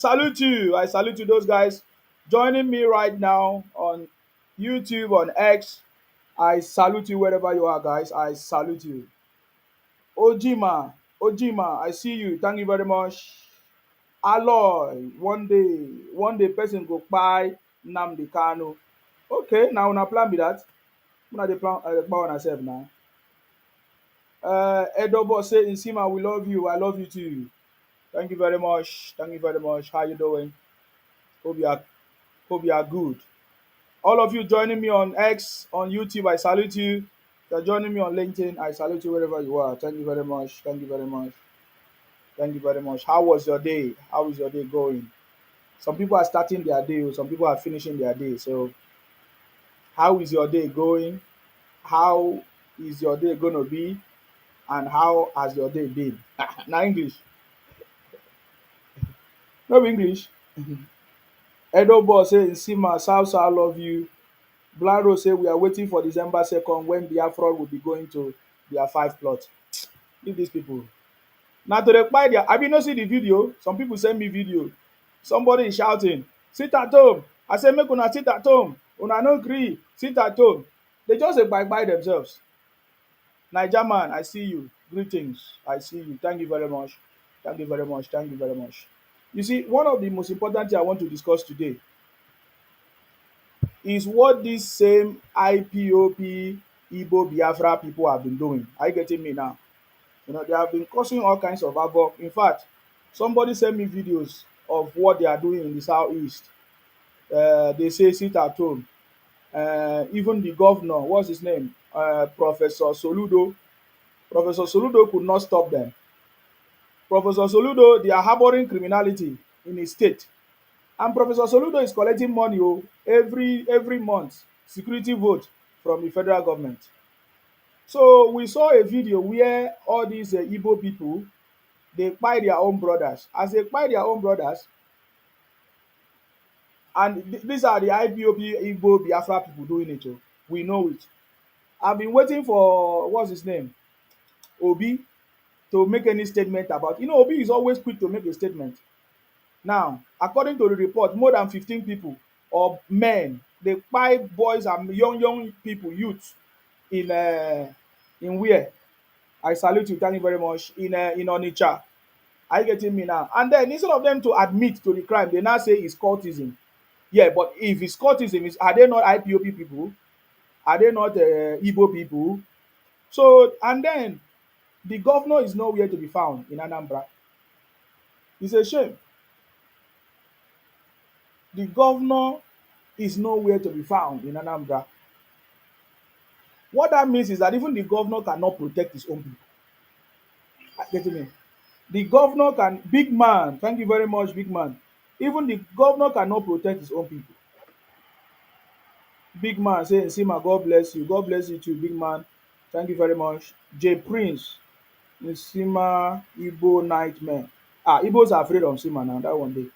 Salute you. I salute you, those guys joining me right now on YouTube, on X. I salute you wherever you are, guys. I salute you. Ojima, I see you. Thank you very much. Aloy, one day person go buy Namdi Kano. Okay, now una plan be that. Una dey plan on ourselves now. Edobo say Insima, we love you. I love you too. Thank you very much. Thank you very much. How you doing? Hope you are hope you are good. All of you joining me on X, on YouTube, I salute you. If you're joining me on LinkedIn, I salute you wherever you are. Thank you very much. Thank you very much. Thank you very much. How was your day? How is your day going? Some people are starting their day, some people are finishing their day. So, how is your day going? How is your day going to be? And how has your day been? Now, English. No English. Edo boss say, Sima, South, I love you. Blaro say, we are waiting for December 2nd when Biafra will be going to their 5 plot. Leave these people. Now to the kpai their, have you not seen the video? Some people send me video. Somebody is shouting, sit at home. I say, make una sit at home. Una no gree, sit at home. They just say by themselves. Niger man, I see you. Greetings. I see you. Thank you very much. Thank you very much. Thank you very much. You see, one of the most important things I want to discuss today is what this same IPOP Igbo Biafra people have been doing. Are you getting me now? They have been causing all kinds of havoc. In fact, somebody sent me videos of what they are doing in the southeast. They say sit at home. Even the governor, what's his name? Professor Soludo. Professor Soludo could not stop them. Professor Soludo, they are harboring criminality in his state. And Professor Soludo is collecting money every month, security vote from the federal government. So we saw a video where all these Igbo people, they kpai their own brothers. As they kpai their own brothers, and these are the IPOP Igbo Biafra people doing it. We know it. I've been waiting for, what's his name? Obi, to make any statement about. Obi is always quick to make a statement. Now, according to the report, more than 15 people or men, they kpai boys and young people, youth, in where? I salute you, thank you very much. In Onitsha. Are you getting me now? And then instead of them to admit to the crime, they now say it's cultism. Yeah, but if it's cultism, are they not IPOP people? Are they not Igbo people? So, and then the governor is nowhere to be found in Anambra. It's a shame. The governor is nowhere to be found in Anambra. What that means is that even the governor cannot protect his own people. Getting me? The governor can, big man, thank you very much, big man. Even the governor cannot protect his own people. Big man say, Nsima, God bless you. God bless you too, big man. Thank you very much. J Prince, Nsima, Igbo nightmare. Igbos are afraid of Nsima now, that one day.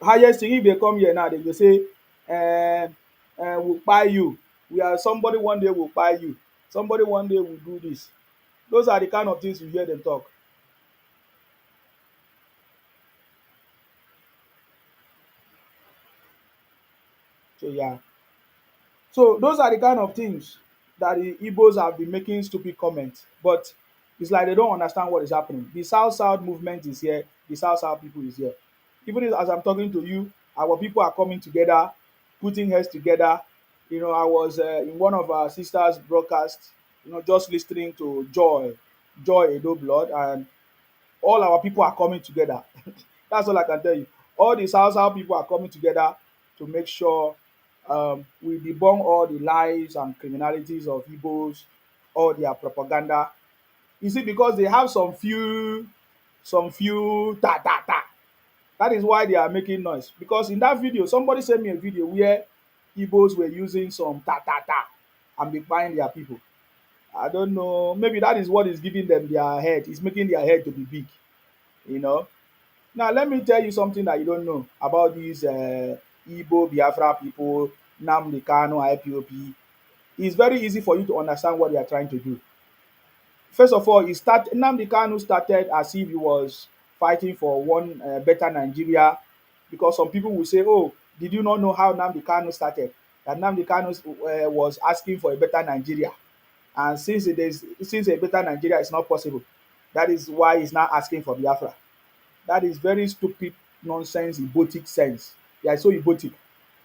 Highest thing, if they come here now, they go say, we'll buy you. We are somebody one day will buy you. Somebody one day will do this. Those are the kind of things you hear them talk. So yeah. So those are the kind of things that the Igbos have been making stupid comments. But it's like they don't understand what is happening. The South South movement is here. The South South people is here. Even as I'm talking to you, our people are coming together, putting heads together. I was in one of our sisters' broadcasts, just listening to Joy Edo Blood, and all our people are coming together. That's all I can tell you. All the South people are coming together to make sure we debunk all the lies and criminalities of Igbos, all their propaganda. You see, because they have some few ta ta ta. That is why they are making noise. Because in that video, somebody sent me a video where Igbos were using some ta ta ta and be buying their people. I don't know. Maybe that is what is giving them their head. It's making their head to be big. You know. Now let me tell you something that you don't know about these Igbo Biafra people, Nnamdi Kanu, IPOP. It's very easy for you to understand what they are trying to do. First of all, Nnamdi Kanu started as if he was fighting for one better Nigeria, because some people will say, oh, did you not know how Nnamdi Kanu started? That Nnamdi Kanu was asking for a better Nigeria. And since a better Nigeria is not possible, that is why he's now asking for Biafra. That is very stupid nonsense, Ibotic sense. Yeah, so Ibotic.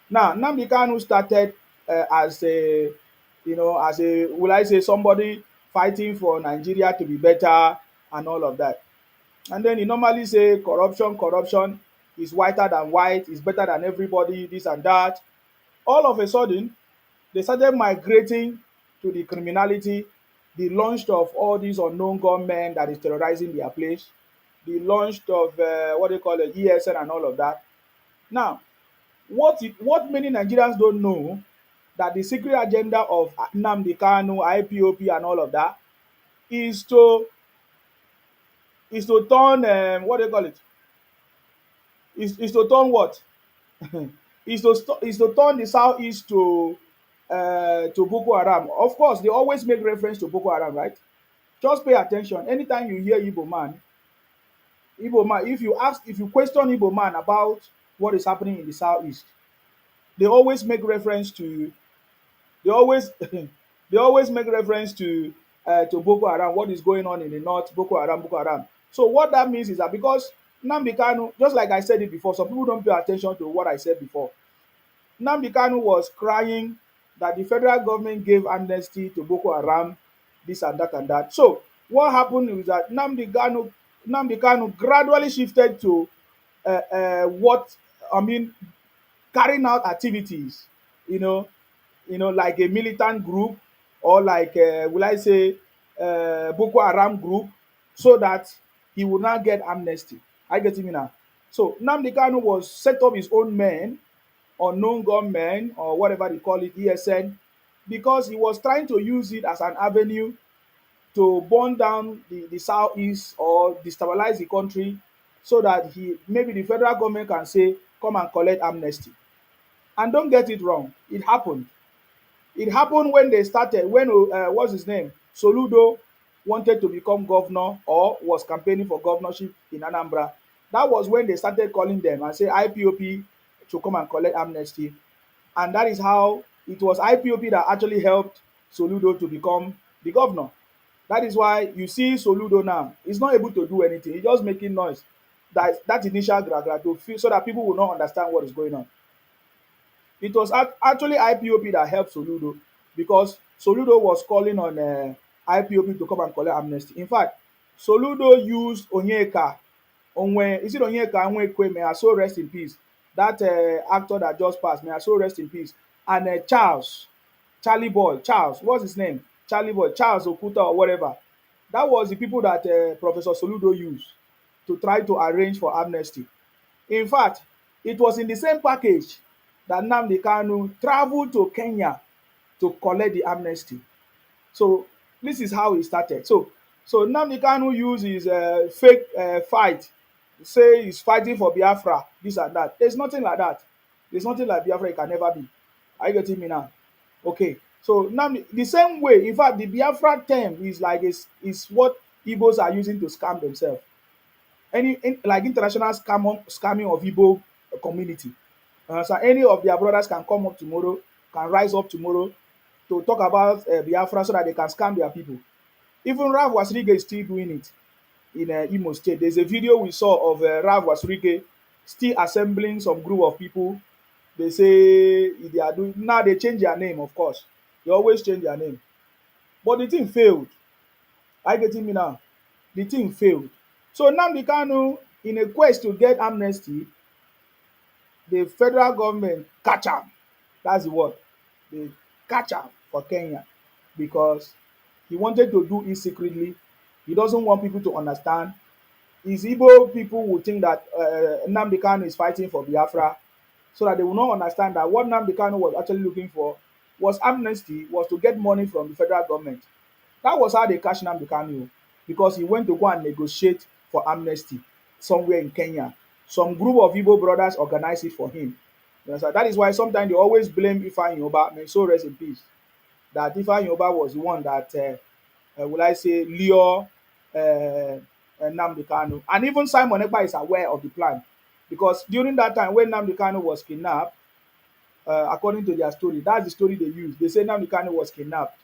Now, Nnamdi Kanu started as a, as a, will I say, somebody fighting for Nigeria to be better and all of that. And then he normally say corruption, corruption is whiter than white, is better than everybody, this and that. All of a sudden, they started migrating to the criminality, the launch of all these unknown gunmen that is terrorizing their place, the launch of what they call it, ESN and all of that. Now, what many Nigerians don't know, that the secret agenda of Nnamdi Kanu, IPOP and all of that is to turn what they call it, is to turn what? Is to turn the southeast to Boko Haram. Of course, they always make reference to Boko Haram, right? Just pay attention. Anytime you hear Igbo man, if you question Igbo man about what is happening in the southeast, they always make reference to they always they always make reference to Boko Haram, what is going on in the north, Boko Haram, Boko Haram. So what that means is that because Nnamdi Kanu, just like I said it before, some people don't pay attention to what I said before. Nnamdi Kanu was crying that the federal government gave amnesty to Boko Haram, this and that and that. So what happened is that Nnamdi Kanu gradually shifted to what I mean, carrying out activities, you know, like a militant group, or like will I say Boko Haram group, so that he will not get amnesty. I get me now. So Nnamdi Kanu was set up his own men, unknown gunmen or whatever they call it, ESN, because he was trying to use it as an avenue to burn down the southeast or destabilize the country, so that he maybe the federal government can say, come and collect amnesty. And don't get it wrong, it happened. It happened when they started, when what's his name? Soludo wanted to become governor or was campaigning for governorship in Anambra. That was when they started calling them and say IPOP to come and collect amnesty. And that is how it was IPOP that actually helped Soludo to become the governor. That is why you see Soludo now, he's not able to do anything. He's just making noise. That initial gra to feel, so that people will not understand what is going on. It was actually IPOP that helped Soludo, because Soludo was calling on IPOP to come and collect amnesty. In fact, Soludo used Onyeka Onwe, is it Onyeka Onwekwe, may her soul rest in peace. That actor that just passed, may her soul rest in peace. And Charlie Boy, Charles, what's his name? Charlie Boy, Charles Okuta or whatever. That was the people that Professor Soludo used to try to arrange for amnesty. In fact, it was in the same package that Nnamdi Kanu traveled to Kenya to collect the amnesty. So this is how he started. So Nnamdi Kanu used his fake fight, say he's fighting for Biafra, this and that. There's nothing like that. There's nothing like Biafra, it can never be. Are you getting me now? Okay. So Nnamdi, the same way, in fact, the Biafra term is like is what Igbos are using to scam themselves. Like international scamming of Igbo community. So any of their brothers can come up tomorrow, can rise up tomorrow to talk about Biafra, so that they can scam their people. Even Rav Wasrige is still doing it in Imo State. There's a video we saw of Rav Wasrige still assembling some group of people. They say they are doing, now they change their name, of course. They always change their name. But the thing failed. Are you getting me now? The thing failed. So Nnamdi Kanu, in a quest to get amnesty, the federal government catch am. That's the word. They catch am for Kenya, because he wanted to do it secretly. He doesn't want people to understand. His Igbo people would think that Nnamdi Kanu is fighting for Biafra, so that they will not understand that what Nnamdi Kanu was actually looking for was amnesty, was to get money from the federal government. That was how they catch Nnamdi Kanu, because he went to go and negotiate for amnesty somewhere in Kenya. Some group of Igbo brothers organized it for him. You know, so that is why sometimes they always blame Ifeanyi Uba, may so rest in peace. That Ifeanyi Uba was the one that, will I say, lure Nnamdi Kanu. And even Simon Ekpa is aware of the plan. because during that time when Nnamdi Kanu was kidnapped, according to their story, that's the story they used. They say Nnamdi Kanu was kidnapped.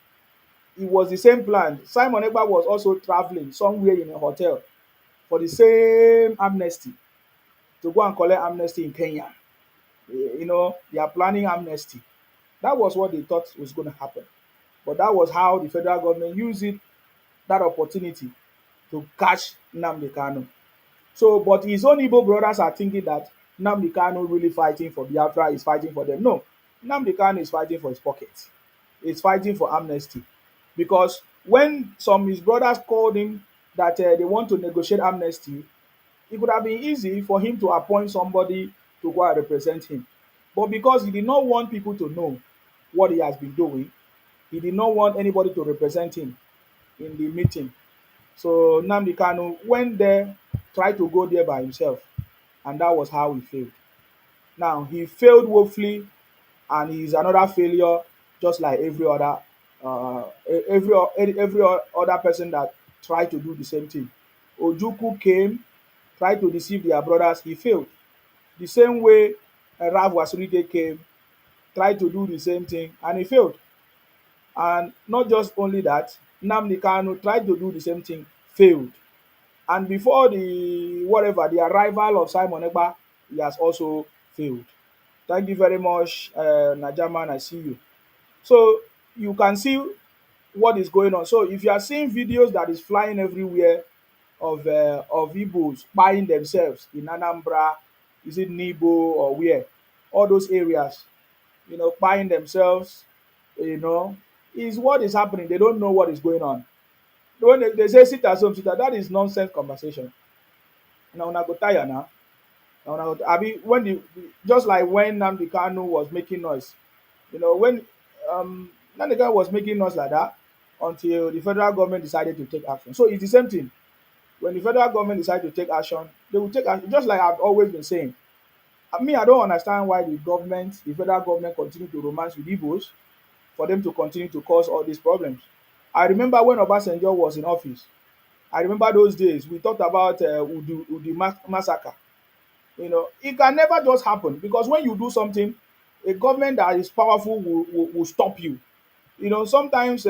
It was the same plan. Simon Ekpa was also traveling somewhere in a hotel for the same amnesty, to go and collect amnesty in Kenya. They are planning amnesty. That was what they thought was going to happen. But that was how the federal government used that opportunity to catch Nnamdi Kanu. So, but his own Igbo brothers are thinking that Nnamdi Kanu really fighting for Biafra, is fighting for them. No, Nnamdi Kanu is fighting for his pocket. He's fighting for amnesty. Because when some of his brothers called him that they want to negotiate amnesty, it could have been easy for him to appoint somebody to go and represent him. But because he did not want people to know what he has been doing, he did not want anybody to represent him in the meeting. So Nnamdi Kanu went there, tried to go there by himself, and that was how he failed. Now he failed woefully, and he's another failure, just like every other every other person that tried to do the same thing. Ojukwu came, tried to deceive their brothers, he failed. The same way Rav Wasurike came, tried to do the same thing, and he failed. And not just only that, Nnamdi Kanu tried to do the same thing, failed. And before the arrival of Simon Ekpa, he has also failed. Thank you very much, Najaman. I see you. So you can see what is going on. So if you are seeing videos that is flying everywhere of Igbos buying themselves in Anambra, is it Nibo or where? All those areas, buying themselves, you know, is what is happening. They don't know what is going on. When they say sit at home, sit at, that is nonsense conversation. Now una go tire now. Now una go, abi when just like when Nnamdi Kanu was making noise, when Nnamdi Kanu was making noise like that until the federal government decided to take action. So it's the same thing. When the federal government decide to take action, they will take action. Just like I've always been saying. I don't understand why the federal government continue to romance with Igbos for them to continue to cause all these problems. I remember when Obasanjo was in office. I remember those days. We talked about Udu massacre. It can never just happen because when you do something, a government that is powerful will stop you. Sometimes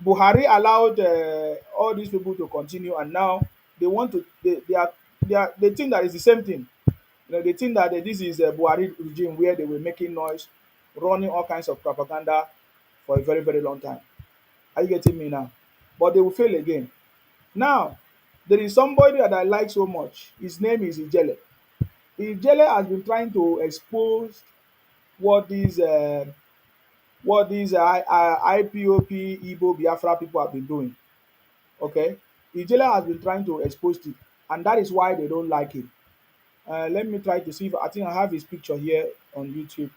Buhari allowed all these people to continue, and now they want to. They think that it's the same thing. They think that this is a Buhari regime where they were making noise, running all kinds of propaganda for a very very long time. Are you getting me now? But they will fail again. Now, there is somebody that I like so much. His name is Ijele. Ijele has been trying to expose what these IPOP Igbo Biafra people have been doing. Okay, Ijele has been trying to expose it, and that is why they don't like it. Let me try to see if I think I have his picture here on YouTube.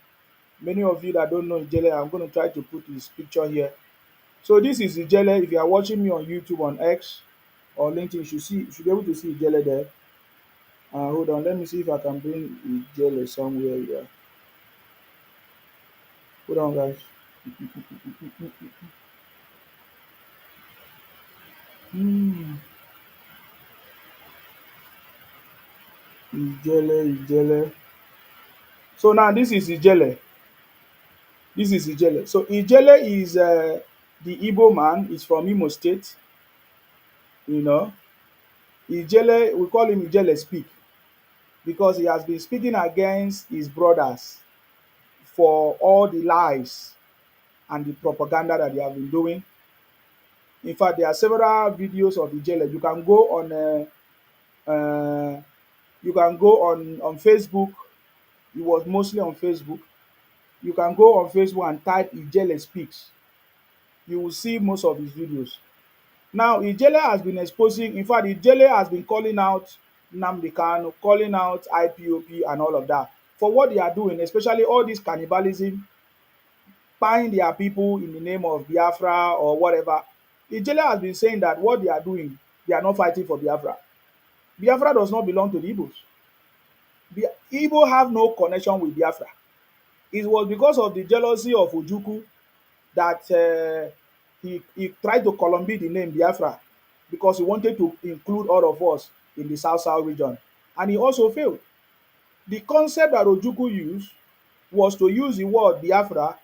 Many of you that don't know Ijele, I'm going to try to put his picture here. So this is Ijele. If you are watching me on YouTube, on X or LinkedIn, you should be able to see Ijele there. Hold on, let me see if I can bring Ijele somewhere here. Hold on, guys. Hmm. Ijele. So now this is Ijele. This is Ijele. So Ijele is the Igbo man. He's from Imo State. You know, Ijele, we call him Ijele Speak because he has been speaking against his brothers for all the lies and the propaganda that they have been doing. In fact, there are several videos of Ijele. You can go on Facebook. It was mostly on Facebook. You can go on Facebook and type Ijele Speaks. You will see most of his videos. Now, Ijele has been exposing, in fact, Ijele has been calling out Nnamdi Kanu, calling out IPOP and all of that for what they are doing, especially all this cannibalism, buying their people in the name of Biafra or whatever. Ijele has been saying that what they are doing, they are not fighting for Biafra. Biafra does not belong to the Igbos. The Igbo have no connection with Biafra. It was because of the jealousy of Ojukwu that he tried to Columbia the name Biafra because he wanted to include all of us in the South South region, and he also failed. The concept that Ojukwu used was to use the word Biafra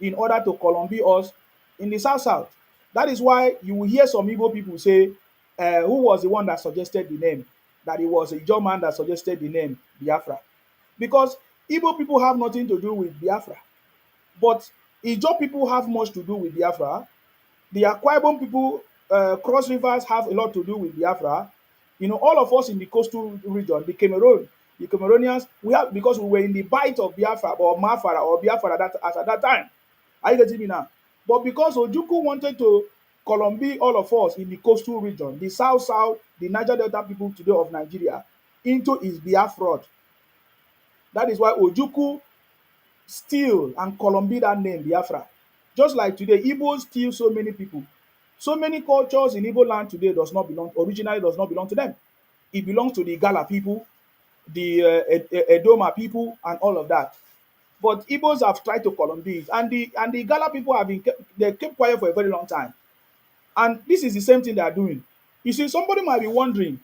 in order to Columbi us in the South South. That is why you will hear some Igbo people say, who was the one that suggested the name? That it was a German that suggested the name Biafra. Because Igbo people have nothing to do with Biafra. But Ijaw people have much to do with Biafra. The Akwa Ibom people, Cross Rivers have a lot to do with Biafra. You know, all of us in the coastal region, the Cameroonians, we have because we were in the bite of Biafra or Mafara or Biafra at that time. Are you getting me now? But because Ojukwu wanted to Columbi all of us in the coastal region, the South, the Niger Delta people today of Nigeria, into his Biafra. That is why Ojukwu steal and Columbi that name Biafra. Just like today, Igbos steal so many people. So many cultures in Igbo land today originally does not belong to them. It belongs to the Gala people, the Edoma people, and all of that. But Igbos have tried to Columbi it, and the Gala people they kept quiet for a very long time. And this is the same thing they are doing. You see, somebody might be wondering,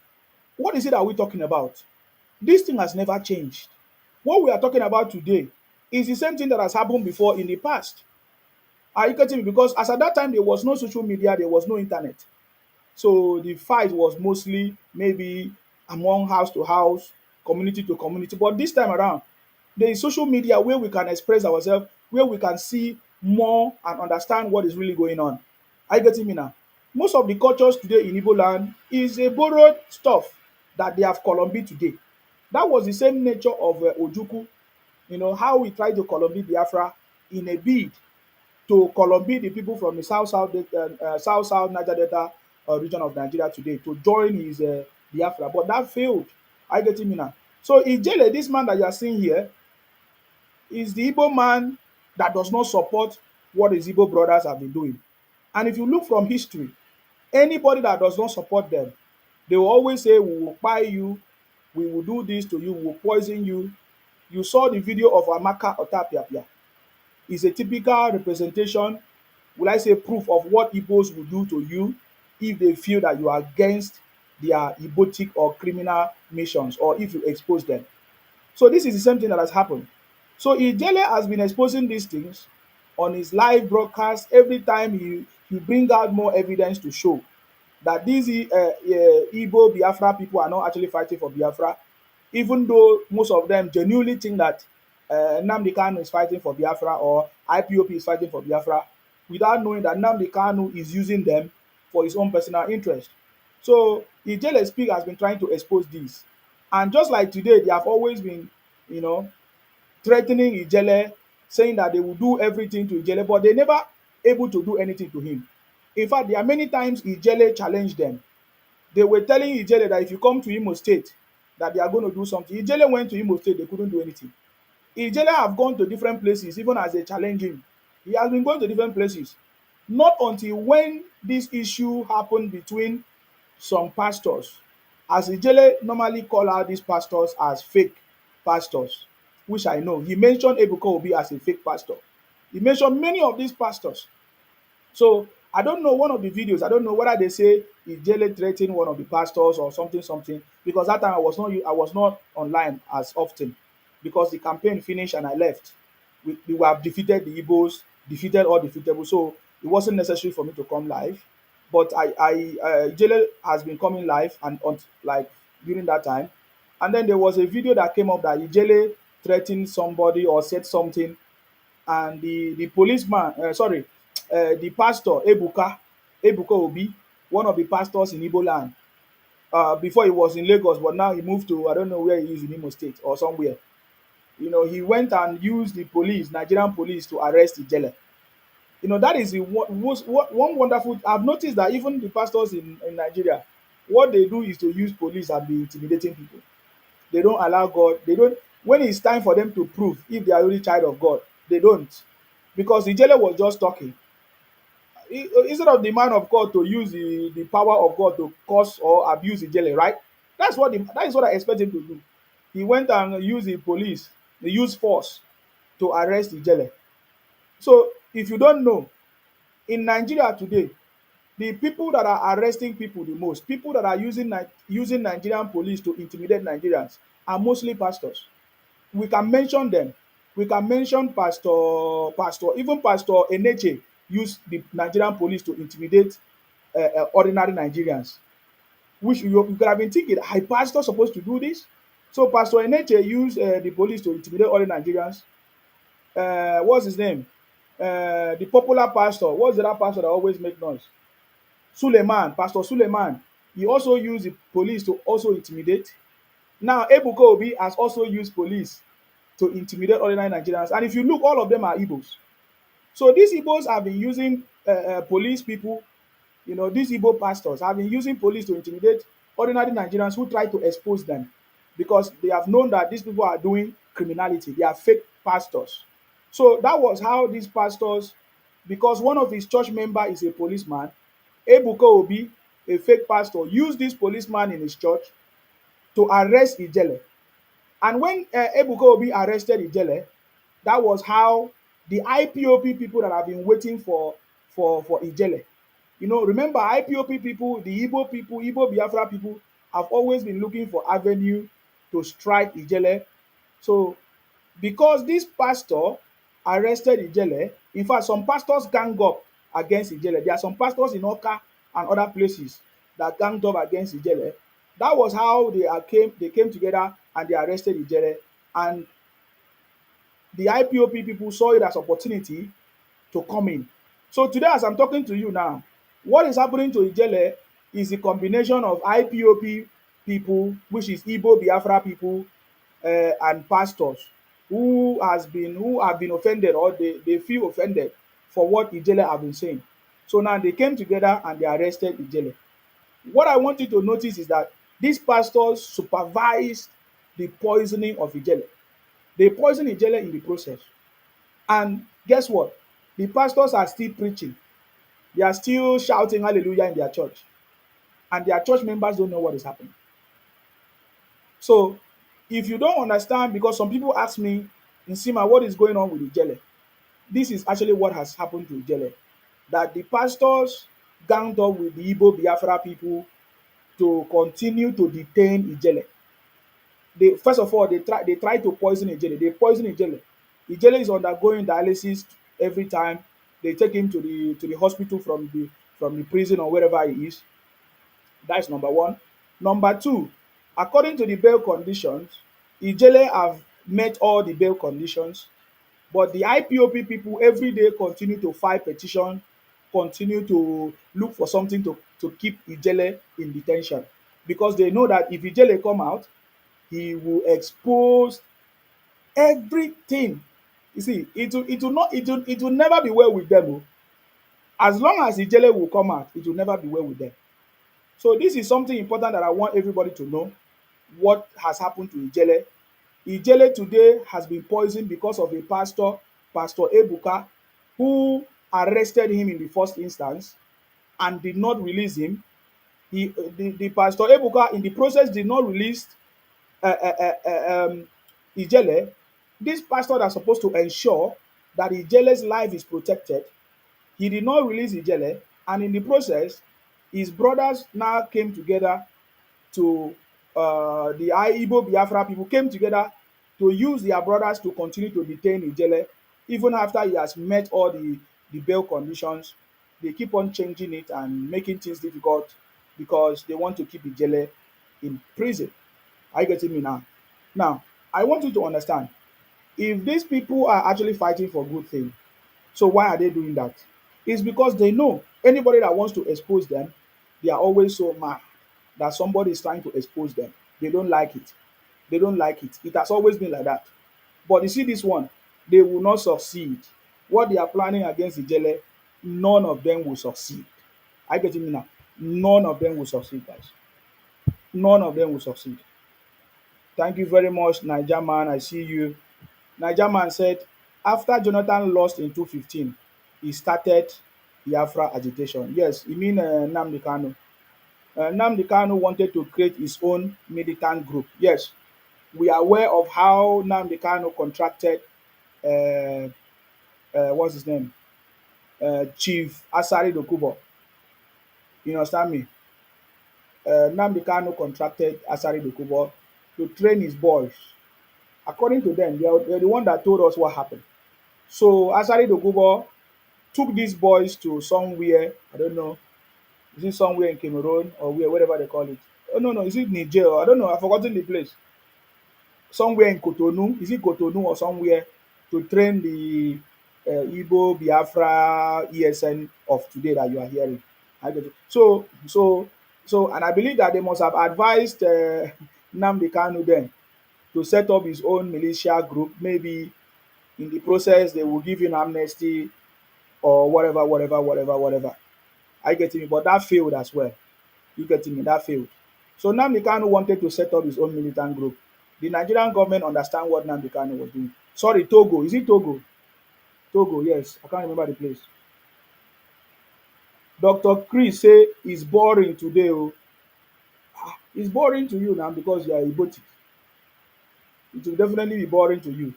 what is it that we're talking about? This thing has never changed. What we are talking about today is the same thing that has happened before in the past. Are you getting me? Because as at that time, there was no social media, there was no internet. So the fight was mostly maybe among house to house, community to community. But this time around, there is social media where we can express ourselves, where we can see more and understand what is really going on. Are you getting me now? Most of the cultures today in Igbo land is a borrowed stuff that they have Columbi today. That was the same nature of Ojukwu, you know, how we tried to Columbi Biafra in a bid to Columbi the people from the South Niger Delta region of Nigeria today to join his Biafra, but that failed. I get him now. So Ijele, this man that you are seeing here, is the Igbo man that does not support what his Igbo brothers have been doing. And if you look from history, anybody that does not support them, they will always say, we will buy you, we will do this to you, we will poison you. You saw the video of Amaka Otapiapia. It's a typical representation, will I say proof of what Igbos will do to you if they feel that you are against their Igbotic or criminal missions or if you expose them. So this is the same thing that has happened. So Ijele has been exposing these things on his live broadcast every time he bring out more evidence to show that these Igbo Biafra people are not actually fighting for Biafra, even though most of them genuinely think that Nnamdi Kanu is fighting for Biafra or IPOP is fighting for Biafra, without knowing that Nnamdi Kanu is using them for his own personal interest. So Ijele Speak has been trying to expose this. And just like today, they have always been, you know, threatening Ijele, saying that they will do everything to Ijele, but they never able to do anything to him. In fact, there are many times Ijele challenged them. They were telling Ijele that if you come to Imo State, that they are going to do something. Ijele went to Imo State, they couldn't do anything. Ijele have gone to different places, even as they challenge him. He has been going to different places. Not until when this issue happened between some pastors, as Ijele normally call out these pastors as fake pastors, which I know. He mentioned Ebuka Obi as a fake pastor. He mentioned many of these pastors. So I don't know one of the videos. I don't know whether they say Ijele threatened one of the pastors or something, because that time I was not online as often because the campaign finished and I left. We have defeated the Igbos, defeated all defeatable. So it wasn't necessary for me to come live. But Ijele has been coming live and on like during that time. And then there was a video that came up that Ijele threatened somebody or said something, and the policeman, the pastor Ebuka Obi, one of the pastors in Igbo land. Before he was in Lagos, but now he moved to I don't know where he is in Imo State or somewhere. You know, he went and used the police, Nigerian police, to arrest Ijele. You know, that is one wonderful. I've noticed that even the pastors in Nigeria, what they do is to use police and be intimidating people. They don't allow God. They don't. When it's time for them to prove if they are really child of God, they don't. Because Ijele was just talking. Instead of the man of God to use the power of God to curse or abuse Ijele, right? That is what I expect him to do. He went and used the police, they used force to arrest Ijele. So if you don't know, in Nigeria today, the people that are arresting people the most, people that are using Nigerian police to intimidate Nigerians, are mostly pastors. We can mention them. We can mention even Pastor Eneche used the Nigerian police to intimidate ordinary Nigerians, which you could have been thinking, "Are pastor supposed to do this?" So Pastor Eneche used the police to intimidate ordinary Nigerians. What's his name? The popular pastor. What's the other pastor that always make noise? Suleiman, Pastor Suleiman. He also used the police to also intimidate. Now, Ebuka Obi has also used police to intimidate ordinary Nigerians. And if you look, all of them are Igbos. So these Igbos have been using police people, these Igbo pastors have been using police to intimidate ordinary Nigerians who try to expose them because they have known that these people are doing criminality. They are fake pastors. So that was how these pastors, because one of his church member is a policeman, Ebuka Obi, a fake pastor, used this policeman in his church to arrest Ijele. And when Ebuka Obi arrested Ijele, that was how the IPOP people that have been waiting for Ijele. Remember IPOP people, the Igbo people, Igbo Biafra people have always been looking for avenue to strike Ijele. So because this pastor arrested Ijele, in fact, some pastors gang up against Ijele. There are some pastors in Oka and other places that ganged up against Ijele. That was how they came together and they arrested Ijele. And the IPOP people saw it as opportunity to come in. So today, as I'm talking to you now, what is happening to Ijele is the combination of IPOP people, which is Igbo Biafra people, and pastors who have been offended, or they feel offended for what Ijele have been saying. So now they came together and they arrested Ijele. What I want you to notice is that these pastors supervised the poisoning of Ijele. They poisoned Ijele in the process. And guess what? The pastors are still preaching. They are still shouting hallelujah in their church. And their church members don't know what is happening. So if you don't understand, because some people ask me, Nsima, what is going on with Ijele? This is actually what has happened to Ijele. That the pastors ganged up with the Igbo Biafra people to continue to detain Ijele. First of all, they try to poison Ijele. They poison Ijele. Ijele is undergoing dialysis every time. They take him to the hospital from the prison or wherever he is. That's number one. Number two, according to the bail conditions, Ijele have met all the bail conditions, but the IPOP people every day continue to file petition, continue to look for something to keep Ijele in detention, because they know that if Ijele come out, he will expose everything. You see, it will never be well with them. Oh. As long as Ijele will come out, it will never be well with them. So this is something important that I want everybody to know. What has happened to Ijele? Ijele today has been poisoned because of a pastor, Pastor Ebuka, who arrested him in the first instance and did not release him. The Pastor Ebuka in the process did not release Ijele. This pastor that's supposed to ensure that Ijele's life is protected, he did not release Ijele, and in the process, his brothers now came together to the Igbo Biafra people came together to use their brothers to continue to detain Ijele, even after he has met all the bail conditions. They keep on changing it and making things difficult because they want to keep Ijele in prison. Are you getting me now? Now, I want you to understand, if these people are actually fighting for good thing, so why are they doing that? It's because they know anybody that wants to expose them, they are always so mad that somebody is trying to expose them. They don't like it. They don't like it. It has always been like that. But you see this one, they will not succeed. What they are planning against Ijele, none of them will succeed. I get it now. None of them will succeed, guys. None of them will succeed. Thank you very much, Niger man. I see you. Niger man said, after Jonathan lost in 2015, he started Biafra agitation. Yes, you mean Nnamdi Kanu. Nnamdi Kanu wanted to create his own militant group. Yes, we are aware of how Nnamdi Kanu contracted, uh, what's his name? Chief Asari Dokubo. You understand me? Nnamdi Kanu contracted Asari Dokubo to train his boys According to them, they're the one that told us what happened. So Asari Dokubo took these boys to somewhere, I don't know, is it somewhere in Cameroon or where, whatever they call it? Oh no, no, is it Niger? Or I don't know, I've forgotten the place. Somewhere in Cotonou, is it Cotonou or somewhere, to train the Igbo Biafra ESN of today that you are hearing. I get it. And I believe that they must have advised Nnamdi Kanu then to set up his own militia group. Maybe in the process they will give him amnesty or whatever, whatever, whatever, whatever. I get me, but that failed as well. You get me? That failed. So Nnamdi Kanu wanted to set up his own militant group. The Nigerian government understand what Nnamdi Kanu was doing. Sorry, Togo. Is it Togo? Togo, yes. I can't remember the place. Dr. Chris say it's boring today. Oh. It's boring to you now because you are Igboti. It will definitely be boring to you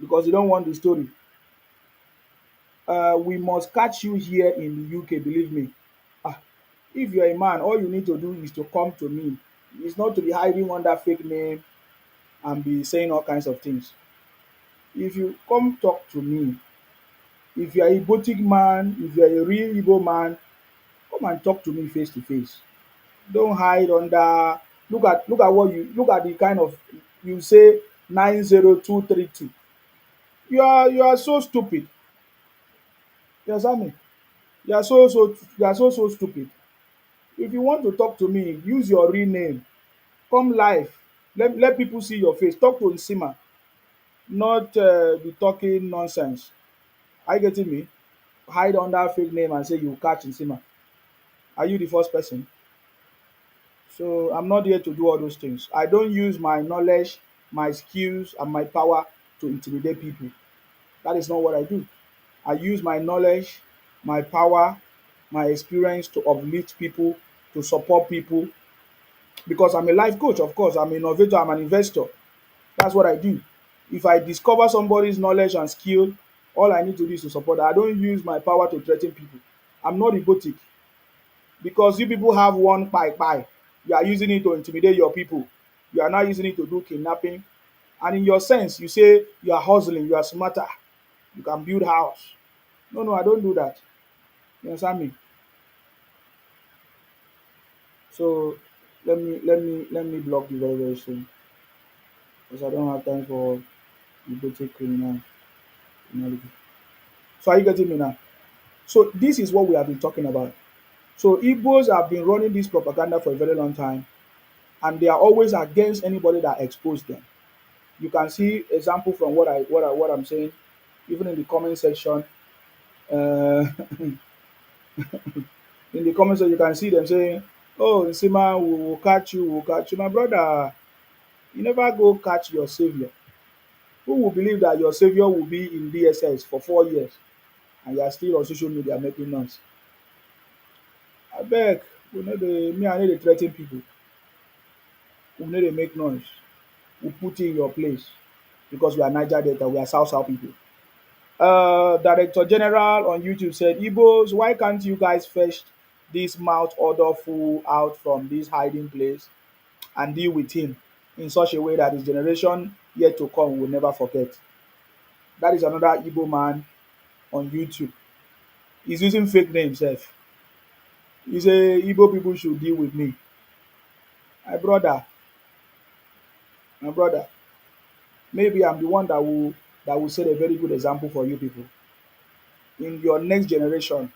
because you don't want the story. We must catch you here in the UK, believe me. Ah, if you're a man, all you need to do is to come to me. It's not to be hiding under fake name and be saying all kinds of things. If you come talk to me, if you're a Igbotic man, if you're a real Igbo man, come and talk to me face to face. Don't hide under, look at what you look at the kind of, you say 90232. You are so stupid. You understand me? You are so stupid. If you want to talk to me, use your real name. Come live. Let people see your face. Talk to Nsima, not be talking nonsense. Are you getting me? Hide under fake name and say you catch Nsima. Are you the first person? So I'm not here to do all those things. I don't use my knowledge, my skills, and my power to intimidate people. That is not what I do. I use my knowledge, my power, my experience to uplift people, to support people, because I'm a life coach, of course. I'm an innovator, I'm an investor. That's what I do. If I discover somebody's knowledge and skill, all I need to do is to support that. I don't use my power to threaten people. I'm not egotic because you people have one pie. You are using it to intimidate your people. You are not using it to do kidnapping. And in your sense, you say you are hustling, you are smarter, you can build house. No, no, I don't do that. You understand me? So let me block you very, very soon because I don't have time for egotic criminality. So are you getting me now? So this is what we have been talking about. So Igbos have been running this propaganda for a very long time, and they are always against anybody that expose them. You can see example from what I'm saying, even in the comment section. Uh, in the comment section, you can see them saying, "Oh, Nsima, we will catch you, we will catch you." My brother, you never go catch your savior. Who will believe that your savior will be in DSS for 4 years and you are still on social media making noise? Abeg, we no dey me I no dey threa ten pipu, we no dey make noise. We put you in your place because we are Niger Delta, we are South people. Director General on YouTube said, Igbos, why can't you guys fetch this mouth odor fool out from this hiding place and deal with him in such a way that his generation yet to come will never forget? That is another Igbo man on YouTube. He's using fake names sef. He say Igbo people should deal with me. My brother, my brother, maybe I'm the one that will set a very good example for you people. In your next generation,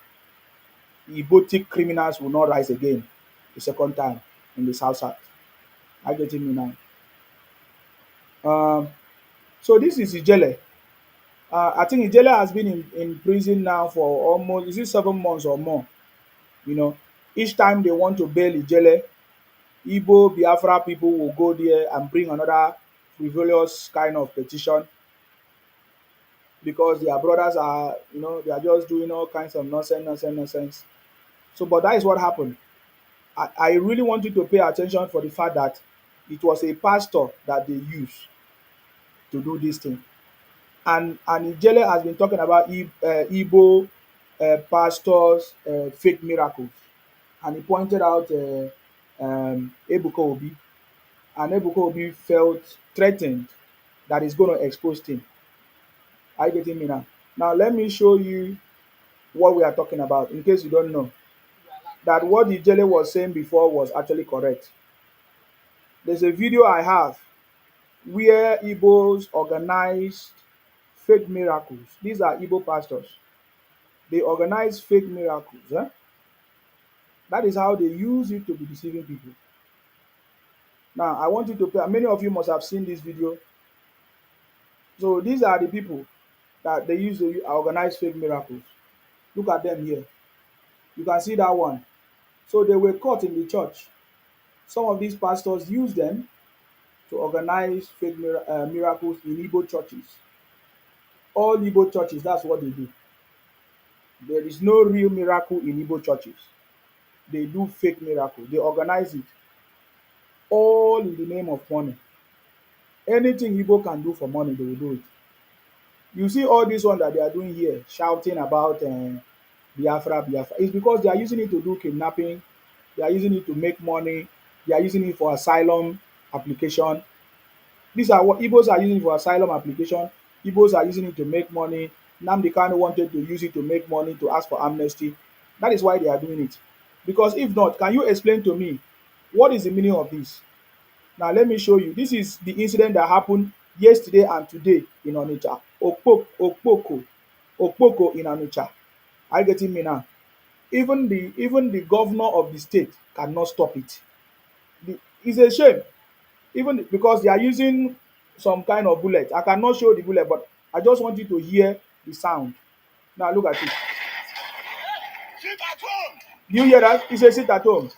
Igbotic criminals will not rise again the second time in the South. Are you getting me now? Um, so this is Ijele. I think Ijele has been in prison now for almost, is it 7 months or more? You know, each time they want to bail Ijele, Igbo Biafra people will go there and bring another frivolous kind of petition because their brothers are, they are just doing all kinds of nonsense. So, but that is what happened. I really want you to pay attention for the fact that it was a pastor that they used to do this thing. And Ijele has been talking about Igbo pastors' fake miracles. And he pointed out Ebuka Obi. And Ebuka Obi felt threatened that is going to expose things. Are you getting me now? Now let me show you what we are talking about in case you don't know that what the Ijele was saying before was actually correct. There's a video I have where Igbos organized fake miracles. These are Igbo pastors. They organize fake miracles. That is how they use it to be deceiving people. Now, I want you to pay. Many of you must have seen this video. So these are the people that they use to organize fake miracles. Look at them here. You can see that one. So they were caught in the church. Some of these pastors use them to organize fake miracles in Igbo churches. All Igbo churches, that's what they do. There is no real miracle in Igbo churches. They do fake miracles. They organize it all in the name of money. Anything Igbo can do for money, they will do it. You see all this one that they are doing here, shouting about Biafra, Biafra. It's because they are using it to do kidnapping. They are using it to make money. They are using it for asylum application. These are what Igbos are using for asylum application. Igbos are using it to make money. Nnamdi Kanu wanted to use it to make money, to ask for amnesty. That is why they are doing it. Because if not, can you explain to me what is the meaning of this? Now let me show you. This is the incident that happened yesterday and today in Onitsha. Okpoko in Onitsha. Are you getting me now? Even the governor of the state cannot stop it. It's a shame. Even because they are using some kind of bullet. I cannot show the bullet, but I just want you to hear the sound. Now look at it. Sit at home. Do you hear that? It's a sit at home.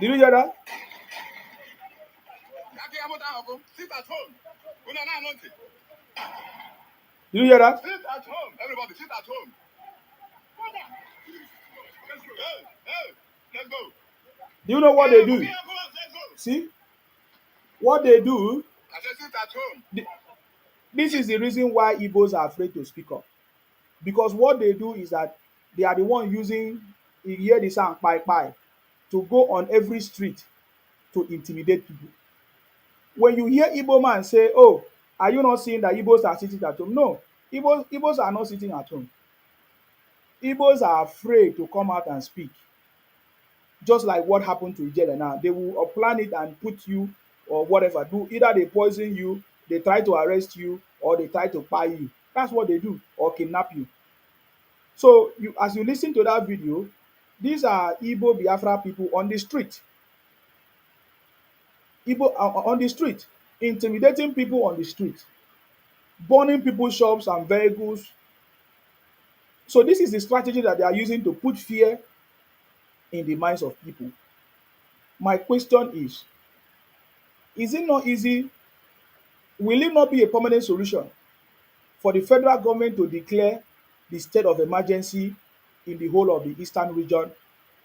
Did you hear that? Sit at home. Did you hear that? Sit at home. Everybody sit at home. Let's go. Hey, hey, let's go. Do you know what they do? See? What they do, I said sit at home. This is the reason why Igbos are afraid to speak up. Because what they do is that they are the one using, you hear the sound, pai pai, to go on every street to intimidate people. When you hear Igbo man say, oh, are you not seeing that Igbos are sitting at home? No, Igbos are not sitting at home. Igbos are afraid to come out and speak. Just like what happened to Ijele now. They will plan it and put you or whatever. Do either they poison you, they try to arrest you, or they try to buy you. That's what they do, or kidnap you. So as you listen to that video, these are Igbo Biafra people on the street. Igbo on the street, intimidating people on the street, burning people's shops and vehicles. So this is the strategy that they are using to put fear in the minds of people. My question is it not easy? Will it not be a permanent solution for the federal government to declare the state of emergency in the whole of the eastern region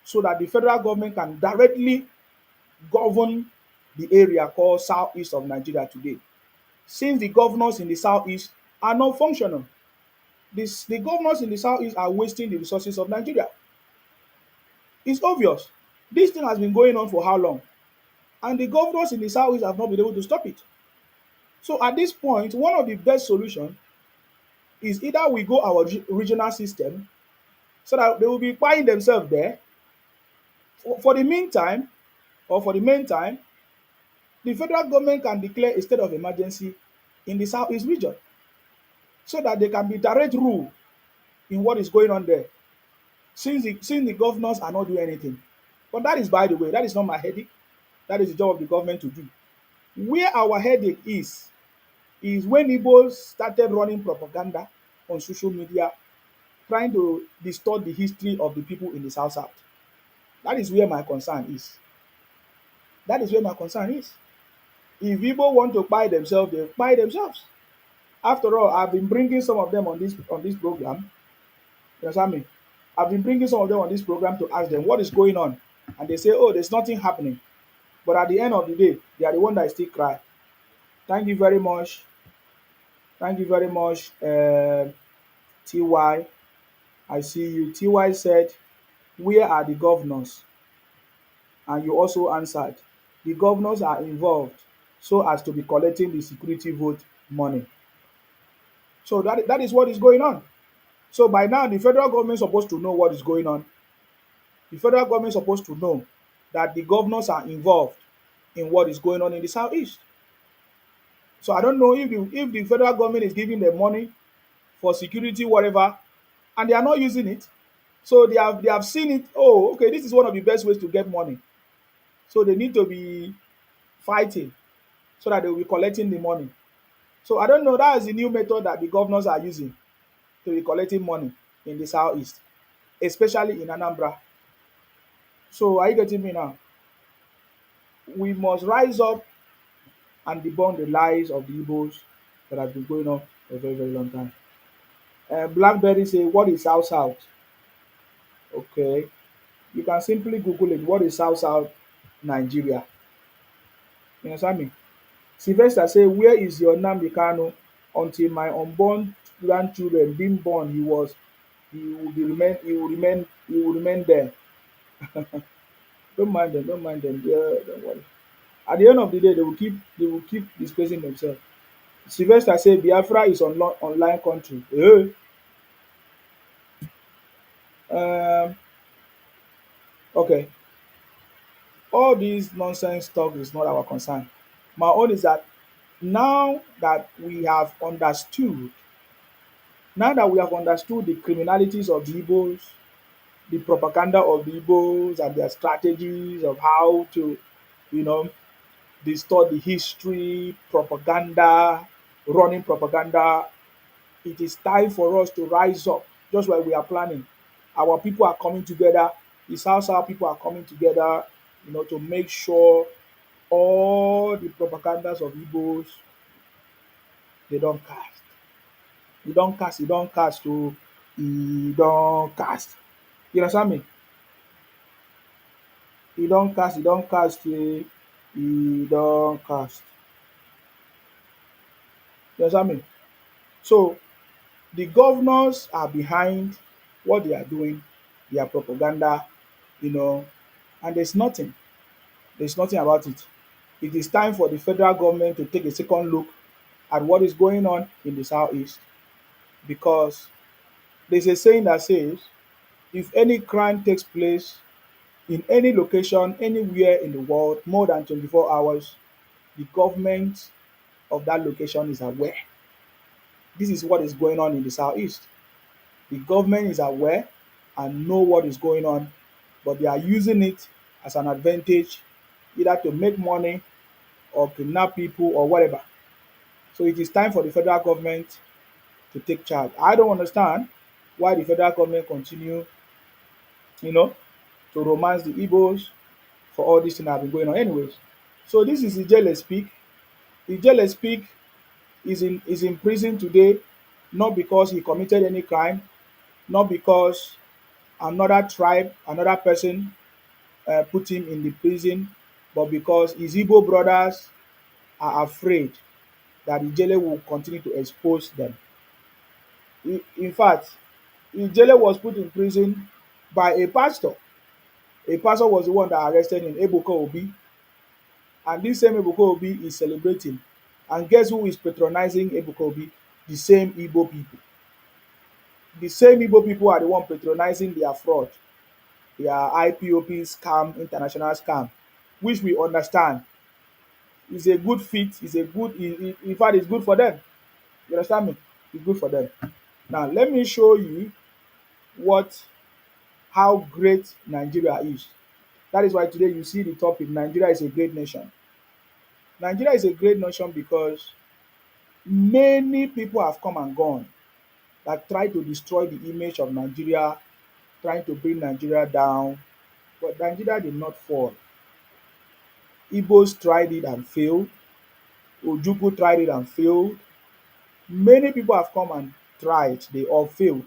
so that the federal government can directly govern the area called southeast of Nigeria today? Since the governors in the southeast are not functional, the governors in the southeast are wasting the resources of Nigeria. It's obvious. This thing has been going on for how long? And the governors in the southeast have not been able to stop it. So at this point, one of the best solutions is either we go our regional system so that they will be buying themselves there. For the meantime, or for the meantime, the federal government can declare a state of emergency in the southeast region so that they can be direct rule in what is going on there. Since the governors are not doing anything. But that is, by the way, that is not my headache. That is the job of the government to do. Where our headache is when Igbos started running propaganda on social media, trying to distort the history of the people in the South. That is where my concern is. That is where my concern is. If Igbo want to buy themselves, they buy themselves. After all, I've been bringing some of them on this program. You understand me? I've been bringing some of them on this program to ask them what is going on, and they say, "Oh, there's nothing happening." But at the end of the day, they are the one that still cry. Thank you very much. Thank you very much, TY. I see you. TY said, "Where are the governors?" And you also answered, "The governors are involved. so as to be collecting the security vote money. So that is what is going on. So by now, the federal government is supposed to know what is going on. The federal government is supposed to know that the governors are involved in what is going on in the southeast. So I don't know if the federal government is giving them money for security, whatever, and they are not using it. So they have seen it. Oh, okay, this is one of the best ways to get money. So they need to be fighting so that they will be collecting the money. So I don't know. That is the new method that the governors are using to be collecting money in the southeast, especially in Anambra. So are you getting me now? We must rise up and debunk the lies of the Igbos that have been going on for a very, very long time. Blackberry say, what is South South? Okay. You can simply Google it. What is South South Nigeria? You understand me? Sylvester say, where is your Nnamdi Kanu? Until my unborn grandchildren being born, he will remain there. Don't mind them, don't mind them. Yeah, don't worry. At the end of the day, they will keep displacing themselves. Sylvester say Biafra is online country. Okay. All this nonsense talk is not our concern. My own is that now that we have understood, now that we have understood the criminalities of the Igbos, the propaganda of the Igbos and their strategies of how to, you know, distort the history, propaganda, running propaganda, it is time for us to rise up, just like we are planning. Our people are coming together, the South people are coming together, to make sure all the propagandas of Igbos, they don't cast. E don cast, e don cast oh, e don cast. You understand me? E don cast e don cast. You understand me? So the governors are behind what they are doing, their propaganda, you know, and there's nothing about it. It is time for the federal government to take a second look at what is going on in the southeast, because there's a saying that says if any crime takes place in any location, anywhere in the world, more than 24 hours, the government of that location is aware. This is what is going on in the southeast. The government is aware and know what is going on, but they are using it as an advantage, either to make money or kidnap people or whatever. So it is time for the federal government to take charge. I don't understand why the federal government continue, you know, to romance the Igbos for all this thing that have been going on. Anyways, so this is Ijele Speak. Ijele Speak is in prison today, not because he committed any crime, not because another tribe, another person put him in the prison, but because his Igbo brothers are afraid that Ijele will continue to expose them. In fact, Ijele was put in prison by a pastor. A pastor was the one that arrested him, Ebuka Obi, and this same Ebuka Obi is celebrating. And guess who is patronizing Ebuka Obi? The same Igbo people. The same Igbo people are the one patronizing their fraud, their IPOP scam, international scam, which we understand is a good fit, is a good, in fact, it's good for them. You understand me? It's good for them. Now, let me show you what how great Nigeria is. That is why today you see the topic, Nigeria is a great nation. Nigeria is a great nation because many people have come and gone that tried to destroy the image of Nigeria, trying to bring Nigeria down, but Nigeria did not fall. Igbos tried it and failed. Ojukwu tried it and failed. Many people have come and tried, they all failed.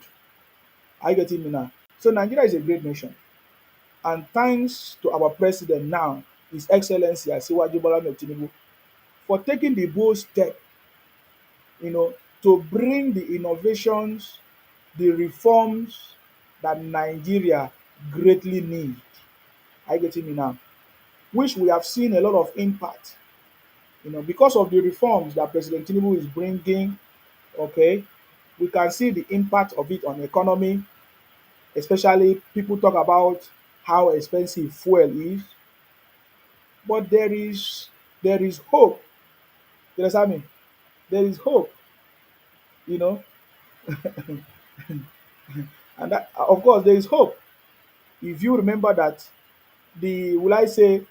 Are you getting me now? So Nigeria is a great nation. And thanks to our president now, His Excellency Asiwaju Bola Ahmed Tinubu, for taking the bold step, to bring the innovations, the reforms that Nigeria greatly need. Are you getting me now? Which we have seen a lot of impact. Because of the reforms that President Tinubu is bringing, okay, we can see the impact of it on the economy, especially people talk about how expensive fuel is, but there is hope. You understand me? There is hope, you know, and that, of course, there is hope. If you remember that will I say,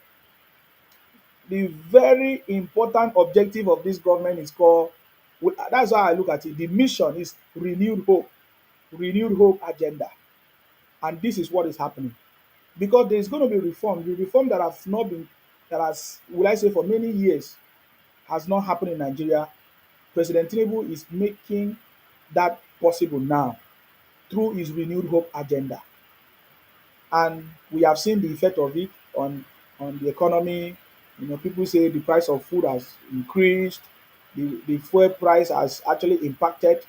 the very important objective of this government is called, that's how I look at it. The mission is renewed hope agenda. And this is what is happening. Because there is going to be reform. The reform that has not been, that has, will I say, for many years has not happened in Nigeria. President Tinubu is making that possible now through his renewed hope agenda. And we have seen the effect of it on the economy. People say the price of food has increased. The fuel price has actually impacted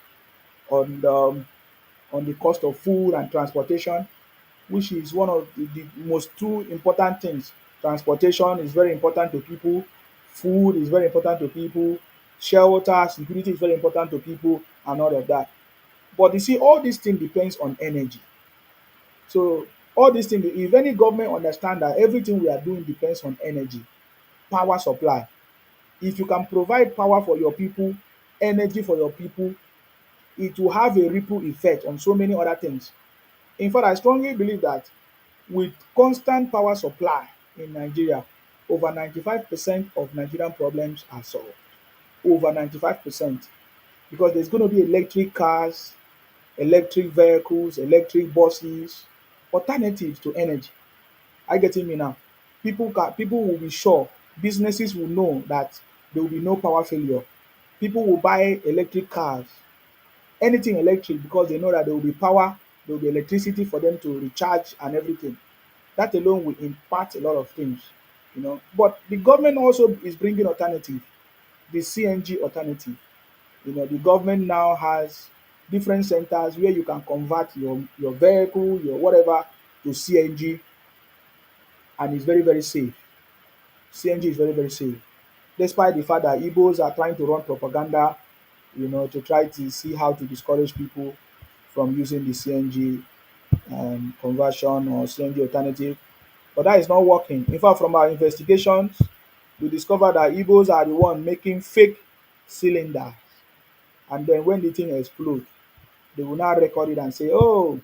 on the cost of food and transportation, which is one of the most two important things. Transportation is very important to people. Food is very important to people. Shelter, security is very important to people, and all of that. But you see, all these things depends on energy. So all these things, if any government understand that everything we are doing depends on energy, power supply. If you can provide power for your people, energy for your people, it will have a ripple effect on so many other things. In fact, I strongly believe that with constant power supply in Nigeria, over 95% of Nigerian problems are solved. Over 95%. Because there's going to be electric cars, electric vehicles, electric buses, alternatives to energy. Are you getting me now? People will be sure, businesses will know that there will be no power failure. People will buy electric cars, anything electric, because they know that there will be power, there will be electricity for them to recharge and everything. That alone will impact a lot of things. But the government also is bringing alternative, the CNG alternative. The government now has different centers where you can convert your vehicle, your whatever, to CNG, and it's very, very safe. CNG is very, very safe. Despite the fact that Igbos are trying to run propaganda, to try to see how to discourage people from using the CNG conversion or CNG alternative. But that is not working. In fact, from our investigations, we discovered that Igbos are the one making fake cylinders. And then when the thing explodes, they will now record it and say, oh,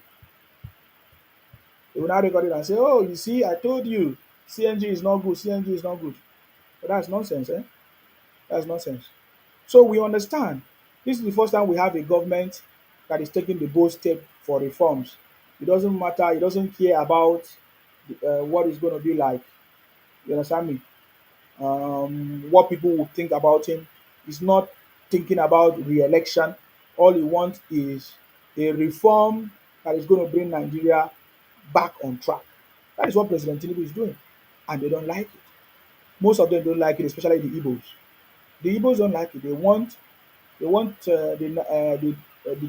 you see, I told you, CNG is not good, CNG is not good. But that's nonsense, eh? That's nonsense. So we understand this is the first time we have a government that is taking the bold step for reforms. It doesn't matter, it doesn't care about what it's going to be like. You understand me? What people will think about him. He's not thinking about re-election. All he wants is a reform that is going to bring Nigeria back on track. That is what President Tinubu is doing, and they don't like it. Most of them don't like it, especially the Igbos. The Igbos don't like it. They want the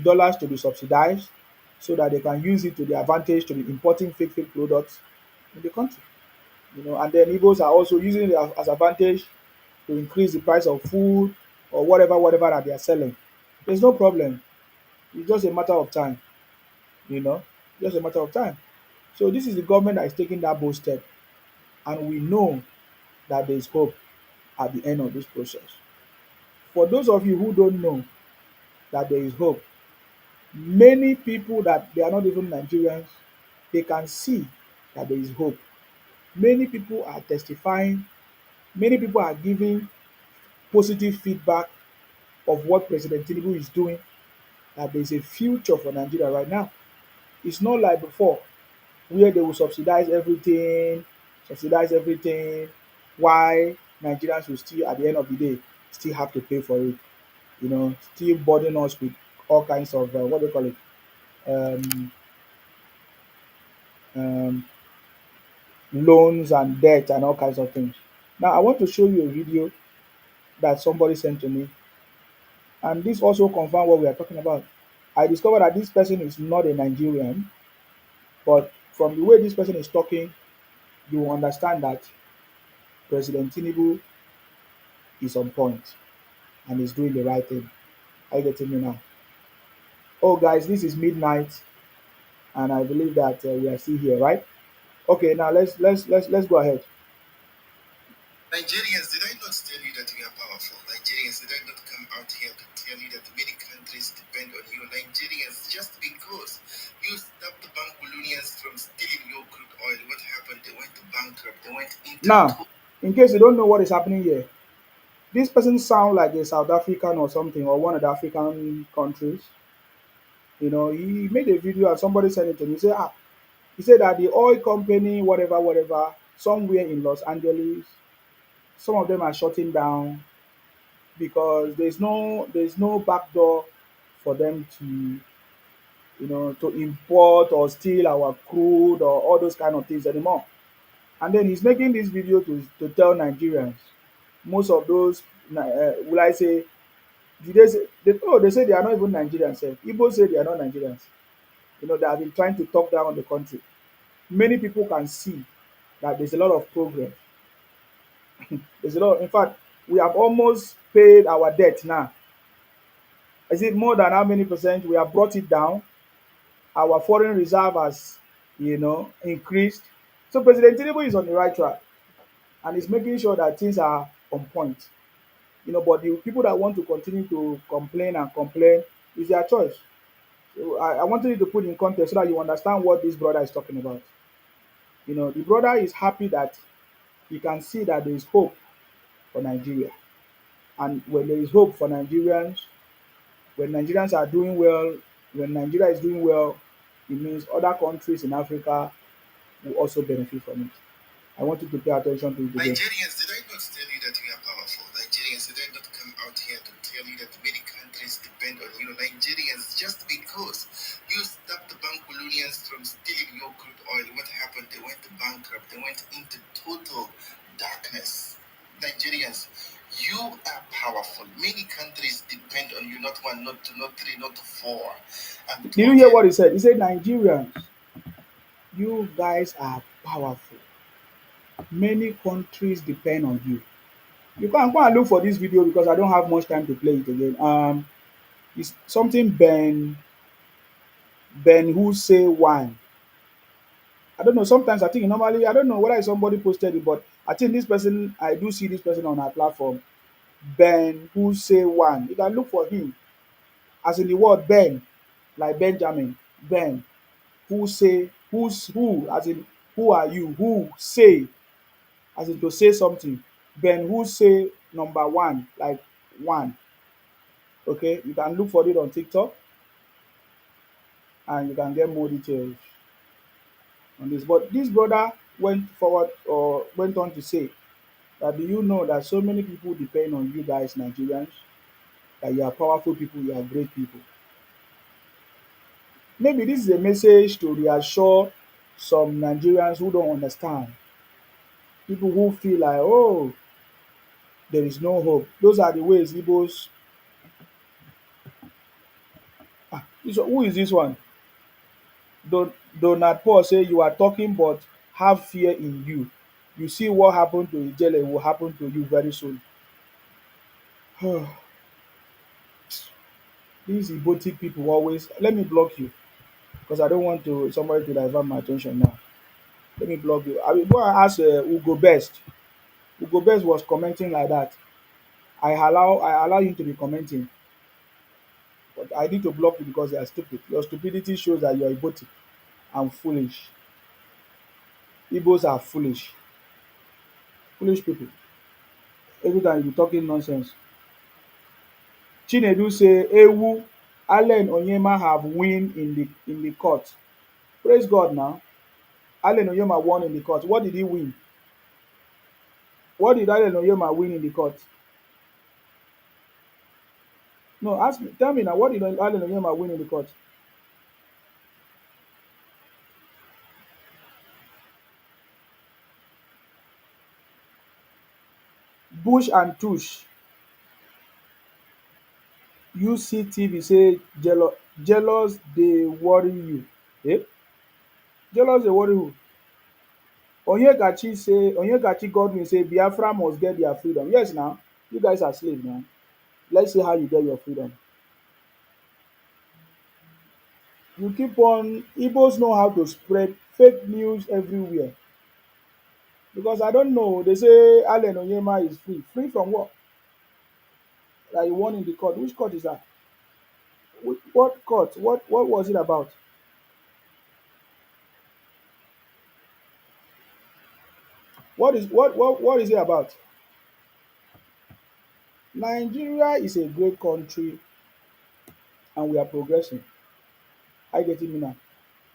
dollars to be subsidized so that they can use it to their advantage to be importing fake products in the country. And then Igbos are also using it as advantage to increase the price of food or whatever that they are selling. There's no problem. It's just a matter of time, you know, just a matter of time. So this is the government that is taking that bold step, and we know that there is hope at the end of this process. For those of you who don't know that there is hope, many people that they are not even Nigerians, they can see that there is hope. Many people are testifying, many people are giving positive feedback of what President Tinubu is doing, that there is a future for Nigeria right now. It's not like before, where they will subsidize everything, why Nigerians will still, at the end of the day, still have to pay for it. Still burden us with all kinds of what do you call it, um, um, loans and debt and all kinds of things. Now, I want to show you a video that somebody sent to me, and this also confirms what we are talking about. I discovered that this person is not a Nigerian, but from the way this person is talking, you will understand that President Tinubu is on point and is doing the right thing. Are you getting me now? Oh, guys, this is midnight, and I believe that we are still here, right? Okay, now let's go ahead. Nigerians, did I not tell you that we are powerful? Nigerians, did I not come out here to tell you that many countries depend on you? Nigerians, just because you stopped the Bankunians from stealing your crude oil, what happened? They went to bankrupt. They went into now. In case you don't know what is happening here, this person sound like a South African or something, or one of the African countries. You know, he made a video and somebody sent it to me. He said that the oil company, whatever, whatever, somewhere in Los Angeles, some of them are shutting down because there's no back door for them to to import or steal our crude or all those kind of things anymore. And then he's making this video to tell Nigerians, most of those will I say, did they say they say they are not even Nigerians sef. Igbo say they are not Nigerians. They have been trying to talk down on the country. Many people can see that there's a lot of progress. There's a lot. In fact, we have almost paid our debt now. Is it more than how many percent? We have brought it down. Our foreign reserve has, increased. So President Tinubu is on the right track and is making sure that things are on point. But the people that want to continue to complain and complain is their choice. So I wanted you to put in context so that you understand what this brother is talking about. The brother is happy that he can see that there is hope for Nigeria. And when there is hope for Nigerians, when Nigerians are doing well, when Nigeria is doing well, it means other countries in Africa will also benefit from it. I want you to pay attention to it again. Nigerians, did I not tell you that we are powerful? Nigerians, did I not come out here to tell you that many countries depend on you? Nigerians, just because you stopped the Bankunians from stealing your crude oil, what happened? They went to bankrupt. They went into total darkness. Nigerians, you are powerful. Many countries depend on you, not one, not two, not three, not four. Did you hear what he said? He said, Nigerians, you guys are powerful. Many countries depend on you. You can go and look for this video because I don't have much time to play it again. It's something Ben who say one. I don't know. Sometimes I think normally I don't know whether somebody posted it, but I think this person I do see this person on our platform. Ben who say one. You can look for him as in the word Ben, like Benjamin. Ben who say who as in who are you? Who say as in to say something. Ben who say number one, like one. Okay, you can look for it on TikTok and you can get more details on this. But this brother went forward or went on to say that do you know that so many people depend on you guys, Nigerians, that you are powerful people, you are great people. Maybe this is a message to reassure some Nigerians who don't understand. People who feel like, oh, there is no hope. Those are the ways Igbos. Who is this one? Donald Paul say you are talking but have fear in you. You see what happened to Ijele will happen to you very soon. These Igbotic people always let me block you because I don't want to somebody to divert my attention now. Let me block you. I will go and ask Ugo Best. Ugo Best was commenting like that. I allow him to be commenting, but I need to block you because you are stupid. Your stupidity shows that you are Igbotic and foolish. Igbos are foolish. Foolish people. Every time you be talking nonsense. Chinedu say Ewu Allen Onyema have win in the court. Praise God now. Allen Onyema won in the court. What did he win? What did Allen Onyema win in the court? No, ask me. Tell me now. What did Allen Onyema win in the court? Bush and Tush. UCTV say jealous dey worry you. Eh? Jealous dey worry who? Onyekachi Godwin say Biafra must get their freedom. Yes now. You guys are slaves now. Let's see how you get your freedom. You keep on. Igbos know how to spread fake news everywhere. Because I don't know, they say Allen Onyema is free. Free from what? That he won in the court. Which court is that? What court? What was it about? What is it about? Nigeria is a great country and we are progressing. I get it now.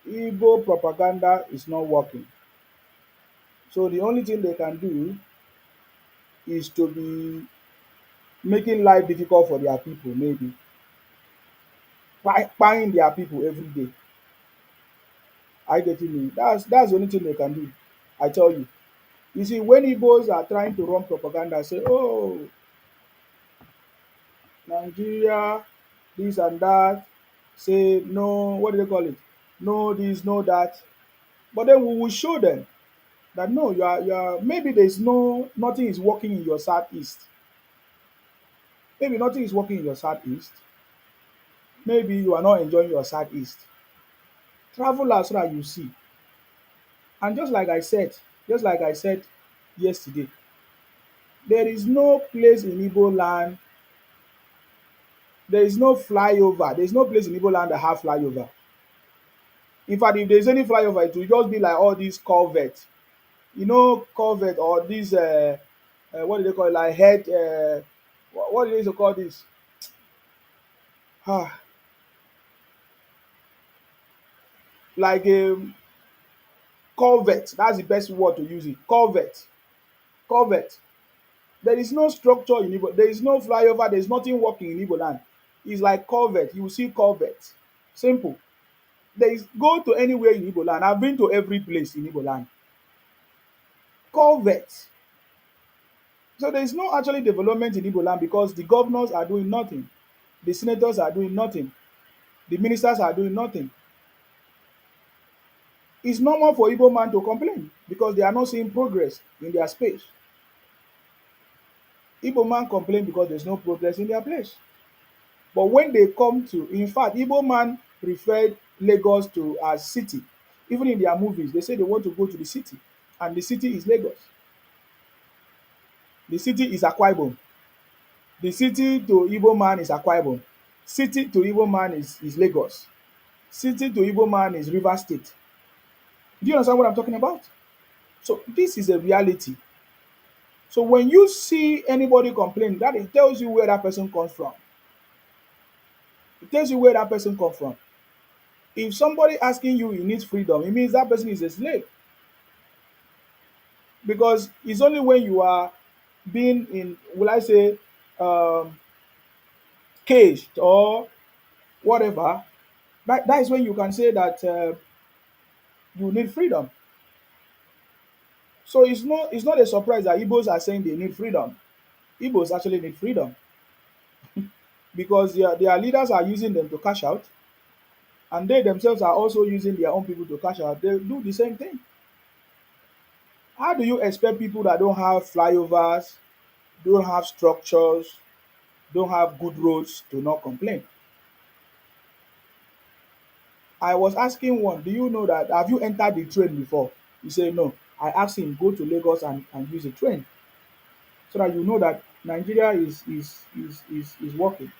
Igbo propaganda is not working. So the only thing they can do is to be making life difficult for their people, maybe buying their people every day. I get it. That's the only thing they can do. I tell you. You see, when Igbos are trying to run propaganda, say, oh, Nigeria, this and that, say no, what do they call it? No this, no that. But then we will show them that no, you are maybe there's nothing is working in your southeast. Maybe nothing is working in your southeast. Maybe you are not enjoying your southeast. Travel as so that you see. And just like I said yesterday, there is no place in Igbo land, there is no flyover, there is no place in Igbo land that have flyover. In fact, if there's any flyover, it will just be like all these culvert. You know, culvert or this what do they call it? Like head what do they used to call this? Ah, like culvert. That's the best word to use it. Culvert. Culvert. There is no structure in Igbo. There is no flyover. There's nothing working in Igbo land. It's like culvert. You will see culvert. Simple. There is go to anywhere in Igbo land. I've been to every place in Igbo land. Culvert. So there is no actually development in Igbo land because the governors are doing nothing. The senators are doing nothing. The ministers are doing nothing. It's normal for Igbo man to complain because they are not seeing progress in their space. Igbo man complain because there's no progress in their place. But when they come to, in fact, Igbo man referred Lagos to as city. Even in their movies, they say they want to go to the city, and the city is Lagos. The city is Akwa Ibom. The city to Igbo man is Akwa Ibom. City to Igbo man is Lagos. City to Igbo man is River State. Do you understand what I'm talking about? So this is a reality. So when you see anybody complain, that it tells you where that person comes from. It tells you where that person comes from. If somebody asking you you need freedom, it means that person is a slave. Because it's only when you are being in, will I say, um, caged or whatever, that is when you can say that you need freedom. So it's not a surprise that Igbos are saying they need freedom. Igbos actually need freedom because their leaders are using them to cash out, and they themselves are also using their own people to cash out. They do the same thing. How do you expect people that don't have flyovers, don't have structures, don't have good roads to not complain? I was asking one, do you know that have you entered the train before? He said no. I asked him, go to Lagos and use a train so that you know that Nigeria is working.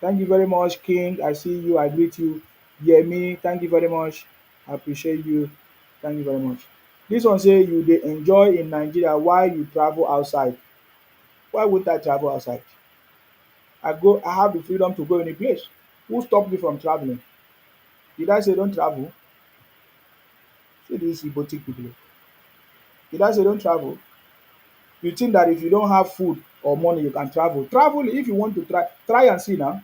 Thank you very much, King. I see you, I greet you. Yemi, thank you very much. I appreciate you. Thank you very much. This one say you dey enjoy in Nigeria while you travel outside. Why would I travel outside? I have the freedom to go any place. Who stopped me from traveling? Did I say don't travel? See these hypocrite people. Did I say don't travel? You think that if you don't have food or money, you can travel. Travel if you want to try and see now.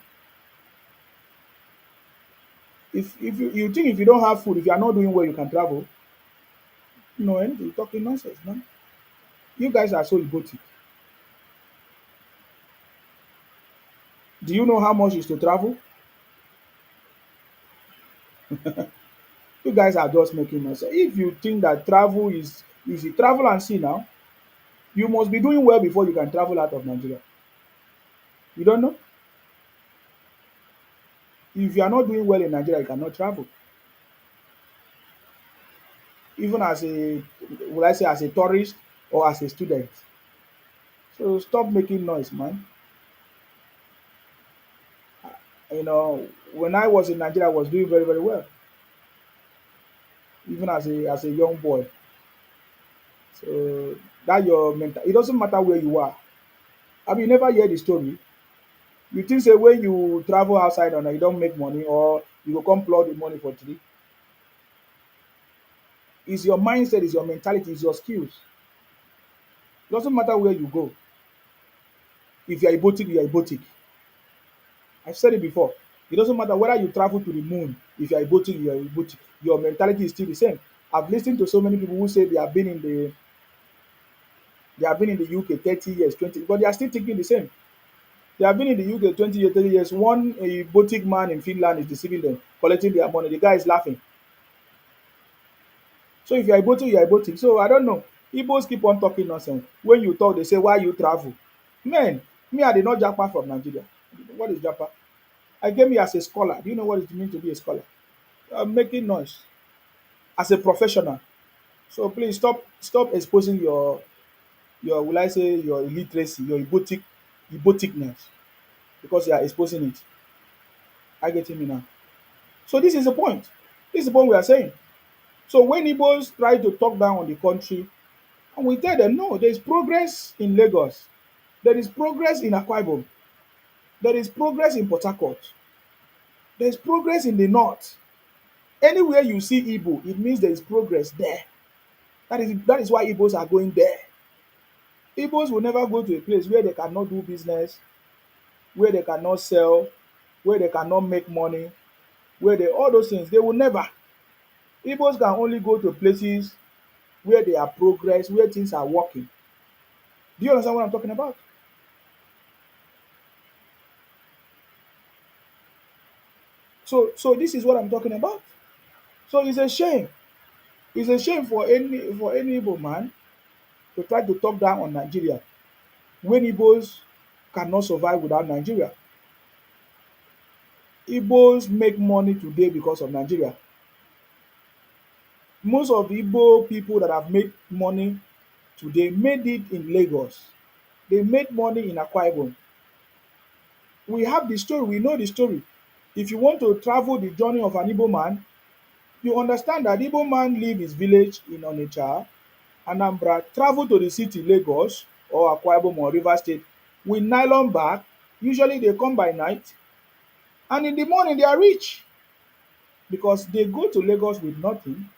If you think if you don't have food, if you are not doing well, you can travel. No, anything, you're talking nonsense, man. You guys are so hypocrite. Do you know how much is to travel? You guys are just making nonsense. If you think that travel is easy, travel and see now. You must be doing well before you can travel out of Nigeria. You don't know? If you are not doing well in Nigeria, you cannot travel. Even as a, will I say, as a tourist or as a student. So stop making noise, man. You know, when I was in Nigeria, I was doing very, very well, even as a young boy. So that your mental. It doesn't matter where you are. Have you never heard the story? You think say when you travel outside and you don't make money or you go come plug the money for three. It's your mindset, it's your mentality, it's your skills. It doesn't matter where you go. If you're a boutique, you're a boutique. I've said it before. It doesn't matter whether you travel to the moon. If you're a boutique, you're a boutique. Your mentality is still the same. I've listened to so many people who say they have been in the UK 30 years, 20, but they are still thinking the same. They have been in the UK 20 years, 30 years. One a boutique man in Finland is deceiving them, collecting their money. The guy is laughing. So if you're a boutique, you're a boutique. So I don't know. Igbos keep on talking nonsense. When you talk, they say, why you travel? Man, me, I did not jump from Nigeria. What is Japa? I came here as a scholar. Do you know what it means to be a scholar? I'm making noise as a professional. So please stop exposing your will I say your illiteracy, your egoticness because you are exposing it. I get me now. So this is the point. This is the point we are saying. So when Igbos try to talk down on the country, and we tell them, no, there is progress in Lagos, there is progress in Akwa Ibom, there is progress in Port Harcourt, there is progress in the north. Anywhere you see Igbo, it means there is progress there. That is why Igbos are going there. Igbos will never go to a place where they cannot do business, where they cannot sell, where they cannot make money, where they all those things. They will never. Igbos can only go to places where they are progress, where things are working. Do you understand what I'm talking about? So this is what I'm talking about. So it's a shame. It's a shame for any Igbo man to try to talk down on Nigeria when Igbos cannot survive without Nigeria. Igbos make money today because of Nigeria. Most of the Igbo people that have made money today made it in Lagos. They made money in Akwa Ibom. We have the story, we know the story. If you want to travel the journey of an Igbo man, you understand that Igbo man leave his village in Onitsha, Anambra, travel to the city Lagos or Akwa Ibom or Rivers State with nylon bag. Usually they come by night and in the morning they are rich because they go to Lagos with nothing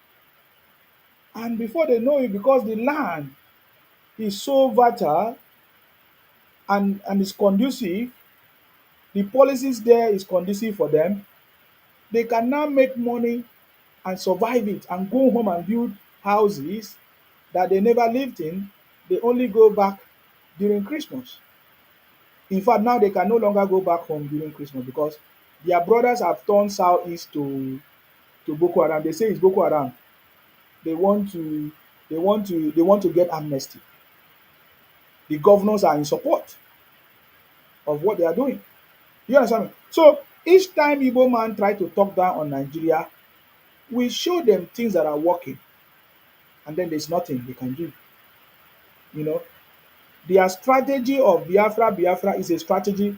and before they know it because the land is so fertile and is conducive, the policies there is conducive for them, they can now make money and survive it and go home and build houses that they never lived in. They only go back during Christmas. In fact, now they can no longer go back home during Christmas because their brothers have turned southeast to Boko Haram. They say it's Boko Haram. They want to get amnesty. The governors are in support of what they are doing. You understand me? So each time Igbo man try to talk down on Nigeria, we show them things that are working, and then there's nothing they can do. You know, their strategy of Biafra is a strategy.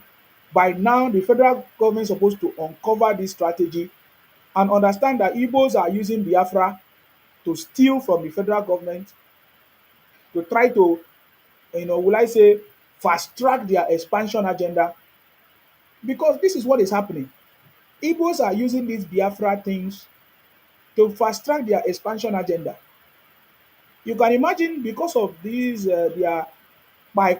By now, the federal government is supposed to uncover this strategy and understand that Igbos are using Biafra to steal from the federal government to try to, will I say, fast track their expansion agenda because this is what is happening. Igbos are using these Biafra things to fast track their expansion agenda. You can imagine because of these, their buy,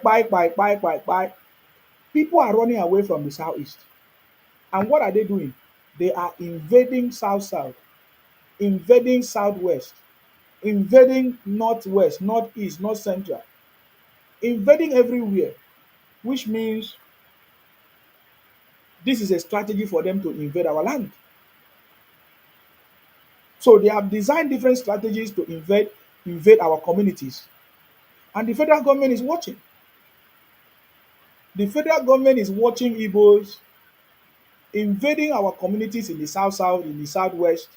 people are running away from the southeast. And what are they doing? They are invading south, invading southwest, invading northwest, northeast, north central, invading everywhere, which means this is a strategy for them to invade our land. So they have designed different strategies to invade our communities. And the federal government is watching. The federal government is watching Igbos invading our communities in the south south, in the southwest,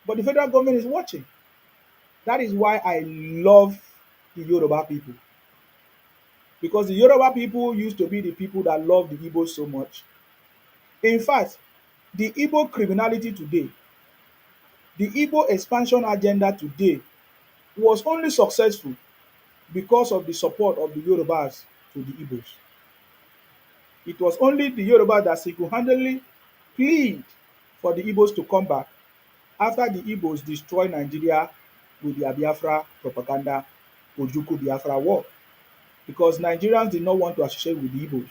but the federal government is watching. That is why I love the Yoruba people, because the Yoruba people used to be the people that love the Igbos so much. In fact, the Igbo criminality today, the Igbo expansion agenda today was only successful because of the support of the Yorubas to the Igbos. It was only the Yorubas that single-handedly plead for the Igbos to come back after the Igbos destroyed Nigeria with their Biafra propaganda, Ojuku Biafra war, because Nigerians did not want to associate with the Igbos,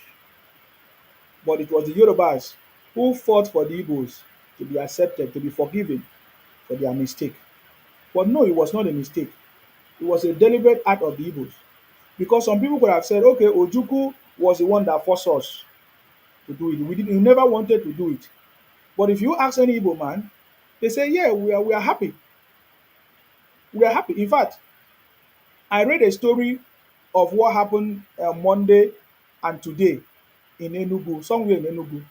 but it was the Yorubas who fought for the Igbos to be accepted, to be forgiven for their mistake. But no, it was not a mistake. It was a deliberate act of the Igbos. Because some people could have said, okay, Ojuku was the one that forced us to do it. We never wanted to do it. But if you ask any Igbo man, they say, yeah, we are happy. We are happy. In fact, I read a story of what happened Monday and today in Enugu, somewhere in Enugu,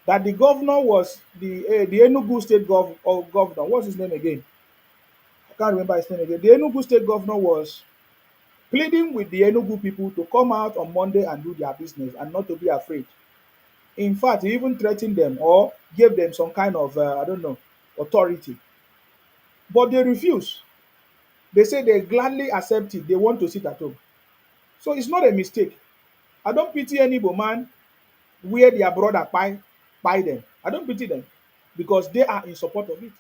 that the governor was the Enugu state governor. What's his name again? I can't remember his name again. The Enugu state governor was pleading with the Enugu people to come out on Monday and do their business and not to be afraid. In fact, he even threatened them or gave them some kind of, I don't know, authority. But they refuse. They say they gladly accept it. They want to sit at home. So it's not a mistake. I don't pity any Igbo man where their brother buy them. I don't pity them because they are in support of it.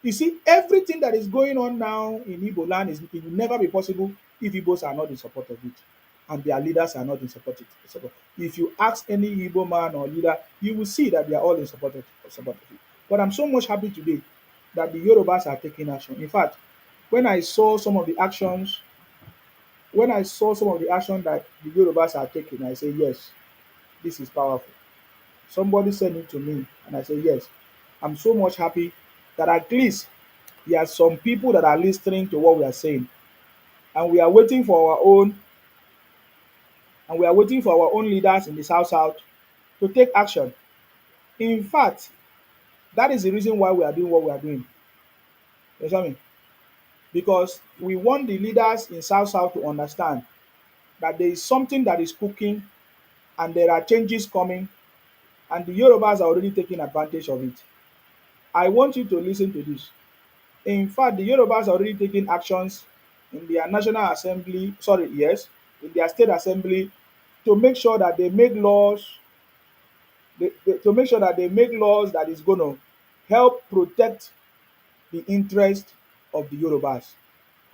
You see, everything that is going on now in Igbo land it will never be possible if Igbos are not in support of it and their leaders are not in support. If you ask any Igbo man or leader, you will see that they are all in support of it. But I'm so much happy today that the Yorubas are taking action. In fact, when I saw some of the actions, when I saw some of the action that the Yorubas are taking, I say, yes, this is powerful. Somebody sent it to me, and I say, yes. I'm so much happy that at least there are some people that are listening to what we are saying, and we are waiting for our own, and we are waiting for our own leaders in the South South to take action. In fact, that is the reason why we are doing what we are doing. You understand me? Because we want the leaders in South South to understand that there is something that is cooking, and there are changes coming, and the Yorubas are already taking advantage of it. I want you to listen to this. In fact, the Yorubas are already taking actions in their national assembly, sorry, yes, in their state assembly to make sure that they make laws, to make sure that they make laws that is going to help protect the interest of the Yorubas.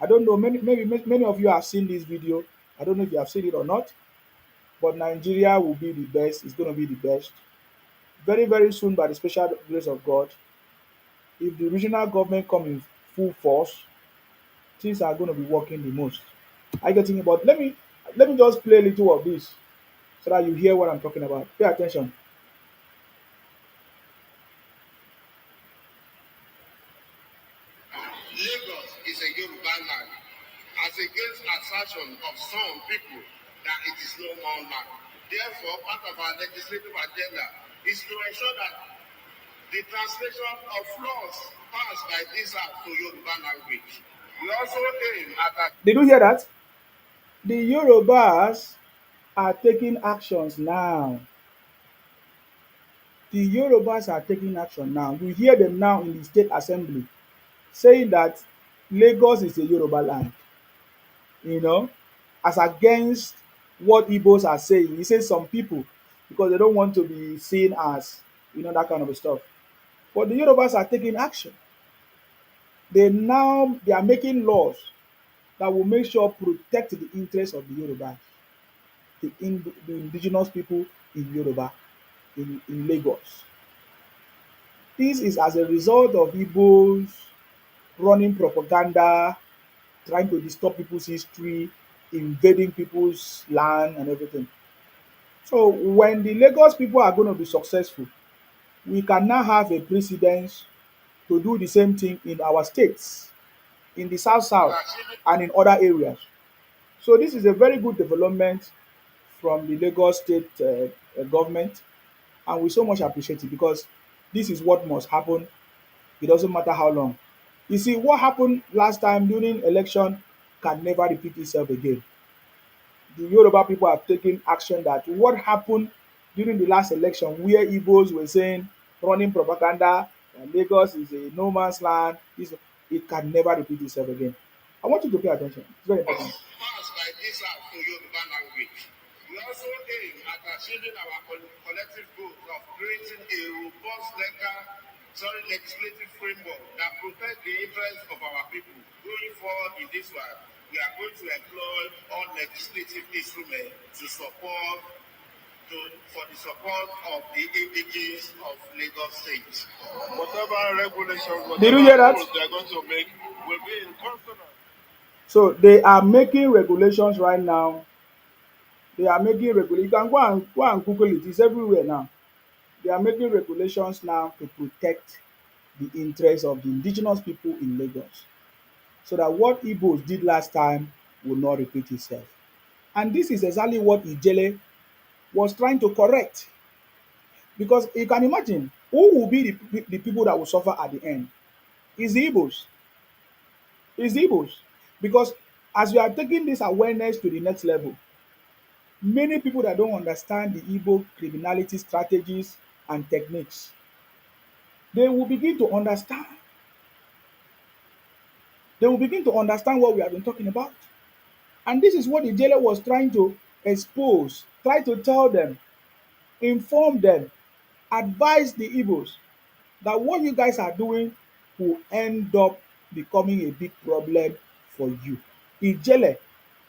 I don't know, maybe many of you have seen this video. I don't know if you have seen it or not, but Nigeria will be the best. It's going to be the best. Very, very soon, by the special grace of God, if the regional government come in full force, things are going to be working the most. I get it, but let me just play a little of this so that you hear what I'm talking about. Pay attention. Lagos is a Yoruba land, as against assertion of some people that it is no more land. Therefore, part of our legislative agenda is to ensure that the translation of laws passed by this House to Yoruba language. We also aim at. Did you hear that? The Yorubas are taking actions now. The Yorubas are taking action now. We hear them now in the state assembly saying that Lagos is a Yoruba land, you know, as against what Igbos are saying. He says some people, because they don't want to be seen as, that kind of stuff. But the Yorubas are taking action. They are making laws that will make sure protect the interests of the Yorubas, the indigenous people in Yoruba, in Lagos. This is as a result of Igbos running propaganda, trying to distort people's history, invading people's land and everything. So when the Lagos people are going to be successful, we can now have a precedence to do the same thing in our states, in the South South, and in other areas. So this is a very good development from the Lagos State government, and we so much appreciate it because this is what must happen. It doesn't matter how long. You see, what happened last time during election can never repeat itself again. The Yoruba people have taken action that what happened during the last election where Igbos were saying, running propaganda, that Lagos is a no man's land, it can never repeat itself again. I want you to pay attention. It's very important. Pass like this out to Yoruba language. We also aim at achieving our collective goal of creating a robust legislative framework that protects the interests of our people. Going forward in this one, we are going to employ all legislative instruments for the support of the APGs of Lagos State. Whatever regulations, Did you whatever hear that? rules they are going to make will be in consonance. So they are making regulations right now. They are making regulations. You can go and Google it. It's everywhere now. They are making regulations now to protect the interests of the indigenous people in Lagos, so that what Igbos did last time will not repeat itself. And this is exactly what Ijele was trying to correct. Because you can imagine who will be the people that will suffer at the end. Is the Igbos. Is the Igbos. Because as we are taking this awareness to the next level, many people that don't understand the Igbo criminality strategies and techniques, they will begin to understand. They will begin to understand what we have been talking about. And this is what the jailer was trying to expose, try to tell them, inform them, advise the Igbos that what you guys are doing will end up becoming a big problem for you. Ijele,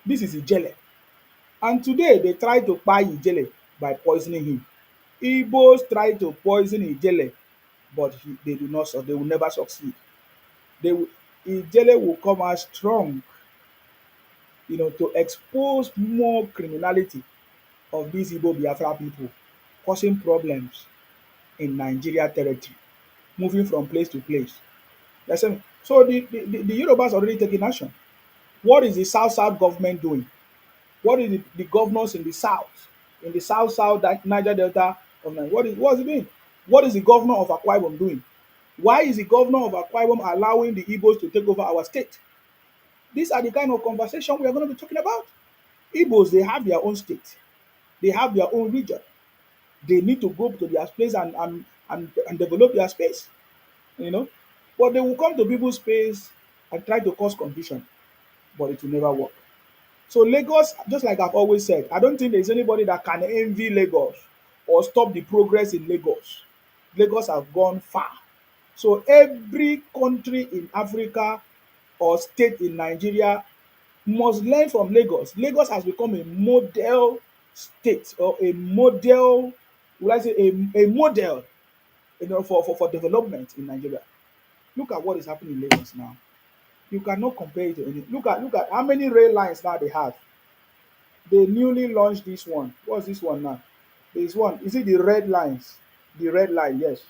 this is Ijele. And today they try to buy Ijele by poisoning him. Igbos try to poison Ijele, but they do not, they will never succeed. They will, Ijele will come out strong, to expose more criminality of these Igbo Biafra people, causing problems in Nigeria territory, moving from place to place. So the Yorubas already taking action. What is the South government doing? What is the governors in the South Niger Delta of Nigeria? What is it doing? What is the governor of Akwa Ibom doing? Why is the governor of Akwa Ibom allowing the Igbos to take over our state? These are the kind of conversation we are going to be talking about. Igbos, they have their own state. They have their own region. They need to go to their space and develop their space, you know. But they will come to people's space and try to cause confusion, but it will never work. So Lagos, just like I've always said, I don't think there's anybody that can envy Lagos or stop the progress in Lagos. Lagos have gone far. So every country in Africa or state in Nigeria must learn from Lagos. Lagos has become a model state or a model, will I say a model, for development in Nigeria. Look at what is happening in Lagos now. You cannot compare it to any. Look at how many rail lines now they have. They newly launched this one. What's this one now? There's one. Is it the red lines? The red line, yes.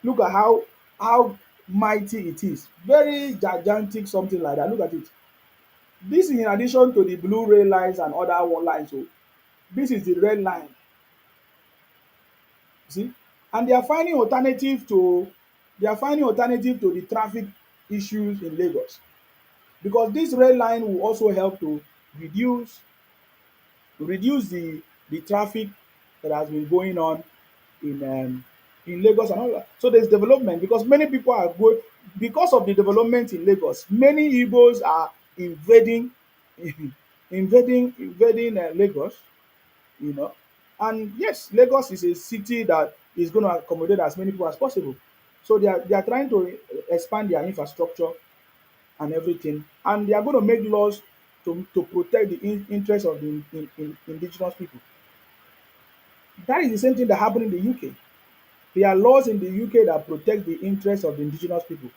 Look at how mighty it is. Very gigantic, something like that. Look at it. This is in addition to the blue rail lines and other one lines. So this is the red line. See? And they are finding alternative to the traffic issues in Lagos, because this red line will also help to reduce reduce the traffic that has been going on in Lagos and all that. So there's development because many people are going because of the development in Lagos. Many Igbos are invading invading Lagos, you know. And yes, Lagos is a city that is going to accommodate as many people as possible. So they are trying to expand their infrastructure and everything, and they are going to make laws to protect the interests of the indigenous people. That is the same thing that happened in the UK. There are laws in the UK that protect the interests of the indigenous people.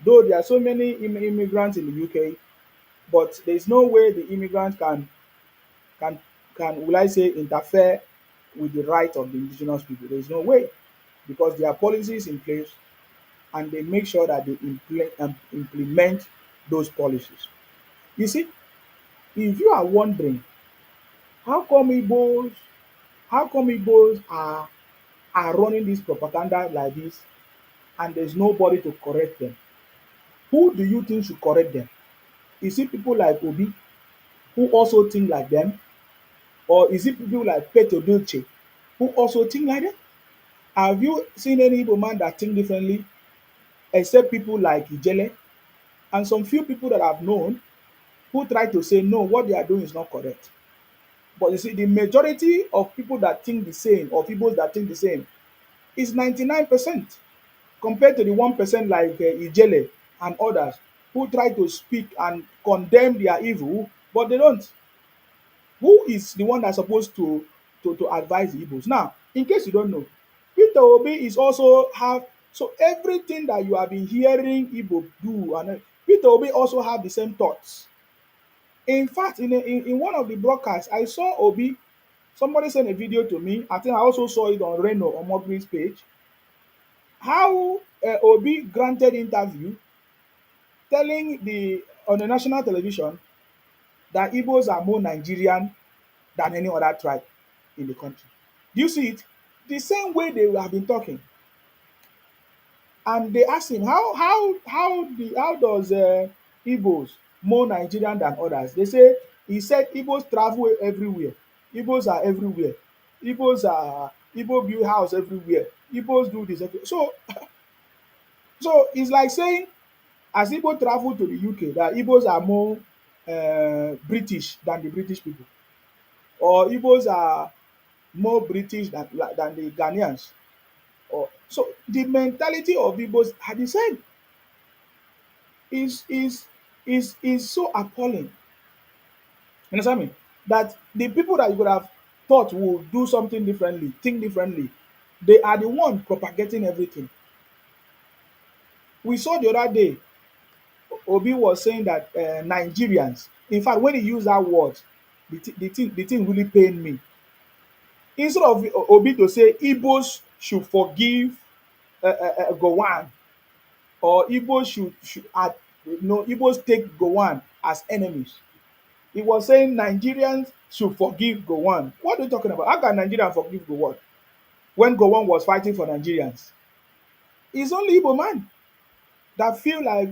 Though there are so many immigrants in the UK, but there is no way the immigrants can will I say interfere with the right of the indigenous people. There is no way, because there are policies in place and they make sure that they implement those policies. You see, if you are wondering How come Igbos, how come Igbos are running this propaganda like this and there's nobody to correct them? Who do you think should correct them? Is it people like Obi who also think like them? Or is it people like Peto Dulce who also think like them? Have you seen any Igbo man that think differently except people like Ijele and some few people that I've known who try to say no, what they are doing is not correct. But you see, the majority of people that think the same, or people that think the same, is 99% compared to the 1% like Ijele and others who try to speak and condemn their evil, but they don't. Who is the one that's supposed to advise the Igbos? Now, in case you don't know, Peter Obi is also have so everything that you have been hearing Igbo do, and Peter Obi also have the same thoughts. In fact, in one of the broadcasts, I saw Obi. Somebody sent a video to me. I think I also saw it on Reno on Mogri's page. How Obi granted interview telling the on the national television that Igbos are more Nigerian than any other tribe in the country. Do you see it? The same way they have been talking, and they asked him how does Igbos more Nigerian than others? They say he said Igbos travel everywhere. Igbos are everywhere. Igbo build house everywhere. Igbos do this everywhere. So it's like saying as Igbo travel to the UK that Igbos are more British than the British people, or Igbos are more British than the Ghanaians. Or so the mentality of Igbos are the same. Is so appalling. You understand me? That the people that you would have thought would do something differently, think differently, they are the one propagating everything. We saw the other day, Obi was saying that Nigerians, in fact, when he used that word, the thing really pained me. Instead of Obi to say Igbos should forgive Gowon, or Igbos Igbos take Gowon as enemies. He was saying Nigerians should forgive Gowon. What are you talking about? How can Nigerians forgive Gowon when Gowon was fighting for Nigerians? It's only Igbo man that feel like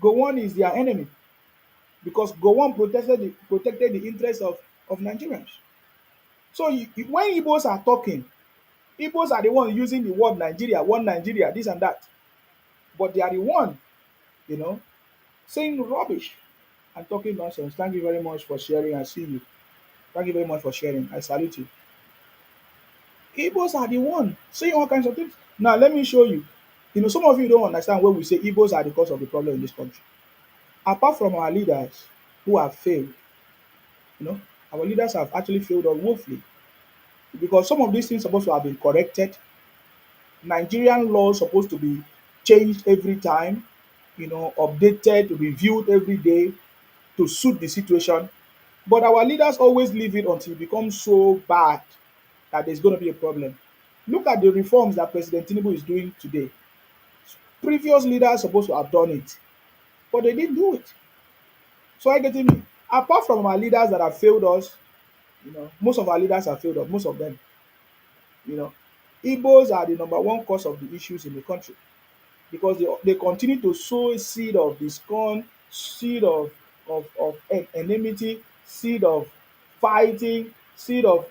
Gowon is their enemy because Gowon protected the interests of Nigerians. So when Igbos are talking, Igbos are the one using the word Nigeria, one Nigeria, this and that. But they are the one, you know, saying rubbish and talking nonsense. Thank you very much for sharing. I see you. Thank you very much for sharing. I salute you. Igbos are the one saying all kinds of things. Now let me show you. Some of you don't understand when we say Igbos are the cause of the problem in this country. Apart from our leaders who have failed, our leaders have actually failed us woefully because some of these things supposed to have been corrected. Nigerian laws supposed to be changed every time, updated, reviewed every day to suit the situation. But our leaders always leave it until it becomes so bad that there's going to be a problem. Look at the reforms that President Tinubu is doing today. Previous leaders are supposed to have done it, but they didn't do it. So I getting me. Apart from our leaders that have failed us, most of our leaders have failed us. Most of them, you know, Igbos are the number one cause of the issues in the country because they continue to sow a seed of discord, seed of enmity, seed of fighting, seed of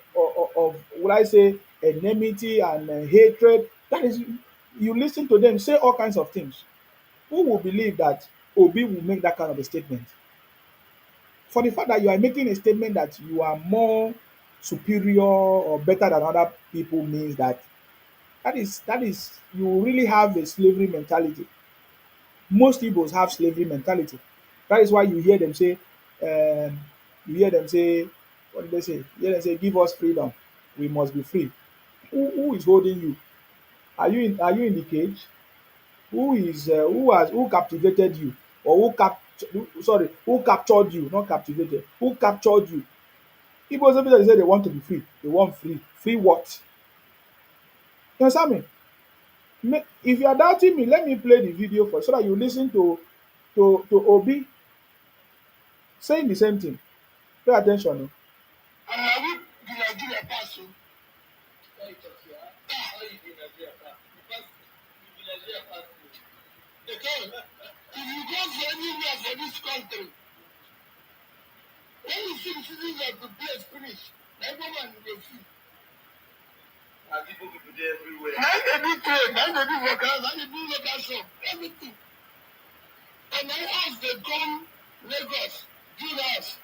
would I say enmity and hatred. That is, you listen to them say all kinds of things. Who will believe that Obi will make that kind of a statement? For the fact that you are making a statement that you are more superior or better than other people means that is you really have a slavery mentality. Most Igbos have slavery mentality. That is why um, you hear them say, what did they say? You hear them say, "Give us freedom, we must be free." Who is holding you? Are you in the cage? Who captivated you, or who captured you? Not captivated. Who captured you? Igbos every time they say they want to be free, they want free. Free what? You understand me? If you are doubting me, let me play the video for so that you listen to Obi saying the same thing. Pay attention. Oh. for this country. When you see the citizens of the place finish, everyone will see. And people could be there everywhere. Now they do trade, now they do workers, now they do local shop, everything. And now as they come Lagos, build house,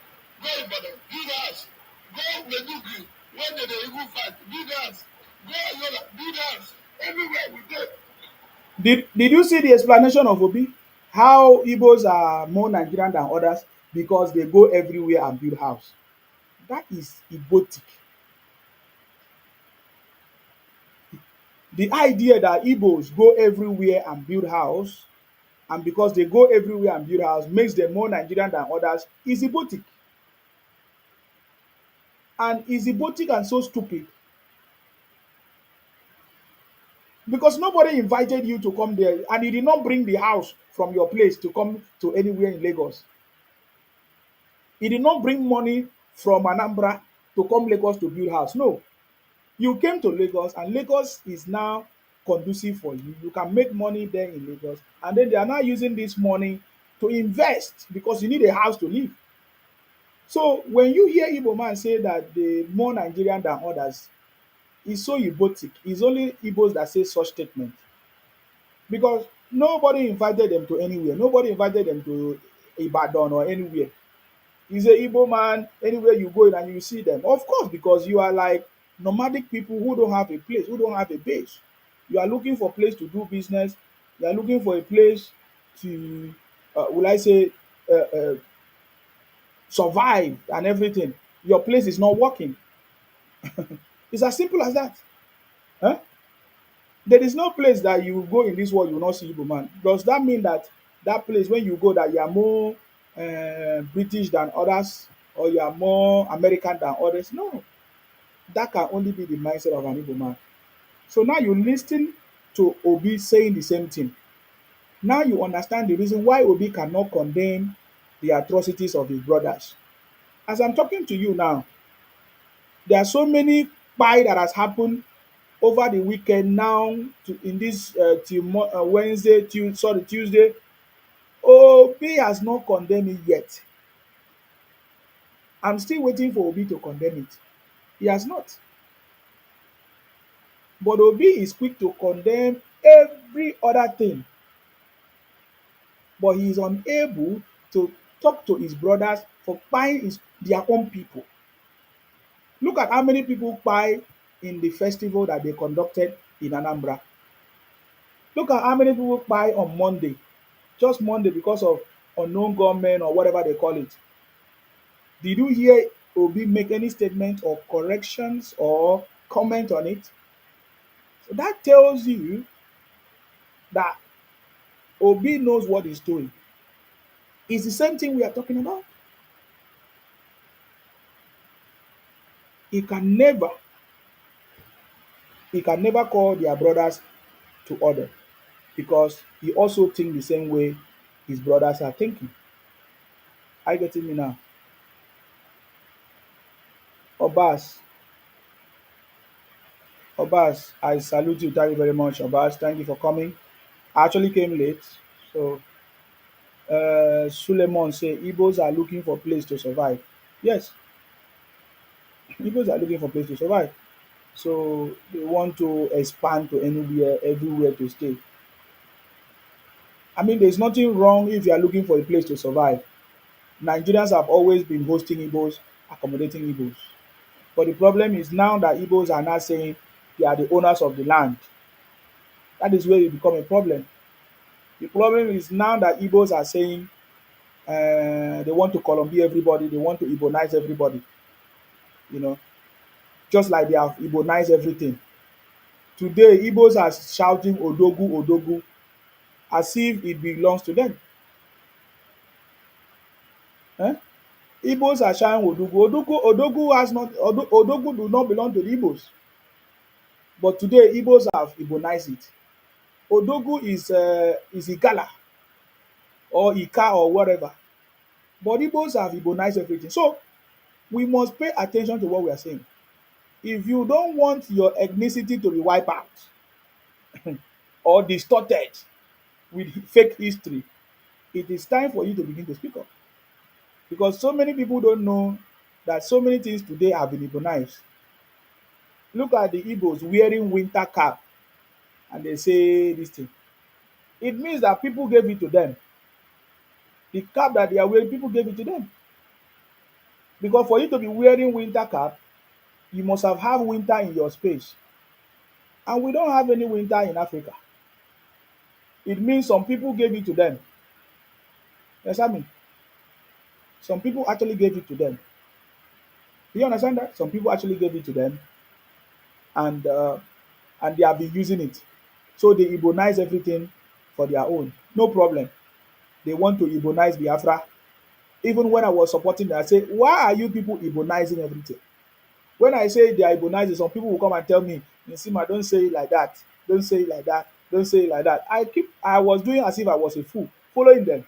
go Ibadan, build house, go Meduguri, when they even fight, build house, go Yola, build house, everywhere we go. Did you see the explanation of Obi? How Igbos are more Nigerian than others because they go everywhere and build house. That is Igbotic. The idea that Igbos go everywhere and build house, and because they go everywhere and build house makes them more Nigerian than others is Igbotic. And is Igbotic and so stupid because nobody invited you to come there and you did not bring the house from your place to come to anywhere in Lagos. You did not bring money from Anambra to come Lagos to build house. No, you came to Lagos and Lagos is now conducive for you. You can make money there in Lagos and then they are now using this money to invest because you need a house to live. So when you hear Igbo man say that they more Nigerian than others, it's so Igbotic. It's only Igbos that say such statement because nobody invited them to anywhere. Nobody invited them to Ibadan or anywhere. He's a Igbo man. Anywhere you go in and you see them. Of course, because you are like nomadic people who don't have a place, who don't have a base. You are looking for a place to do business. You are looking for a place to, will I say, survive and everything. Your place is not working. It's as simple as that. Huh? There is no place that you go in this world you will not see Igbo man. Does that mean that that place when you go that you are more British than others or you are more American than others? No, that can only be the mindset of an Igbo man. So now you listen to Obi saying the same thing. Now you understand the reason why Obi cannot condemn the atrocities of his brothers. As I'm talking to you now, there are so many pie that has happened over the weekend now to in this till Wednesday, Tuesday. Obi has not condemned it yet. I'm still waiting for Obi to condemn it. He has not. But Obi is quick to condemn every other thing, but he is unable to talk to his brothers for buying their own people. Look at how many people buy in the festival that they conducted in Anambra. Look at how many people buy on Monday, just Monday because of unknown gunmen or whatever they call it. Did you hear Obi make any statement or corrections or comment on it? So that tells you that Obi knows what he's doing. It's the same thing we are talking about. He can never, he can never call their brothers to order because he also think the same way his brothers are thinking. Are you getting me now? Obas, Obas, I salute you. Thank you very much, Obas. Thank you for coming. I actually came late, so Suleiman say Igbos are looking for place to survive. Yes, Igbos are looking for place to survive. So they want to expand to anywhere, everywhere to stay. I mean, there's nothing wrong if you are looking for a place to survive. Nigerians have always been hosting Igbos, accommodating Igbos. But the problem is now that Igbos are now saying they are the owners of the land. That is where it become a problem. The problem is now that Igbos are saying they want to Colombia everybody, they want to Igbonize everybody, you know, just like they have Igbonized everything. Today, Igbos are shouting Odogu, Odogu, as if it belongs to them. Eh? Igbos are shouting Odogu. Odogu has not, Odogu do not belong to the Igbos. But today, Igbos have Igbonized it. Odogu is Igala or Ika or whatever. But Igbos have Igbonized everything. So we must pay attention to what we are saying. If you don't want your ethnicity to be wiped out or distorted with fake history, It is time for you to begin to speak up, because so many people don't know that so many things today have been Igbo. Look at the Igbos wearing winter cap and they say this thing. It means that people gave it to them. The cap that they are wearing, people gave it to them. Because for you to be wearing winter cap, you must have winter in your space. And we don't have any winter in Africa. It means some people gave it to them. Yes, I mean, some people actually gave it to them. Do you understand that? Some people actually gave it to them, and uh, and they have been using it. So they Igbonize everything for their own. No problem. They want to Igbonize Biafra. Even when I was supporting them, I say, why are you people Igbonizing everything? When I say they are Igbonizing, some people will come and tell me, Nsima, don't say it like that. Don't say it like that. Don't say it like that. I was doing as if I was a fool, following them.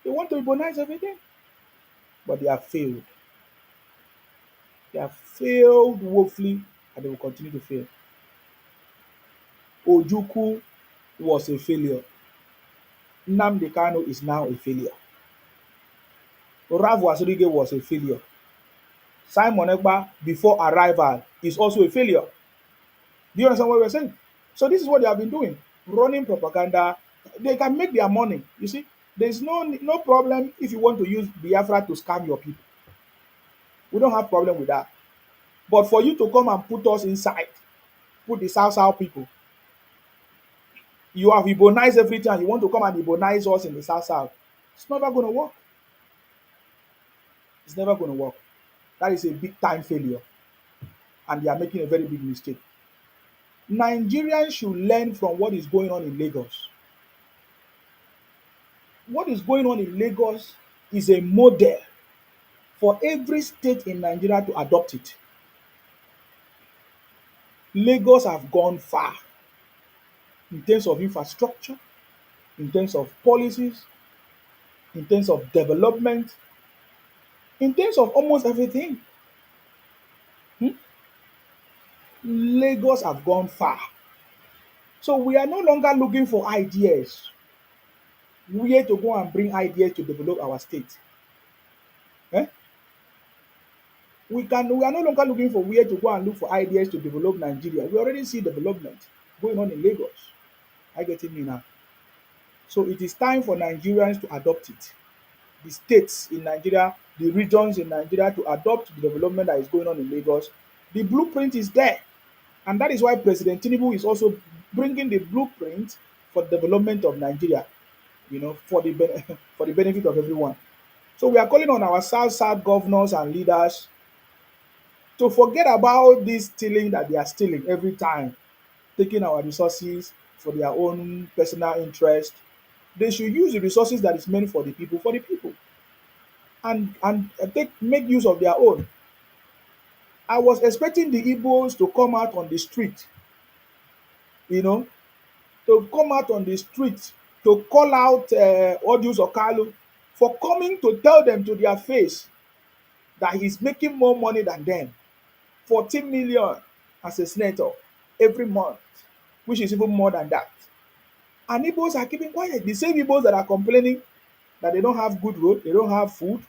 They want to Igbonize everything, but they have failed. They have failed woefully, and they will continue to fail. Ojukwu was a failure. Nnamdi Kanu is now a failure. Rav Wasirige was a failure. Simon Ekpa, before arrival, is also a failure. Do you understand what we're saying? So this is what they have been doing, running propaganda. They can make their money. You see, there's no problem if you want to use Biafra to scam your people. We don't have problem with that. But for you to come and put us inside, put the South people, you have Igbonized everything and you want to come and Igbonize us in the South. It's never going to work. It's never going to work. That is a big time failure, and they are making a very big mistake. Nigerians should learn from what is going on in Lagos. What is going on in Lagos is a model for every state in Nigeria to adopt it. Lagos have gone far in terms of infrastructure, in terms of policies, in terms of development, in terms of almost everything. Hmm? Lagos have gone far. So we are no longer looking for ideas, where to go and bring ideas to develop our state. Eh? We are no longer looking for where to go and look for ideas to develop Nigeria. We already see development going on in Lagos. I get it me now. So it is time for Nigerians to adopt it. The states in Nigeria, the regions in Nigeria to adopt the development that is going on in Lagos. The blueprint is there. And that is why President Tinubu is also bringing the blueprint for the development of Nigeria, for the for the benefit of everyone. So we are calling on our South governors and leaders to forget about this stealing that they are stealing every time, taking our resources for their own personal interest. They should use the resources that is meant for the people, and make use of their own. I was expecting the Igbos to come out on the street, you know, to come out on the street to call out Odius Okalu for coming to tell them to their face that he's making more money than them. 14 million as a senator every month, which is even more than that. And Igbos are keeping quiet. The same Igbos that are complaining that they don't have good road, they don't have food,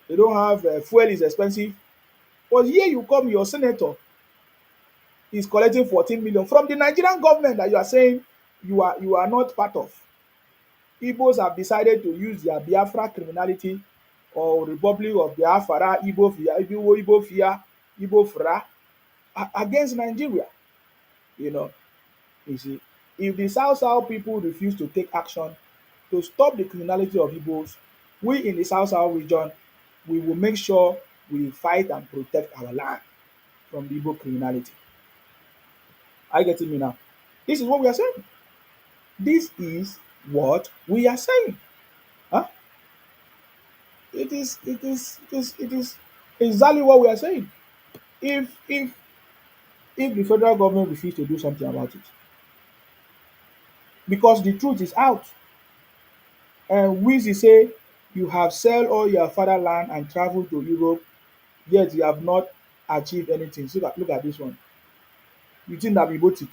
they don't have fuel is expensive. But here you come, your senator is collecting 14 million from the Nigerian government that you are saying you are not part of. Igbos have decided to use their Biafra criminality or Republic of Biafra, Igbo Fia, Igbo Fra against Nigeria. You know, you see, if the South people refuse to take action to stop the criminality of Igbos, we in the South region, we will make sure we fight and protect our land from the Igbo criminality. Are you getting me now? This is what we are saying. This is what we are saying. Huh? It is exactly what we are saying. If the federal government refuse to do something about it, because the truth is out, and Wizzy say you have sell all your fatherland and travel to Europe, yet you have not achieved anything. So look at this one. You think that be botic?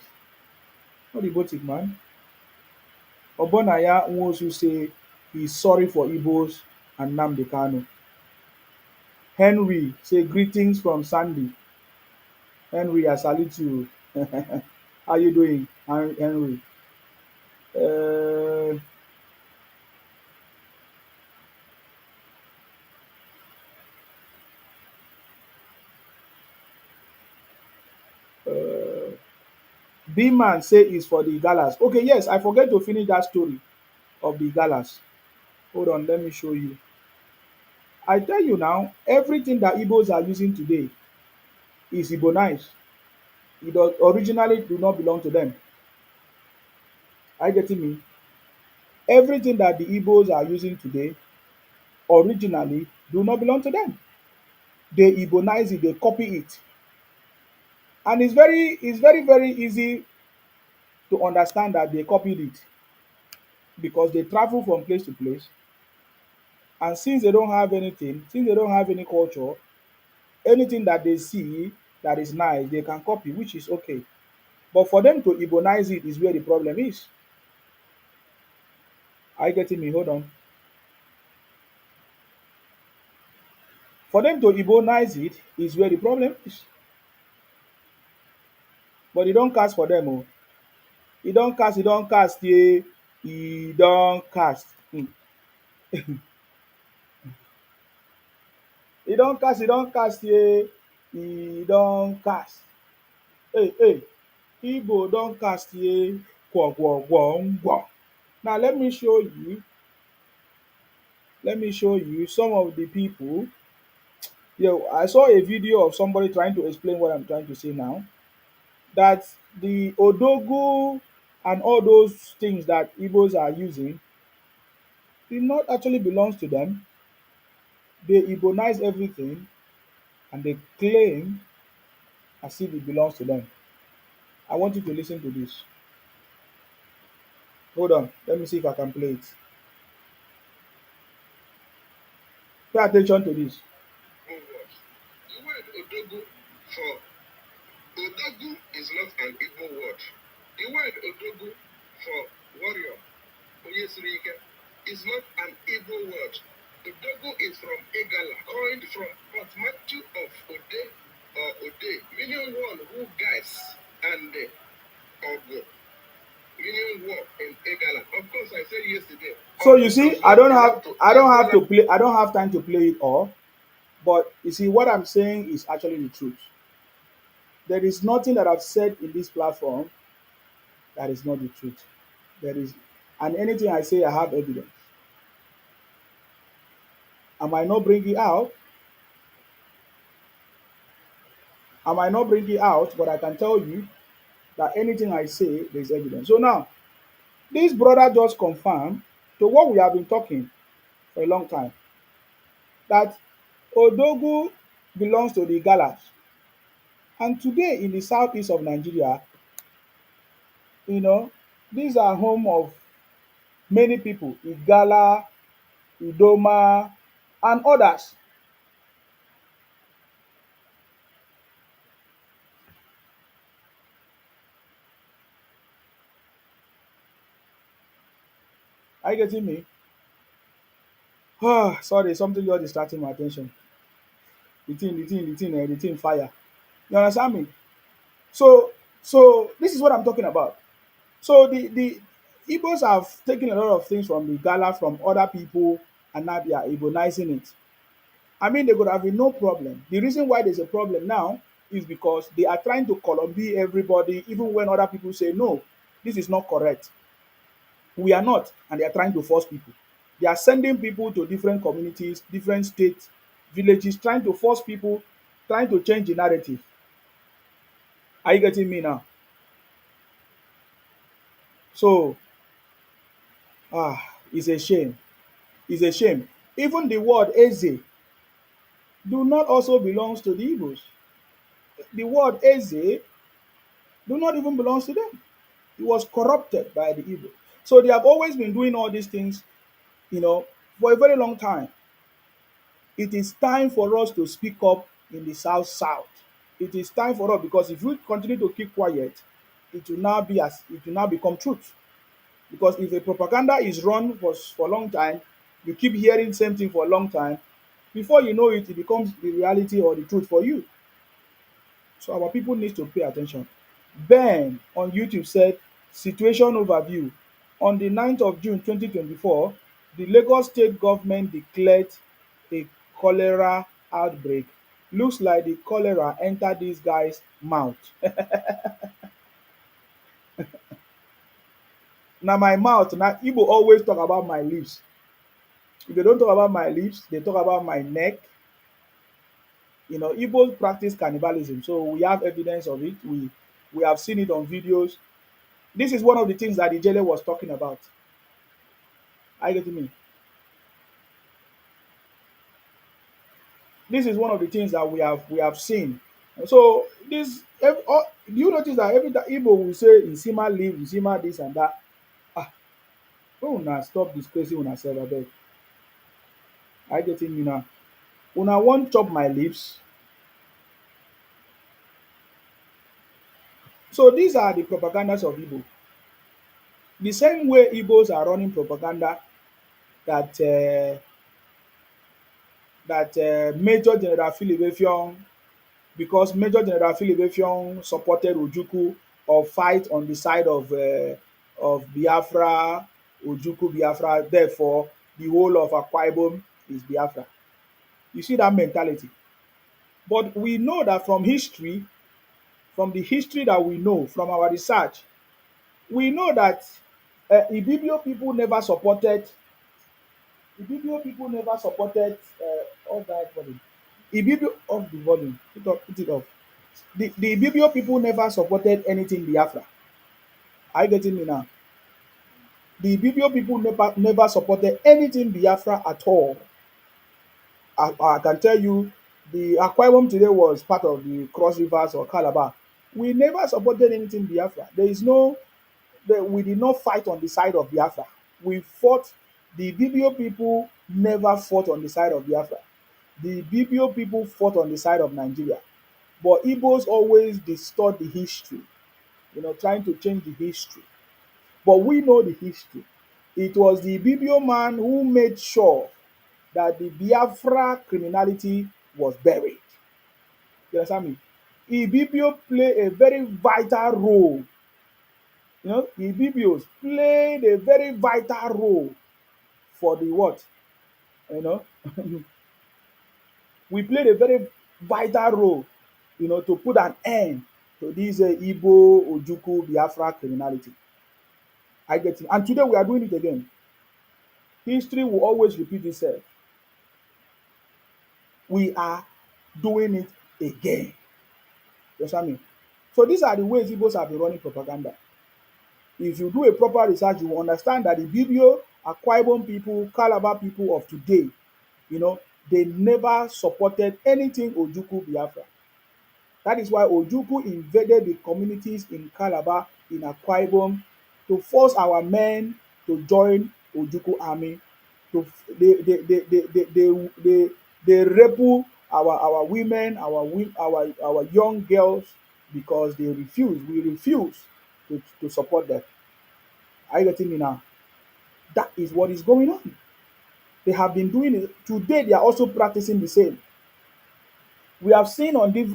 Not the botic, man. Obonaya Nwosu say He's sorry for Igbos and Nnamdi Kanu. Henry say greetings from Sandy. Henry, I salute you. How you doing, Henry? Uh, uh, B man say is for the galas. Okay, yes, I forget to finish that story of the galas. Hold on, let me show you. I tell you now, everything that Igbos are using today is Igbonized. It does, originally do not belong to them. Are you getting me? Everything that the Igbos are using today originally do not belong to them. They Igbonize it, they copy it. And it's very easy to understand that they copied it because they travel from place to place. And since they don't have anything, since they don't have any culture, anything that they see that is nice, they can copy, which is okay. But for them to Igbonize it is where the problem is. Are you getting me? Hold on. For them to Igbonize it is where the problem is. But e don cast for them oh. E don cast yeah. E don cast. E don cast yeah. E don cast. Hey, hey. Igbo don cast yeah. Gwogwogwongwo. Now let me show you some of the people. Yo, I saw a video of somebody trying to explain what I'm trying to say now. That the Odogu and all those things that Igbos are using did not actually belongs to them. They Igbonize everything and they claim as if it belongs to them. I want you to listen to this. Hold on, let me see if I can play it. Pay attention to this. The word Odogu for Odogu is not an Igbo word. The word Odogu for warrior, Oyesirike, is not an Igbo word. Odogu is from Egala, coined from portmanteau of Ode or Ode, meaning one who guides, and Ogo, meaning war in Egala. Of course, I said yesterday. So you see, I don't have time to play it all. But you see, what I'm saying is actually the truth. There is nothing that I've said in this platform that is not the truth. There is, and anything I say, I have evidence. I might not bring it out. I might not bring it out, but I can tell you that anything I say, there's evidence. So now, this brother just confirmed to what we have been talking for a long time that Odogu belongs to the Galas. And today in the southeast of Nigeria, you know, these are home of many people, Igala, Idoma, and others. Are you getting me? Sorry, something just distracting my attention. The thing fire. You understand me? So this is what I'm talking about. So the Igbos have taken a lot of things from the Gala from other people and now they are Igbo it. I mean, they could have been no problem. The reason why there's a problem now is because they are trying to Columbia everybody, even when other people say, no, this is not correct. We are not, and they are trying to force people. They are sending people to different communities, different states, villages, trying to force people, trying to change the narrative. Are you getting me now? So, it's a shame. It's a shame. Even the word Eze do not also belongs to the Igbos. The word Eze do not even belongs to them. It was corrupted by the Igbo. So they have always been doing all these things, for a very long time. It is time for us to speak up in the South South. It is time for us because if we continue to keep quiet, it will now become truth. Because if a propaganda is run for a long time, you keep hearing same thing for a long time, before you know it, it becomes the reality or the truth for you. So our people need to pay attention. Ben on YouTube said, situation overview. On the 9th of June 2024, the Lagos state government declared a cholera outbreak. Looks like the cholera entered this guy's mouth. Now my mouth, now Igbo always talk about my lips. If they don't talk about my lips, they talk about my neck. You know, Igbo practice cannibalism, so we have evidence of it. We have seen it on videos. This is one of the things that the jailer was talking about. Are you getting me? This is one of the things that we have seen. So do you notice that every time Igbo will say Nsima leave, Nsima this and that? Ah, oh una stop disgracing una self abeg. Are you getting me now? Una wan chop my lips. So these are the propagandas of Igbo. The same way Igbos are running propaganda that Major General Philip Effiong, because Major General Philip Effiong supported Ojukwu or fight on the side of Biafra, Ojukwu Biafra, therefore the whole of Akwa Ibom is Biafra. You see that mentality. But we know that from history, from the history that we know, from our research, we know that Ibibio people never supported Ibibio people never supported all that volume. Ibibio off the volume. Put it off. The Ibibio people never supported anything Biafra. Are you getting me now? The Ibibio people never supported anything Biafra at all. I can tell you, the Akwa Ibom today was part of the Cross Rivers or Calabar. We never supported anything Biafra. There is no, we did not fight on the side of Biafra. We fought, the Ibibio people never fought on the side of Biafra. The Ibibio people fought on the side of Nigeria. But Igbos always distort the history, trying to change the history. But we know the history. It was the Ibibio man who made sure that the Biafra criminality was buried. You understand me? Ibibio play a very vital role. Ibibios played a very vital role for the what? You know, we played a very vital role, to put an end to this Igbo, Ojukwu, Biafra criminality. I get it. And today we are doing it again. History will always repeat itself. We are doing it again. You understand me? So these are the ways Igbos have been running propaganda. If you do a proper research, you will understand that the Bibio, Akwa Ibom people, Calabar people of today, you know, they never supported anything Ojukwu Biafra. That is why Ojukwu invaded the communities in Calabar, in Akwa Ibom, to force our men to join Ojukwu army. To they rape our women, our young girls because they refuse. We refuse to support them. Are you getting me now? That is what is going on. They have been doing it. Today they are also practicing the same. We have seen different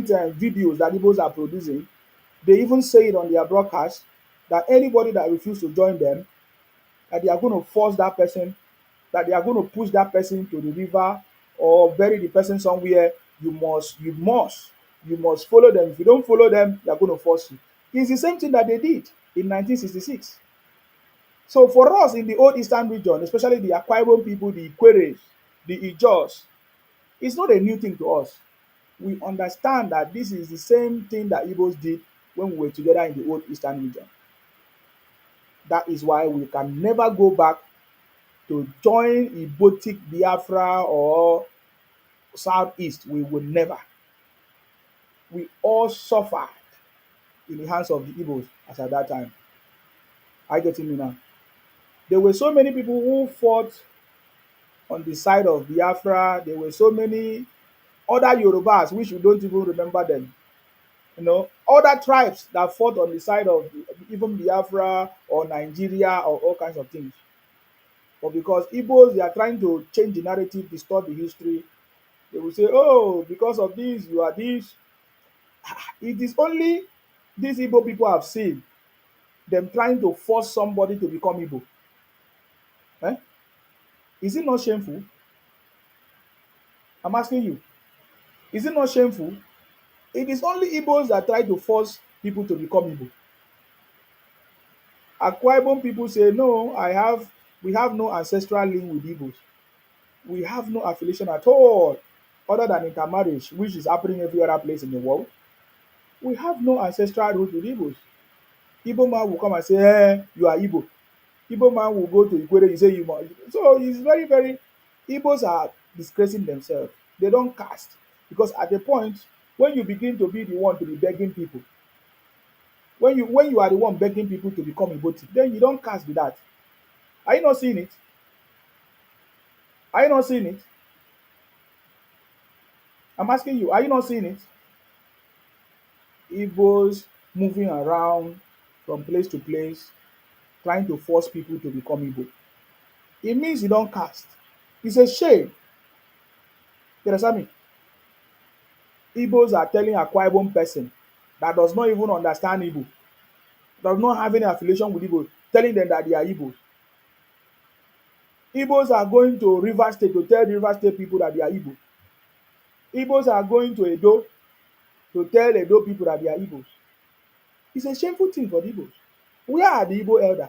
videos that Igbos are producing. They even say it on their broadcast that anybody that refuses to join them, that they are going to force that person, that they are going to push that person to the river or bury the person somewhere. You must follow them. If you don't follow them, they are going to force you. It's the same thing that they did in 1966. So for us in the old eastern region, especially the Akwa Ibom people, the Ikweres, the Ijaws, it's not a new thing to us. We understand that this is the same thing that Igbos did when we were together in the old eastern region. That is why we can never go back to join Ibotic Biafra or Southeast. We will never. We all suffered in the hands of the Igbos as at that time. I get me now. There were so many people who fought on the side of Biafra. There were so many other Yorubas which we don't even remember them. Other tribes that fought on the side of even Biafra or Nigeria or all kinds of things. But because Igbos, they are trying to change the narrative, distort the history, they will say, oh, because of this, you are this. It is only these Igbo people have seen them trying to force somebody to become Igbo. Eh? Is it not shameful? I'm asking you. Is it not shameful? It is only Igbos that try to force people to become Igbo. Akwa Ibom people say, no, we have no ancestral link with Igbos. We have no affiliation at all, other than intermarriage, which is happening every other place in the world. We have no ancestral root with Igbos. Igbo man will come and say, you are Igbo. Igbo man will go to Ikwere, you say you must. So it's very, very, Igbos are disgracing themselves. They don't cast. Because at the point, when you begin to be the one to be begging people, when you are the one begging people to become Igboti, then you don't cast with that. Are you not seeing it? Are you not seeing it? I'm asking you, are you not seeing it? Igbos moving around from place to place, trying to force people to become Igbo. It means you don't cast. It's a shame. You understand me? Igbos are telling Akwa Ibom person that does not even understand Igbo, does not have any affiliation with Igbo, telling them that they are Igbos. Igbos are going to River State to tell the River State people that they are Igbo. Igbos are going to Edo to tell Edo people that they are Igbos. It's a shameful thing for the Igbos. Where are the Igbo elders?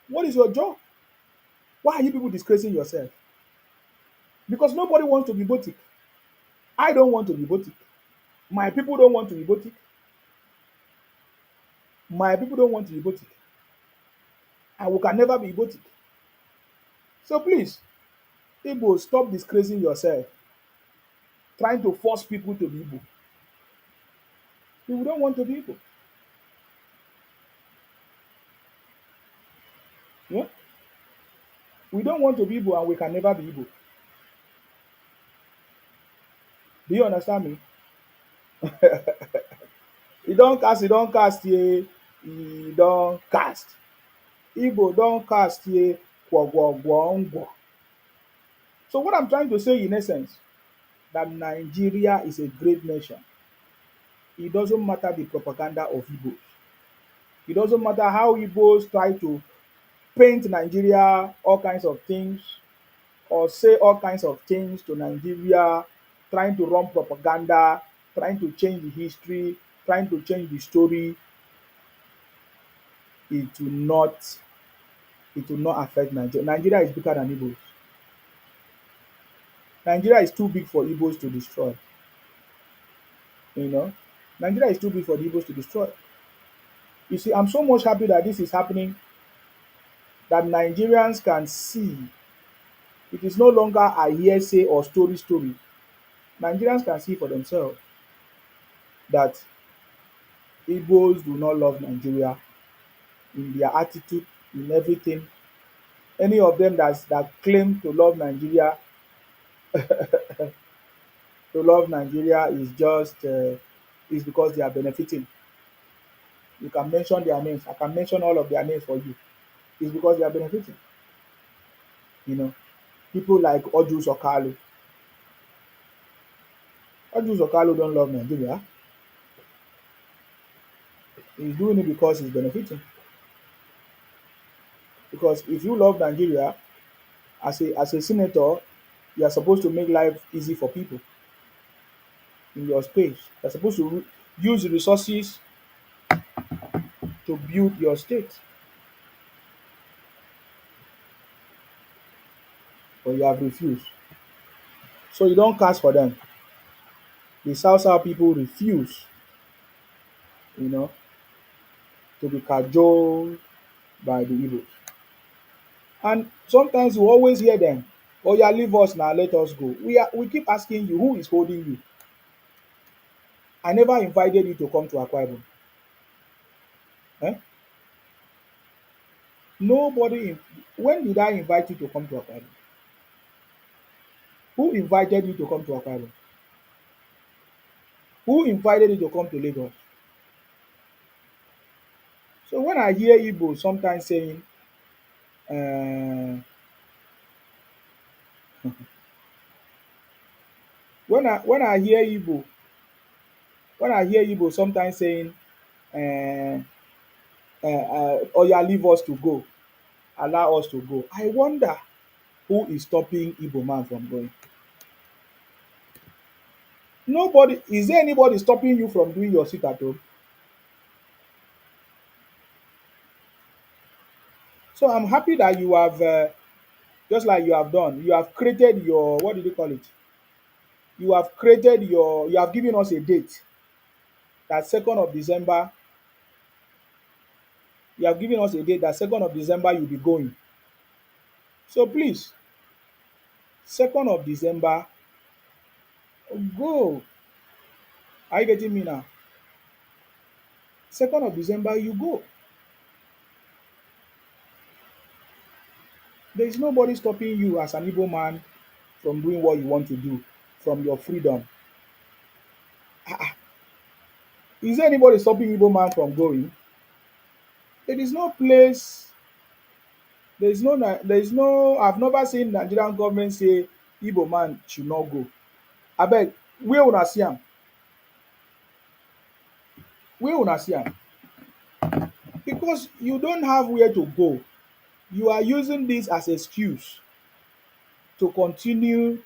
What is your job? Why are you people disgracing yourself? Because nobody wants to be Botik. I don't want to be Botik. My people don't want to be Botik. My people don't want to be Botik. And we can never be Botik. So please, Igbo, stop disgracing yourself, trying to force people to be Igbo. People don't want to be Igbo. Yeah? We don't want to be Igbo and we can never be Igbo. Do you understand me? He don't cast ye, he don't cast. Igbo don't cast ye, gwo gwo gwo ngwo. So what I'm trying to say in essence, that Nigeria is a great nation. It doesn't matter the propaganda of Igbos. It doesn't matter how Igbos try to paint Nigeria all kinds of things or say all kinds of things to Nigeria, trying to run propaganda, trying to change the history, trying to change the story. It will not it will not affect Nigeria. Nigeria is bigger than Igbos. Nigeria is too big for Igbos to destroy. You know, Nigeria is too big for the Igbos to destroy. You see, I'm so much happy that this is happening, that Nigerians can see. It is no longer a hearsay or story. Nigerians can see for themselves that Igbos do not love Nigeria in their attitude, in everything. Any of them that claim to love Nigeria is just is because they are benefiting. You can mention their names. I can mention all of their names for you. It's because they are benefiting. You know, people like Ojus Okalo. Ojus Okalo don't love Nigeria. He's doing it because he's benefiting. Because if you love Nigeria, as a senator, you are supposed to make life easy for people in your space. You're supposed to use the resources to build your state, but you have refused. So you don't cast for them. The South people refuse, you know, to be cajoled by the Igbos. And sometimes you always hear them, oh yeah, leave us now, let us go. We keep asking you, who is holding you? I never invited you to come to Akwa Ibom. Eh? Nobody. When did I invite you to come to Akwa Ibom? Who invited you to come to Akwa Ibom? Who invited you to come to Lagos? So when I hear Igbo sometimes saying, uh, when I hear Igbo, sometimes saying, uh, "Oh yeah, leave us to go, allow us to go," I wonder who is stopping Igbo man from going. Nobody. Is there anybody stopping you from doing your sit at home? So I'm happy that you have, just like you have done, you have created your, what did you call it? You have given us a date, that 2nd of December. You have given us a date that 2nd of December you'll be going. So please, 2nd of December, go. Are you getting me now? 2nd of December, you go. There is nobody stopping you as an Igbo man from doing what you want to do, from your freedom. Ah, ah. Is there anybody stopping Igbo man from going? There is no place. There is no. I've never seen Nigerian government say Igbo man should not go. Abeg, where una see am? Where una see am? Because you don't have where to go. You are using this as excuse to continue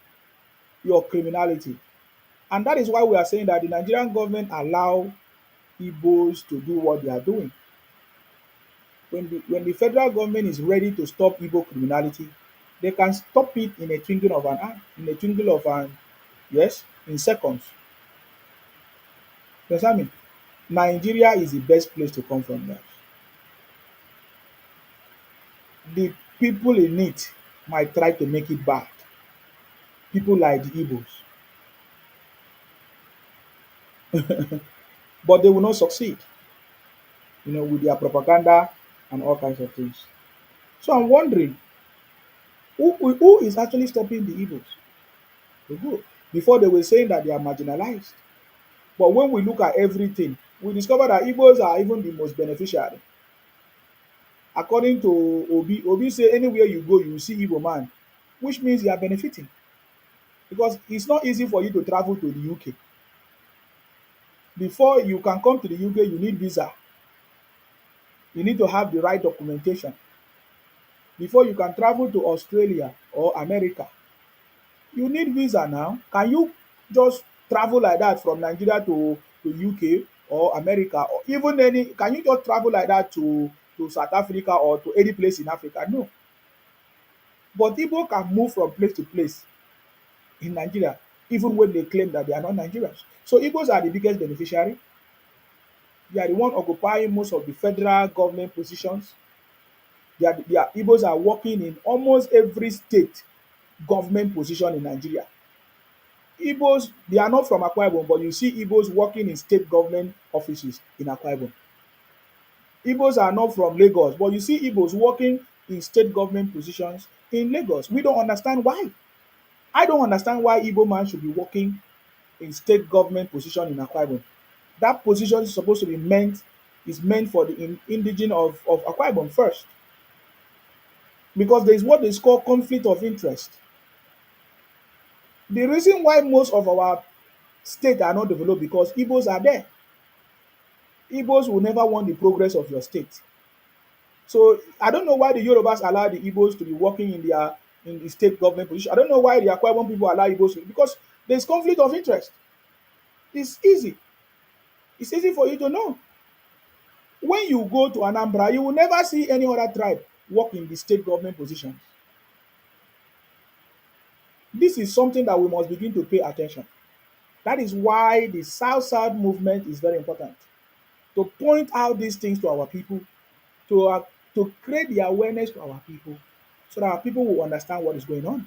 your criminality. And that is why we are saying that the Nigerian government allow Igbos to do what they are doing. When the federal government is ready to stop Igbo criminality, they can stop it in a twinkle of an eye, in a twinkle of an, yes, in seconds. You understand me? Nigeria is the best place to come from that. The people in it might try to make it bad. People like the Igbos, but they will not succeed, with their propaganda and all kinds of things. So I'm wondering, who is actually stopping the Igbos to go? Before they were saying that they are marginalized. But when we look at everything, we discover that Igbos are even the most beneficiary. According to Obi say anywhere you go, you will see Igbo man, which means you are benefiting. Because it's not easy for you to travel to the UK. Before you can come to the UK, you need visa. You need to have the right documentation. Before you can travel to Australia or America, you need visa now. Can you just travel like that from Nigeria to UK or America, or even any, can you just travel like that to South Africa or to any place in Africa? No. But Igbo can move from place to place in Nigeria, even when they claim that they are not Nigerians. So Igbos are the biggest beneficiary. They are the one occupying most of the federal government positions. Igbos are working in almost every state government position in Nigeria. Igbos, they are not from Akwa Ibom, but you see Igbos working in state government offices in Akwa Ibom. Igbos are not from Lagos, but you see Igbos working in state government positions in Lagos. We don't understand why. I don't understand why Igbo man should be working in state government position in Akwa Ibom. That position is supposed to be meant for the indigene of Akwa Ibom first. Because there is what is called conflict of interest. The reason why most of our states are not developed because Igbos are there. Igbos will never want the progress of your state. So I don't know why the Yorubas allow the Igbos to be working in the state government position. I don't know why the Akwa Ibom people allow Igbos because there's conflict of interest. It's easy. It's easy for you to know. When you go to Anambra, you will never see any other tribe work in the state government positions. This is something that we must begin to pay attention. That is why the South South movement is very important. To point out these things to our people, to uh, to create the awareness to our people, so that our people will understand what is going on.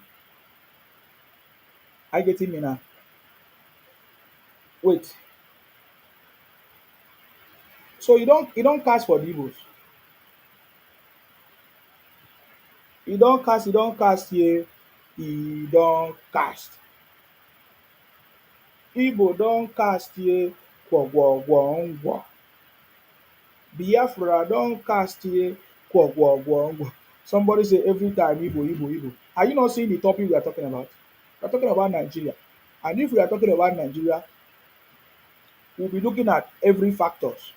Are you getting me now? Wait. So you don't cast for the Igbos. You don't cast here. You don't cast. Igbo don cast here gwogwogwongwo. Biafra don cast here kwo. Somebody say every time Igbo, Igbo, Igbo. Are you not seeing the topic we are talking about? We are talking about Nigeria. And if we are talking about Nigeria, we'll be looking at every factors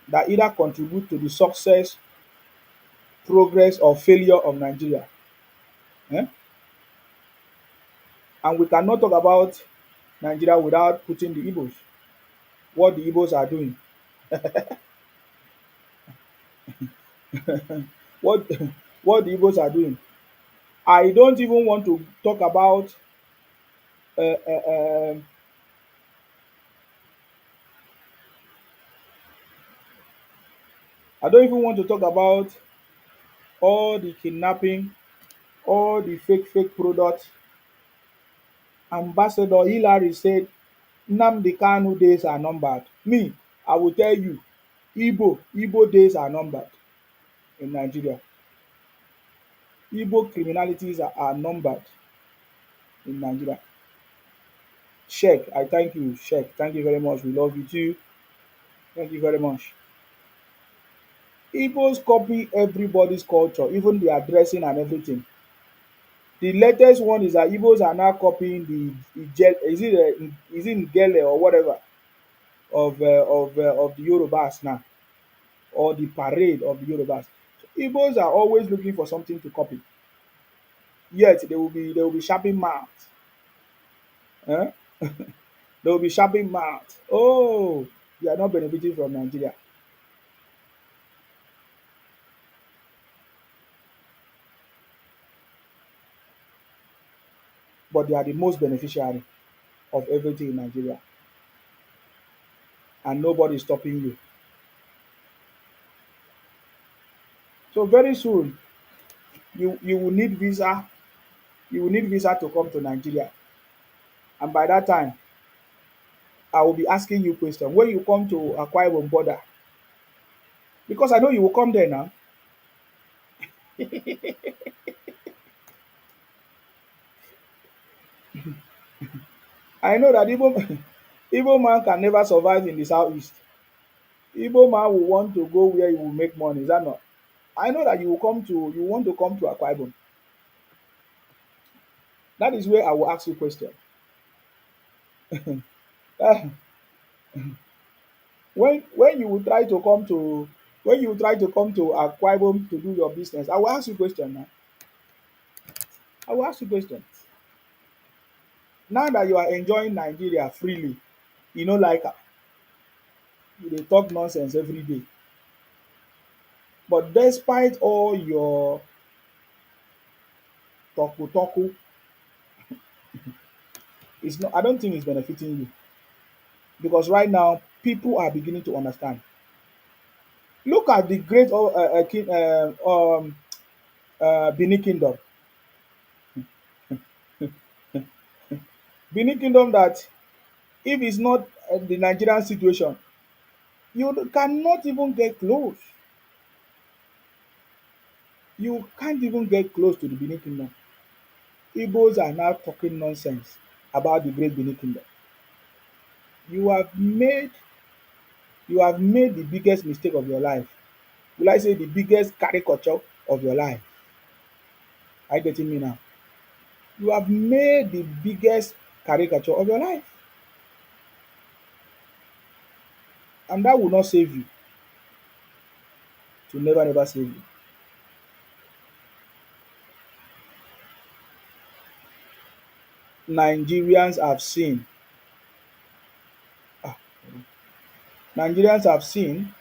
that either contribute to the success, progress, or failure of Nigeria. Eh? And we cannot talk about Nigeria without putting the Igbos, what the Igbos are doing, what what the Igbos are doing. I don't even want to talk about uh, uh, um I don't even want to talk about all the kidnapping, all the fake products. Ambassador Hillary said Nnamdi Kanu days are numbered. Me, I will tell you, Igbo days are numbered in Nigeria. Igbo criminalities are numbered in Nigeria. Sheikh, I thank you, Sheikh. Thank you very much. We love you too. Thank you very much. Igbos copy everybody's culture, even their dressing and everything. The latest one is that Igbos are now copying the is it Ngele or whatever of the Yorubas now, or the parade of the Yorubas. So Igbos are always looking for something to copy. Yet they will be sharping mouth. Eh? They will be sharping mouth. Oh, they are not benefiting from Nigeria, but they are the most beneficiary of everything in Nigeria, and nobody is stopping you. So very soon, you will need visa. You will need visa to come to Nigeria, and by that time, I will be asking you question when you come to Akwa Ibom border, because I know you will come there now. I know that Igbo Igbo man can never survive in the southeast. Igbo man will want to go where he will make money. Is that not? I know that you want to come to Akwa Ibom. That is where I will ask you question. Eh, when you will try to come to when you try to come to Akwa Ibom to do your business, I will ask you question now. I will ask you question. Now that you are enjoying Nigeria freely, you no like am, you dey talk nonsense every day. But despite all your talku, it's not. I don't think it's benefiting you, because right now people are beginning to understand. Look at the great Benin Kingdom. Benin Kingdom that if it's not the Nigerian situation, you cannot even get close. You can't even get close to the Benin Kingdom. Igbos are now talking nonsense about the great Benin Kingdom. You have made you have made the biggest mistake of your life. Will I say the biggest caricature of your life? Are you getting me now? You have made the biggest caricature of your life, and that will not save you. To never save you. Nigerians have seen ah, Nigerians have seen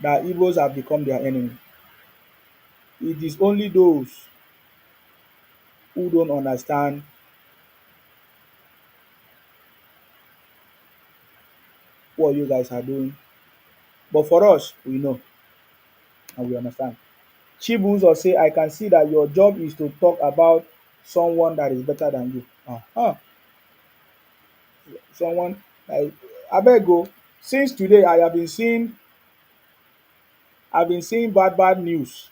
that Igbos have become their enemy. It is only those who don't understand what you guys are doing. But for us, we know and we understand. Chibuzo say, I can see that your job is to talk about someone that is better than you. Someone like abeg o, since today I've been seeing bad news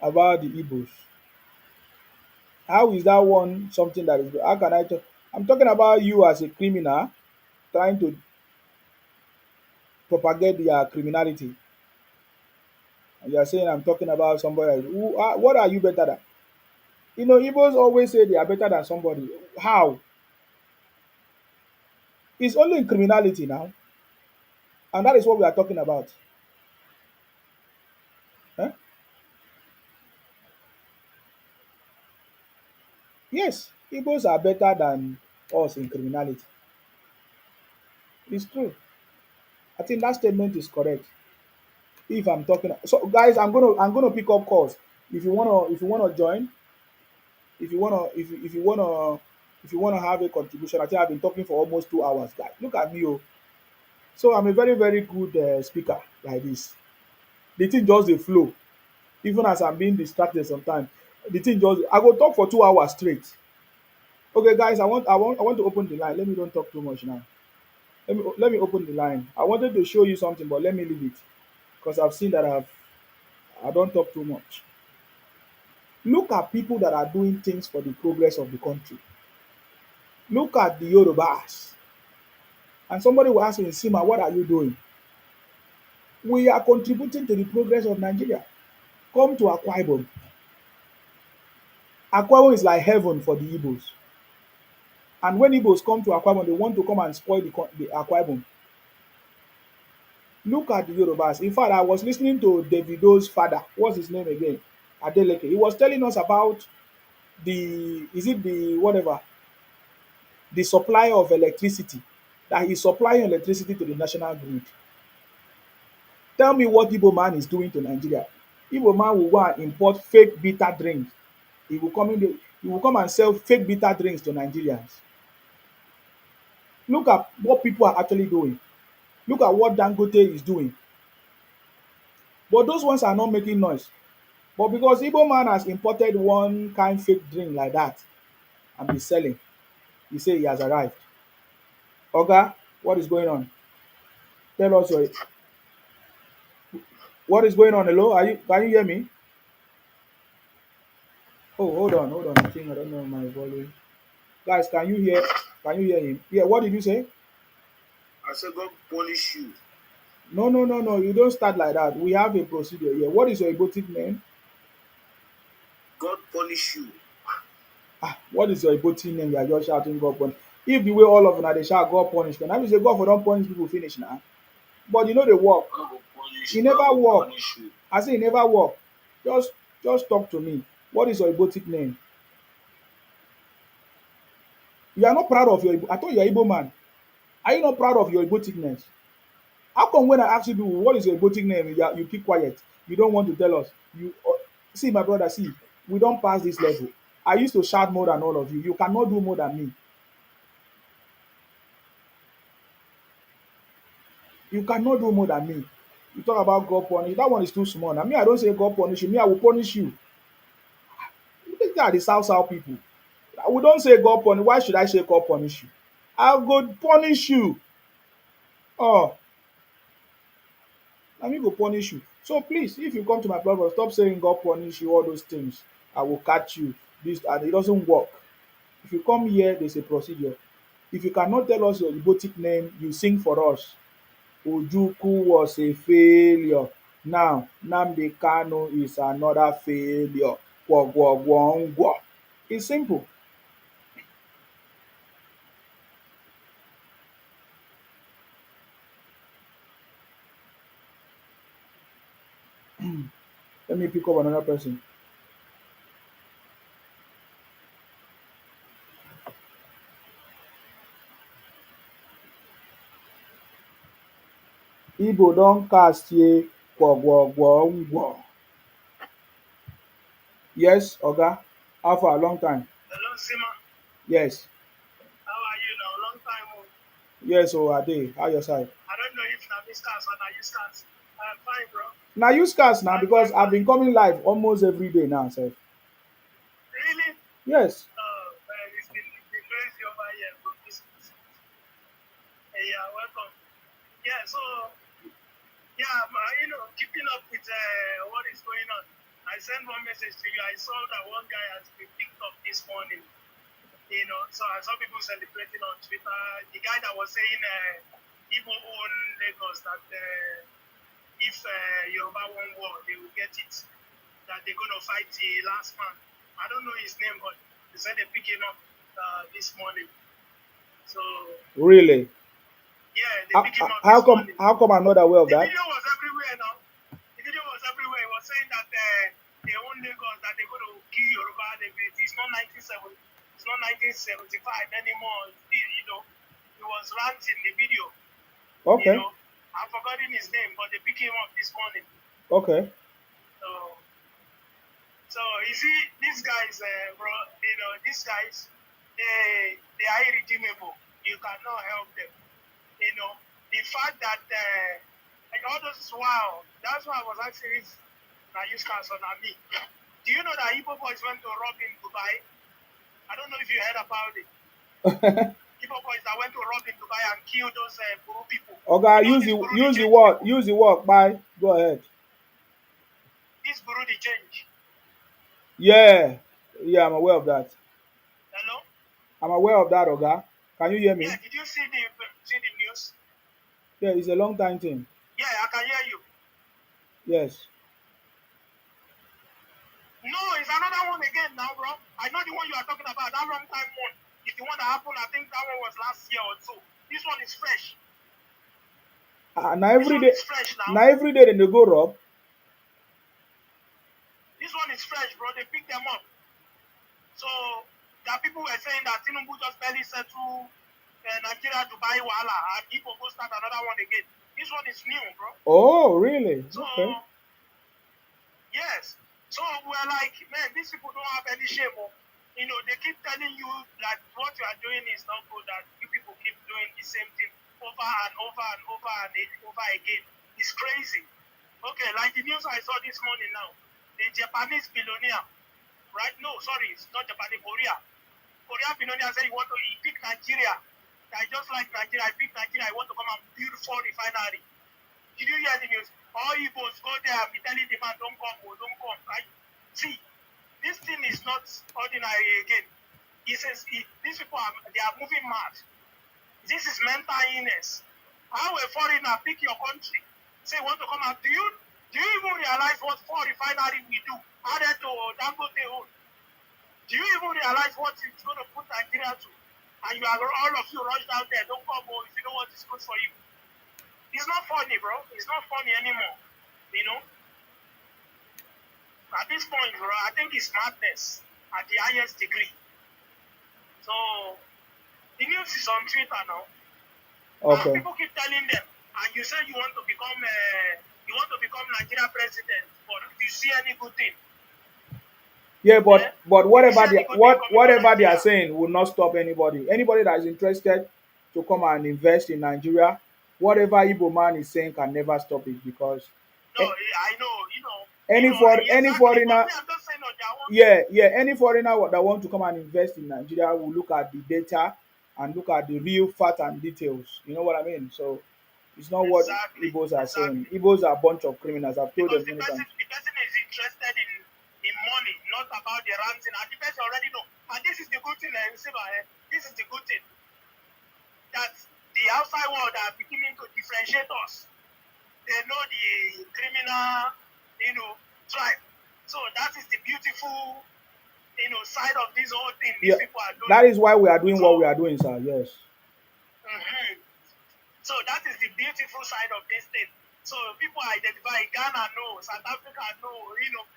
about the Igbos. How is that one something that is good? How can I talk? I'm talking about you as a criminal trying to propagate their criminality. And you are saying I'm talking about somebody who what are you better than? You know, Igbos always say they are better than somebody. How? It's only in criminality now, and that is what we are talking about. Huh? Yes, Igbos are better than us in criminality. It's true. I think that statement is correct. If I'm talking, so guys, I'm gonna pick up calls. If you wanna join, if you wanna have a contribution. I think I've been talking for almost 2 hours, guys. Look at me, oh. So I'm a very very good speaker like this. The thing just dey flow, even as I'm being distracted sometimes. The thing just I go talk for 2 hours straight. Okay, guys, I want to open the line. Let me don't talk too much now. Let me open the line. I wanted to show you something, but let me leave it because I've seen that I don't talk too much. Look at people that are doing things for the progress of the country. Look at the Yorubas. And somebody will ask me, Sima, what are you doing? We are contributing to the progress of Nigeria. Come to Akwa Ibom. Akwa Ibom is like heaven for the Igbos. And when Igbos come to Akwa Ibom, they want to come and spoil the Akwa Ibom. Look at the Yorubas. In fact, I was listening to Davido's father. What's his name again? Adeleke. He was telling us about the whatever, the supply of electricity, that he's supplying electricity to the national grid. Tell me what Igbo man is doing to Nigeria. Igbo man will go and import fake bitter drinks. He will come and sell fake bitter drinks to Nigerians. Look at what people are actually doing. Look at what Dangote is doing. But those ones are not making noise. But because Igbo man has imported one kind fake drink like that and be selling, he say he has arrived. Oga, what is going on? Tell us what is going on. Hello, can you hear me? Oh, hold on. I don't know my volume. Guys, can you hear him? Yeah, what did you say? I said, God punish you. No, no, no, no. You don't start like that. We have a procedure here. What is your Ibotic name? God punish you. What is your Ibotic name? You are just shouting God punish. If the way all of them they shout God punish, then I will say God for don't punish people finish now. But you know they work. God will punish He you. God never will work. punish you. I say he never work. Just just talk to me. What is your Ibotic name? You are not proud of your I thought you are Igbo man. Are you not proud of your Iboticness? How come when I ask you people what is your Ibotic name, you keep quiet? You don't want to tell us. See, my brother, see, we don't pass this level. I used to shout more than all of you. You cannot do more than me. You cannot do more than me. You talk about God punish. That one is too small. Now me, I don't say God punish you. Me, I will punish you. These are the South people. We don't say God punish. Why should I say God punish you? I'll go punish you. Oh, na me go punish you. So please, if you come to my platform, stop saying God punish you, all those things. I will catch you. This and it doesn't work. If you come here, there's a procedure. If you cannot tell us your Igbotic name, you sing for us. Ojukwu was a failure. Now, Nnamdi Kanu is another failure. Gwogwogwongwo. It's simple. Let me pick up another person. Igbo don cast ye gwogwogwongwo. Yes, Oga. How far? Long time. Hello, Sima. Yes. How are you now? Long time. Oh. Yes, oh, Ade. How your side? I don't know if now this cars or now use cars. I'm fine, bro. Now use cars now I'm because fine, I've bro. been coming live almost every day now, sir. Really? Yes. Oh, man, it's been crazy over here, bro. Hey, yeah, welcome. Yeah, so, yeah, keeping up with what is going on. I sent one message to you. I saw that one guy has been picked up this morning. So I saw people celebrating on Twitter. The guy that was saying Igbo own Lagos that if Yoruba won war, they will get it. That they're going to fight the last man. I don't know his name, but they said they pick him up this morning. So Really? yeah, they pick him up How this come? morning. How come I'm not aware of The that? video was everywhere now. The video was everywhere. It was saying that they own Lagos, that they're going to kill Yoruba. It's not 1970, it's not 1975 anymore. You know, he was ranting the video. You Okay. know, I've forgotten his name, but they pick him up this morning. Okay. So, so you see, these guys, bro, you know, these guys, they are irredeemable. You cannot help them. You know, the fact that like all those wow, that's why I was asking if I use cars on me. Do you know that Igbo boys went to rob in Dubai? I don't know if you heard about it. Igbo boys that went to rob in Dubai and kill those Buru people. Okay, You know these Buru the change people. use the word. Bye. Go ahead. This Buru the change. Yeah. Yeah, I'm aware of that. Hello? I'm aware of that, Oga. Can you hear Yeah, me? did you see the news? Yeah, it's a long time thing. Yeah, I can hear you. Yes. No, it's another one again now, bro. I know the one you are talking about, that long time one. It's the one that happened, I think that one was last year or so. This one is fresh. Now This every one day, is fresh now. now every day they go rob. This one is fresh, bro. They pick them up. So that people were saying that Tinubu just barely settled Nigeria to buy Wala and people go start another one again. This one is new, bro. Oh, really? So Okay. yes. So we're like, man, these people don't have any shame. Oh. You know, they keep telling you that what you are doing is not good, that you people keep doing the same thing over and over and over and over again. It's crazy. Okay, like the news I saw this morning now, the Japanese billionaire, right? No, sorry, it's not Japanese, Korea. Korean billionaire said he pick Nigeria. I just like Nigeria, I pick Nigeria, I want to come and build 4 refinery. Did you hear the news? All Igbos go there and be telling the man, don't come, oh, don't come, right? See, this thing is not ordinary again. He says, these people they are moving mad. This is mental illness. How a foreigner pick your country, say want to come out? Do you even realize what 4 refinery we do added to Dangote own? Do you even realize what it's going to put Nigeria to? And you are all of you rushed out there, don't come home if you know what is good for you. It's not funny, bro. It's not funny anymore. You know? At this point, bro, I think it's madness at the highest degree. So the news is on Twitter now. Okay. People keep telling them, and you say you want to become Nigeria president, but if you see any good thing. Yeah, but whatever they are Nigeria, saying will not stop anybody. Anybody that is interested to come and invest in Nigeria, whatever Igbo man is saying can never stop it because no, I know, any exactly. But foreigner, me, I'm just saying on their own. yeah, any foreigner that want to come and invest in Nigeria will look at the data and look at the real fact and details. You know what I mean? So it's not what Exactly, Igbos are saying. exactly. Igbos are a bunch of criminals. I've told Because them many times. the person is interested in money, not about the ranting. And the person already know. And this is the good thing, this is the good thing. That the outside world are beginning to differentiate us. They know the criminal, tribe. So that is the beautiful, side of this whole thing these Yeah, people are doing. that is why we are doing So, what we are doing, sir. Yes. mm-hmm. So that is the beautiful side of this thing. So people identify Ghana know, South Africa know.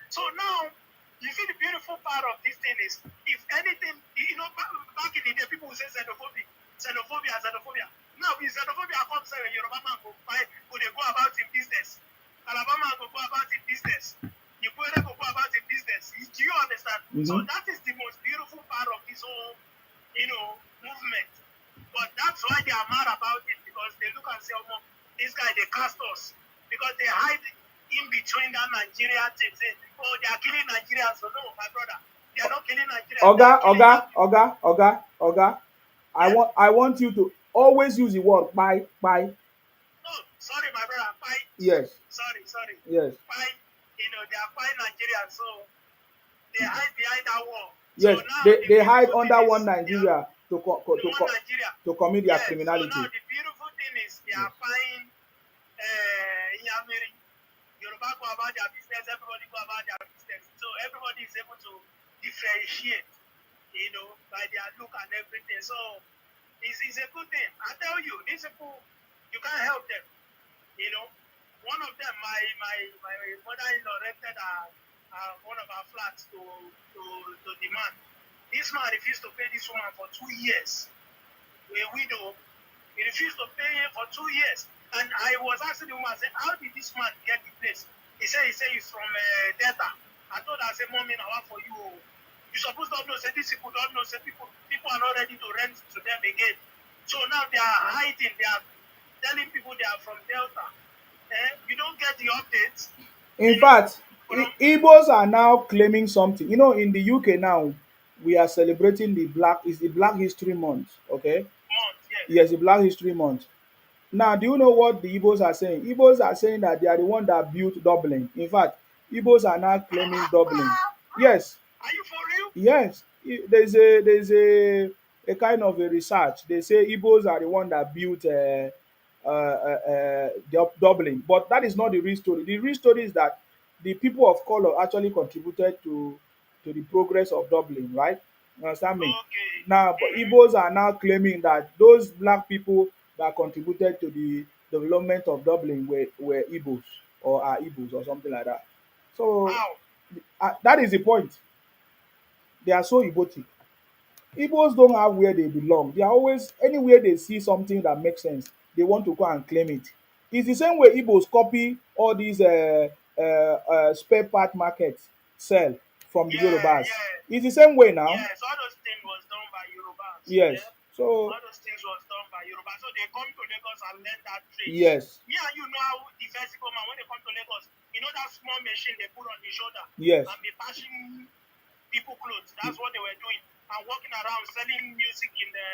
So now you see the beautiful part of this thing is if anything, back in the day people would say xenophobia. Now if xenophobia comes say Yoruba man go they go about in business. Alabama go go about in business. Ikwere go go about in business. Do you understand? So Mm-hmm. that is the most beautiful part of this whole, movement. But that's why they are mad about it because they look and say, oh, this guy, they cast us. Because they hide in between that Nigeria thing. Say, oh, they are killing Nigerians. So, no, my brother, they are not killing Nigerians. Oga. Yeah? I want you to always use the word by. Oh, sorry, my brother. Fight. Yes. Sorry. Yes. Fight. They are fighting Nigerians. So, they hide behind that wall. So Yes. now They the hide beautiful thing under is one Nigeria one Nigeria. to commit their Yeah. So now criminality. the beautiful thing is they Yes. are buying Yamiri. Yoruba go about their business, everybody go about their business. So everybody is able to differentiate, by their look and everything. So it's a good thing. I tell you, these people, you can't help them. You know, one of them, my mother-in-law rented one of our flats to the man. This man refused to pay this woman for 2 years. A widow, he refused to pay him for 2 years. And I was asking the woman, I said, how did this man get the place? He said he's from Delta. I told her, I said, Mommy, now what for you? You supposed to know, say these people don't know, say people are not ready to rent to them again. So now they are hiding, they are telling people they are from Delta. You don't get the updates, In you know, fact, from Igbos are now claiming something. You know, in the UK now, we are celebrating the Black History Month. Okay, months, yes. yes, the Black History Month. Now, do you know what the Igbos are saying? Igbos are saying that they are the one that built Dublin. In fact, Igbos are now claiming Dublin. Yes, Are you for real? yes. There's a kind of a research. They say Igbos are the one that built Dublin, but that is not the real story. The real story is that the people of color actually contributed to the progress of Dublin, right? You understand me? Okay. Now, but Igbos are now claiming that those black people that contributed to the development of Dublin were Igbos or are Igbos or something like that. So Wow. that is the point. They are so Igbotic. Igbos don't have where they belong. They are always anywhere they see something that makes sense, they want to go and claim it. It's the same way Igbos copy all these spare part markets sell from the Yeah, Yorubas. yeah. It's the same way now. Yes, all those things was done by Yorubas. Yes. Yeah, So all those things was done by Yorubas. So they come to Lagos and learn that trade. yes, Me and you know how the first man when they come to Lagos, that small machine they put on the shoulder yes, and be passing people clothes. That's what they were doing. And walking around selling music in the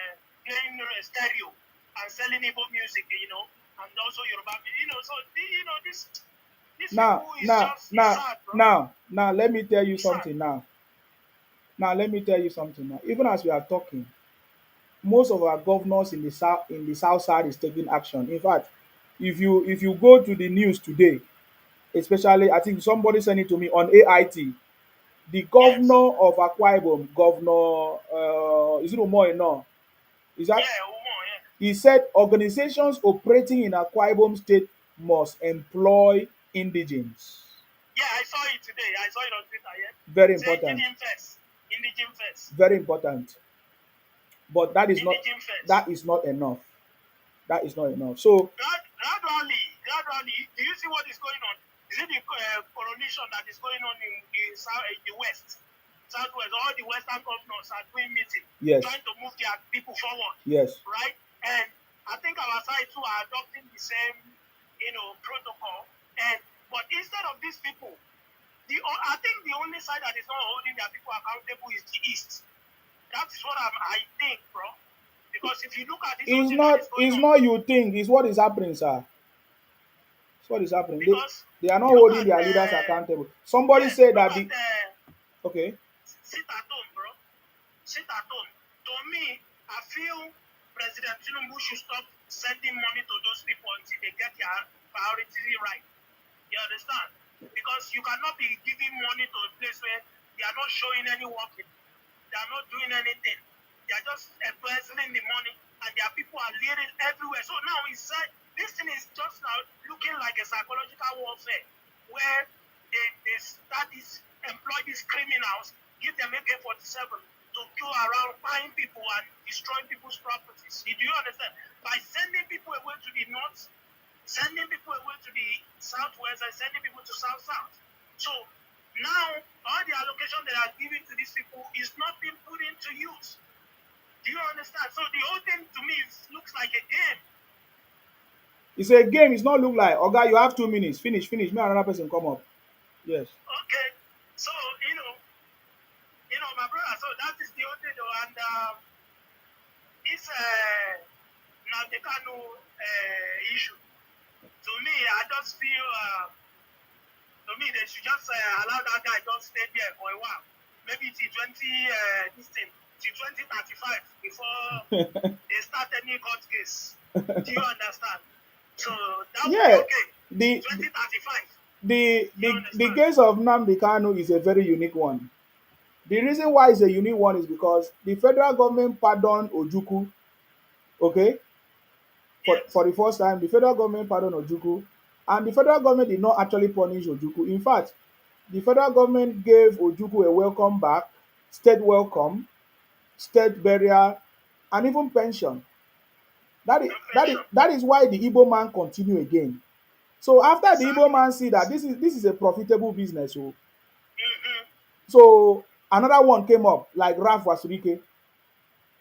playing stereo and selling Igbo music, and also Yoruba, so these now people is now just it's now sad, bro. now let me tell you It's sad. something now. Now let me tell you something now. Even as we are talking, most of our governors in the south side is taking action. In fact, if you go to the news today, especially I think somebody sent it to me on AIT, the Yes. governor of Akwa Ibom, Governor is it Umoina? Is that Yeah, Umo, yeah. he said organizations operating in Akwa Ibom state must employ indigenes. Yeah, I saw it today. I saw it on Twitter, yeah. Very Say important. Indian first. Indian first. Very important. But Indian first. that is not enough. That is not enough. So Gradually, do you see what is going on? Is it the coronation that is going on in the West? Southwest, all the Western governors are doing meeting, yes, trying to move their people forward, yes. right? And I think our side too are adopting the same, protocol. And but instead of these people, I think the only side that is not holding their people accountable is the East. That's what I think, bro. Because if you look at this whole thing that is going It's on, not you think, it's what is happening, sir. It's what is happening. because They are not look holding at their leaders accountable. Somebody yes, said look that at the okay, sit at home, bro. Sit at home. To me, I feel President Tinubu should stop sending money to those people until they get their priority right. You understand? Because you cannot be giving money to a place where they are not showing any working. They are not doing anything. They are just embezzling the money, and their people are leading everywhere. So now he said this thing is just now looking like a psychological warfare, where they start this employ these criminals, give them AK-47 to go around buying people and destroying people's properties. Do you understand? By sending people away to the north, sending people away to the southwest, and sending people to south. So now all the allocation they are giving to these people is not being put into use. Do you understand? So the whole thing to me looks like a game. it's a game. It's not look like okay. You have 2 minutes. Finish. Me and another person come up. Yes. Okay. So my brother. So that is the whole thing, though. And this Nandekano issue. To me, I just feel. To me, they should just allow that guy just stay there for a while. Maybe till 20 this thing till 2035 before they start any court case. Do you understand? So that will be Yeah, okay. the 2035. Do you the understand? case of Nnamdi Kanu is a very unique one. The reason why it's a unique one is because the federal government pardoned Ojukwu, okay, for Yes. the first time. The federal government pardoned Ojukwu, and the federal government did not actually punish Ojukwu. In fact, the federal government gave Ojukwu a welcome back, state welcome, state burial, and even pension. Convention. That is why the Igbo man continue again. So after the Igbo Exactly. man see that this is a profitable business, Mm-hmm. so another one came up like Ralph Wasurike,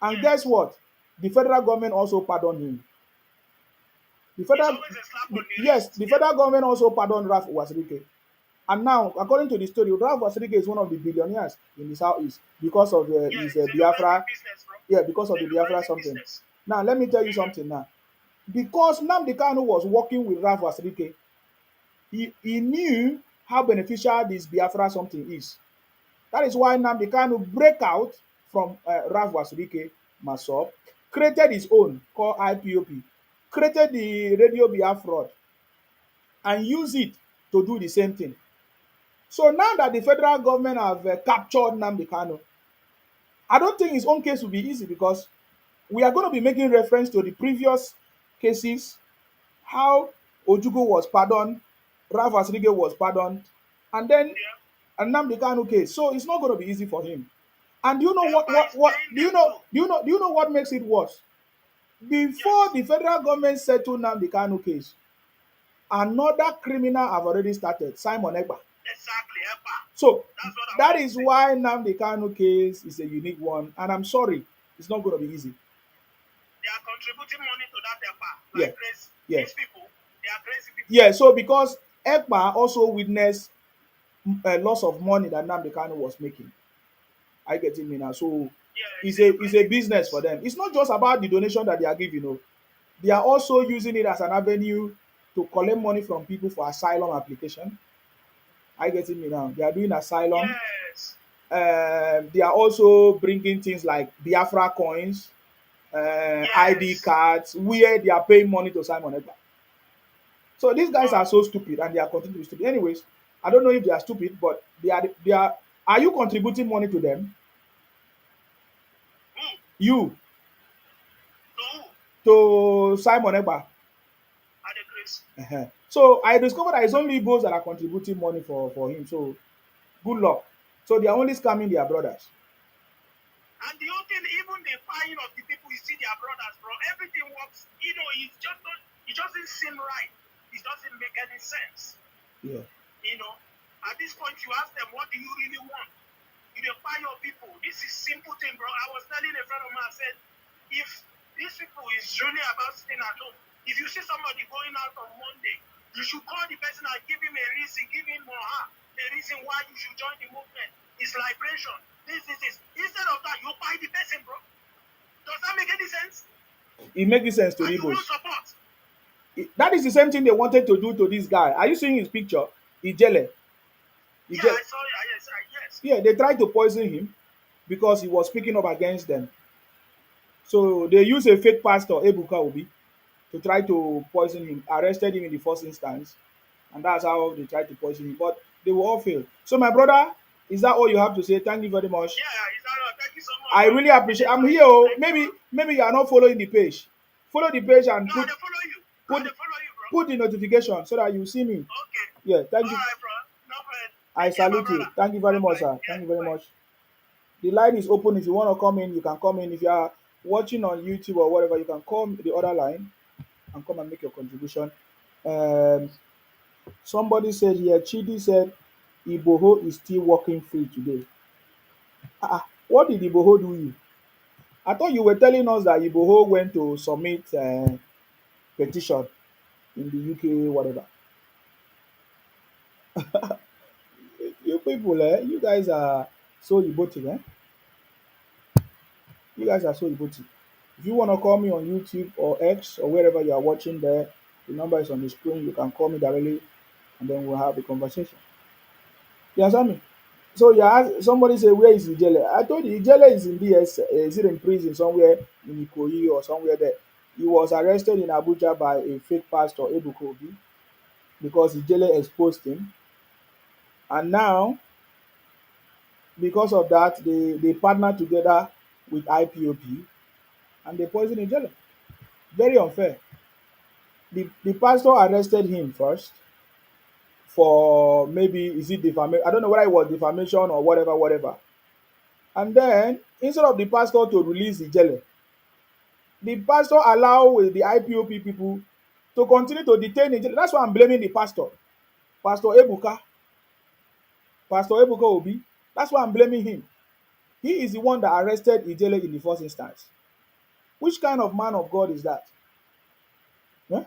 and guess Yes. what? The federal government also pardoned him. The It's federal always a slap on the yes, wrist. the Yeah. federal government also pardoned Ralph Wasurike. And now, according to the story, Ralph Wasurike is one of the billionaires in the southeast because of Yeah, his it's a lucrative Biafra, business, bro. yeah, because of A the Biafra lucrative something. business. Now, let me tell you Mm-hmm. something now. Because Nnamdi Kanu was working with Ralph Wasurike, he knew how beneficial this Biafra something is. That is why Nnamdi Kanu break out from Ralph Wasurike Masop, created his own called IPOP, created the Radio Biafra and use it to do the same thing. So now that the federal government have captured Nnamdi Kanu, I don't think his own case will be easy because we are going to be making reference to the previous cases, how Ojukwu was pardoned, Ralph Asrige was pardoned, and then Yeah. a Nnamdi Kanu case. So it's not going to be easy for him. And do you know Empa is paying them too. do you know what makes it worse? Before Yes. the federal government settled Nnamdi Kanu case, another criminal have already started, Simon Ekpa. Exactly. Empa. So That's what I that wanted to is say. why Nnamdi Kanu case is a unique one, and I'm sorry, it's not going to be easy. They are contributing money to that Empa. Yeah, Like crazy. yeah, These people, they are crazy people. yeah. So because Ekpa also witnessed a loss of money that Nnamdi Kanu was making. I get it me now. So Yeah, it's a it's a lucrative business for business. them. It's not just about the donation that they are giving. They are also using it as an avenue to collect money from people for asylum application. I get it me now. They are doing asylum. Yes. They are also bringing things like Biafra coins, ID Yes. cards, where they are paying money to Simon Ekpa. So these guys are Wow. so stupid and they are continuing to be stupid. Anyways, I don't know if they are stupid, but they are. Are you contributing money to them? Who? You To who? to Simon Ekpa. Are they crazy? So I discovered that it's only Igbos that are contributing money for him. So good luck. So they are only scamming their brothers. And the whole thing, even the buying of the people, you see their brothers, bro. Everything works. It's just not. It doesn't seem right. It doesn't make any sense. Yeah. You know, at this point, you ask them, what do you really want? You don't buy your people. This is simple thing, bro. I was telling a friend of mine, I said, if these people is really about staying at home, if you see somebody going out on Monday, you should call the person and give him a reason, give him or her a reason why you should join the movement. It's liberation. This. Instead of that, you buy the person, bro. Does that make any sense? It makes sense to And you will Igbos. support. That is the same thing they wanted to do to this guy. Are you seeing his picture? Ijele. Yeah, Ijele. I saw it. Yes. Yeah, they tried to poison him because he was speaking up against them. So they used a fake pastor, Ebuka Obi, to try to poison him, arrested him in the first instance, and that's how they tried to poison him. But they will all fail. So, my brother, is that all you have to say? Thank you very much. Yeah, is that all? Thank you so much, I bro. really appreciate. I'm here. Thank you, bro. Maybe you are not following the page. Follow the page and No, I don't follow you. I put don't follow you, bro. put the notification so that you see me. Okay. Yeah, thank All you. right, bro. No problem. I Take care, my salute you. brother. Thank you very much, Bye-bye. sir. Yeah, Thank you very bye. much. The line is open. If you want to come in, you can come in. If you are watching on YouTube or whatever, you can call the other line and come and make your contribution. Um, Somebody said here, Chidi said, Iboho is still working free today. What did Iboho do you? I thought you were telling us that Iboho went to submit petition in the UK, whatever. You people, you guys are so emotive, eh? You guys are so emotive. If you want to call me on YouTube or X or wherever you are watching there, the number is on the screen. You can call me directly and then we'll have a conversation. You understand me? So you ask somebody say where is Ijele? I told you Ijele is in DS, is it in prison somewhere in Ikoyi or somewhere there. He was arrested in Abuja by a fake pastor, Ebuka Obi, because Ijele exposed him. And now, because of that, they partnered together with IPOP and they poisoned Ijele. Very unfair. The pastor arrested him first for maybe is it defamation? I don't know whether it was defamation or whatever, whatever. And then instead of the pastor to release Ijele, the pastor allow with the IPOP people to continue to detain Ijele. That's why I'm blaming the pastor, Pastor Ebuka, Pastor Ebuka Obi. That's why I'm blaming him. He is the one that arrested Ijele in the first instance. Which kind of man of God is that? Huh?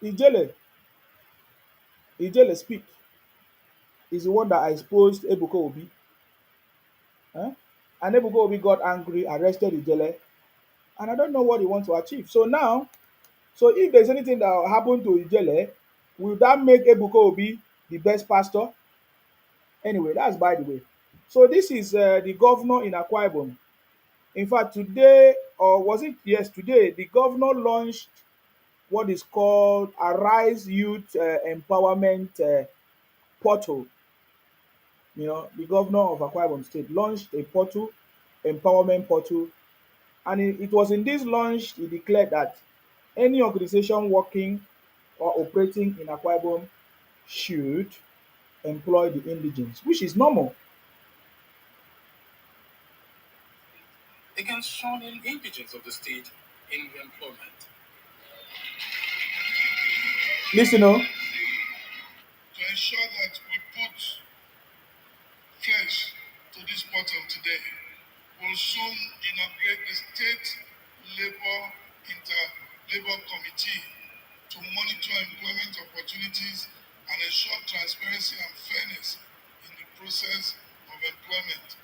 Ijele, Ijele speak. Is the one that exposed Ebuka Obi. Huh? And Ebuka Obi got angry, arrested Ijele, and I don't know what he wants to achieve. So now, so if there's anything that will happen to Ijele, will that make Ebuka Obi the best pastor? Anyway, that's by the way. So this is the governor in Akwa Ibom. In fact, today, or was it yes, today, the governor launched what is called Arise Youth Empowerment Portal. You know, the governor of Akwa Ibom State launched a portal, empowerment portal, and it was in this launch he declared that any organization working or operating in Akwa Ibom should employ the indigenes, which is normal. Against shunning indigenes of the state in employment. Listen, oh. To ensure that we put flesh to this portal today, we'll soon inaugurate the State Labor Inter-Labor Committee to monitor employment opportunities and ensure transparency and fairness in the process of employment.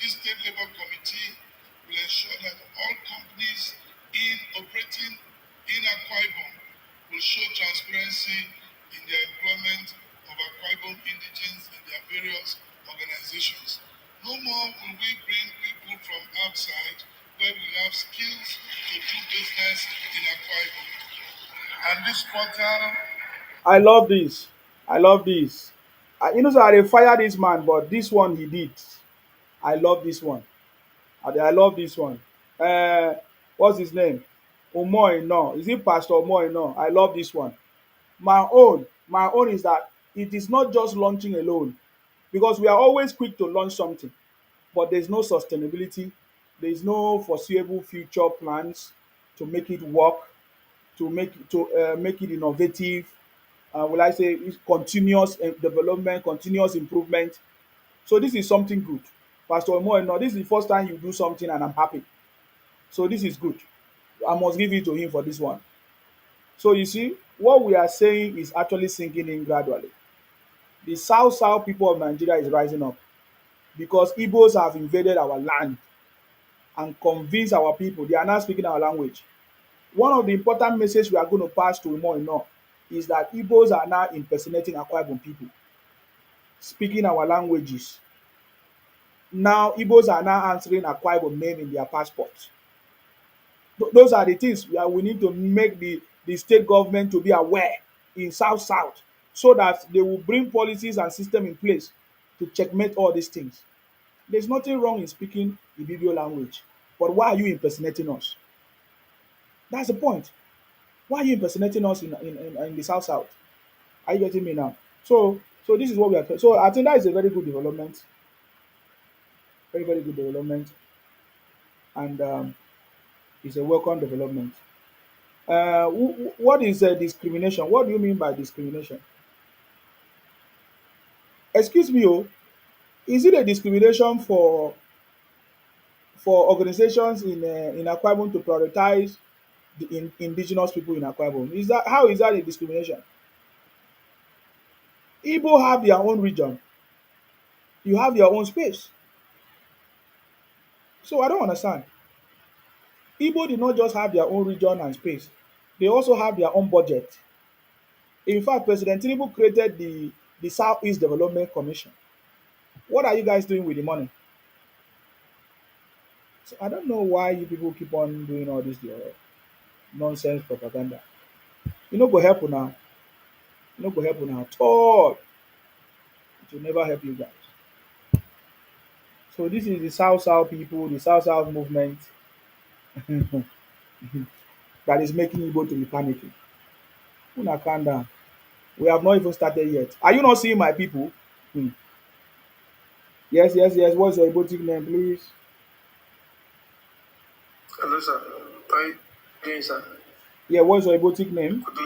This State Labor Committee will ensure that all companies operating in Akwa Ibom will show transparency in their employment of Akwa Ibom indigenes in their various organizations. No more will we bring people from outside where we have skills to do business in Akwa Ibom. And this portal. I love this. I love this. You know, so I dey fire this man, but this one he did. I love this one. I love this one. Uh, what's his name? Omoy, no. Is it Pastor Omoy? No. I love this one. My own is that it is not just launching alone because we are always quick to launch something, but there's no sustainability, there's no foreseeable future plans to make it work, to make it innovative. Will I say it's continuous development, continuous improvement. So this is something good. Pastor Omoy, no, this is the first time you do something and I'm happy. So this is good. I must give it to him for this one. So you see, what we are saying is actually sinking in gradually. The South people of Nigeria is rising up because Igbos have invaded our land and convinced our people. They are now speaking our language. One of the important messages we are going to pass to more and more is that Igbos are now impersonating Akwa Ibom people, speaking our languages. Now Igbos are now answering Akwa Ibom name in their passports. Those are the things we need to make the state government to be aware in South so that they will bring policies and system in place to checkmate all these things. There's nothing wrong in speaking Ibibio language, but why are you impersonating us? That's the point. Why are you impersonating us in the South? Are you getting me now? So this is what we are. So I think that is a very good development, very very good development, and it's a welcome development. What is discrimination? What do you mean by discrimination? Excuse me, oh, is it a discrimination for organizations in Akwa Ibom to prioritize the indigenous people in Akwa Ibom? How is that a discrimination? Igbo have their own region. You have your own space. So I don't understand. Igbo did not just have their own region and space. They also have their own budget. In fact, President Tinubu created the Southeast Development Commission. What are you guys doing with the money? So I don't know why you people keep on doing all this. The other. Nonsense propaganda. You no go help una. You no go help una at all. It will never help you guys. So this is the South South people, the South South movement that is making Igbo to be panicking. Una calm down. We have not even started yet. Are you not seeing my people? Hmm. Yes, yes, yes. What's your Igbo name, please? Hello, sir. How are you doing, sir? Yeah, what's your Igbo name? Good day.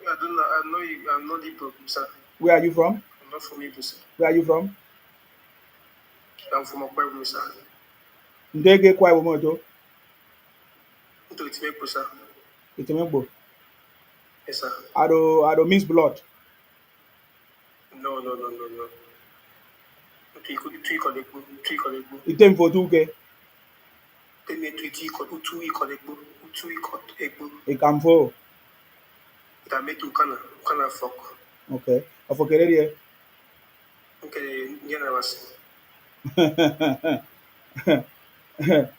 I don't know. I know you. I'm not Igbo, sir. Where are you from? I'm not from Igbo, sir. Where are you from? I'm from Okwebu, sir. Ndege kwa Iwomoto. Into Itimepo, sir. Itemegbo. Yes, sir. I do miss blood. No, no, no, no, no. Tui Kolekbo. Item for 2K. Teme Tui Kolekbo. Tui Kolekbo. Ikamfo. Itametu Kana Fok. Okay. Afokerere. Okay, Yana was.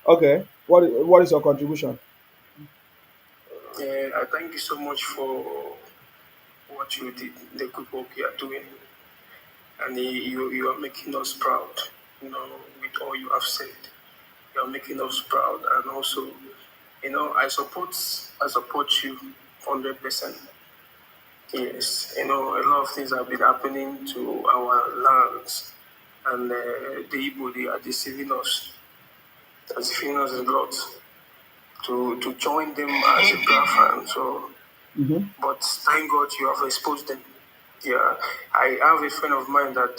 Okay. What is your contribution? I thank you so much for what you did, the good work you are doing, and you are making us proud. You know, with all you have said, you are making us proud, and also, I support you 100%. Yes, a lot of things have been happening to our lands, and the Igbo they are deceiving us, a lot to join them as a Biafran. So, Mm-hmm. but thank God you have exposed them. Yeah, I have a friend of mine that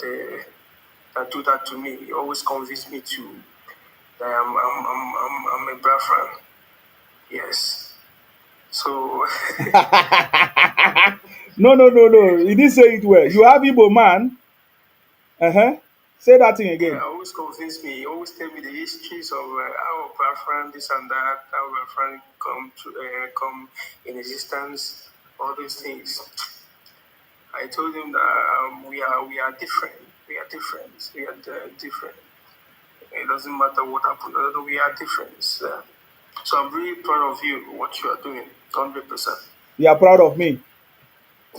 do that to me. He always convince me to that I'm a Biafran. Yes. So No, no, no, no. You didn't say it well. You have Igbo man. Uh-huh. Say that thing yeah, again. always convince me. He always tell me the histories of how Biafran this and that, how Biafran come in existence, all those things. I told him that we are different. We are different. We are different. It doesn't matter what happened. We are different. So I'm really proud of you. What you are doing, 100%. You are proud of me.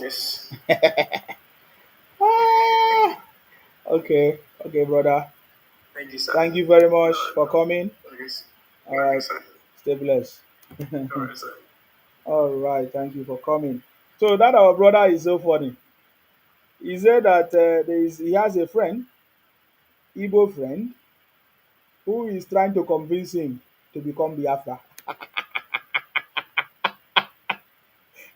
Yes. Ah, okay. Okay, brother. Thank you, sir. Thank you very No, much for no. coming. Okay, sir. All Okay, right. sir. Stay blessed. All right, sir. All right. Thank you for coming. So that our brother is so funny. He said that he has a friend, Igbo friend, who is trying to convince him to become Biafra.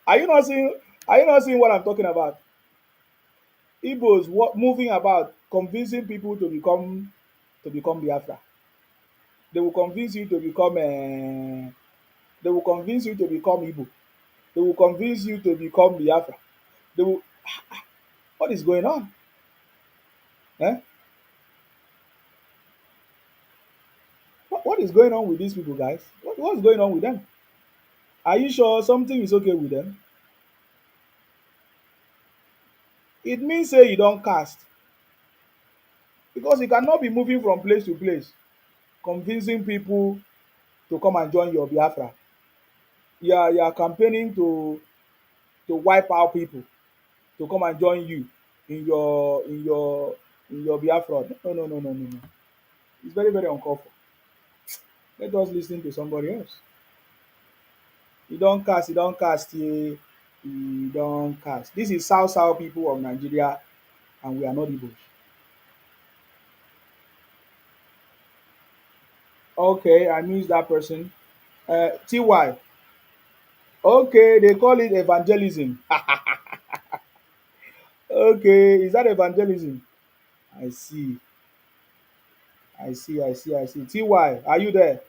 Are you not seeing? Are you not seeing what I'm talking about? Igbos moving about convincing people to become Biafra. They will convince you to become. They will convince you to become Igbo. They will convince you to become Biafra. They will. What is going on? Eh? What is going on with these people, guys? What's going on with them? Are you sure something is okay with them? It means say you don't cast because you cannot be moving from place to place, convincing people to come and join your Biafra. You are campaigning to wipe out people to come and join you in your Biafra. No, no, no, no, no, no. It's very, very uncalled for. Let us listen to somebody else. You don't cast, yeah. You don't cast. This is South South people of Nigeria, and we are not Igbos. Okay, I missed that person. TY. Okay, they call it evangelism. Okay, is that evangelism? I see. I see. TY, are you there?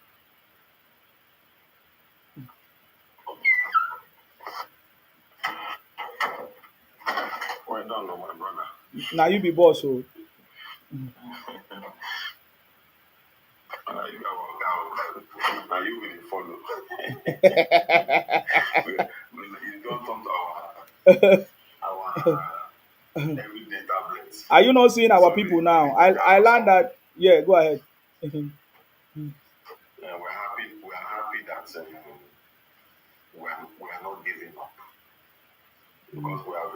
Well done, my brother. Now you be boss, so. Now you will follow. You don't come to our everyday tablets. Are you not seeing our So people the now? thing I has learned come. that. Yeah, go ahead. We're happy. We're happy that because we have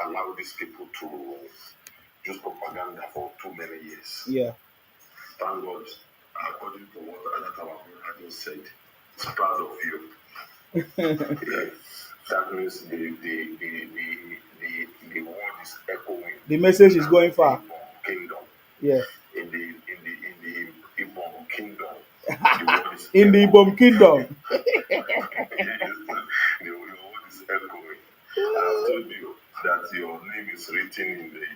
allowed these people to use propaganda for too many years. Yeah. Thank God, according to what Anata Wabu just said, he's proud of you. Yeah. That means the word is echoing. The message is going far. Kingdom. Yeah. In the Ibom kingdom, the word is In the echoing. Ibom kingdom. Yes, the word is echoing. I've told you that your name is written in the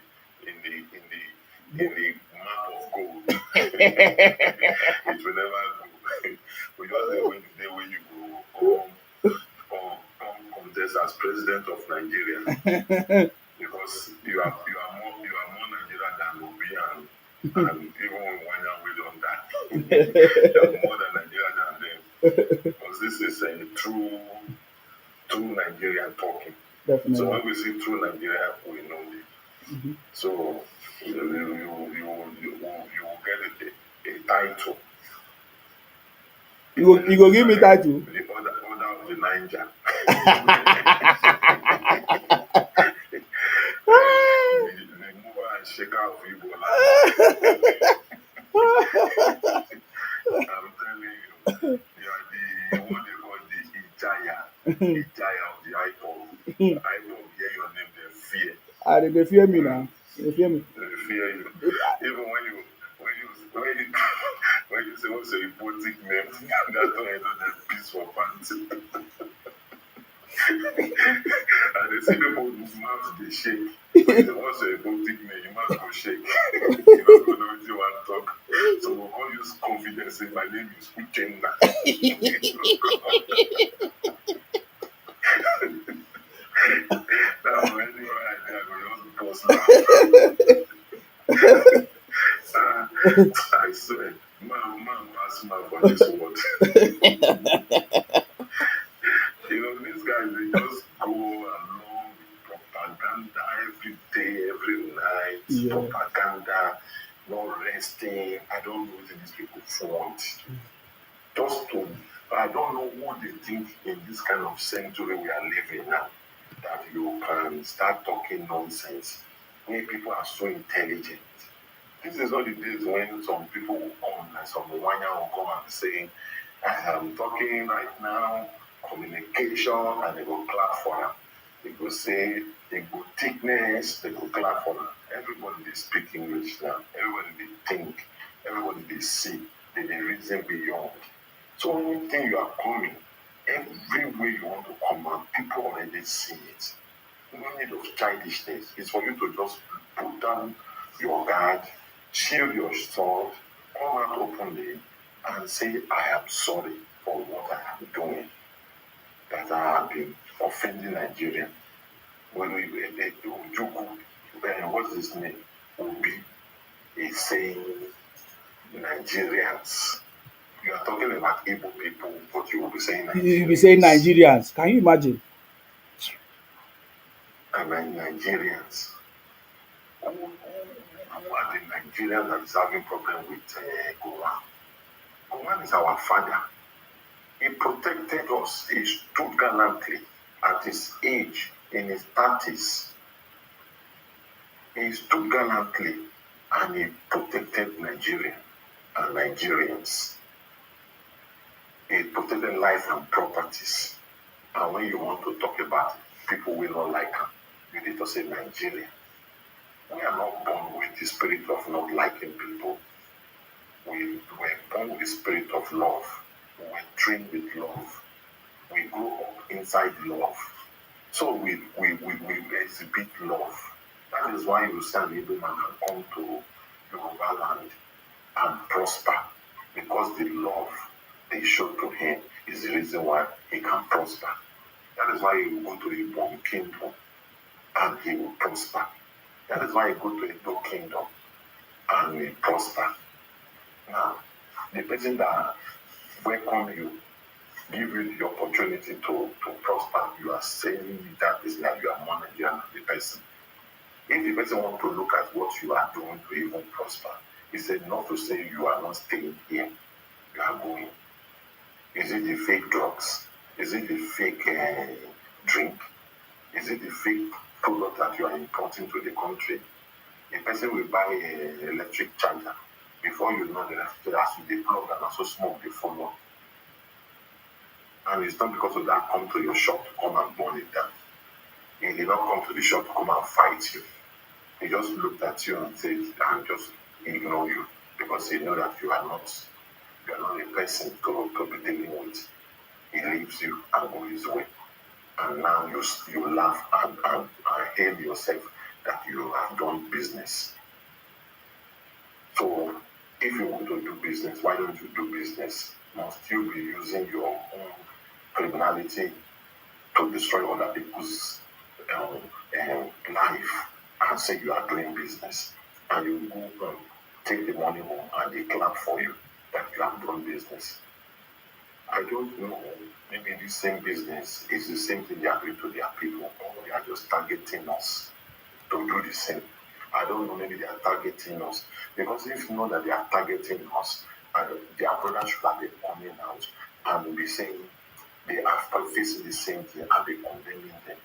map of gold. It will never go. We just say when the day when you go come contest as president of Nigeria because you are more Nigerian than Obi and even when we don't die. You are more than Nigerian than them because this is a true Nigerian talking. So Definitely. when we see true Nigeria, we know it. So you will get a title. You go give me title. The order of the Niger. The mover and shaker of Igbo land. I'm telling you, you are the what they call the Ijaya of the IPOB. IPOB hear your name, they fear. Ah, they fear me now. They fear me. They fear you. Even when you say what's a hypotic name, that's when you know there's peace for party. And they see people whose mouth they shake. When you say what's a hypotic name, your mouth go shake. You don't go know what you want to talk. So we'll all use confidence in my name is Uchenna. Now anyway, I will just bust laugh. I swear, man pass man for this word. These guys, they just go along with propaganda every day, every night. Yeah. Propaganda, not resting. I don't know what these people want. Just to, I don't know what they think in this kind of century we are living now. That you can start talking nonsense. When people are so intelligent. This is not the days when some people will come, like some Wanya will come and say, I am talking right now, communication, and they will clap for them. They will say, they go thickness, they go clap for them. Everybody they speak English now. Everybody they think. Everybody they see. They reason beyond. So anything you are coming, every way you want to come out, people already see it. No need of childishness. It's for you to just put down your guard, shield your sword, come out openly, and say, I am sorry for what I am doing, that I have been offending Nigeria. When Ojuku, what's his name? Obi is saying Nigerians. You are talking about Igbo people, but you will be saying Nigerians. You be saying Nigerians. Can you imagine? And Nigerians. Who are the Nigerians that is having problem with Gowan? Gowan is our father. He protected us. He stood gallantly at his age, in his 30s. He stood gallantly and he protected Nigeria and Nigerians. He protected life and properties. And when you want to talk about it, people will not like him. You need to say Nigeria. We are not born with the spirit of not liking people. We were born with the spirit of love. We were trained with love. We grew up inside love. So we exhibit love. That is why you see an Igbo man can come to Yoruba land and prosper. Because the love they show to him is the reason why he can prosper. That is why he will go to Igbo kingdom and he will prosper. That is why he go to Igbo kingdom and he prosper. Now, the person that welcome you, give you the opportunity to prosper, you are saying that is that you are more Nigerian than the person. If the person wants to look at what you are doing to even prosper, he said not to say you are not staying here, you are going. Is it the fake drugs? Is it the fake drink? Is it the fake product that you are importing to the country? A person will buy an electric charger. Before you know the electric as you plug and also smoke the follow. And it's not because of that come to your shop to come and burn it down. He did not come to the shop to come and fight you. He just looked at you and said and just ignore you because he know that you are not a person to be dealing with. He leaves you and goes his way. And now you laugh and hail yourself that you have done business. So if you want to do business, why don't you do business? Must you be using your own criminality to destroy other people's um, life and say you are doing business? And you go take the money home and they clap for you that you have done business. I don't know. Maybe this same business is the same thing they are doing to their people, or they are just targeting us to do the same. I don't know, maybe they are targeting us. Because if you know that they are targeting us, and their brothers should have been coming out and be saying they are facing the same thing and be condemning them.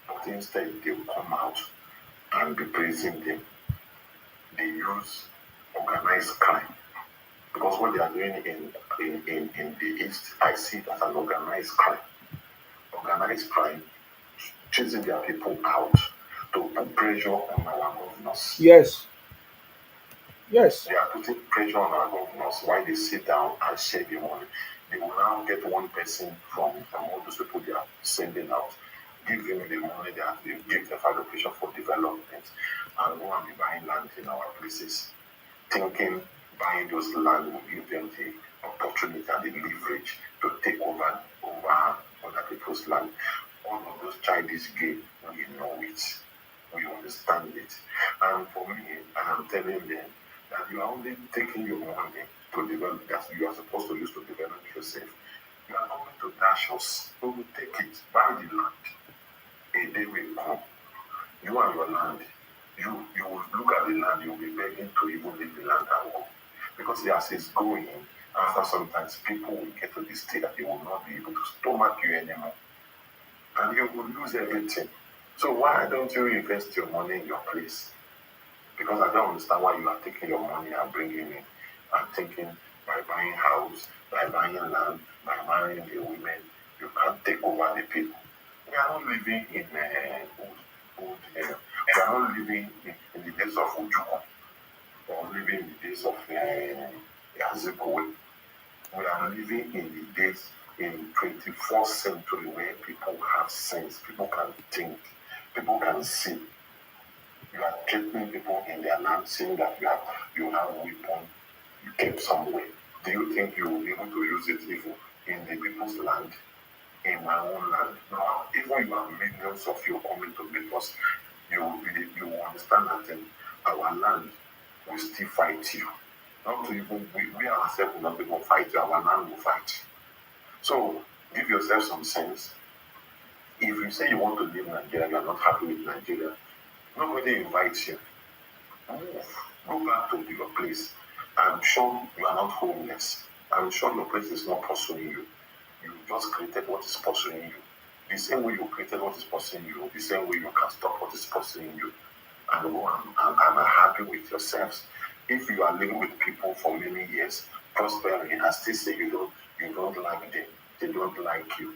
But instead, they will come out and be praising them. They use organized crime. Because what they are doing in the East, I see it as an organized crime. Organized crime, chasing their people out to put pressure on our governors. Yes. Yes. They are putting pressure on our governors while they sit down and share the money. They will now get one person from all those people they are sending out, give them the money that they give them for allocation for development, and go and be buying land in our places, thinking buying those land will give them the opportunity and the leverage to take over other people's land. All of those childish game, we know it, we understand it. And for me, I am telling them that you are only taking your money to develop that you are supposed to use to develop yourself. You are going to dash us. We will take it, buy the land. A day will come. You and your land, you will look at the land, you will be begging to even leave the land and go. Because as it's going, after sometimes people will get to the state that they will not be able to stomach you anymore. And you will lose everything. So why don't you invest your money in your place? Because I don't understand why you are taking your money and bringing it and thinking by buying house, by buying land, by marrying the women, you can take over the people. We are not living in we are not living in the days of Ujuku or living in the days of Yazikowe. We are living in the days in 21st century where people have sense, people can think, people can see. You are threatening people in their land, saying that you have a weapon you kept somewhere. Do you think you will be able to use it even in the people's land, in my own land? No, even you have millions of you coming to meet us, you will understand that in our land will still fight you. Not to even we ourselves will not be going to fight you, our land will fight. So give yourself some sense. If you say you want to leave Nigeria, you are not happy with Nigeria, nobody invites you. Move. Go back to your place. I'm sure you are not homeless. I'm sure your place is not pursuing you. You just created what is pursuing you. The same way you created what is pursuing you, the same way you can stop what is pursuing you. And go and are happy with yourselves. If you are living with people for many years, prospering, and still say you don't like them, they don't like you,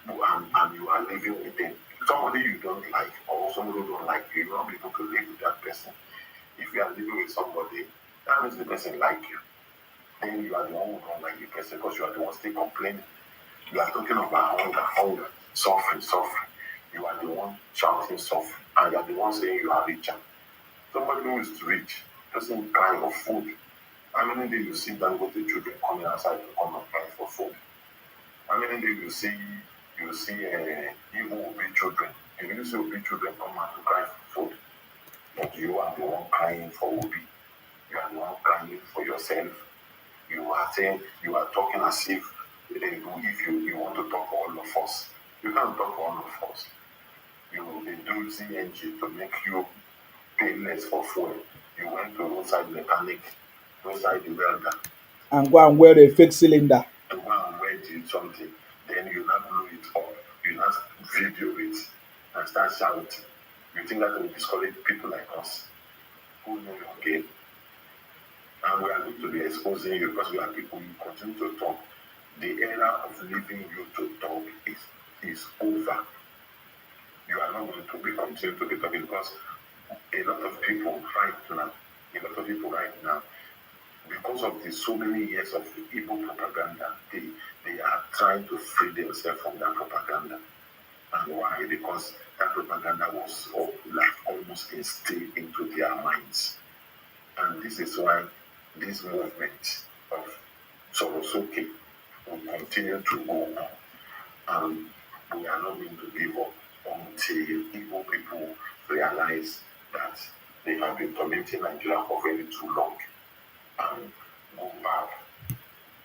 and you are living with them, somebody you don't like or somebody who don't like you, you won't be able to live with that person. If you are living with somebody, that means the person like you. Then you are the one who don't like the person because you are the one still complaining. You are talking about hunger, suffering, suffering. You are the one shouting suffering, and you are the one saying you are richer. Somebody who is rich doesn't cry for food. How many days you see Dangote children coming outside to come and cry for food? How many days you see even Obi children? And you see Obi children come out to cry for food. But you are the one crying for Obi. You are the one crying for yourself. You are saying you are talking as if you want to talk for all of us. You can't talk for all of us. You will be doing CNG to make you pay less for fuel. You went to roadside mechanic, roadside welder, And go and wear a fake cylinder. to go and weld it something. Then you now blow it up. You now video it. and start shouting. You think that will discourage people like us who know your game? And we are going to be exposing you because we are people who continue to talk. The era of leaving you to talk is over. You are not going to be continue to be talking because a lot of people right now, a lot of people right now, because of the so many years of evil propaganda, they are trying to free themselves from that propaganda. And why? Because that propaganda was like almost instilled into their minds. And this is why this movement of Sorosoke will continue to go on. And we are not going to give up until Igbo people realize that they have been tormenting Nigeria for very too long and go back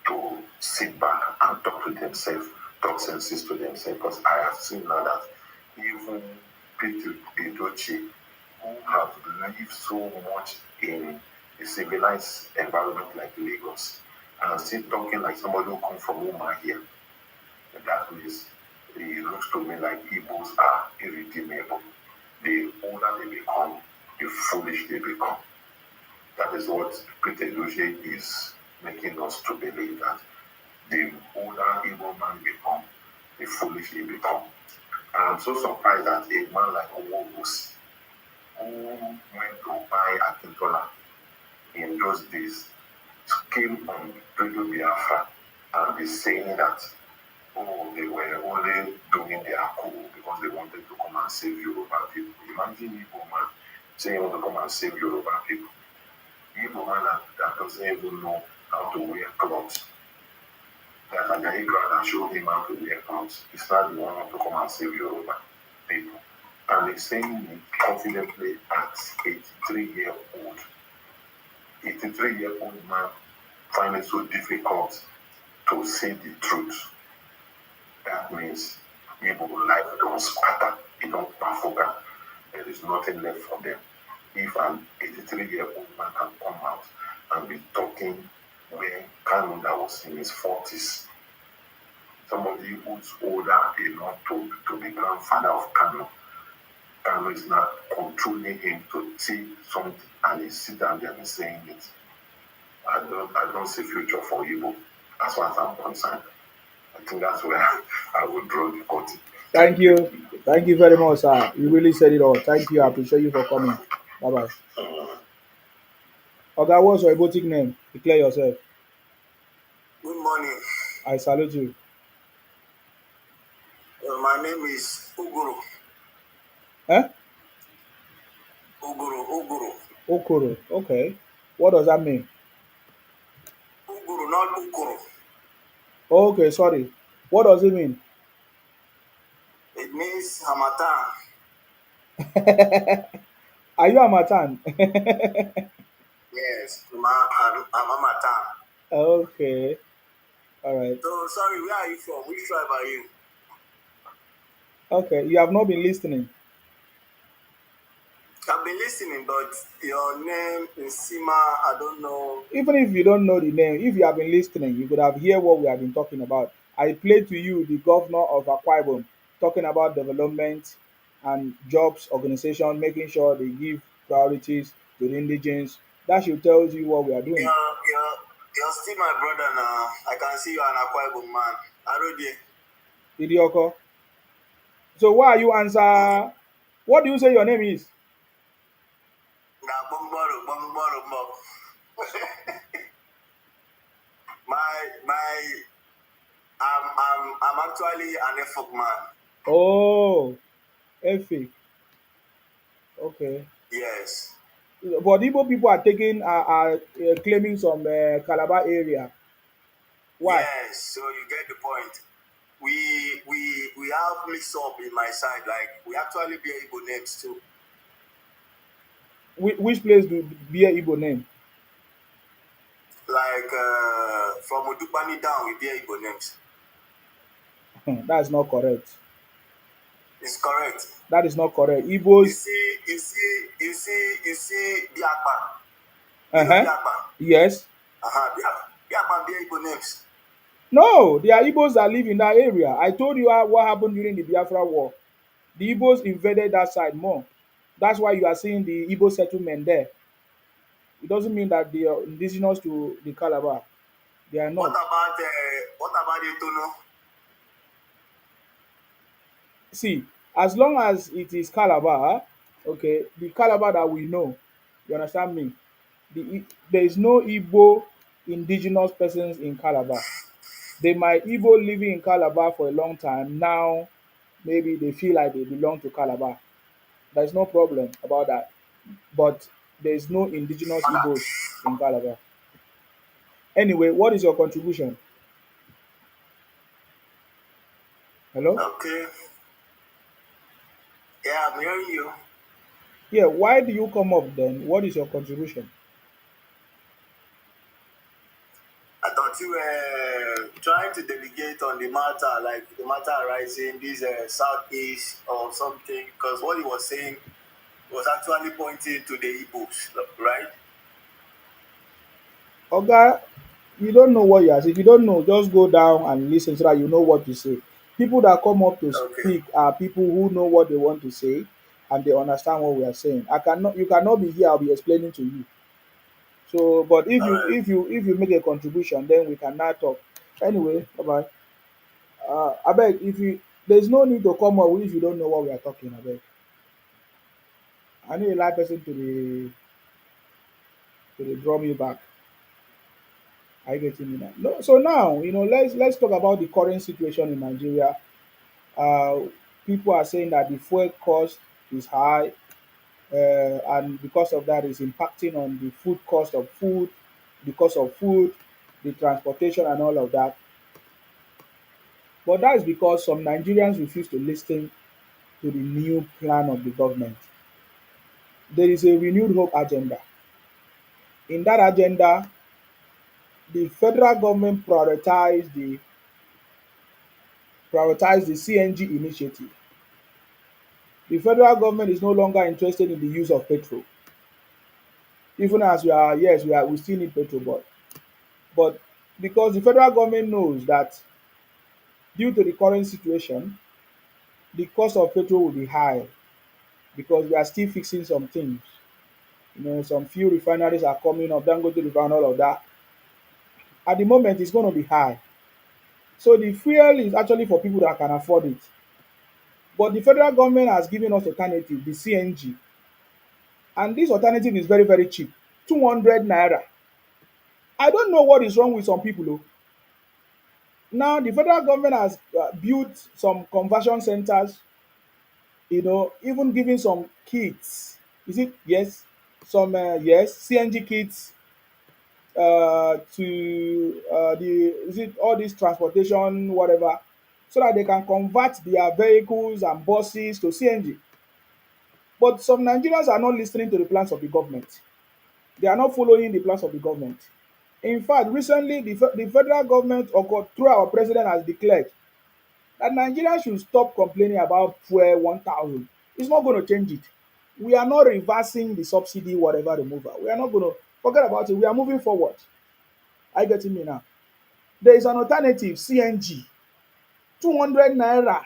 to sit back and talk to themselves, talk senses to themselves. Because I have seen now that even Peter Edochie, who have lived so much in a civilized environment like Lagos, and are still talking like somebody who come from Uma here. That means it looks to me like Igbos are irredeemable. The older they become, the foolish they become. That is what Peter Luce is making us to believe that the older Igbo man become, the foolish he become. And I'm so surprised that a man like Owobus, who went to buy Akintola in those days, came on Radio Biafra and is saying that, oh, they were only doing their coup because they wanted to come and save Yoruba people. Imagine Igbo man saying he want to come and save Yoruba people. Igbo man that doesn't even know how to wear clothes. That Ajayi Crowd and showed him how to wear clothes. He's not the one to come and save Yoruba people. And he's saying it confidently at 83-year-old. 83-year-old man find it so difficult to say the truth. That means Igbo life don't scatter, it don't perform. There is nothing left for them. If an 83-year-old man can come out and be talking when Kanu that was in his 40s, somebody who's older enough to be grandfather of Kanu, Kanu is not controlling him to say something and he sit down there and saying it. I don't see future for Igbo as far as I'm concerned. I think that's where I would draw the curtain. Thank you. Thank you very much, sir. You really said it all. Thank you. I appreciate you for coming. Bye bye. Okay, what's your robotic name? Declare yourself. Good morning. I salute you. My name is Uguru. Eh? Uguru. Okoro. Okay. What does that mean? Uguru, not Ukuru. Okay, sorry. What does it mean? It means Hamatan. Are you a Matan? Yes, I'm Hamatan. Okay. All right. So, sorry, where are you from? Which tribe are you? Okay. You have not been listening. I've been listening, but your name is Sima. I don't know. Even if you don't know the name, if you have been listening, you could have heard what we have been talking about. I played to you the governor of Akwa Ibom talking about development and jobs organization, making sure they give priorities to the indigents. That should tell you what we are doing. You're still my brother now. I can see you're an Akwa Ibom man. Arode. Idioko. So why are you answer? What do you say your name is? Na bongboro, mob. My, I'm actually an Efok man. Oh, Efe. Okay. Yes. But Igbo people are taking claiming some Calabar area. Why? Yes. So you get the point. We have mix up in my side. Like we actually bear Igbo names too. Which place do bear Igbo name? Like from Udupani down, we bear Igbo names. That's not correct. It's correct. That is not correct. You Igbos. see Biakpan. You know Uh-huh. Biakpan? Yes. Biakpan bear Igbo names. No, there are Igbos that live in that area. I told you what happened during the Biafra War. The Igbos invaded that side more. That's why you are seeing the Igbo settlement there. It doesn't mean that they are indigenous to the Calabar. They are not. What about Etono? See, as long as it is Calabar, okay, the Calabar that we know, you understand me? There is no Igbo indigenous persons in Calabar. They might Igbo living in Calabar for a long time. Now, maybe they feel like they belong to Calabar. There's no problem about that. But there is no indigenous Igbos in Calabar. Anyway, what is your contribution? Hello? Okay. Yeah, I'm hearing you. Yeah, why do you come up then? What is your contribution? I thought you were trying to delegate on the matter, like the matter arising this southeast or something, because what he was saying was actually pointing to the Igbos, right? Oga, you don't know what you are saying. If you don't know, just go down and listen so that you know what to say. People that come up to Okay. speak are people who know what they want to say and they understand what we are saying. You cannot be here, I'll be explaining to you. So but if All you right. if you if you make a contribution, then we can now talk. Anyway, bye bye. Abeg, if you there's no need to come up if you don't know what we are talking about. I need a live person to draw me back. I get me now. No, so now let's talk about the current situation in Nigeria. Uh, People are saying that the fuel cost is high, and because of that, is impacting on the food cost of food, the cost of food, the transportation, and all of that. But that is because some Nigerians refuse to listen to the new plan of the government. There is a renewed hope agenda. In that agenda, the federal government prioritized the CNG initiative. The federal government is no longer interested in the use of petrol. Even as we are, yes, we still need petrol, but because the federal government knows that due to the current situation, the cost of petrol will be high because we are still fixing some things. Some few refineries are coming up, Dangote Refinery, all of that. At the moment, it's going to be high. So the fuel is actually for people that can afford it. But the federal government has given us alternative, the CNG, and this alternative is very, very cheap, 200 naira. I don't know what is wrong with some people. Oh. Now, the federal government has built some conversion centers, even giving some kits. Is it? Yes. Some, yes, CNG kits to is it all this transportation, whatever, so that they can convert their vehicles and buses to CNG. But some Nigerians are not listening to the plans of the government. They are not following the plans of the government. In fact, recently, the federal government, or through our president, has declared that Nigerians should stop complaining about fuel 1,000. It's not going to change it. We are not reversing the subsidy, whatever removal. We are not going to forget about it. We are moving forward. Are you getting me now? There is an alternative, CNG, 200 naira.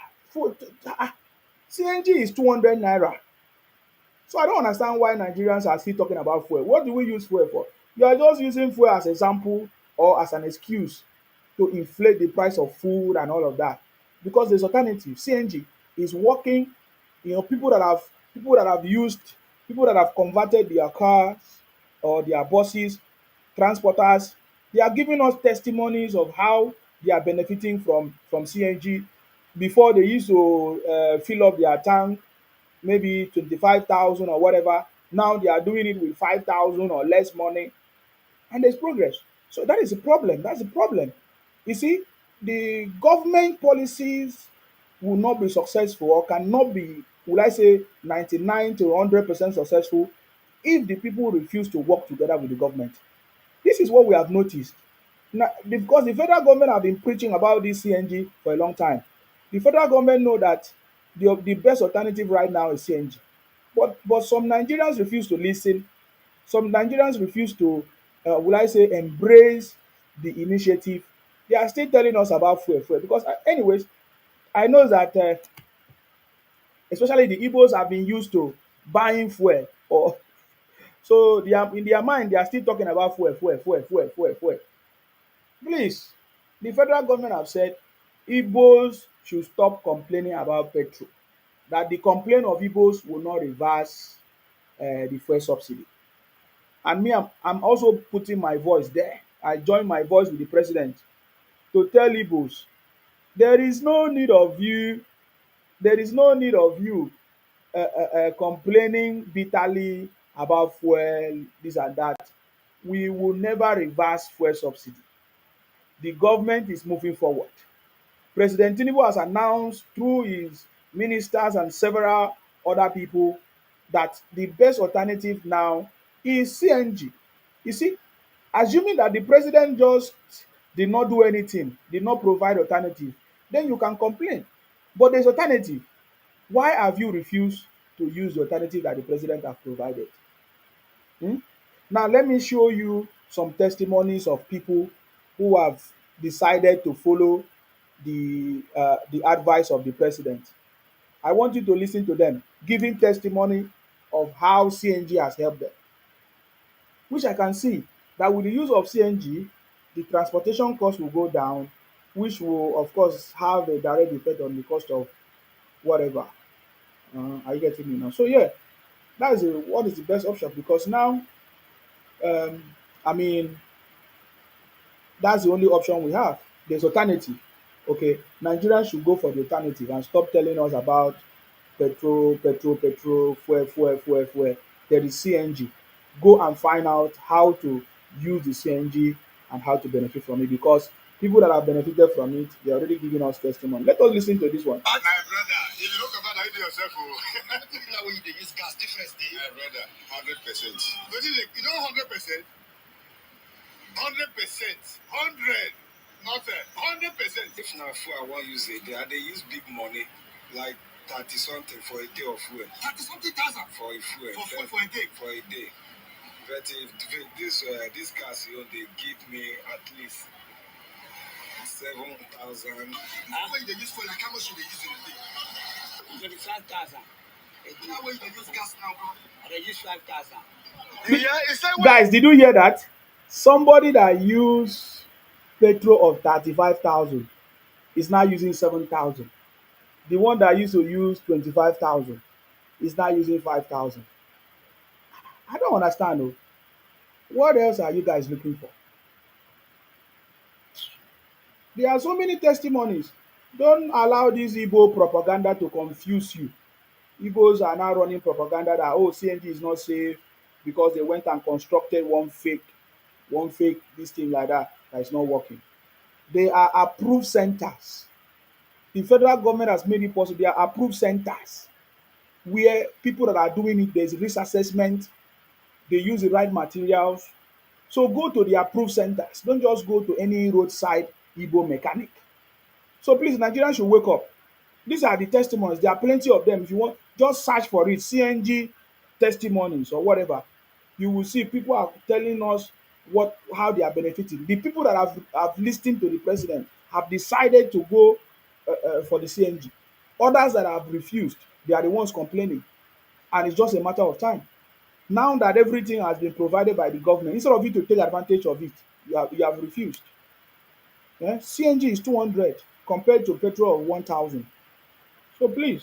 CNG is 200 naira. So I don't understand why Nigerians are still talking about fuel. What do we use fuel for? You are just using fuel as a sample or as an excuse to inflate the price of food and all of that. Because there's alternative. CNG is working. People that have converted their cars or their buses, transporters, they are giving us testimonies of how they are benefiting from CNG. Before they used to fill up their tank maybe 25,000 or whatever. Now they are doing it with 5,000 or less money, and there's progress. So that is a problem. That's a problem. You see, the government policies will not be successful or cannot be, will I say, 99 to 100% successful if the people refuse to work together with the government. This is what we have noticed. Now, because the federal government have been preaching about this CNG for a long time. The federal government know that the best alternative right now is CNG. But some Nigerians refuse to listen. Some Nigerians refuse to, will I say, embrace the initiative. They are still telling us about fuel. Because, anyways, I know that Especially the Igbos have been used to buying fuel, or so they are in their mind they are still talking about fuel, fuel, fuel, fuel, fuel, fuel. Please, the federal government have said Igbos should stop complaining about petrol. That the complaint of Igbos will not reverse the fuel subsidy. And me, I'm also putting my voice there. I join my voice with the president to tell Igbos there is no need of you, there is no need of you complaining bitterly about fuel, this and that. We will never reverse fuel subsidy. The government is moving forward. President Tinubu has announced through his ministers and several other people that the best alternative now is CNG. You see, assuming that the president just did not do anything, did not provide alternative, then you can complain. But there's alternative. Why have you refused to use the alternative that the president has provided? Hmm? Now, let me show you some testimonies of people who have decided to follow the advice of the president. I want you to listen to them giving testimony of how CNG has helped them, which I can see that with the use of CNG, the transportation cost will go down, which will, of course, have a direct effect on the cost of whatever. Are you getting me now? So, yeah, that is what is the best option because now, um, I mean, that's the only option we have. There's alternative. Okay, Nigerians should go for the alternative and stop telling us about petrol, petrol, petrol, fuel, fuel, fuel, fuel. There is CNG. Go and find out how to use the CNG and how to benefit from it because people that have benefited from it, they're already giving us testimony. Let us listen to this one. My brother, if you look about it yourself, oh, now when you use gas difference, my brother, 100%. But you know, 100%, 100%, 100, not 100%. If now fuel I want use it, they use big money, like 30 something for a day of fuel. 30 something thousand for a fuel. For a day. For a day. But if this gas you know, they give me at least 7,000. When they use fuel, like how much should they use in a day? 25,000. Now when they use gas now, bro? They use 5,000. Yeah, it's like Guys, did you hear that? Somebody that used petrol of 35,000 is now using 7,000. The one that used to use 25,000 is now using 5,000. I don't understand though. What else are you guys looking for? There are so many testimonies. Don't allow this Igbo propaganda to confuse you. Igbos are now running propaganda that oh CNG is not safe because they went and constructed one fake this thing like that is not working. They are approved centers. The federal government has made it possible. They are approved centers where people that are doing it, there's risk assessment, they use the right materials. So go to the approved centers. Don't just go to any roadside Igbo mechanic. So please, Nigerians should wake up. These are the testimonies. There are plenty of them. If you want, just search for it. CNG testimonies or whatever. You will see people are telling us what how they are benefiting. The people that have listened to the president have decided to go for the CNG. Others that have refused, they are the ones complaining, and it's just a matter of time. Now that everything has been provided by the government, instead of you to take advantage of it, you have refused. CNG is 200 compared to petrol of 1,000. So please,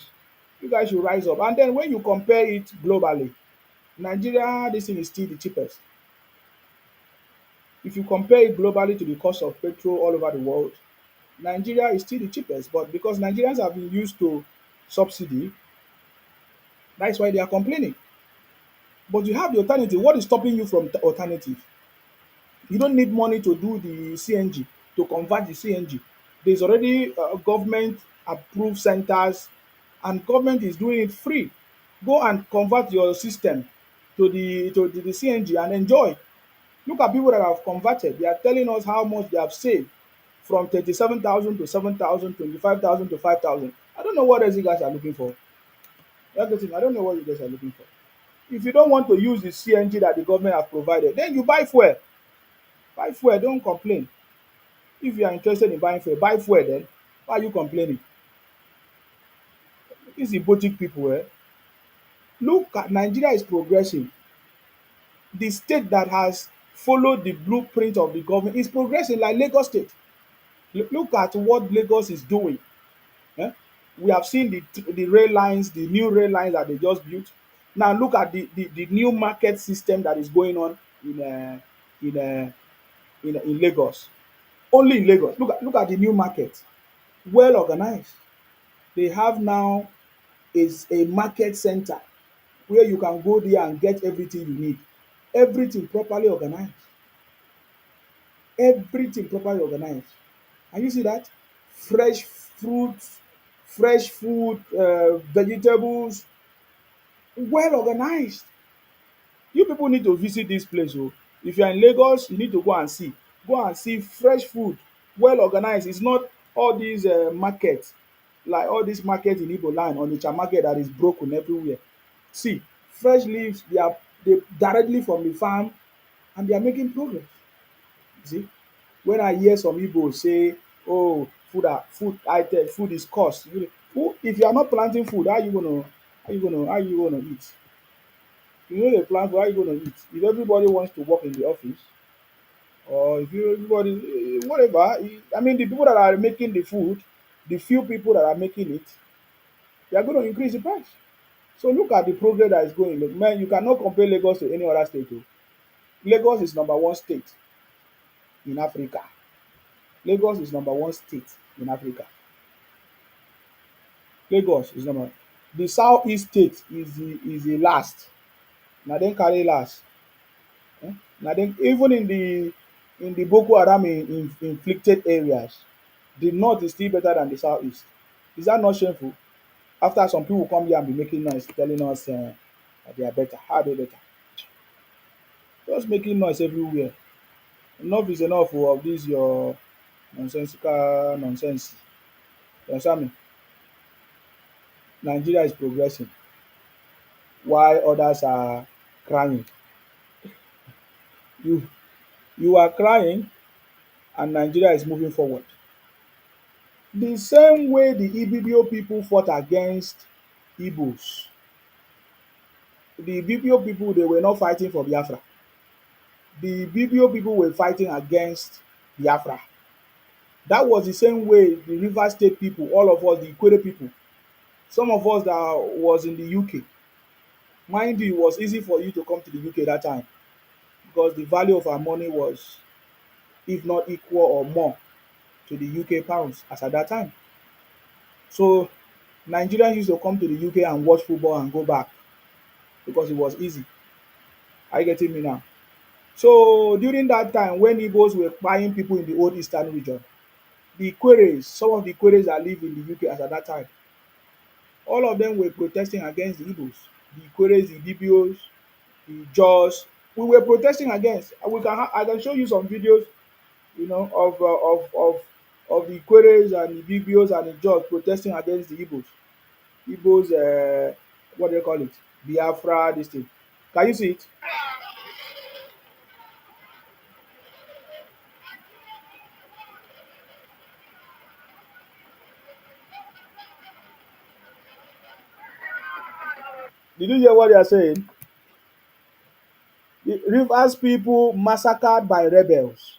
you guys should rise up. And then when you compare it globally, Nigeria, this thing is still the cheapest. If you compare it globally to the cost of petrol all over the world, Nigeria is still the cheapest. But because Nigerians have been used to subsidy, that's why they are complaining. But you have the alternative. What is stopping you from the alternative? You don't need money to do the CNG, to convert the CNG. There's already government approved centers and government is doing it free. Go and convert your system to the CNG and enjoy. Look at people that have converted. They are telling us how much they have saved from 37,000 to 7,000, 25,000 to 5,000. I don't know what else you guys are looking for. That's the thing. I don't know what you guys are looking for. If you don't want to use the CNG that the government has provided, then you buy fuel. Buy fuel, don't complain. If you are interested in buying fuel, buy fuel then. Why are you complaining? These Igbotic people, look at Nigeria is progressing. The state that has followed the blueprint of the government is progressing like Lagos State. Look at what Lagos is doing. Eh? We have seen the rail lines, the new rail lines that they just built. Now look at the new market system that is going on in in uh, in Lagos. Only in Lagos. Look at the new market. Well organized. They have now is a market center where you can go there and get everything you need. Everything properly organized. Everything properly organized. And you see that? Fresh fruits, fresh food, vegetables, well organized. You people need to visit this place oh. If you are in Lagos, you need to go and see. Go and see fresh food, well organized. It's not all these markets, like all this market in Igbo land, Onitsha market that is broken everywhere. See, fresh leaves, they directly from the farm and they are making progress. You see, when I hear some Igbo say, "Oh, food item, food is cost," who, if you are not planting food, how you gonna eat? You no dey plant food, how you gonna eat? If everybody wants to work in the office, or if you everybody whatever, I mean the people that are making the food, the few people that are making it, they are going to increase the price. So look at the progress that is going. Look, man, you cannot compare Lagos to any other state oh. Lagos is number one state in Africa. Lagos is number one state in Africa. Lagos is number. The southeast state is the last. Na dem carry last. Na dem even in the Boko Haram inflicted areas, the north is still better than the southeast. Is that not shameful? After some people come here and be making noise telling us that they are better. How are they better? Just making noise everywhere. Enough is enough oh, of this your nonsensical nonsense. You understand me? Nigeria is progressing while others are crying. You you are crying and Nigeria is moving forward. The same way the Ibibio people fought against Igbos, the Ibibio people they were not fighting for Biafra. The Ibibio people were fighting against Biafra. That was the same way the Rivers State people, all of us, the Ikwere people, some of us that was in the UK, mind you, it was easy for you to come to the UK that time because the value of our money was, if not equal or more, to the UK pounds as at that time. So Nigerians used to come to the UK and watch football and go back because it was easy. Are you getting me now? So during that time when Igbos were buying people in the old eastern region, the Ikweres, some of the Ikweres that live in the UK as at that time, all of them were protesting against the Igbos. The Ikweres, the Ibibios, the Jaws. We were protesting against. And I can show you some videos, of the Ikweres and the Ibibios and the Jaws protesting against the Igbos. Igbos, what do they call it? Biafra, this thing. Can you see it? Did you hear what they are saying? The Rivers people massacred by rebels.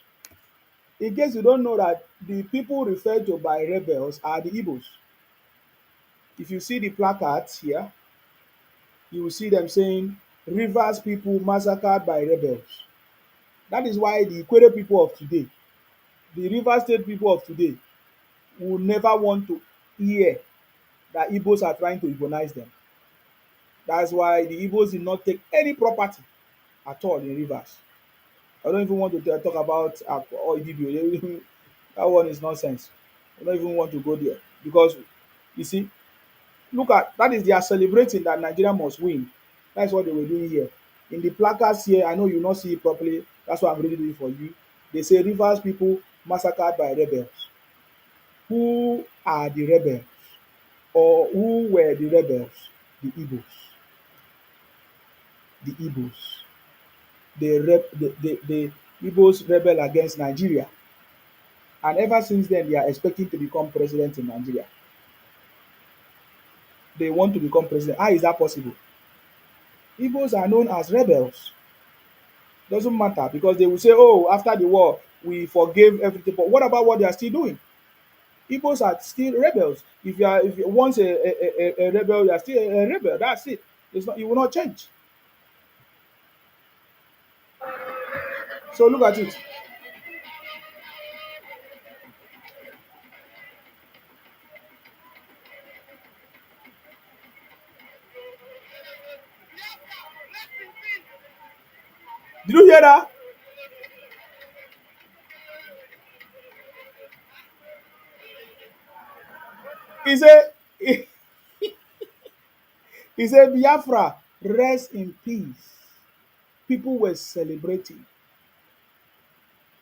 In case you don't know that the people referred to by rebels are the Igbos. If you see the placards here, you will see them saying Rivers people massacred by rebels. That is why the Ikwere people of today, the Rivers State people of today, will never want to hear that Igbos are trying to Igbonize them. That's why the Igbos did not take any property at all in Rivers. I don't even want to talk about Idibio. That one is nonsense. I don't even want to go there because you see, look at that is they are celebrating that Nigeria must win. That's what they were doing here. In the placards here, I know you not see it properly. That's why I'm reading it for you. They say Rivers people massacred by rebels. Who are the rebels? Or who were the rebels? The Igbos. The Igbos. The Igbos rebel against Nigeria. And ever since then, they are expecting to become president in Nigeria. they want to become president. How is that possible? Igbos are known as rebels. Doesn't matter because they will say, oh, after the war, we forgave everything. But what about what they are still doing? Igbos are still rebels. If you once a rebel, you are still a rebel. That's it. It's not, it will not change. So look at it. Did you hear that? He said, he said, Biafra, rest in peace. People were celebrating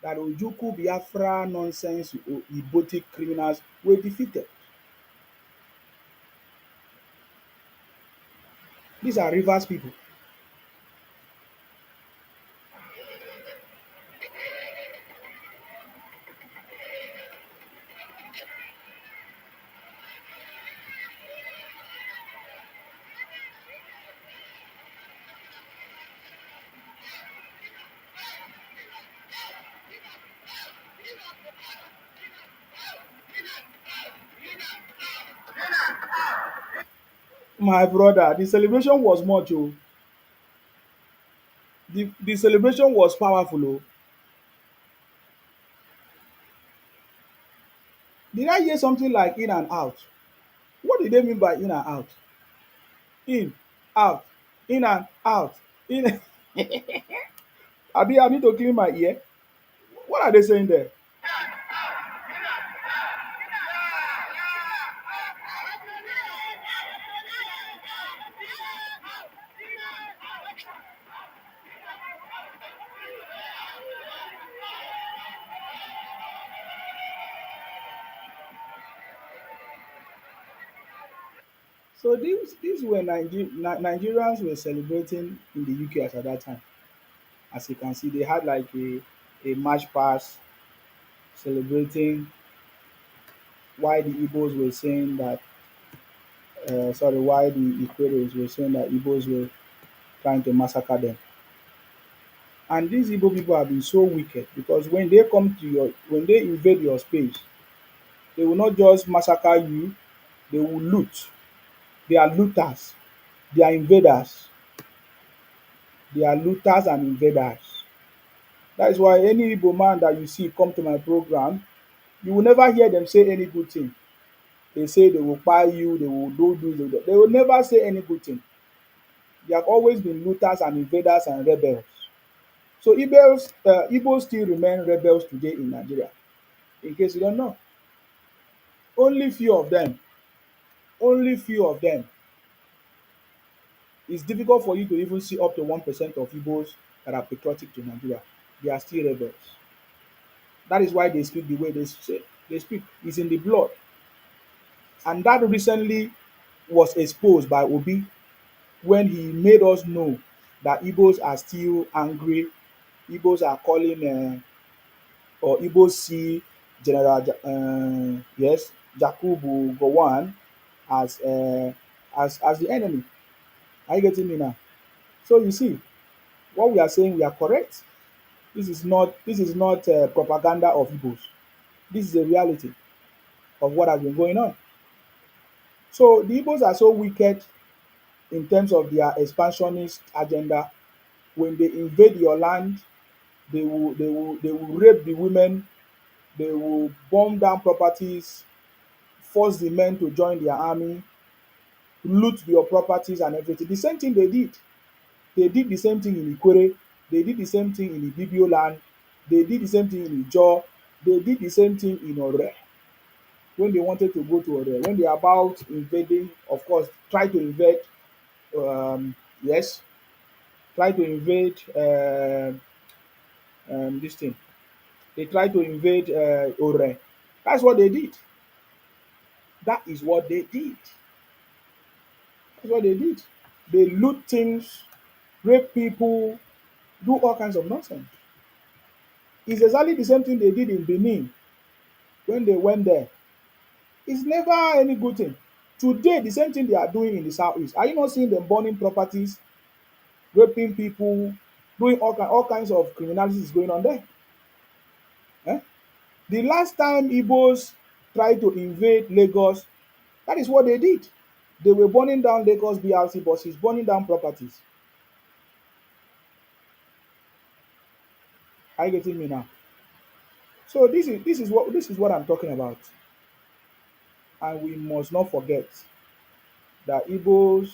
that Ojuku Biafra nonsense Ibotic criminals were defeated. These are rivers people. My brother, the celebration was much. Oh. The celebration was powerful. Oh. Did I hear something like in and out? What did they mean by in and out? In, out, in and out. In. Abi, I need to clean my ear. What are they saying there? So these were Nigerians were celebrating in the UK as at that time. As you can see, they had like a march past celebrating why the Igbos were saying that, sorry, why the Equatorians were saying that Igbos were trying to massacre them. And these Igbo people have been so wicked because when they invade your space, they will not just massacre you, they will loot. They are looters. They are invaders. They are looters and invaders. That is why any Igbo man that you see come to my program, you will never hear them say any good thing. They say they will buy you, they will do this, they will never say any good thing. They have always been looters and invaders and rebels. So Igbos still remain rebels today in Nigeria. In case you don't know, only few of them, only few of them. It's difficult for you to even see up to 1% of Igbos that are patriotic to Nigeria. They are still rebels. That is why they speak the way they say they speak. It's in the blood. And that recently was exposed by Obi when he made us know that Igbos are still angry. Igbos are calling, or Igbos see General, yes, Jakubu Gowon as, as the enemy. Are you getting me now? So you see, what we are saying, we are correct. This is not propaganda of Igbos. This is a reality of what has been going on. So the Igbos are so wicked in terms of their expansionist agenda. When they invade your land, they will rape the women, they will burn down properties, force the men to join their army, loot your properties and everything. The same thing they did. They did the same thing in Ikwere, they did the same thing in Ibibio land, they did the same thing in Ijaw, they did the same thing in Ore when they wanted to go to Ore. When they are about invading, of course, try to invade, yes, try to invade this thing. They tried to invade Ore. That's what they did. That is what they did. That's what they did. They loot things, rape people, do all kinds of nonsense. It's exactly the same thing they did in Benin when they went there. It's never any good thing. Today, the same thing they are doing in the southeast. Are you not seeing them burning properties, raping people, doing all kinds of criminalities going on there? Eh? The last time Igbos tried to invade Lagos, that is what they did. They were burning down Lagos BRT buses, burning down properties. Are you getting me now? So this is what I'm talking about, and we must not forget that Igbos,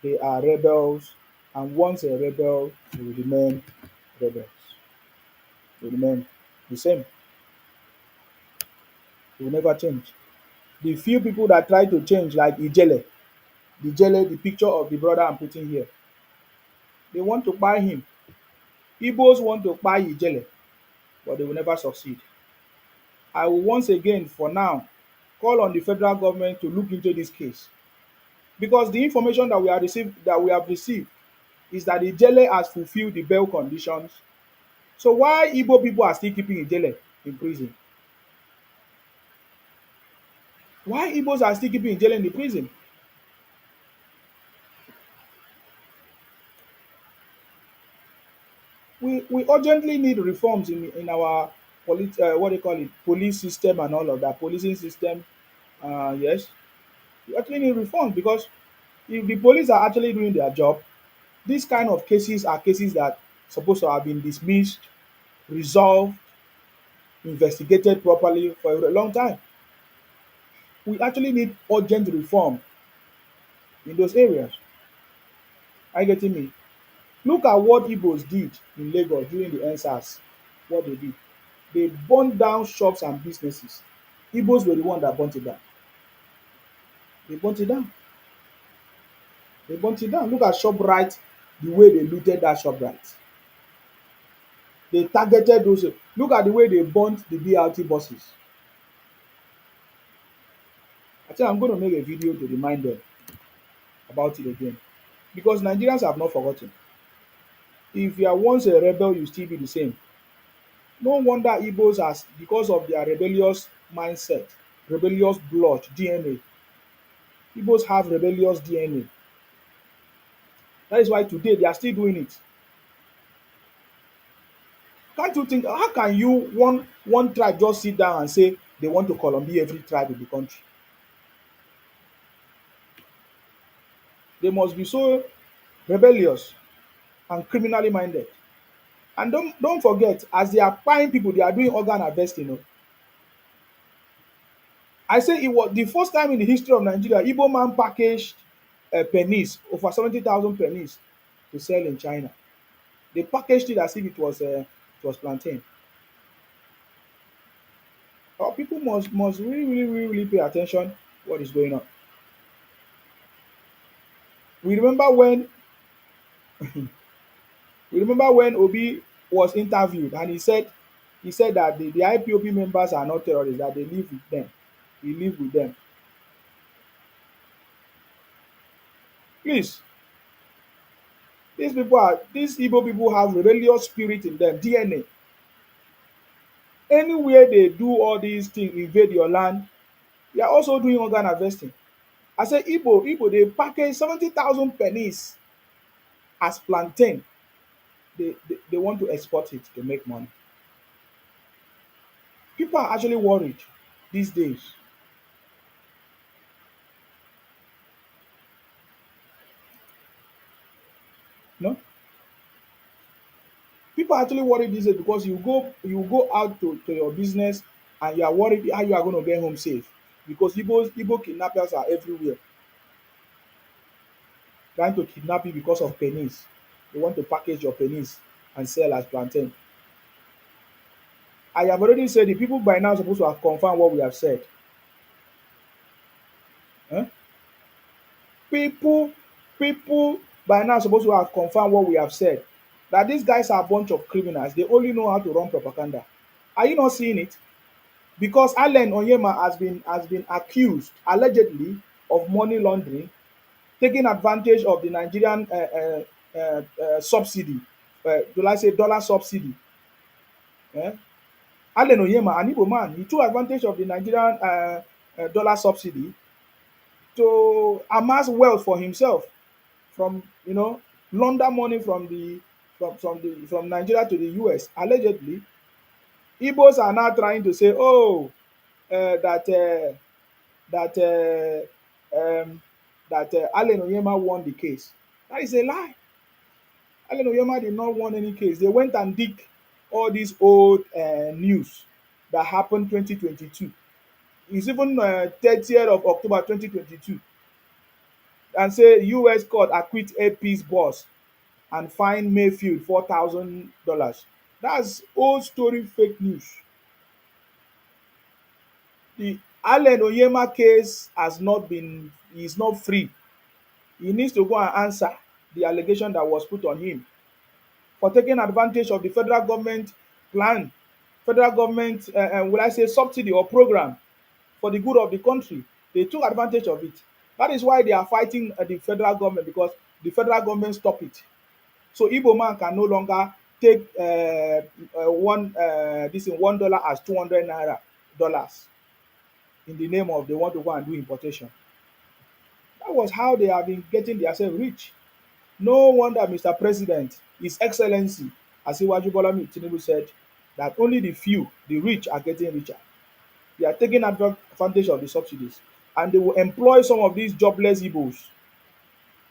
they are rebels, and once a rebel, they will remain rebels. They will remain the same. They will never change. The few people that try to change, like Ijele, the picture of the brother I'm putting here, they want to buy him. Igbos want to buy Ijele, but they will never succeed. I will once again, for now, call on the federal government to look into this case, because the information that we have received is that Ijele has fulfilled the bail conditions. So why Igbo people are still keeping Ijele in prison? Why Igbos are still keeping Ijele in the prison? We urgently need reforms in our what they call it, police system and all of that, policing system. Yes, we actually need reforms, because if the police are actually doing their job, these kind of cases are cases that supposed to have been dismissed, resolved, investigated properly for a long time. We actually need urgent reform in those areas. Are you getting me? Look at what Igbos did in Lagos during the EndSARS. What they did. They burned down shops and businesses. Igbos were the one that burnt it down. They burnt it down. They burnt it down. Look at ShopRite, the way they looted that ShopRite. They targeted those. Look at the way they burnt the BRT buses. I think I'm going to make a video to remind them about it again, because Nigerians have not forgotten. If you are once a rebel, you still be the same. No wonder Igbos, has because of their rebellious mindset, rebellious blood, DNA. Igbos have rebellious DNA. That is why today they are still doing it. Can't you think, how can you one tribe just sit down and say they want to Columbia every tribe in the country? They must be so rebellious and criminally minded. And don't forget, as they are buying people, they are doing organ harvesting. Oh. I say it was the first time in the history of Nigeria, Igbo man packaged pennies, over 70,000 pennies, to sell in China. They packaged it as if it was plantain. Our people must really, really, really, really pay attention what is going on. We remember when we remember when Obi was interviewed, and he said that the IPOB members are not terrorists, that they live with them. He live with them. Please, these Igbo people have rebellious spirit in them, DNA. Anywhere they do all these things, invade your land, they are also doing organ harvesting. I say Igbo, they package 70,000 pennies as plantain. They want to export it to make money. People are actually worried these days. No, people are actually worried these days, because you go out to your business, and you are worried how you are going to get home safe, because Igbo kidnappers are everywhere, trying to kidnap you because of pennies. They want to package your pennies and sell as plantain. I have already said the people by now supposed to have confirmed what we have said. Eh? People, people by now supposed to have confirmed what we have said. That these guys are a bunch of criminals. They only know how to run propaganda. Are you not seeing it? Because Allen Onyema has been accused allegedly of money laundering, taking advantage of the Nigerian subsidy, do I say dollar subsidy? Eh? Allen Onyema, an Igbo man, he took advantage of the Nigerian dollar subsidy, to amass wealth for himself from launder money from from Nigeria to the US. Allegedly, Igbos are now trying to say, oh, that that Allen Onyema won the case. That is a lie. Allen Onyema did not won any case. They went and dig all these old news that happened 2022. It's even 30th of October 2022, and say US court acquit AP's boss and fine Mayfield $4,000. That's old story, fake news. The Allen Onyema case has not been, he is not free. He needs to go and answer the allegation that was put on him for taking advantage of the federal government plan, federal government, will I say, subsidy or program for the good of the country. They took advantage of it. That is why they are fighting the federal government, because the federal government stop it. So Igbo man can no longer take one this in $1 as 200 naira dollars in the name of they want to go and do importation. That was how they have been getting themselves rich. No wonder Mr. President, His Excellency Asiwaju Bola Tinubu said that only the few, the rich, are getting richer. They are taking advantage of the subsidies, and they will employ some of these jobless Igbos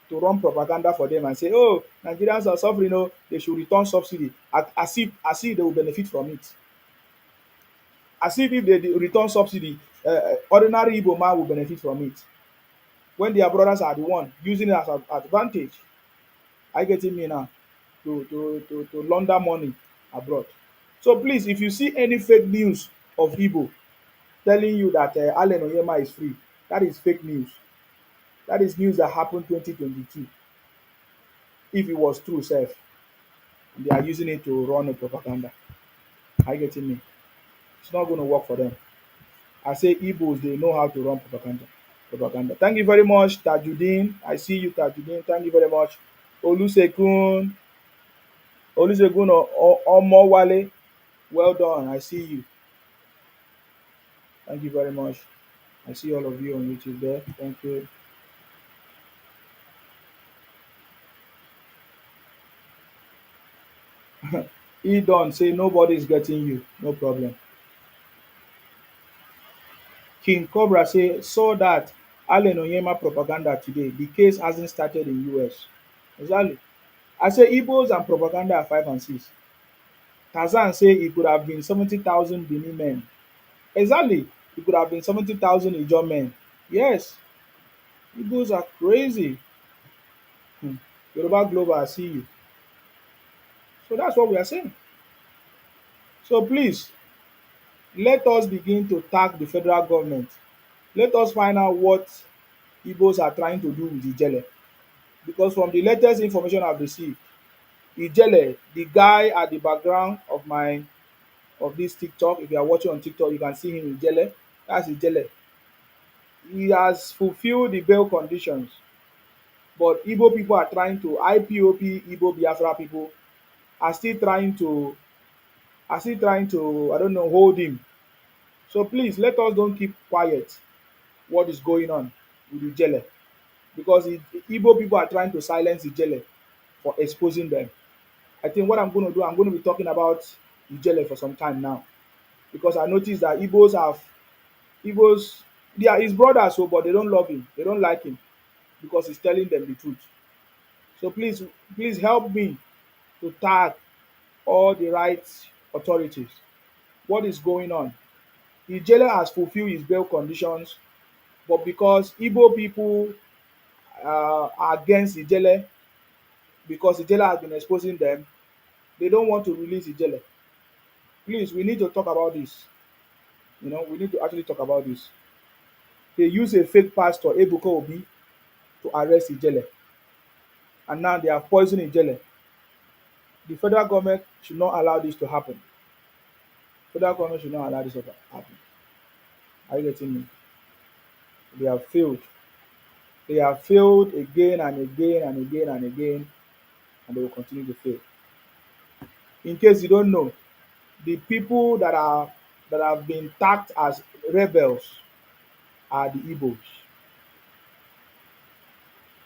to run propaganda for them and say, oh, Nigerians are suffering, oh, they should return subsidy, as if they will benefit from it. As if they return subsidy, ordinary Igbo man will benefit from it, when their brothers are the one using it as an advantage. Are you getting me now? To launder money abroad. So please, if you see any fake news of Igbo telling you that Allen Onyema is free, that is fake news. That is news that happened 2022. If it was true sef, they are using it to run a propaganda. Are you getting me? It's not going to work for them. I say Igbos, they know how to run propaganda. Propaganda. Thank you very much, Tajudeen. I see you, Tajudeen. Thank you very much. Olusekun, Olusegun Omowale. Well done. I see you. Thank you very much. I see all of you on YouTube there. Thank you. Edon say nobody is getting you. No problem. King Cobra say saw that Allen Onyema propaganda today. The case hasn't started in US. Exactly. I say Igbos and propaganda are 5 and 6. Tarzan say it could have been 70,000 Benin men. Exactly. It could have been 70,000 Ijaw men. Yes. Igbos are crazy. Hmm. Yoruba Global, I see you. So that's what we are saying. So please, let us begin to tag the federal government. Let us find out what Igbos are trying to do with Ijele. Because from the latest information I've received, Ijele, the guy at the background of this TikTok, if you are watching on TikTok, you can see him, Ijele. That's Ijele. He has fulfilled the bail conditions, but Igbo people are trying to, IPOP, Igbo Biafra people are still trying to, I don't know, hold him. So please, let us don't keep quiet what is going on with Ijele, because Igbo people are trying to silence Ijele for exposing them. I think what I'm going to do, I'm going to be talking about Ijele for some time now, because I noticed that Igbos, they are his brothers, so but they don't love him, they don't like him because he's telling them the truth. So please help me to tag all the right authorities. What is going on? Ijele has fulfilled his bail conditions, but because Igbo people are against Ijele, because Ijele has been exposing them, they don't want to release Ijele. Please, we need to talk about this. We need to actually talk about this. They use a fake pastor, Ebuka Obi, to arrest Ijele, and now they have poisoned Ijele. The federal government should not allow this to happen. Federal government should not allow this to happen. Are you getting me? They have failed. They have failed again and again and again and again, and they will continue to fail. In case you don't know, the people that have been tagged as rebels are the Igbos.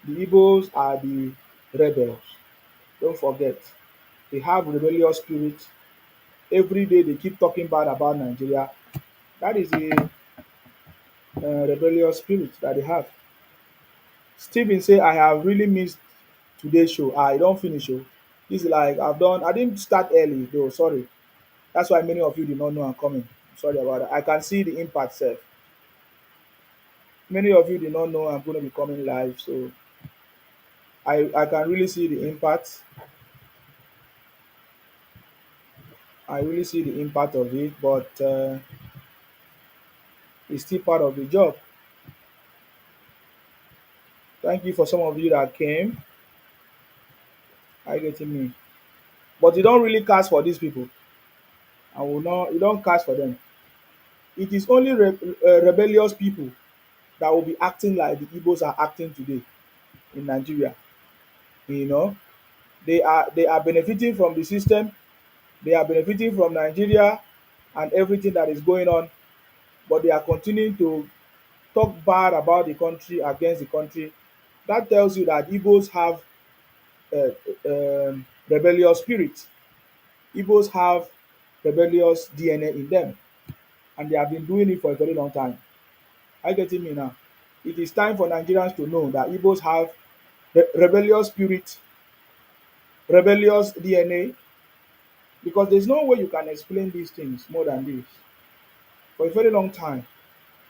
The Igbos are the rebels. Don't forget. They have rebellious spirit. Every day they keep talking bad about Nigeria. That is the rebellious spirit that they have. Stephen say, I have really missed today's show. I don't finish show. This is like I've done. I didn't start early though. Sorry. That's why many of you did not know I'm coming. Sorry about that. I can see the impact, sir. Many of you did not know I'm going to be coming live, so I can really see the impact. I really see the impact of it, but it's still part of the job. Thank you for some of you that came. Are you getting me? But you don't really cast for these people. I will not. You don't cast for them. It is only rebellious people that will be acting like the Igbos are acting today in Nigeria. You know, they are benefiting from the system. They are benefiting from Nigeria and everything that is going on, but they are continuing to talk bad about the country, against the country. That tells you that Igbos have rebellious spirit. Igbos have rebellious DNA in them, and they have been doing it for a very long time. Are you getting me now? It is time for Nigerians to know that Igbos have rebellious spirit, rebellious DNA, because there's no way you can explain these things more than this. For a very long time,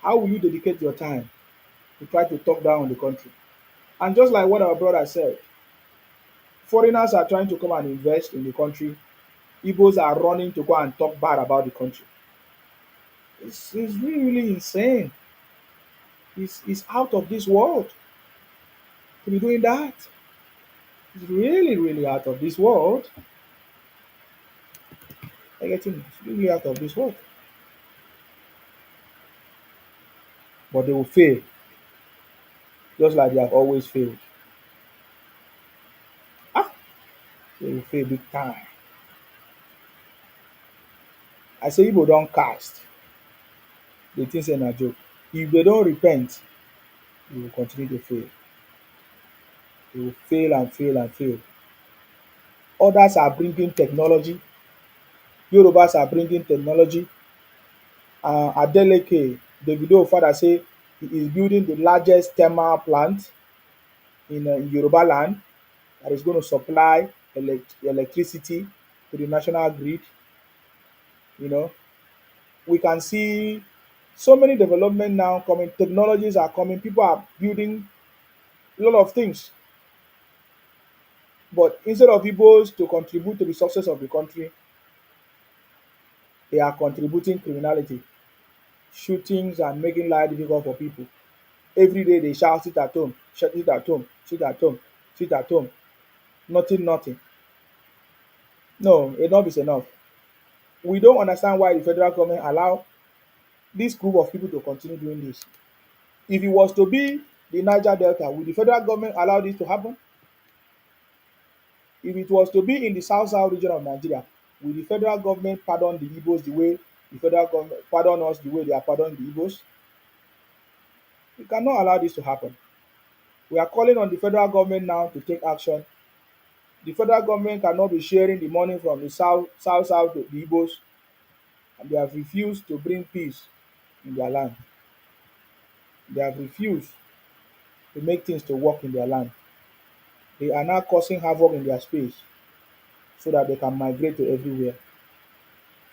how will you dedicate your time to try to talk down on the country? And just like what our brother said, foreigners are trying to come and invest in the country. Igbos are running to go and talk bad about the country. It's really, really insane. It's out of this world to be doing that. It's really, really out of this world. I get it. It's really out of this world. But they will fail, just like they have always failed. Ah, they will fail big time. I say Igbo don't cast. They think say na joke. If they don't repent, they will continue to fail. They will fail and fail and fail. Others are bringing technology. Yorubas are bringing technology. Adeleke, Davido father say he is building the largest thermal plant in Yoruba land that is going to supply electricity to the national grid. You know, we can see so many development now coming. Technologies are coming. People are building a lot of things. But instead of Igbos to contribute to the success of the country, they are contributing criminality, shootings, and making life difficult for people. Every day they shout, sit at home, sit at home, sit at home, sit at home. Nothing, nothing. No, enough is enough. We don't understand why the federal government allow this group of people to continue doing this. If it was to be the Niger Delta, would the federal government allow this to happen? If it was to be in the south region of Nigeria, will the federal government pardon the Igbos the way the federal government pardon us the way they are pardoning the Igbos? We cannot allow this to happen. We are calling on the federal government now to take action. The federal government cannot be sharing the money from the south to the Igbos, and they have refused to bring peace in their land. They have refused to make things to work in their land. They are now causing havoc in their space so that they can migrate to everywhere.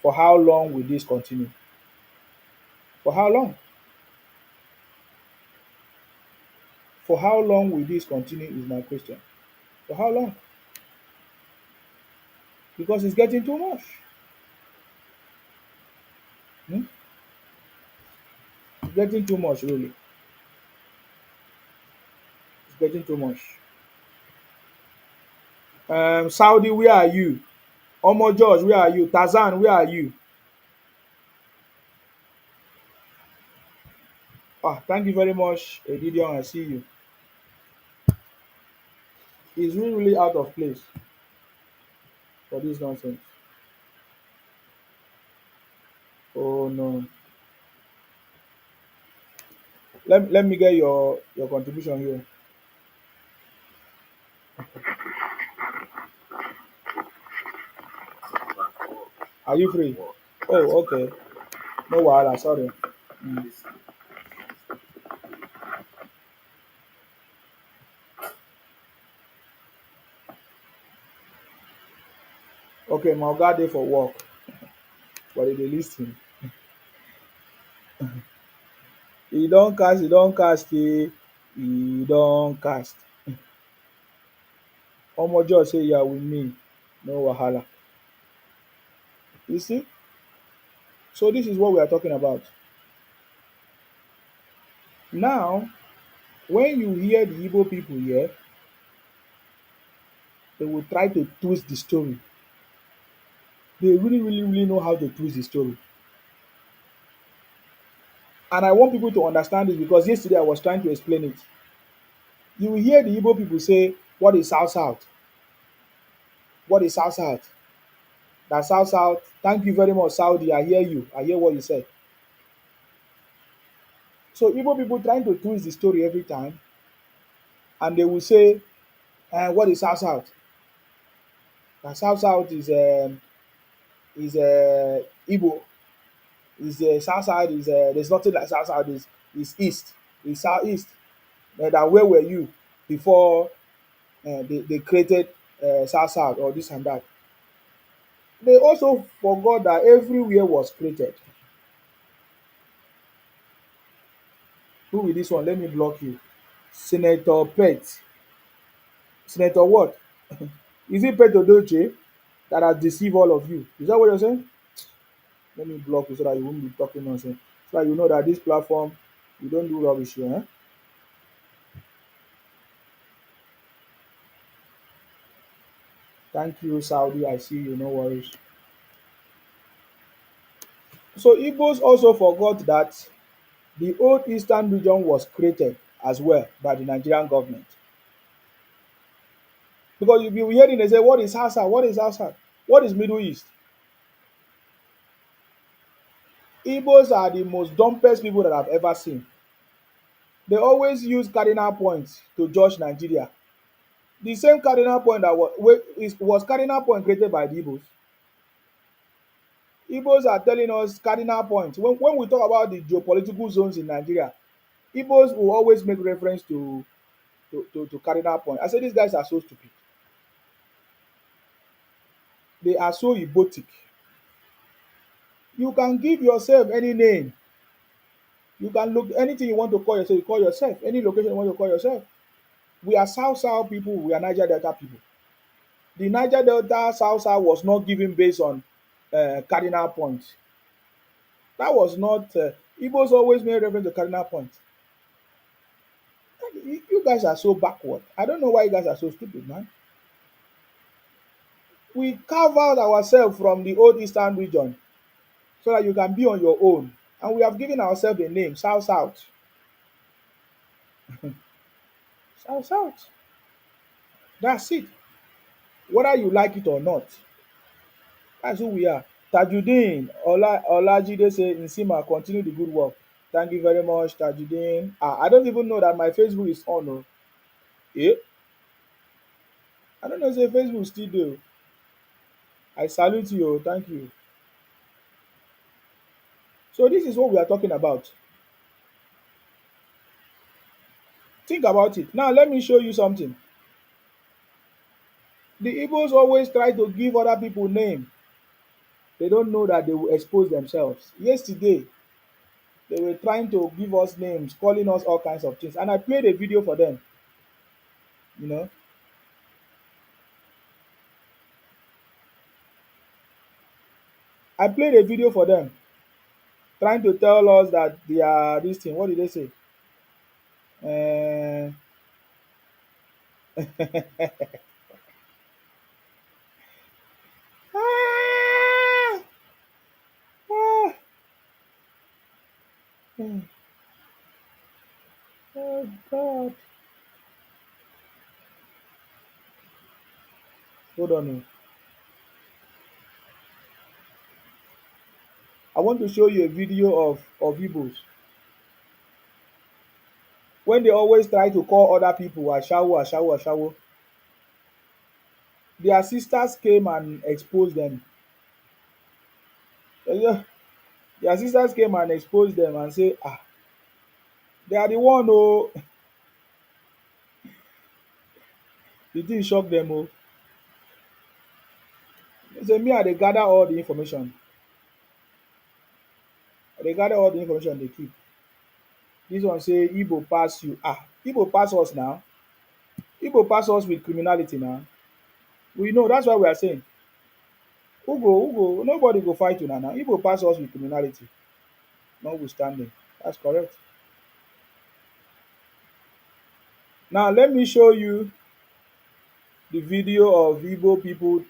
For how long will this continue? For how long? For how long will this continue is my question. For how long? Because it's getting too much. Hmm? It's getting too much, really. It's getting too much. Saudi, where are you? Omo George, where are you? Tazan, where are you? Thank you very much, Edidion. I see you. It's really, really out of place for this nonsense. Oh no. Let me get your contribution here. Are you free? Oh, okay. No wahala, sorry. Mm. Okay, my oga dey for work, but he dey lis ten. He don cast he don cast. Omo just say you are with me, no wahala. You see? So this is what we are talking about. Now, when you hear the Igbo people here, they will try to twist the story. They really know how to twist the story. And I want people to understand this because yesterday I was trying to explain it. You will hear the Igbo people say, what is South South? What is South South? That South South, thank you very much, Saudi. I hear you. I hear what you said. So Igbo people trying to twist the story every time, and they will say, what is South South? That South South is Igbo. Is South South is there's nothing like South South is East. Is Southeast. That where were you before they created South South or this and that? They also forgot that everywhere was created. Who with this one? Let me block you. Senator Pet. Senator what? Is it Pet Odoche that has deceived all of you? Is that what you're saying? Let me block you so that you won't be talking nonsense. So that you know that this platform, you don't do rubbish here. Thank you, Saudi. I see you. No worries. So Igbos also forgot that the old eastern region was created as well by the Nigerian government. Because you'll be hearing they say, what is Hausa? What is Hausa? What is Middle East? Igbos are the most dumbest people that I've ever seen. They always use cardinal points to judge Nigeria. The same cardinal point that was cardinal point created by the Igbos. Igbos are telling us cardinal points. When we talk about the geopolitical zones in Nigeria, Igbos will always make reference to cardinal point. I say these guys are so stupid. They are so egotic. You can give yourself any name. You can look anything you want to call yourself, you call yourself. Any location you want to call yourself. We are South South people, we are Niger Delta people. The Niger Delta South South was not given based on cardinal points. That was not Igbos always made reference to cardinal points. You guys are so backward. I don't know why you guys are so stupid, man. We carve out ourselves from the old eastern region so that you can be on your own. And we have given ourselves a name, South South. South South. That's it. Whether you like it or not. That's who we are. Tajudeen Olajide say Nsima continue the good work. Thank you very much, Tajudeen. I don't even know that my Facebook is on. Oh. Eh? I don't know say Facebook still do. I salute you. Oh. Thank you. So this is what we are talking about. Think about it. Now let me show you something. The Igbos always try to give other people name. They don't know that they will expose themselves. Yesterday, they were trying to give us names, calling us all kinds of things. And I played a video for them. You know, I played a video for them, trying to tell us that they are this thing. What did they say? Uh, ah, ah, oh God. Hold on. I want to show you a video of Igbos. When they always try to call other people Ashawo, Ashawo, Ashawo, their sisters came and exposed them. Yeah, their sisters came and exposed them and say, ah, they are the one oh. The thing shock them oh. They say me I dey gather all the information. I dey gather all the information they keep. This one say Igbo pass you. Ah, Igbo pass us now. Igbo pass us with criminality now. We know that's why we are saying who go nobody go fight una now. Igbo pass us with criminality, notwithstanding. That's correct. Now let me show you the video of Igbo people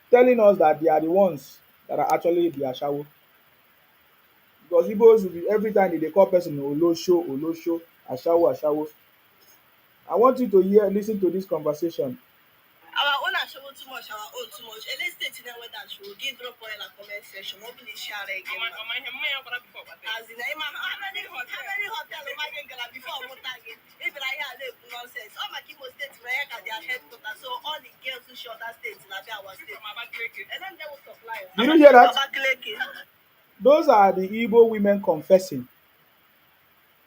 telling us that they are the ones that are actually the Ashawo. Because Igbos will be every time they call person Olosho, Olosho, Ashawo, Ashawo. I want you to hear, listen to this conversation. Our own are show too much, our own too much. Any state in where that show, give drop oil and comment section. Hopefully share again. As in, how many hotel am I going to before Motagi? If I hear they nonsense, all my people states where at their headquarters, so all the girls who show that state in our state. And then they will supply. Did you hear that? Those are the Igbo women confessing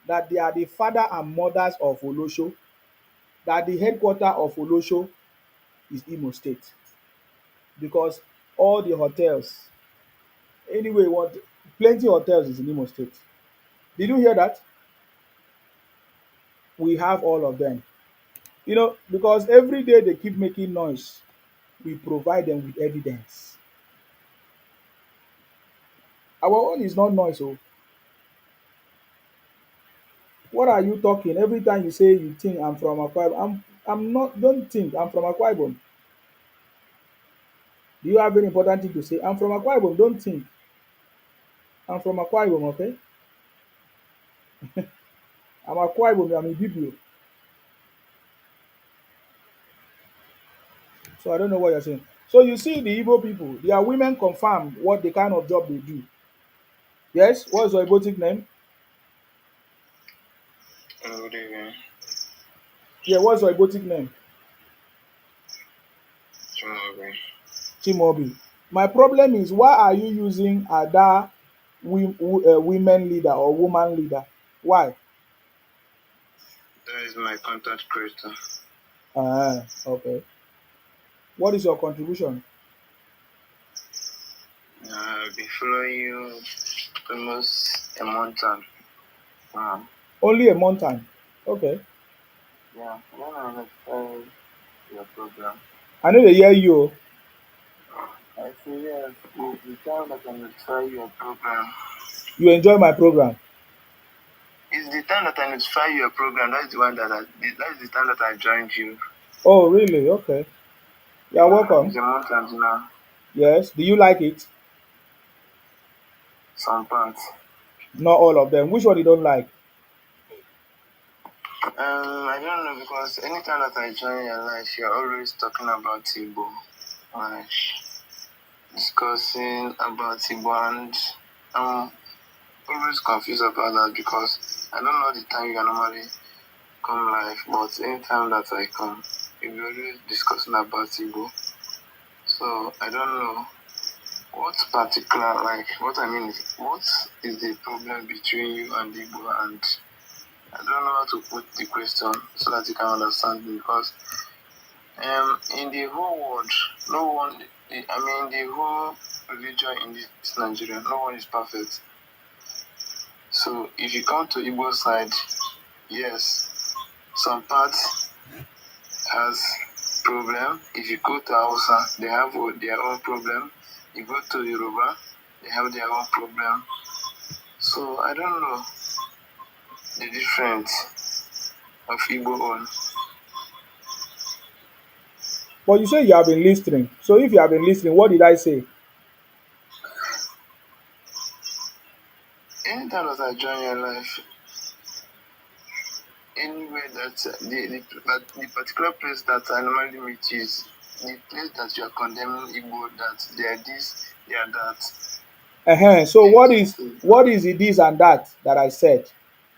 that they are the father and mothers of Olosho, that the headquarter of Olosho is Imo State. Because all the hotels, anyway, what plenty hotels is in Imo State. Did you hear that? We have all of them. Because every day they keep making noise, we provide them with evidence. Our own is not noise. Oh, what are you talking? Every time you say you think I'm from Akwa Ibom, I'm not. Don't think I'm from Akwa Ibom. Do you have any important thing to say? I'm from Akwa Ibom. Don't think I'm from Akwa Ibom. Okay, I'm Akwa Ibom. I'm a Bibio. So I don't know what you're saying. So you see the Igbo people, their women confirm what the kind of job they do. Yes, what's your Igbotic name? Good evening. Yeah, what's your Igbotic name? Chimobi. Chimobi. My problem is why are you using Ada women leader or woman leader? Why? That is my content creator. Okay. What is your contribution? I've been following you almost a month and Only a month time. Okay. yeah, when I started your program, I know they hear you. I say yes, it's the time that I notify your program. You enjoy my program. It's the time that I notify your program. That's the one that's the time that I joined you. Oh, really? Okay. You're welcome. It's a month and now. Yes. Do you like it? Some parts. Not all of them. Which one you don't like? I don't know because anytime that I join your life, you're always talking about Igbo, like discussing about Igbo, and I'm always confused about that because I don't know the time you normally come live, but anytime that I come, you're always discussing about Igbo. So I don't know what particular, like what I mean is what is the problem between you and Igbo, and I don't know how to put the question so that you can understand me because in the whole world, no one, I mean, the whole religion in this Nigeria, no one is perfect. So if you come to Igbo side, yes, some parts has problem. If you go to Hausa, they have their own problem. You go to Yoruba, they have their own problem. So I don't know the difference of Igbo own. But you say you have been listening. So if you have been listening, what did I say? Anytime that I join your life, anywhere that the particular place that I normally meet is the place that you are condemning Igbo, that they are this, they are that. So what is the this and that I said?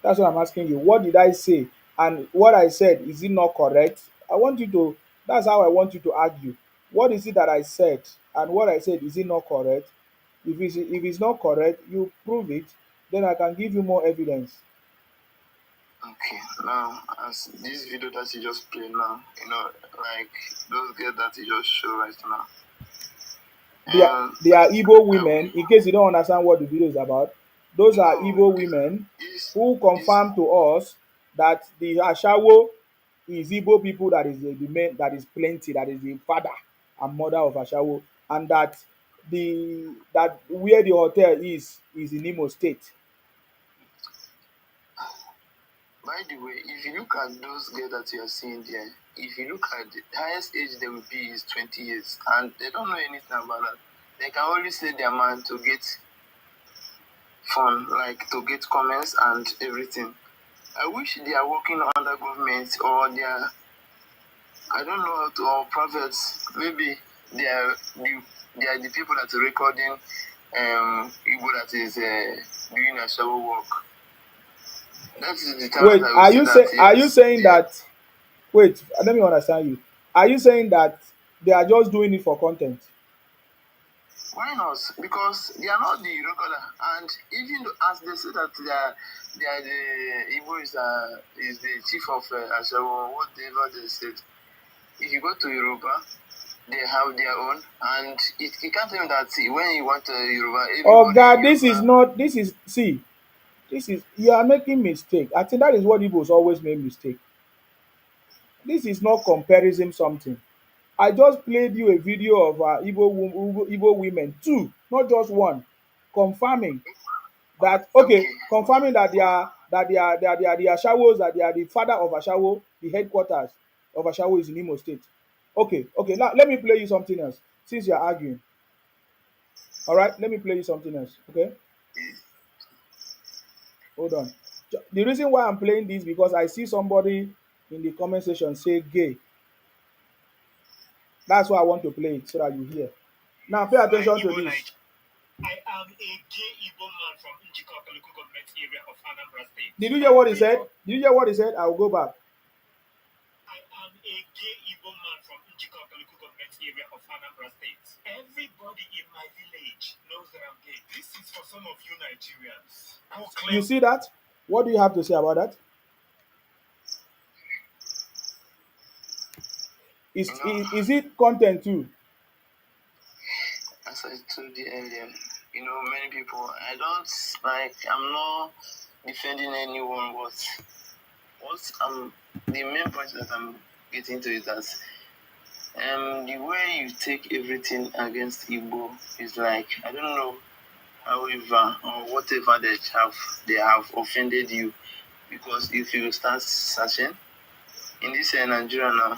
That's what I'm asking you. What did I say? And what I said, is it not correct? I want you to, that's how I want you to argue. What is it that I said? And what I said, is it not correct? If it's not correct, you prove it, then I can give you more evidence. Okay, now as this video that you just played now, like those girls that you just show right now, They are Igbo I will, women. In case you don't understand what the video is about, those are no, Igbo women it's who it's confirm to us that the Ashawo is Igbo people, that is the men, that is plenty, that is the father and mother of Ashawo, and that where the hotel is in Imo State. by the way, if you look at those girls that you are seeing there, if you look at the highest age they will be is 20 years, and they don't know anything about that. They can only say their mind to get fun, like to get comments and everything. I wish they are working under government, or they are, I don't know how to, or prophets. Maybe they are the people that are recording Igbo that is doing a shower work. That is the times Wait, I will say that are you yes, saying they are. that? Wait, let me understand you. Are you saying that they are just doing it for content? Why not? Because they are not the regular, and even though, as they say that they are the Igbo is the chief of Ashawo, whatever they said. If you go to Yoruba, they have their own, and you can't tell me that when you want Yoruba, Oh everybody in God, this is Yoruba. not. This is see. This is you are making mistake. I think that is what Igbos always make mistake. This is not comparison something. I just played you a video of Igbo women, two, not just one, confirming that okay, Okay, confirming that they are the Ashawos, that they are the father of Ashawo, the headquarters of Ashawo is in Imo State. Okay, okay. Now let me play you something else. Since you're arguing, all right, let me play you something else. Okay, hold on. The reason why I'm playing this because I see somebody in the comment section say gay. That's why I want to play it so that you hear. Now pay attention to this. I am a gay Igbo man from Njikoko local government area of Anambra State. Did you hear what he said? Did you hear what he said? I will go back. I am a gay Igbo man from Njikoko local government area of Anambra State. Everybody in my village knows that I'm gay. This is for some of you Nigerians who claim. You see that? What do you have to say about that? you know, Is it content too? as I told you earlier, many people. I don't like. I'm not defending anyone, but the main point that I'm getting to is that the way you take everything against Igbo is like, I don't know, however or whatever they have offended you, because if you start searching in this Nigeria now,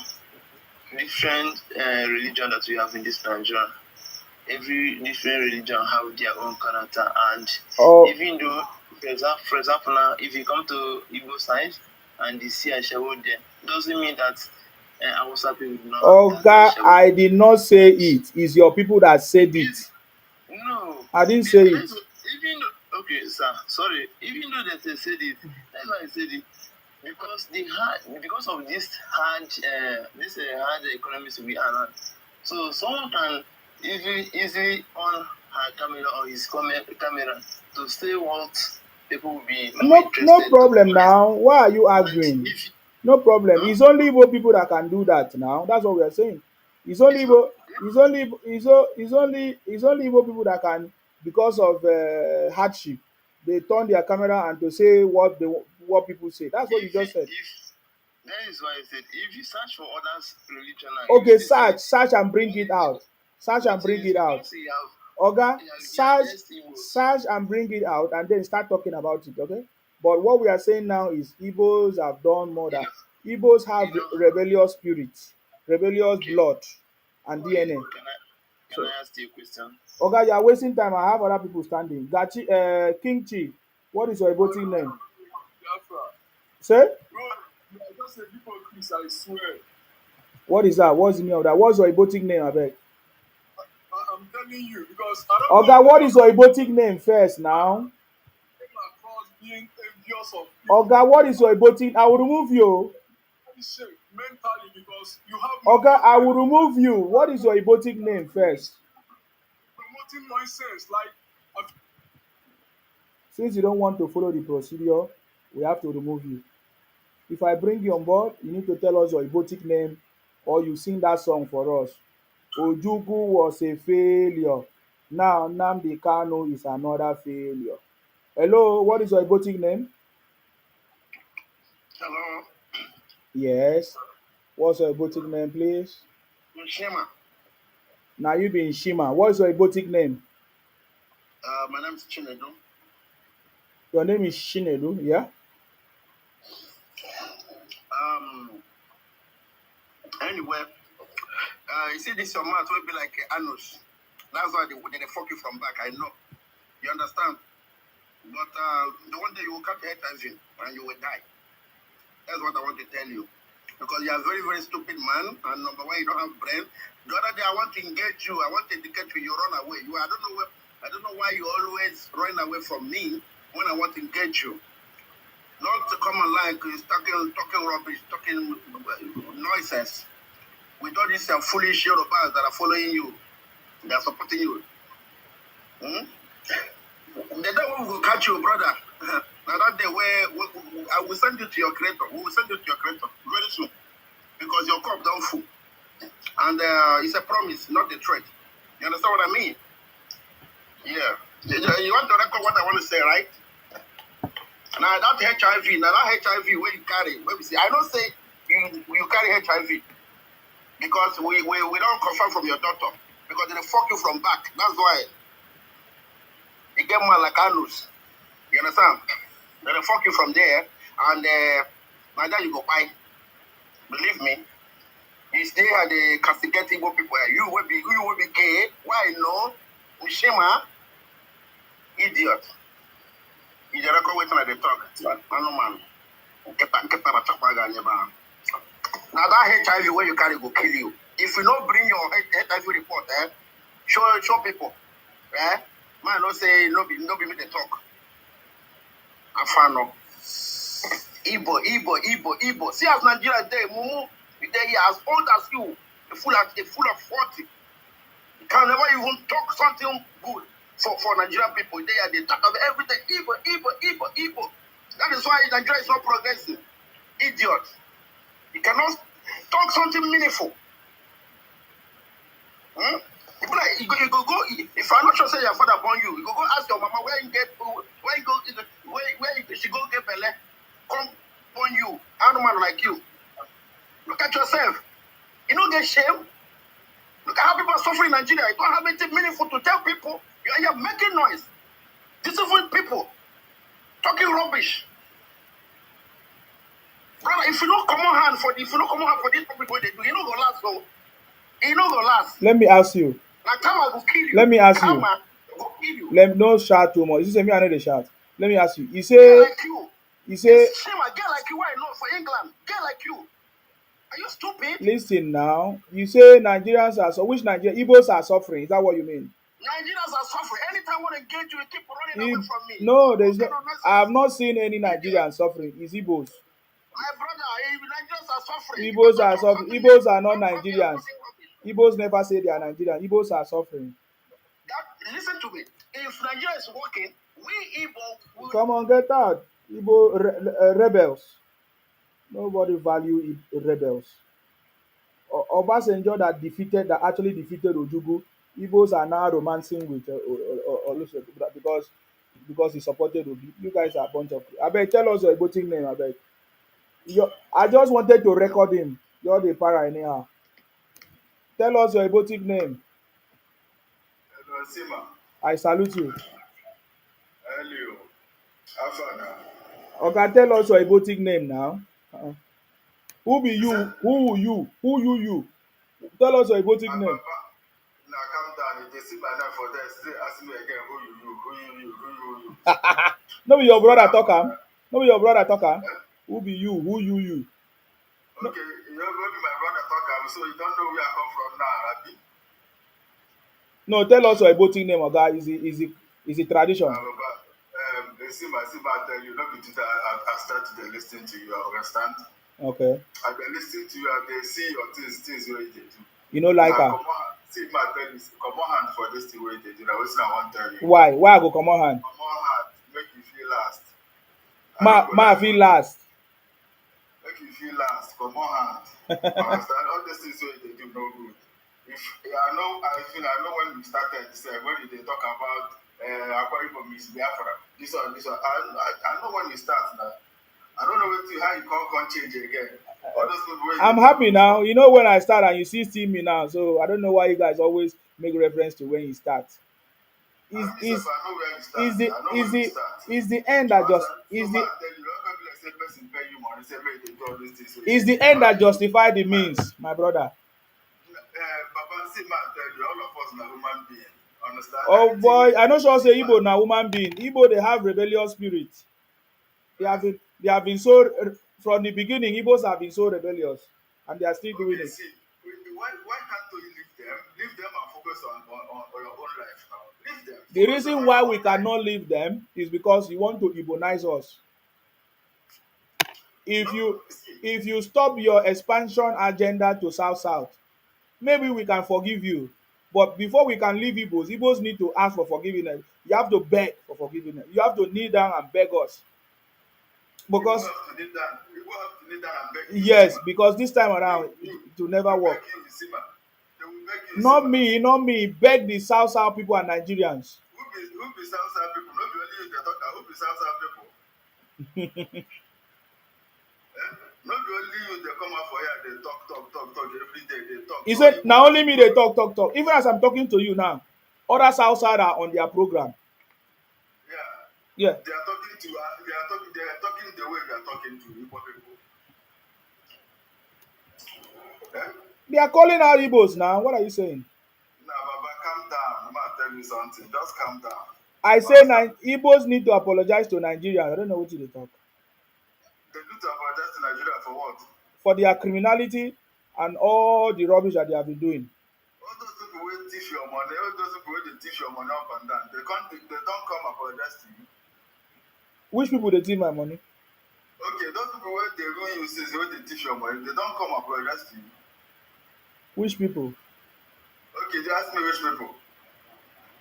different religion that we have in this Nigeria, every different religion have their own character, and Oh, even though, for example now, if you come to Igbo side and you see Ashawo there, doesn't mean that Hausa people do not have oh their God, Ashawo. I did not say it. It's your people that said It's, it. no, I didn't say it. let's, even though, okay, sir, sorry, even though they said it, that's why I said it, because of this hard economics we are now. So someone can easily on her camera or his camera to say what people will be more No interested to problem comment. now. Why are you And arguing? if No problem. huh? It's only Igbo people that can do that now. That's what we are saying. It's only It's not, Igbo. It's only Igbo people that can, because of hardship, they turn their camera and to say what people say. That's what you just said. if that is why I said, if you search for others religion now, you Okay, still see search and bring it but out. Search and but it bring is it out. because you have Oga, you are search, against Igbos. search and bring it out, and then start talking about it. Okay. But what we are saying now is Igbos have done more You than know, Igbos have you know. rebellious spirit, rebellious Okay, blood, and okay. DNA. Can So, I ask you a question? Oga, you are wasting time. I have other people standing. Gachi, King Chi, what is your Ibotic name? Biafra. Say, Bro, you are just a hypocrite, I swear. what is that? What's the meaning of that? What's your Ibotic name, I beg? I'm telling you because I don't know Oga, what what you are is your talking Ibotic about. name first now? Came across being envious of people. Oga, what is your Ibotic? I will remove you. Very shame mentally because you have no Oga, I problem will remove you. What is your Ibotic name first? Since you don't want to follow the procedure, we have to remove you. If I bring you on board, you need to tell us your Igbotic name or you sing that song for us. Ojugu was a failure. Now Nnamdi Kanu is another failure. Hello, what is your Igbotic name? Hello, Yes. What's your Igbotic name, please? Shema. Now you be in Shima. What's your Igbotic name? My name is Chinedu. Your name is Shinedu, yeah? Um, anyway, you see this your mouth will be like anus. That's why they fuck you from back. I know. You understand? But the one day you will catch HIV and you will die. That's what I want to tell you. Because you are a very, very stupid man, and number one, you don't have brain. The other day I want to engage you, I want to educate you, you run away. I don't know why you always run away from me when I want to engage you. Not to come online because talking rubbish, talking nonsense. With all these foolish Yorubas that are following you, they are supporting you. Hmm? The day we will catch you, brother. Now that day where I will send you to your creator. We will send you to your creator very soon. Because your cup don't full. And it's a promise, not a threat. You understand what I mean? Yeah. You want to record what I want to say, right? Now that HIV where you carry, where we say, I don't say you carry HIV because we don't confirm from your doctor because they fuck you from back. That's why you get man like anus. You understand? They fuck you from there and now that you go buy. Believe me. You stay at the castigating people. You will be gay. Why no? Ushima, idiot. You just record waiting at the talk. No man. Now that HIV where you carry go kill you. If you don't bring your HIV report, show people. Man, don't say no be me the talk. Afano. Igbo. See as Nigeria there, Mumu, they here as old as you, full of 40. You can never even talk something good for Nigerian people. They talk of everything. Igbo. That is why Nigeria is not progressing. Idiot. You cannot talk something meaningful. Hmm? You go, if I'm not sure say your father born you, you go ask your mama where you she go get belle, come born you, animal like you. Look at yourself. You don't get shame. Look at how people are suffering in Nigeria. You don't have anything meaningful to tell people. You are here making noise. Deceiving people. Talking rubbish. Brother, if you don't come on hand for this topic what they do, you don't go last though. You don't go last. Let me ask you. Like Kama will kill you. Let me ask you. Kama will kill you. Let no shout too much. You say me I know the shout. Let me ask you. You Girl say like you. you say Shame a girl like you, why not for England? Girl like you. Are you stupid? listen now. You say Nigerians are so which Nigeria Igbos are suffering. Is that what you mean? Nigerians are suffering. Anytime I want to engage you, you keep running away from me. No, there's What no. kind of nonsense? I have not seen any Nigerians suffering. It's Igbos. My brother, Nigerians are suffering. You Igbos better are talk suffering. something Igbos meaningful. are not Don't come here Nigerians. talking rubbish. Igbos never say they are Nigerian. Igbos are suffering. Listen to me. If Nigeria is working, we Igbo will. Come on, get out. Rebels. Nobody value rebels. Obasanjo that actually defeated Ojugu. Igbos are now romancing with Olusegun because he supported Obi. You guys are a bunch of. I beg, tell us your Igbo name. I beg. I just wanted to record him. You're the para anyhow. Tell us your Igbo name. Sima, I salute you. Elio, Afana. Okay, tell us your Igbo name now. Who be you? Who you? You? Tell us your Igbo name. Papa, now calm down. If they see my name for there, still ask me again who you. No be your Slow brother down, talk am. brother. No be your brother talk am. Eh? Who be you? Who you? No, Okay, you know, maybe my brother talk so you don't know where I come from now, Abi. no, tell us your Igbo name, oga. Is it tradition? Baba, see my tell you, not be today, I start to listen to you, I understand? Okay. I been listening to you, and they see your things where you dey do. You no like Now, am. come on. See, my tell you, come on hand for this thing wey they do. Now, wetin I wan tell you. Why I go comot hand? Come on hand, make you feel last. I Ma no go ma lie fit for you. last. Make you feel last. Come on hand. Understand? All these things wey they do no good. If I know when we started, when they talk about Akwa Ibom is Biafra, this one. I know when we start now. I don't know how you can't change again. All those people wey I'm they talk happy before. now. You know when I start and you see me now, so I don't know why you guys always make reference to when you start. Is And me sef, is I know where we start. is the I know is when we the start. is the end You that just understand? So is man, the I tell you, don't come be like say person pay you money, say make they do all these things. So is they the do. end Not that you. justify the Man, means, my brother. Papa, see man, tell you, all of us are human being. Understand? Oh Anything boy, wey I you know do, sure see say man. Igbo na woman being. Igbo they have rebellious spirit. Eh? They have been so from the beginning. Igbos have been so rebellious, and they are still doing Okay, it. see, why can't you leave them? Leave them and focus on your own life now. Leave them. The Focus reason on why your we own life. cannot leave them is because you want to Igbonize us. No, If you see, if you stop your expansion agenda to south, maybe we can forgive you. But before we can leave Igbos, Igbos need to ask for forgiveness. You have to beg for forgiveness. You have to kneel down and beg us. you will Because have to kneel down. You will have to kneel down and beg you, yes, Sima. because this time You, around you, it will never you beg work. you, Sima. They will beg you, Not Sima. me, not me. Beg the South people and Nigerians. Who be South people? No be only you they talk. Who be South people? Eh? No be only you they come out for here. They talk every day. They talk. He No said, Igbo, now no only me Igbo. they talk. Even as I'm talking to you now, other Southside are on their program. Yeah, Yeah. they are talking to. They are talking the way they are talking to Igbo people. Eh? They are calling out Igbos now. What are you saying? Now, Baba, calm down. I'm gonna tell you something. Just calm down. I say Understand? Igbos need to apologize to Nigerians. I don't know what they talk. They do to apologize to Nigeria for what? For their criminality and all the rubbish that they have been doing. All those people will thief your money. All those people will thief your money up and down. They don't come apologize to you. Which people they take my money? Okay, those people where they ruin you since when they thief your money, they don't come apologize to you. Which people? Okay, they ask me which people.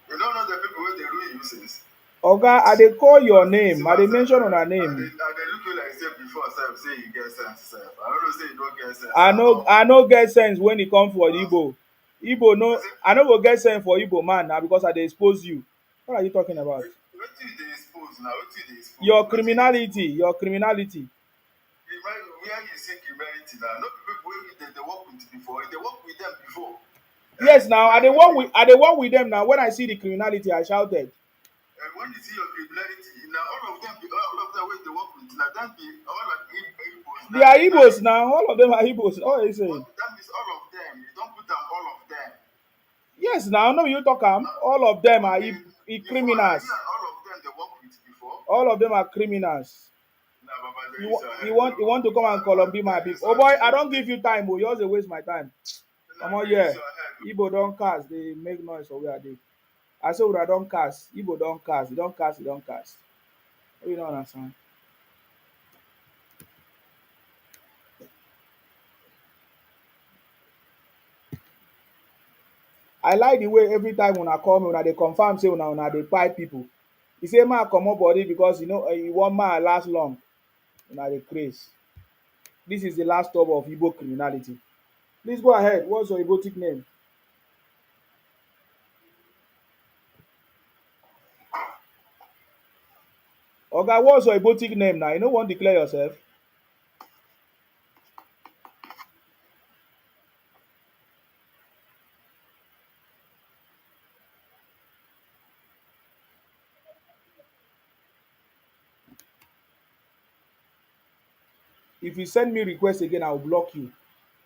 You don't know the people where they ruin you since. Oga, I dey call your name. See I dey myself, mention on her I name. they look you like say before self, say you get sense self. I don't know say you don't get sense I at no all. I no get sense when e come for Because Igbo. Igbo you no, see, I no go get sense for Igbo man now because I dey expose you. What are you talking about? what they expose now, what they expose, Your what they criminality, expose. your criminality. Where you see criminality now, not people wey they work with before, they work with them before. Eh? Yes, now Where you dey I dey work with them now. When I see the criminality, I shouted. when you see your criminality, now all of them wey they work with, now that be all of Igbos, They are Igbos now. All of them are Igbos. What are you saying? that means all of them. You don't put them all of them. Yes, now no you talk am. Now, All of them are okay, before now you criminals. and all of them they work with before. All of them are criminals. Now, Baba, there is your head. You want to come and Colombia my Tell you people. Oh boy, I something. don't give you time. Oh, you also waste my time. Now, Come on, there is yeah. your head. Igbo don't cast. They make noise for where they. I say I don't cast. Igbo don't cast. You don't cast. You don't cast. You don't understand. I like the way every time when I call me, when they confirm say when they fight people. He say man comot body because you want man last long. Una dey craze. This is the last stop of Igbo criminality. Please go ahead. What's your Igbotic name? Oga, what's your Igbotic name now? You no wan declare yourself? If you send me request again, I will block you.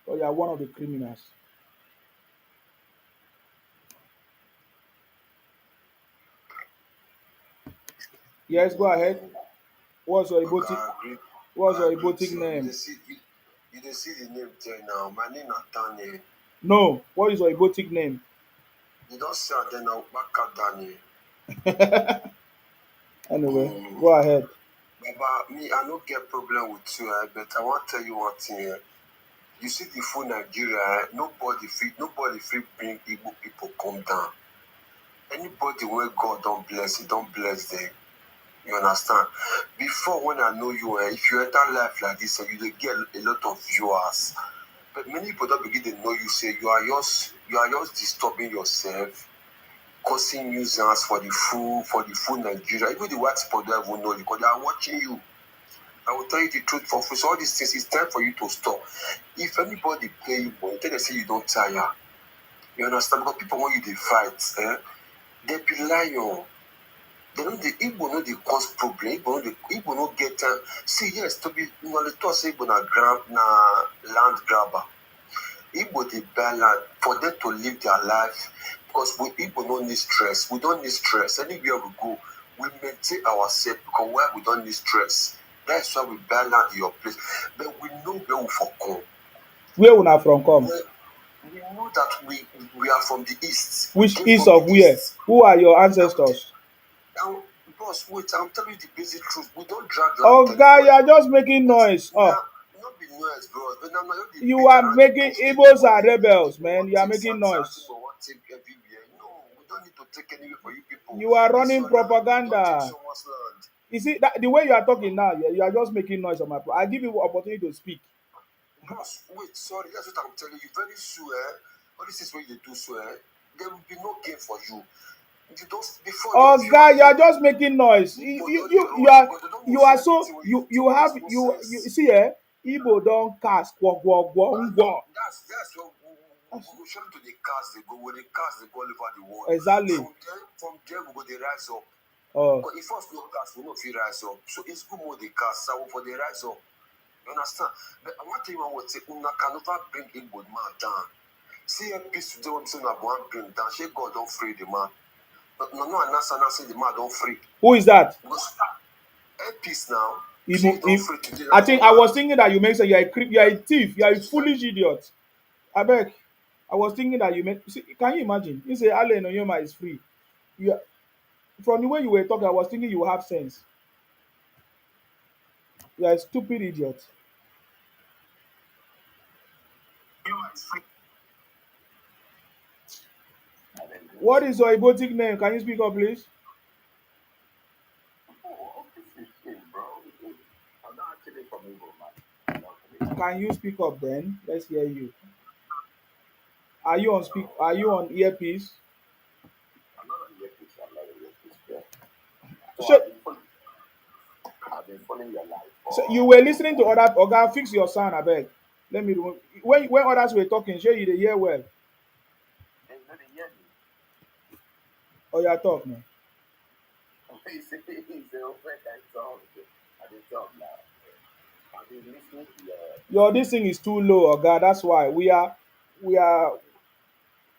Because you are one of the criminals. Yes, go ahead. What's your Okay, Igbotic What's I your agree Igbotic with you. name? You dey see the name there now. My name na Daniel. No. What is your Igbotic name? You don't say then now Baka Daniel. Anyway, Mm. go ahead. Baba, me, I no get problem with you, but I want to tell you one thing here. You see the full Nigeria, nobody fit bring Igbo people come down. Anybody where God don't bless, He don't bless them. You understand? Before, when I know you, if you enter life like this, you dey get a lot of viewers. But many people don't begin to know you. Say you are just disturbing yourself, causing nuisance for the full Nigeria. Even the white people don't even know you because they are watching you. I will tell you the truth for free. So all these things, it's time for you to stop. If anybody play you, but tell them say you don't tire. You understand? Because people want you to fight. They be lion. They know the Igbo no dey cause problem. Igbo no get time. See, yes, to be they talk say Igbo na land grabber. Igbo dey buy land for them to live their life because we Igbo no need stress. We don't need stress. Anywhere we go, we maintain ourselves because where we don't need stress. That's why we buy land in your place. But we know where we for come. Where una from come? We know that we are from the east. We Which came east from of the where? east. Who are your ancestors? Now, boss, wait, I'm telling you the basic truth. We don't drag around Oh, tell you guy, you boys. are just making noise. Now, Oh, not be noise, bros. But now you dey you beat are around the making bush. Igbos are rebels, man. You are Take making Santi, noise. but what take everywhere. No, we don't need to take anywhere for you people. You are It's running your land. Don't take propaganda. someone's land. You see that the way you are talking now, yeah, you are just making noise on my. I give you opportunity to speak. Bros, wait, sorry, that's what I'm telling you. Very soon, all this is what you do, so there will be no game for you. You don't before your Oh, guy, viewers you are just making noise. Igbo You don dey you you rush are because they don't go you see are so anything wey you you talk. have There's no you sense. see Igbo don't cast No, that's what we go show to the cars they go. When the cars they go all over the world. Exactly. From there we go they rise up. Oh, Because if us no cars, we no fit rise up. So it's good more the cars so for the rise up. You understand? But I want to tell you what say una can never bring Igbo man down. See a peace today when say una go and bring down. Shey God don't free the man. But no answer now say the man don't free. who is that? Because peace now. Say Igbo, you don't free today. I Now think I una was thinking that you mentioned you are you are a thief, you are a foolish idiot. I beg. I was thinking that you meant. See, can you imagine? You say Ale Noyoma is free. You are, from the way you were talking, I was thinking you have sense. You are a stupid idiot. What is your Ibotic name? Can you speak up, please? Can you speak up then? Let's hear you. Are you on speak? Are you on earpiece? So, so you were listening to other. Oga, fix your sound, I beg. Let me remove. When others were talking, sure you dey hear well. Oh, you are talk now. Your this thing is too low, Oga. That's why we are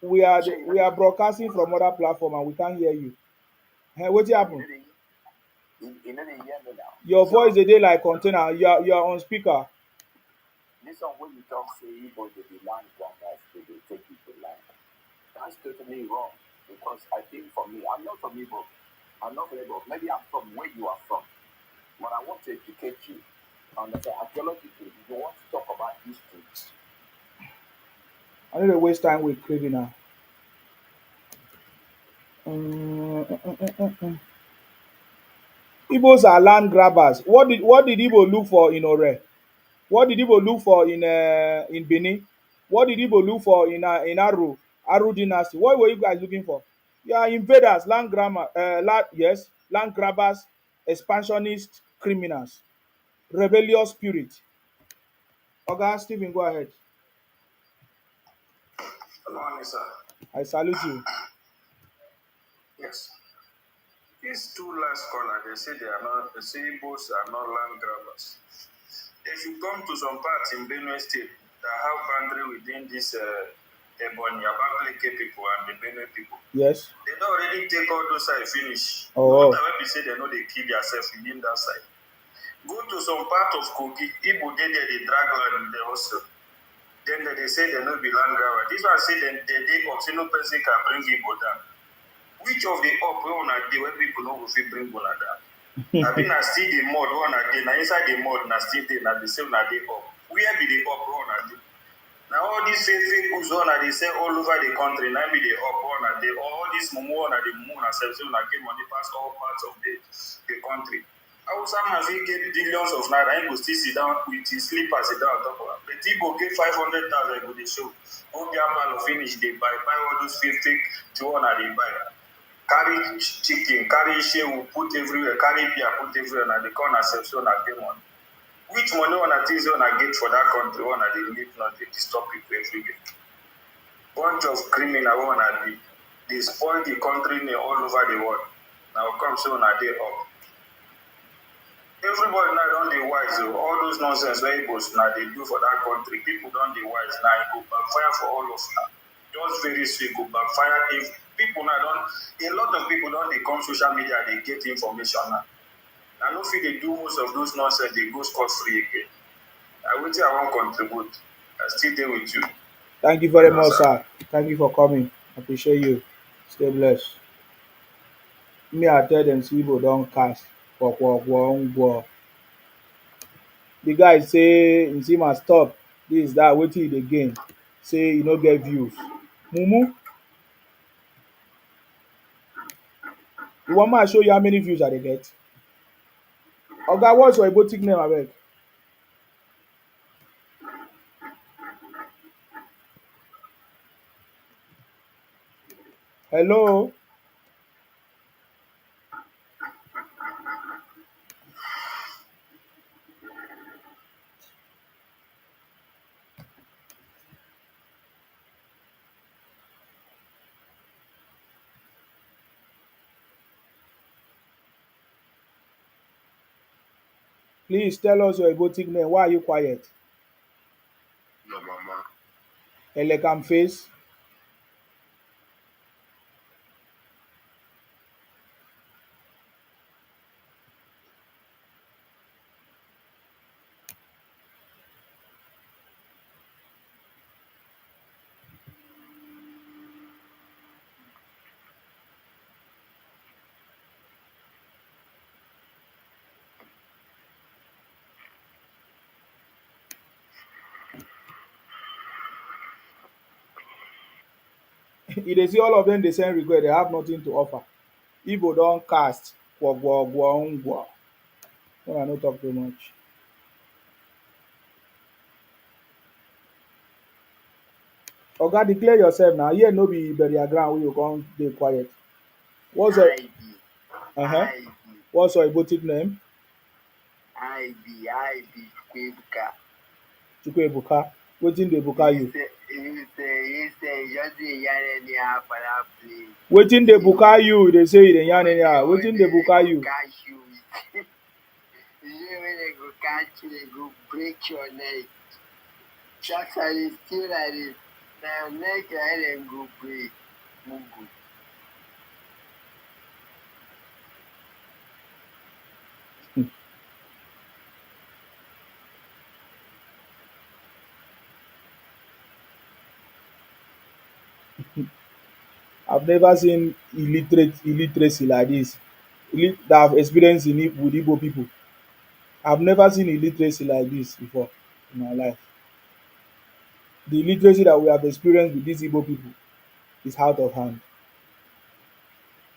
we are broadcasting from other platform and we can't hear you. Hey, what happened? Your voice a dey like container. You are on speaker. I no dey waste time with criminal. Mm. Igbos are land grabbers. What did Igbo look for in Ore? What did Igbo look for in Benin? What did Igbo look for in Aru dynasty? What were you guys looking for? You are invaders, yes, land grabbers, expansionist criminals, rebellious spirit. Oga Stephen, go ahead. Hello, sir. I salute you. Yes. These two last caller, they say they say Igbos are not land grabbers. They should come to some parts in Benue State that have boundary within this Ebonyi, Abakaliki people and the Benue people. Yes. They don't already take all those side finish. Oh. Not that we say they know they kill themselves within that side. Go to some part of Kogi, Igbo they drag land in the hostel. Then they say they no be land grabber. This one say they up, say no person can bring Igbo down. Which of the up we wanna dey where people no go fit bring una down? I mean, na still the mud we wanna dey. Na inside the mud na still dey. Na the same na dey up. Where be the up we wanna dey? Now all these fake goods one they sell all over the country. Now be the up one and they all this mumu one the moon and sell so get money pass all parts of the country. Hausa man fit get billions of naira, he go still sit down with his slippers sit down on top of am. But he go get 500,000 go dey show. Obi Amalo finish dey buy all those fake to one they buy. Carry chicken, carry shewu, put everywhere, carry beer, put everywhere, and they come and sell so na get money. Which money una think say una get for that country una dey live not dey disturb people everywhere. Bunch of criminal wey una be dey spoil the country name all over the world. Now come say una dey up. Everybody now don dey wise o. All those nonsense wey Igbos na dey do for that country, people don dey wise now. E go backfire for all of una. Just very soon e go backfire if people now don a lot of people don dey come social media dey get information now. I no fit dey do most of those nonsense dey go scot free again. Na wetin I wan contribute. I still dey with you. Thank you very much, sir. Thank you for coming. Appreciate you. Stay blessed. Me, I tell them see Igbo don cast. Ngwo. The guy say Nzima stop. This that wetin you dey gain. Say you no get views. Mumu, you want me to show you how many views I dey get? Oga, what's your Igbo name abeg? Hello? Please tell us your Igbo name. Why are you quiet? Your mama. Elekam face. You dey see all of them dey send request, they have nothing to offer. Igbo don cast. Ngwo. Make I no talk too much. Oga, declare yourself now. Here no be burial ground wey you come dey quiet. What's your uh-huh? What's your Igbo name? I be Kwebuka. Chukwuebuka. Wetin dey buka you? You say just dey yarn anyhow for that place. Wetin dey buka you? They say you dey yarn anyhow. Wetin dey buka you? Catch you. You when they go catch you, they go break your neck. That's how they still like this. Now neck your head and go break. Mugu. I've never seen illiteracy like this. That I've experienced in it with Igbo people. I've never seen illiteracy like this before in my life. The illiteracy that we have experienced with these Igbo people is out of hand.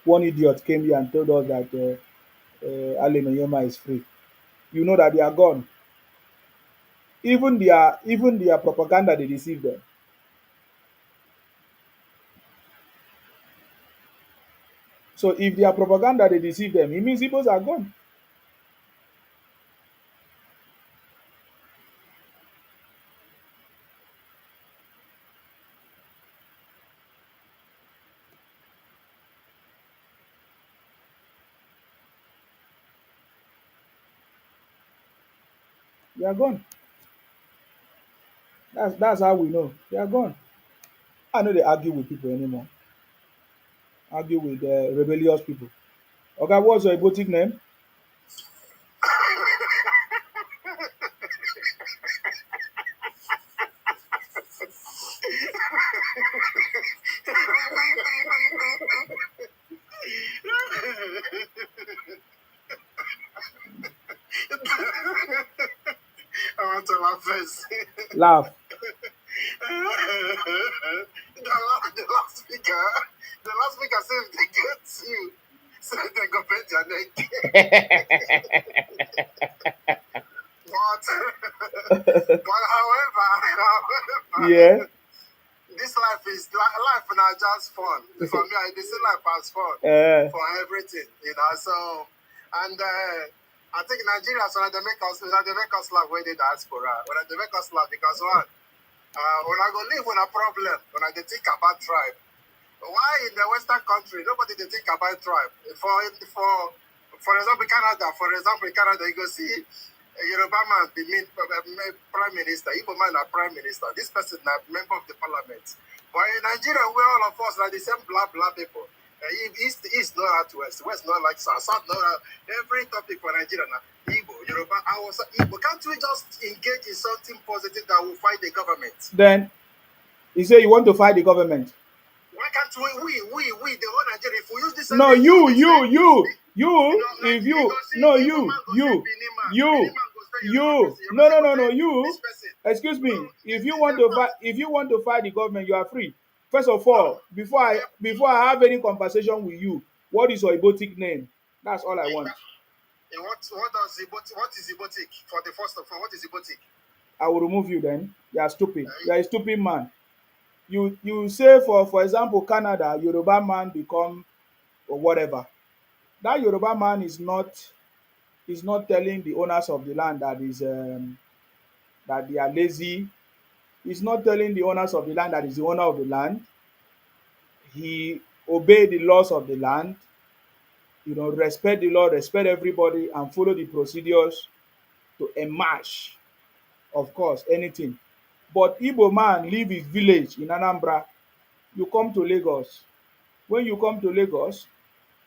One idiot came here and told us that Ale Onyema is free. You know that they are gone. Even their propaganda they deceive them. So if their propaganda they deceive them, it means Igbos are gone. They are gone. That's how we know. They are gone. I know they argue with people anymore. Argue with rebellious people. Okay, what's your Igbo name? I want to laugh first. Laugh. the last speaker said if they get you, so they go bend your neck. But, but Yeah. this life is life not just fun. For me, I see life as fun Uh, for everything, you know. So, and I think Nigeria, so they make us, they make us laugh when they diaspora, when they make us laugh because one, when I go live with a problem, when I think about tribe. Why in the Western country nobody they think about tribe? For example, Canada. For example, in Canada, you go see a Yoruba man be prime minister, Igbo man a prime minister. This person a member of the parliament. But in Nigeria, where all of us are the same blah blah people. East not at west not like south not every topic for Nigeria now. Igbo, Yoruba, I was Igbo. Can't we just engage in something positive that will fight the government? then you say you want to fight the government. Why can't the whole Nigeria, if we use this same No, use you, the you, same, you, you you. know, like If you go you, see no, Igbo man go say Benin you, man go say you. Yoruba No, no, person go no, say no. this You. person. Excuse No, me. this is the fact. If you want to fight the government, you are free. First of No, all, the before I have any conversation with you, what is your Ibotic name? That's all I want. what is Ibotic for the first of all? What is Ibotic? I will remove you then. You are stupid. You are a stupid man. You say for example Canada, Yoruba man become or whatever. That Yoruba man is not telling the owners of the land that they are lazy. He's not telling the owners of the land that is the owner of the land. He obey the laws of the land, respect the law, respect everybody, and follow the procedures to emerge, of course, anything. But Igbo man leave his village in Anambra, you come to Lagos. When you come to Lagos,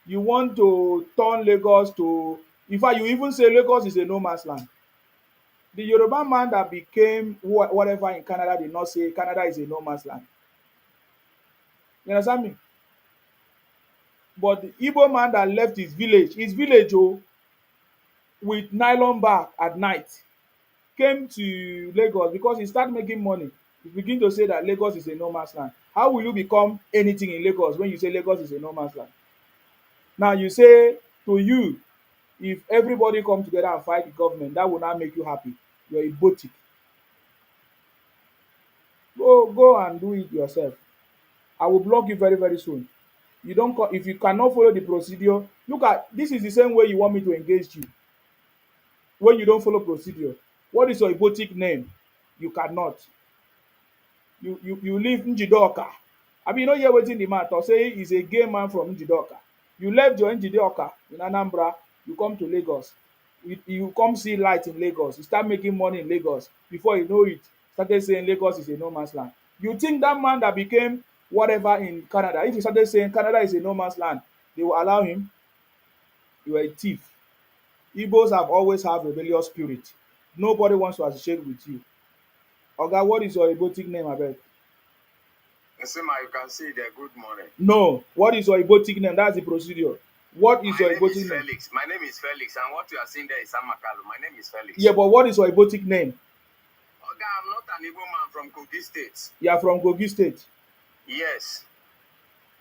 you want to turn Lagos to, in fact, you even say Lagos is a no man's land. The Yoruba man that became whatever in Canada did not say Canada is a no man's land. You understand me? But the Igbo man that left his village with nylon bag at night, came to Lagos because he start making money. He begin to say that Lagos is a no man's land. How will you become anything in Lagos when you say Lagos is a no man's land? Now you say to you, if everybody come together and fight the government, that will not make you happy. You're a botic. Go and do it yourself. I will block you very, very soon. You don't if you cannot follow the procedure, look at this is the same way you want me to engage you. When you don't follow procedure, what is your Ibotic name? You cannot. You leave Njidoka. Abi you no hear wetin the man talk say he's a gay man from Njidoka. You left your Njidoka in Anambra, you come to Lagos. You come see light in Lagos. You start making money in Lagos. Before you know it, started saying Lagos is a no man's land. You think that man that became whatever in Canada, if he started saying Canada is a no man's land, they will allow him? You are a thief. Igbos have always have rebellious spirit. Nobody wants to associate with you. Oga, what is your Igbotic name, abeg? Nsema, you can see there. Good morning. No. What is your Igbotic name? That's the procedure. What is My your name is Igbotic name? Felix. My name is Felix, and what you are seeing there is Amakalu. My name is Felix. Yeah, but what is your Igbotic name? Oga, I'm not an Igbo man from Kogi State. You are from Kogi State. Yes.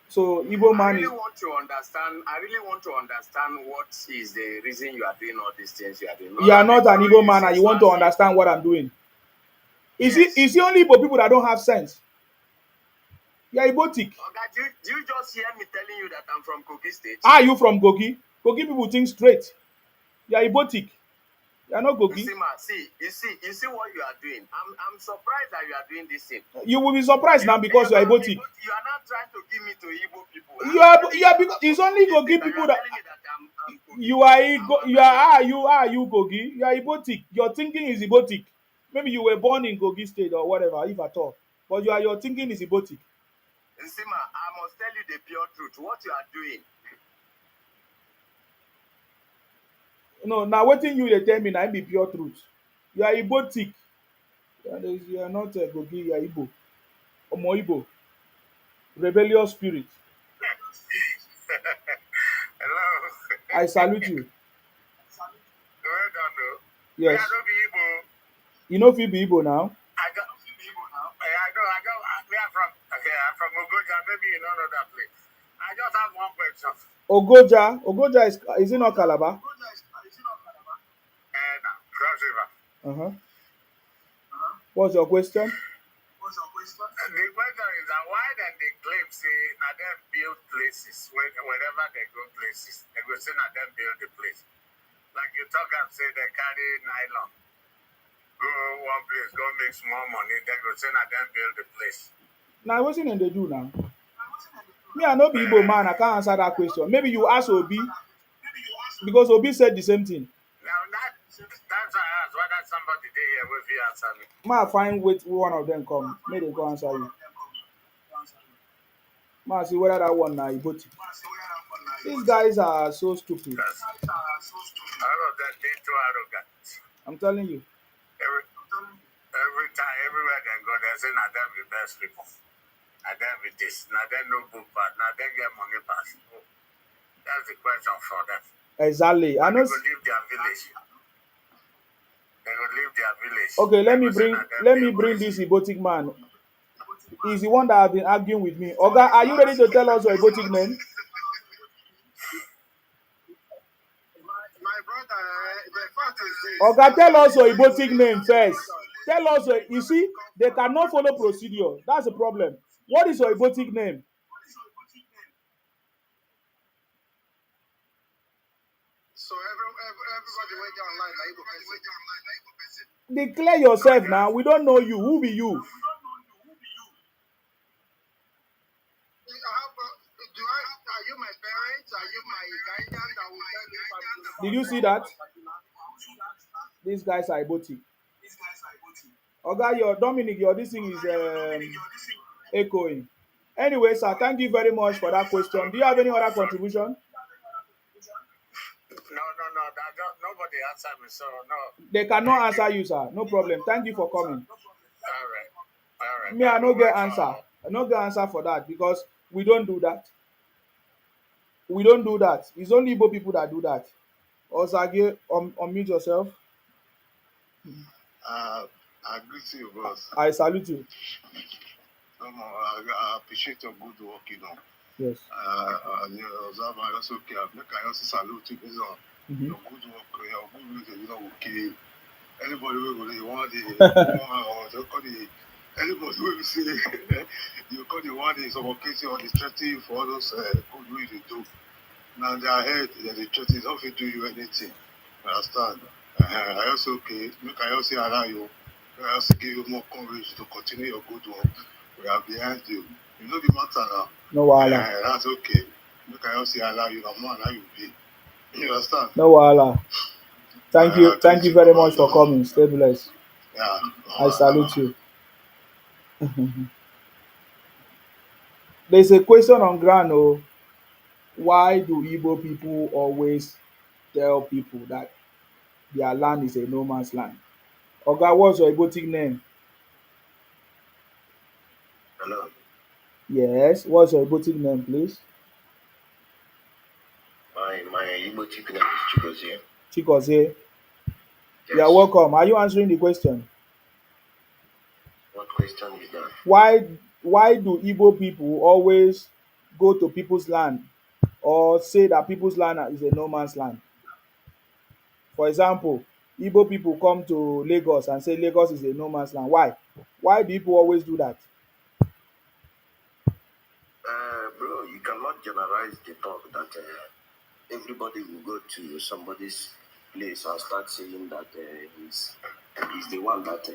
So Igbo I man really is. want to understand. I really want to understand what is the reason you are doing all these things you are doing. Because You are I've been not an following Igbo you man and since you want to last year. understand what I'm doing. Yes. Is it only Igbo people that don't have sense? You are Igbotic. Oga, do you just hear me telling you that I'm from Kogi State? Are you from Kogi? Kogi people think straight. You are Igbotic. You are not Kogi. Nsema, see, you see what you are doing. I'm surprised that you are doing this thing. You will be surprised now because you are Igbotic. You are not trying to give me to Igbo people. You are because it's only Kogi people that. Telling me that I'm Kogi. You are you Kogi. You are Igbotic. Your thinking is Igbotic. Maybe you were born in Kogi State or whatever, if at all. But your thinking is Igbotic. Nsema, I must tell you the pure truth. What you are doing. No, now wetin you dey tell me na im be pure truth. You are Igbotic. You are not Kogi, you are Igbo. Omo Igbo. Rebellious spirit. Hello. I salute you. Well done, though. Yes. Me, I don't be Igbo. You no fit be Igbo now. I got Igbo now. I got Ogoja is it not Calabar? Cross River. Uh-huh. What's your question? The question is that why then they claim say now them build places whenever they go places, they go say now them build the place. Like you talk and say they carry nylon, go one place, go make small money, they go say now them build the place. Now what's in they do now? Me, I know be Igbo man, I can't answer that question. Maybe you ask Obi, because Obi said the same thing. Now that's why I asked whether somebody there here will be answer me. Ma find wait one of them come. May they go answer you. Ma see whether that one now Igbo. These guys are so stupid. All of them they too arrogant. I'm telling you. Every time, everywhere they go, they say now them the best people. Now them with this, now them no book pass, now they get money pass. Oh, that's the question for them. Exactly. I know. They go leave their village. They go leave their village. Okay, let me bring this Ibotic man. He's the one that have been arguing with me. Oga, are you ready to tell us your Ibotic name? My brother, the fact is this. Oga, tell us your Ibotic name first. Tell us you see, they cannot follow procedure. That's the problem. What is your Ibotic name? So everybody wait online, na Igbo person. Declare yourself now. We don't know you. Who be you? Are you my parents? Are you my guidance that will tell me if I'm Did you see that? These guys are Ibotic. Oga, your Dominic, your this thing is echoing. Anyway, sir, thank you very much for that question. Do you have any other contribution? No. Nobody answered me, so no. They cannot answer you, sir. No problem. Thank you for coming. All right. Me, I no get answer. I no get answer for that because we don't do that. We don't do that. It's only Igbo people that do that. Osage, unmute yourself. I greet you, boss. I salute you. I appreciate your good work, you know. Yes. I also care. I also salute you based on your good work, your good reason, you know, okay. Anybody will want anybody will say you call the one is suffocating or distracting for all those good ways you do. Now their head, they threaten, don't fit do you anything. Understand? I also okay, make I also allow you. I also give you more courage to continue your good work. We are behind you. You know the matter now. No wahala. That's okay. Make I also allow you. No man, how you be. You understand? No wahala. Thank you very much for coming. Stay blessed. Yeah. I salute you. There's a question on ground. Oh, why do Igbo people always tell people that their land is a no man's land? Oga, what's your Igbotic name? Hello. Yes. What's your Igbotic name, please? My Igbotic name is Chigozie. Chikozie. Yes. You are welcome. Are you answering the question? What question is that? Why do Igbo people always go to people's land or say that people's land is a no man's land? For example, Igbo people come to Lagos and say Lagos is a no man's land. Why? Why do people always do that? Bro, you cannot generalize the talk that everybody will go to somebody's place and start saying that he's the one that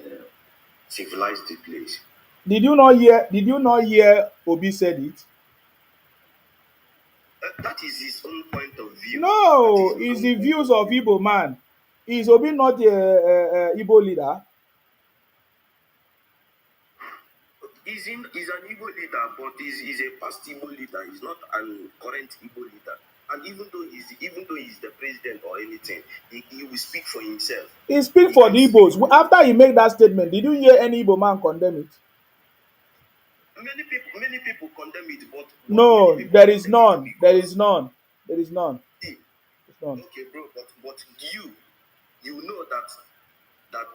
civilized the place. Did you not hear Obi said it? That is his own point of view. No, it's the views of Igbo man. Is Obi not a Igbo leader? He's an Igbo leader, but he's a past Igbo leader. He's not an current Igbo leader. And even though he's the president or anything, he will speak for himself. He speak for the Igbos. After he made that statement, did you hear any Igbo man condemn it? Many people condemn it, but no, there is none. There is none. There is none. Okay, bro, but you know that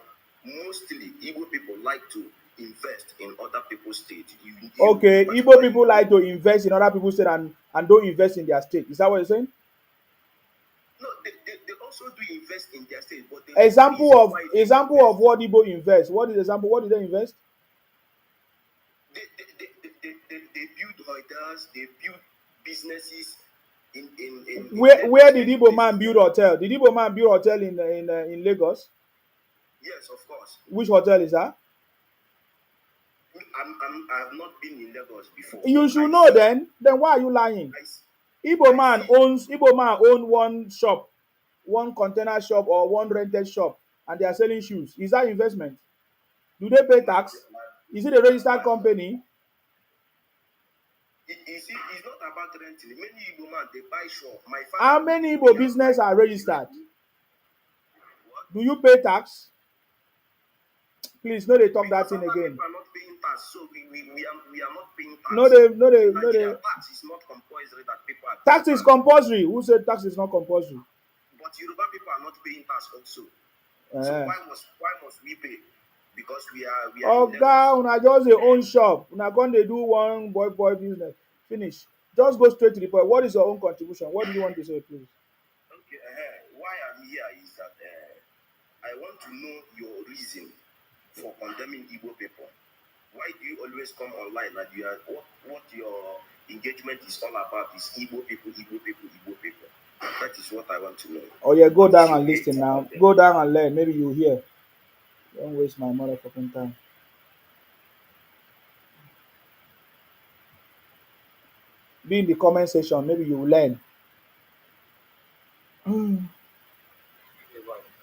mostly Igbo people like to invest in other people's state. Okay, Igbo Particularly people like you. to invest in other people's state and don't invest in their state. Is that what you're saying? No, they also do invest in their state, but there is a Example reason of why they example of invest. what Igbo invest. What is example? What did they invest? They build hotels, they build businesses in Where Lagos, did many Igbo places man build there. hotel? Did Igbo man build hotel in Lagos? Yes, of course. Which hotel is that? I have not been in Lagos before, but You should I know see, then. Then why are you lying? I, s- Igbo I man see. owns Igbo man own one shop, one container shop or one rented shop, and they are selling shoes. Is that investment? Do they pay My, tax? my, Is it a registered my, company? you see, it's not about renting. Many Igbo man they buy shop. My How father, many we Igbo have business like are registered? what? Do you pay tax? Please, no, they talk that Because thing other again. people are not paying tax, so we are not paying No, tax. they, no, they, In no, Nigeria, they. tax is not compulsory that people are paying Tax is tax. compulsory. Who said tax is not compulsory? But Yoruba people are not paying tax also. So Eh. why must we pay? Because we are in Oga, Lagos. una just dey own shop. Una come dey do one boy business. Finish. Just go straight to the point. What is your own contribution? What do you want to say, please? Okay, why I'm here is that I want to know your reason for condemning Igbo people. Why do you always come online and you are what your engagement is all about is Igbo people, Igbo people, Igbo people. That is what I want to know. Oh yeah, go What is down your and hate listen now. about them? Go down and learn. Maybe you hear. Don't waste my motherfucking time. Be in the comment section. Maybe you will learn.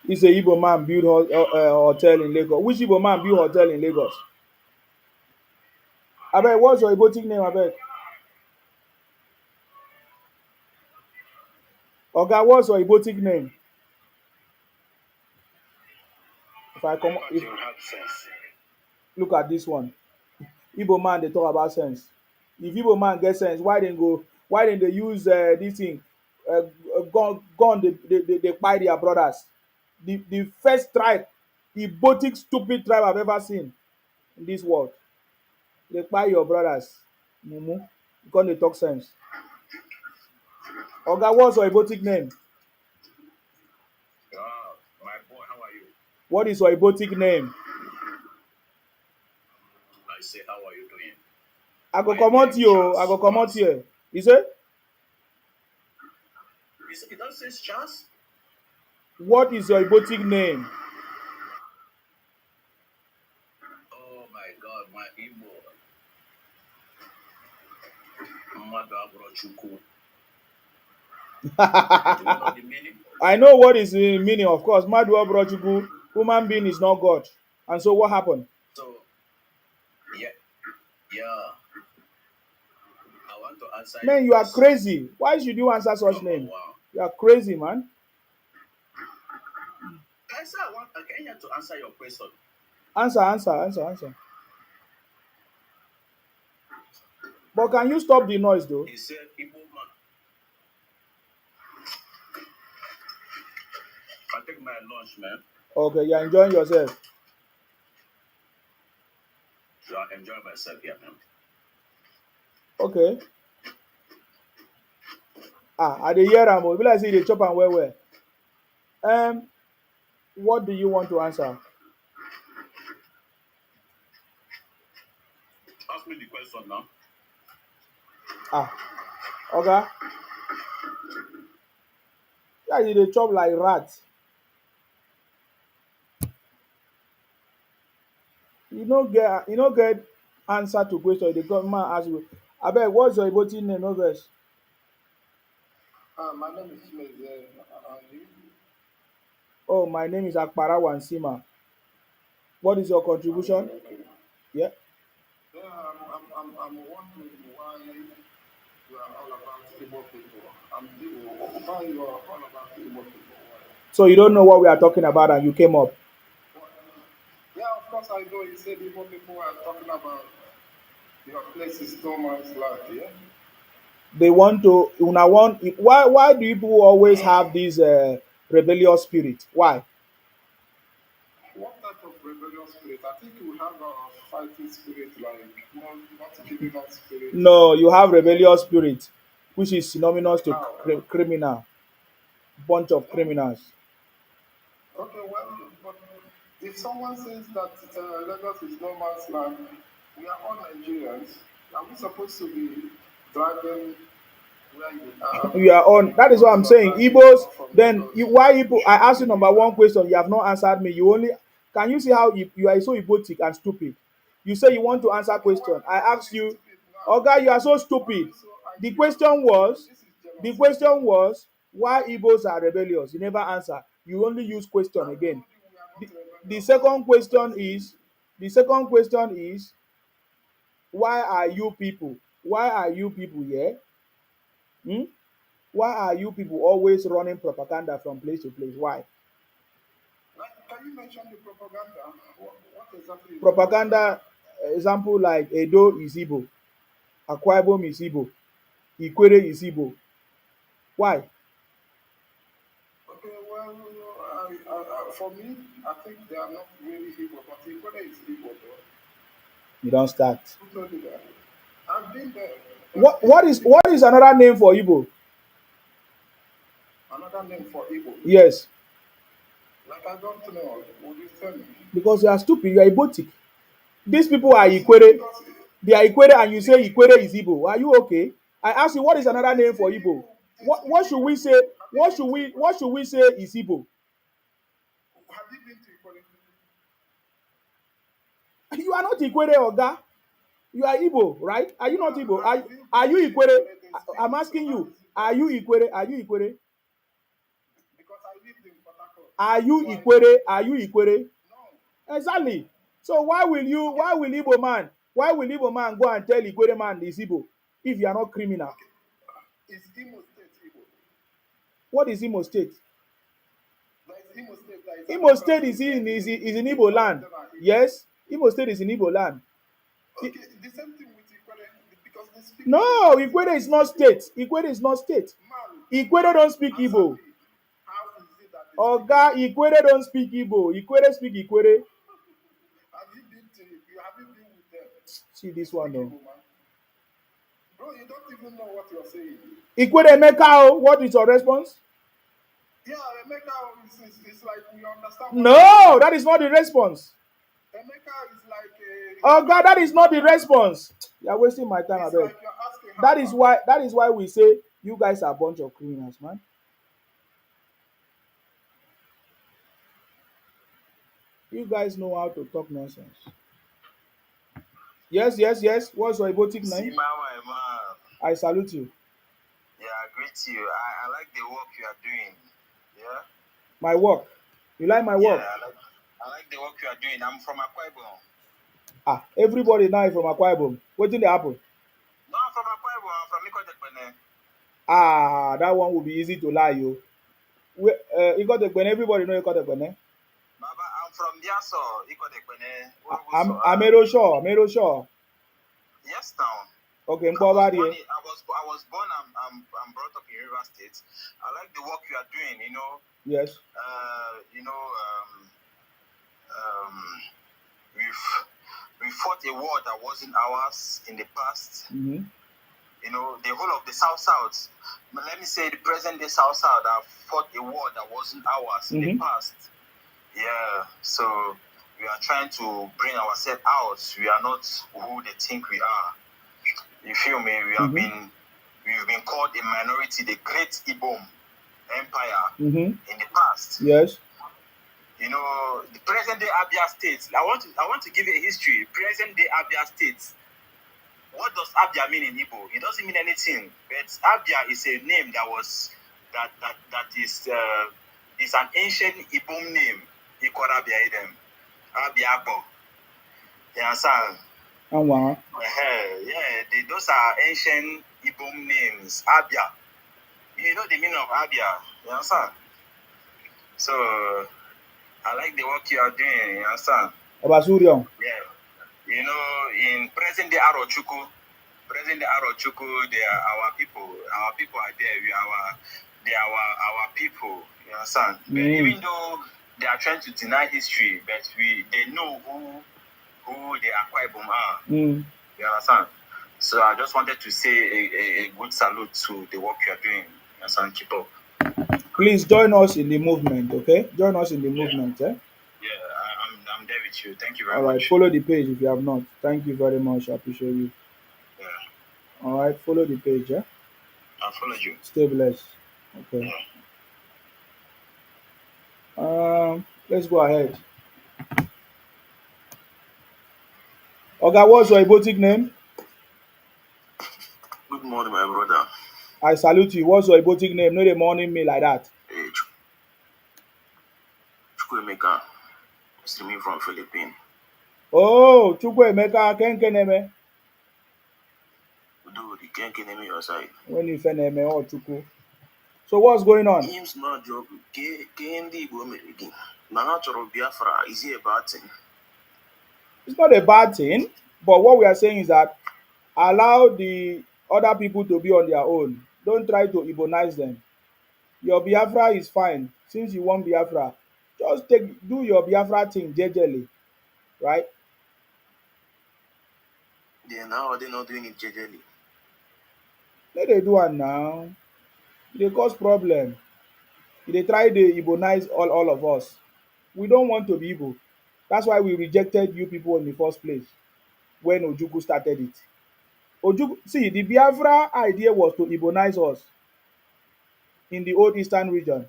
It's a Igbo man build hotel in Lagos. Which Igbo man build hotel in Lagos? Abeg, what's your Igbo name, abeg? Oga, what's your Igbo name? If I come, if You have sense. look at this one, Igbo man dey talk about sense. If Igbo man get sense, why dem go? Why dem dey use this thing? Gun dey kpai their brothers. The first tribe, Igbotic stupid tribe I've ever seen in this world. Dey kpai your brothers. Mumu, you come dey talk sense. Oga, what's your Igbotic name? My boy, how are you? What is your Igbotic name? I say, how are you doing? I go My comot name you o. I go Charles comot Charles. here. You say? It doesn't say Charles. What is your Igbotic name? Oh my God, my Igbo. Mmadụ abụrụ Chukwu. Do you know the meaning? I know what is the meaning, of course. Madu Obrochukwu, human being is not God. And so what happened? So, yeah, yeah. I want to answer your Man, you are question. crazy. Why should you answer such Number name? one. You are crazy, man. I said I came here to answer your question. Answer. But can you stop the noise, though? He said, Igbo man. I take my lunch, man. Okay, you're enjoying yourself. So I enjoy myself here, man. Okay. I dey hear am o. E be like say you dey chop am well well. Um, what do you want to answer? Ask me the question now. Ah, Oga, yeah, you dey chop like rat. You no get answer to question. The government ask you. Abeg, what's your Igbo name? No vex. My name is Meze. You? Oh, my name is Akpara Wansima. What is your contribution? Okay. Yeah. Yeah, I'm wondering why you are all about Igbo people. Why you are all about Igbo people? Why? So you don't know what we are talking about and you came up. Yeah, of course I know. You said Igbo people are talking about your place is too much like, yeah? They want to una want why do people always have this rebellious spirit? Why? What type of rebellious spirit. I think we have a fighting spirit, like not giving up spirit. No, you have rebellious spirit, which is synonymous to How? criminal, bunch of No. criminals. Okay, well, but if someone says that Lagos is no man's land, we are all Nigerians. Are we supposed to be dragging where you are? You are on. That is what Because I'm you are saying. dragging Igbos. people from Then Lagos, you, why Igbo? I shouldn't asked we you be number one dragging? question. You have not answered me. You only can you see how you are so egotic and stupid? You say you want to answer Okay, why question. will I I not asked be you, stupid now? Oga, you are so Why are stupid. you so The angry with question me? was, This is the jealousy. question was why Igbos are rebellious. You never answer. You only use question I again. told you we are not The rebellious. second What are question you saying? is, the second question is, why are you people? Why are you people here? Hmm? Why are you people always running propaganda from place to place? Why? Like, can you mention the propaganda? What exactly is the propaganda? Propaganda example like Edo is Igbo, Akwa Ibom is Igbo, Ikwere is Igbo. Why? Okay, well, for me, I think they are not really Igbo, but Igbo is Igbo, though. You don't start. Who told you that? I've been there. What I've been what to is Igbo what is land. another name for Igbo? Another name for Igbo. Yes, Like, I don't know. Would you tell me? because you are stupid, you are Igbotic. These people are It's not Ikwere, because they are Ikwere, and you the, say Ikwere is Igbo. Are you okay? I ask you what is because another they name for speak Igbo? Igbo. They speak What should Igbo. we say? Have you been to Igbo? What should we say is Igbo? Have you been to Igbo? You are not Ikwere, Oga. You are Igbo, right? Are you not Igbo? Have you Are been you to Ikwere? Igbo? They speak I'm asking you, Somali are you dialect. Ikwere? Are you Ikwere? Because I lived in Port Harcourt. Are you So I know. Ikwere? Are you Ikwere? No. Exactly. So Okay. why will Igbo man go and tell Ikwere man is Igbo if you are not criminal? Okay. Is Imo State Igbo? What is Imo State? There is Imo State, there is Imo Anambra State State. is in If Igbo all of land. them are Igbo. Yes, Imo State is in Igbo land. I- Okay, the same thing with Ikwere, because they speak Igbo. no, That is Ikwere why is they not speak Igbo. state. Ikwere is not state. Man, Ikwere man, don't speak answer Igbo. me. How is it that they speak Oga, Igbo? Ikwere don't speak Igbo. Ikwere speak Ikwere. Have you been with them? See They this one speak though. Igbo, man. Bro, you don't even know what you're saying. Ikwere Emeka, what is your response? Yeah, Emeka is like we understand what you're No, saying. that is not the response. Emeka is like Oh God, that is asking not the how far. response. You are wasting my time, It's abeg. like you're asking how far. That is why we say you guys are a bunch of criminals, man. You guys know how to talk nonsense. Yes, yes, yes. What's your erotic See, name? my man. I salute you. Yeah, I greet you. I like the work you are doing. Yeah? My work. You like my Yeah, work? I like the work you are doing. I'm from Akwa Ibom. Ah, everybody now is from Akwa Ibom. Wetin dey happen? No, I'm from Akwa Ibom. I'm from Ikotekpene. Ah, that one will be easy to lie, yo. Ikotekpene, everybody know Ikotekpene. Baba, I'm from Biaso, Ikotekpene, I'm Uruguso. Amero Shaw, Amero Shaw. Yes, now. Okay, I was Mpoba born there. in, I'm brought up in River State. I like the work you are doing, Yes. Uh, you know, um, um, we've we fought a war that wasn't ours in the past. Mm-hmm. The whole of the South, let me say the present day South have fought a war that wasn't ours in the Mm-hmm. past. Yeah, so we are trying to bring ourselves out. We are not who they think we are. You feel me? Mm-hmm. We've been called a minority, the Great Ibom Empire Mm-hmm. in the past. Yes. The present day Abia State. I want to give you a history. Present day Abia State. What does Abia mean in Igbo? It doesn't mean anything. But Abia is a name that is an ancient Ibom name. Ikorabia Idem. Abia Abo. You understand? Anwa. Yeah, those are ancient Ibom names. Abia. You know the meaning of Abia. You understand? So I like the work you are doing. You understand? Obasurion. Yeah. In present day Arochuku, they are our people. Our people are there. They are our people. You understand? But Mm. even though they are trying to deny history, but they know who the Akwa Ibom are. Mm. You understand? So I just wanted to say a good salute to the work you are doing. You understand? Keep up. Please join us in the movement, okay? Join us in the Yeah, movement, eh? yeah, I'm there with you. Thank you All very right, much. follow the page if you have not. Thank you very much. I appreciate you. Yeah, All right, follow the page, eh? I'll follow you. Stay blessed. Okay. Yeah. Let's go ahead. Oga, what's your Ibotic name? Good morning, my brother. I salute you. What's your Ibotic name? No, they morning me like that. Hey, Chukwemeka, streaming from Philippines. Oh, Chukwuemeka Kenkeneme. Dude, you can't get me your side. When you name or Chukwu. So what's going on? Him small job, Kendi Igbo American. Nanachoro Biafra, is he a bad thing? It's not a bad thing, but what we are saying is that allow the other people to be on their own. Don't try to Igbonize them. Your Biafra is fine. Since you want Biafra, just do your Biafra thing jejely, right? Then how are they not doing it jejely? Let they do am now. E dey cause problem. E dey try dey Igbonize all of us. We don't want to be Igbo. That's why we rejected you people in the first place when Ojukwu started it. Ojukwu, see, the Biafra idea was to Igbonize us in the old eastern region,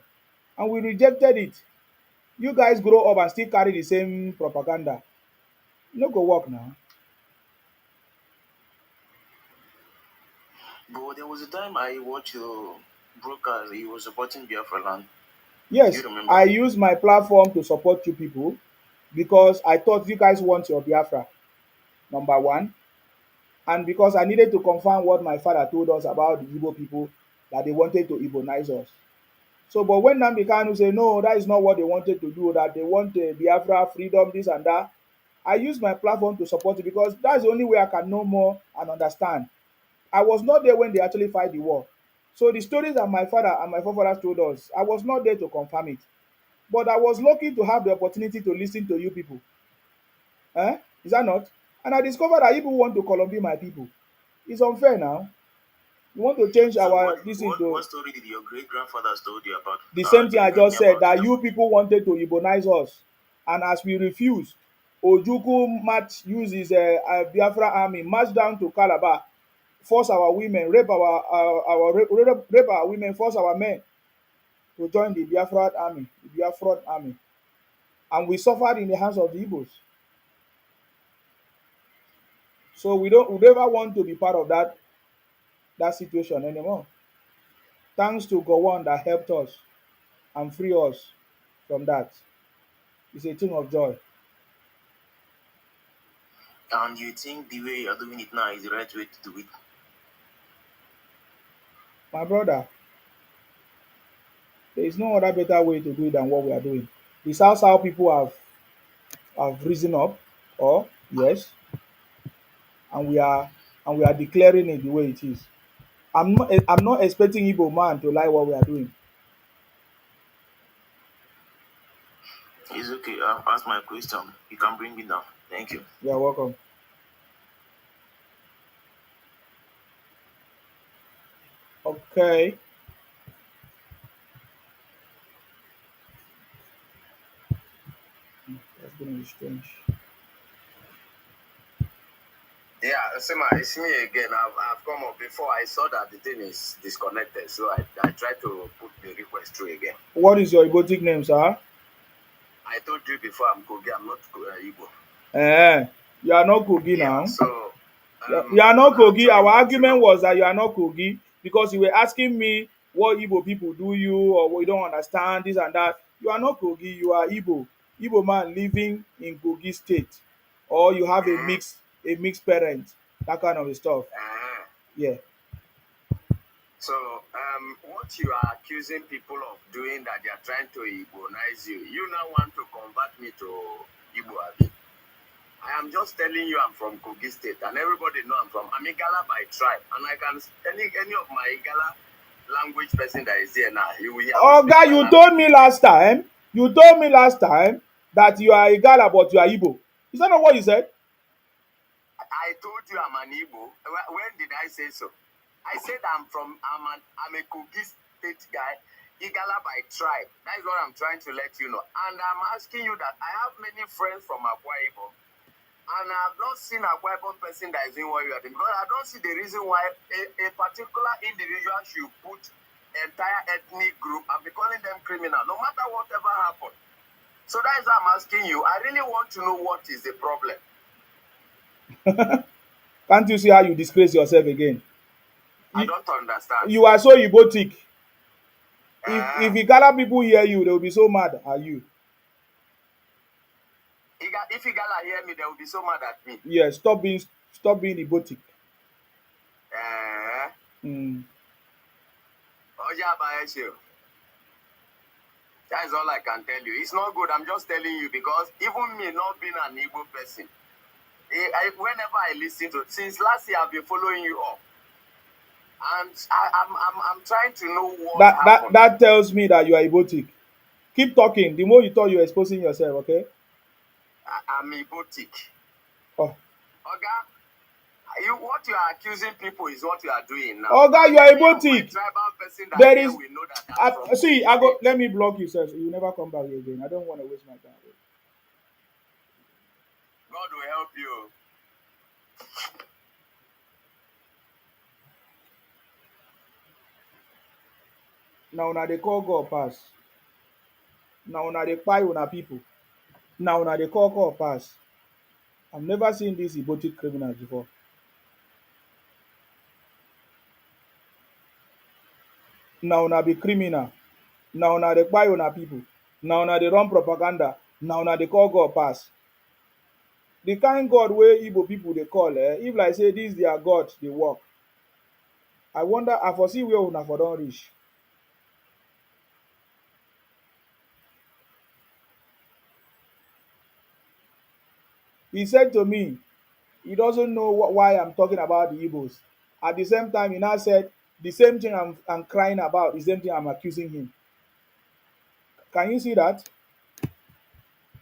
and we rejected it. You guys grow up and still carry the same propaganda. E no go work now. But there was a time I watched your broadcast, he was supporting Biafra land. Do you Yes, remember? I use my platform to support you people because I thought you guys want your Biafra, number one, and because I needed to confirm what my father told us about the Igbo people, that they wanted to Igbonize us. So, but when Nnamdi Kanu say no, that is not what they wanted to do, that they want Biafra, freedom, this and that, I use my platform to support it because that's the only way I can know more and understand. I was not there when they actually fight the war. So the stories that my father and my forefathers told us, I was not there to confirm it. But I was lucky to have the opportunity to listen to you people. Eh? Is that not? And I discovered that you people want to Colombia my people. It's unfair now. You want to change So our this what into story did your great grandfathers told you about? the same thing I Educate just me said, about that Biafra. you people wanted to Igbonize us. And as we refused, Ojukwu march use his Biafra army, march down to Calabar, force our women, rape our women, force our men to join the Biafra army. And we suffered in the hands of the Igbos. So we never want to be part of that situation anymore. Thanks to Gowon that helped us and free us from that. It's a thing of joy. And you think the way you're doing it now is the right way to do it? My brother, there is no other better way to do it than what we are doing. The South people have risen up, or yes, and we are declaring it the way it is. I'm not expecting Igbo man to like what we are doing. It's okay. I've asked my question. You can bring me down. Thank you. You are welcome. Okay. That's gonna be strange. Yeah, Sema, it's me again. I've come up before. I saw that the thing is disconnected, so I tried to put the request through again. What is your Ibotic name, sir? I told you before I'm Kogi, I'm not Igbo. You are not Kogi Yeah, now. so You are not Kogi. actually Our want to argument know. was that you are not Kogi because you were asking me what Igbo people do you or we don't understand this and that. You are not Kogi. You are Igbo. Igbo man living in Kogi state, or you have Mhm, a mixed parent, that kind of stuff. mhm. Yeah. So, what you are accusing people of doing that they are trying to Igbonize you, you now want to convert me to Igbo, Abi? I am just telling you I'm from Kogi State, and everybody know I'm Igala by tribe, and I can any of my Igala language person that is here now, he will Oh, speak guy, my you language. told me last time. You told me last time that you are a Igala but you are Igbo. Is that not what you said? I told you I'm an Igbo. When did I say so? I said I'm a Kogi State guy, Igala by tribe. That is what I'm trying to let you know. And I'm asking you that I have many friends from Akwa Ibom, and I have not seen a Akwa Ibom person that is doing what you are doing. Because I don't see the reason why a particular individual should put entire ethnic group and be calling them criminal, no matter whatever happened. So that is why I'm asking you. I really want to know what is the problem. Can't you see how you disgrace yourself again? I You, don't understand. you are so Igbotic. If Uh, Igala people hear you, they will be so mad at you. if Igala hear me, they will be so mad at me. Yes, stop being Igbotic. Uh, Mm. that is all I can tell you. It's not good. I'm just telling you because even me not being an Igbo person, whenever I listen to, since last year I've been following you up, and I'm trying to know what happened. That tells me that you are Igbotic. Keep talking. The more you talk, you're exposing yourself. Okay. I'm Igbotic. Oh. Oga, what you are accusing people is what you are doing now. Oga, you are Igbotic. Tribal person that There is. we know that See, I go. Let me block you, sir. So you never come back here again. I don't want to waste my time. God will help you. Now they call God pass. Now they kpai una people. Now they call God pass. I've never seen these Igbotic criminals before. Now be criminal. Now they kpai una people. Now they run propaganda. Now they call God pass. The kind God wey Igbo people dey call, if like say this their God dey work, I wonder, I foresee where una for don reach. He said to me, he doesn't know why I'm talking about the Igbos. At the same time, he now said the same thing I'm crying about, the same thing I'm accusing him. Can you see that?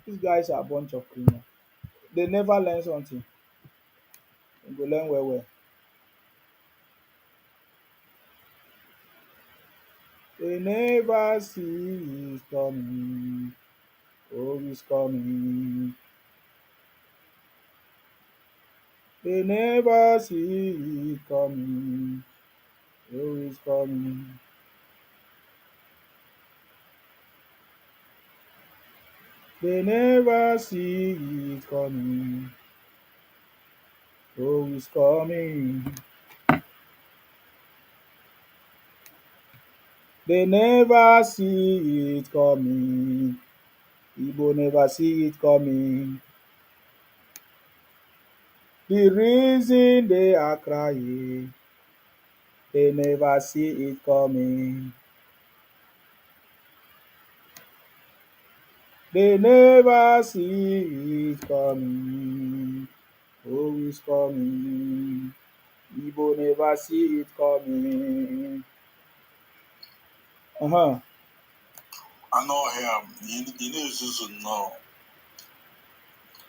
These guys are a bunch of criminals. They never learn something. They go learn well well. They never see it coming. Oh, it's coming. They never see it coming. Oh, it's coming. They never see it coming. Oh, it's coming. They never see it coming. Igbo never see it coming. The reason they are crying, they never see it coming. They never see it coming. Oh, it's coming. Igbo never see it coming. Uh-huh. I know him. You know Zuzu now.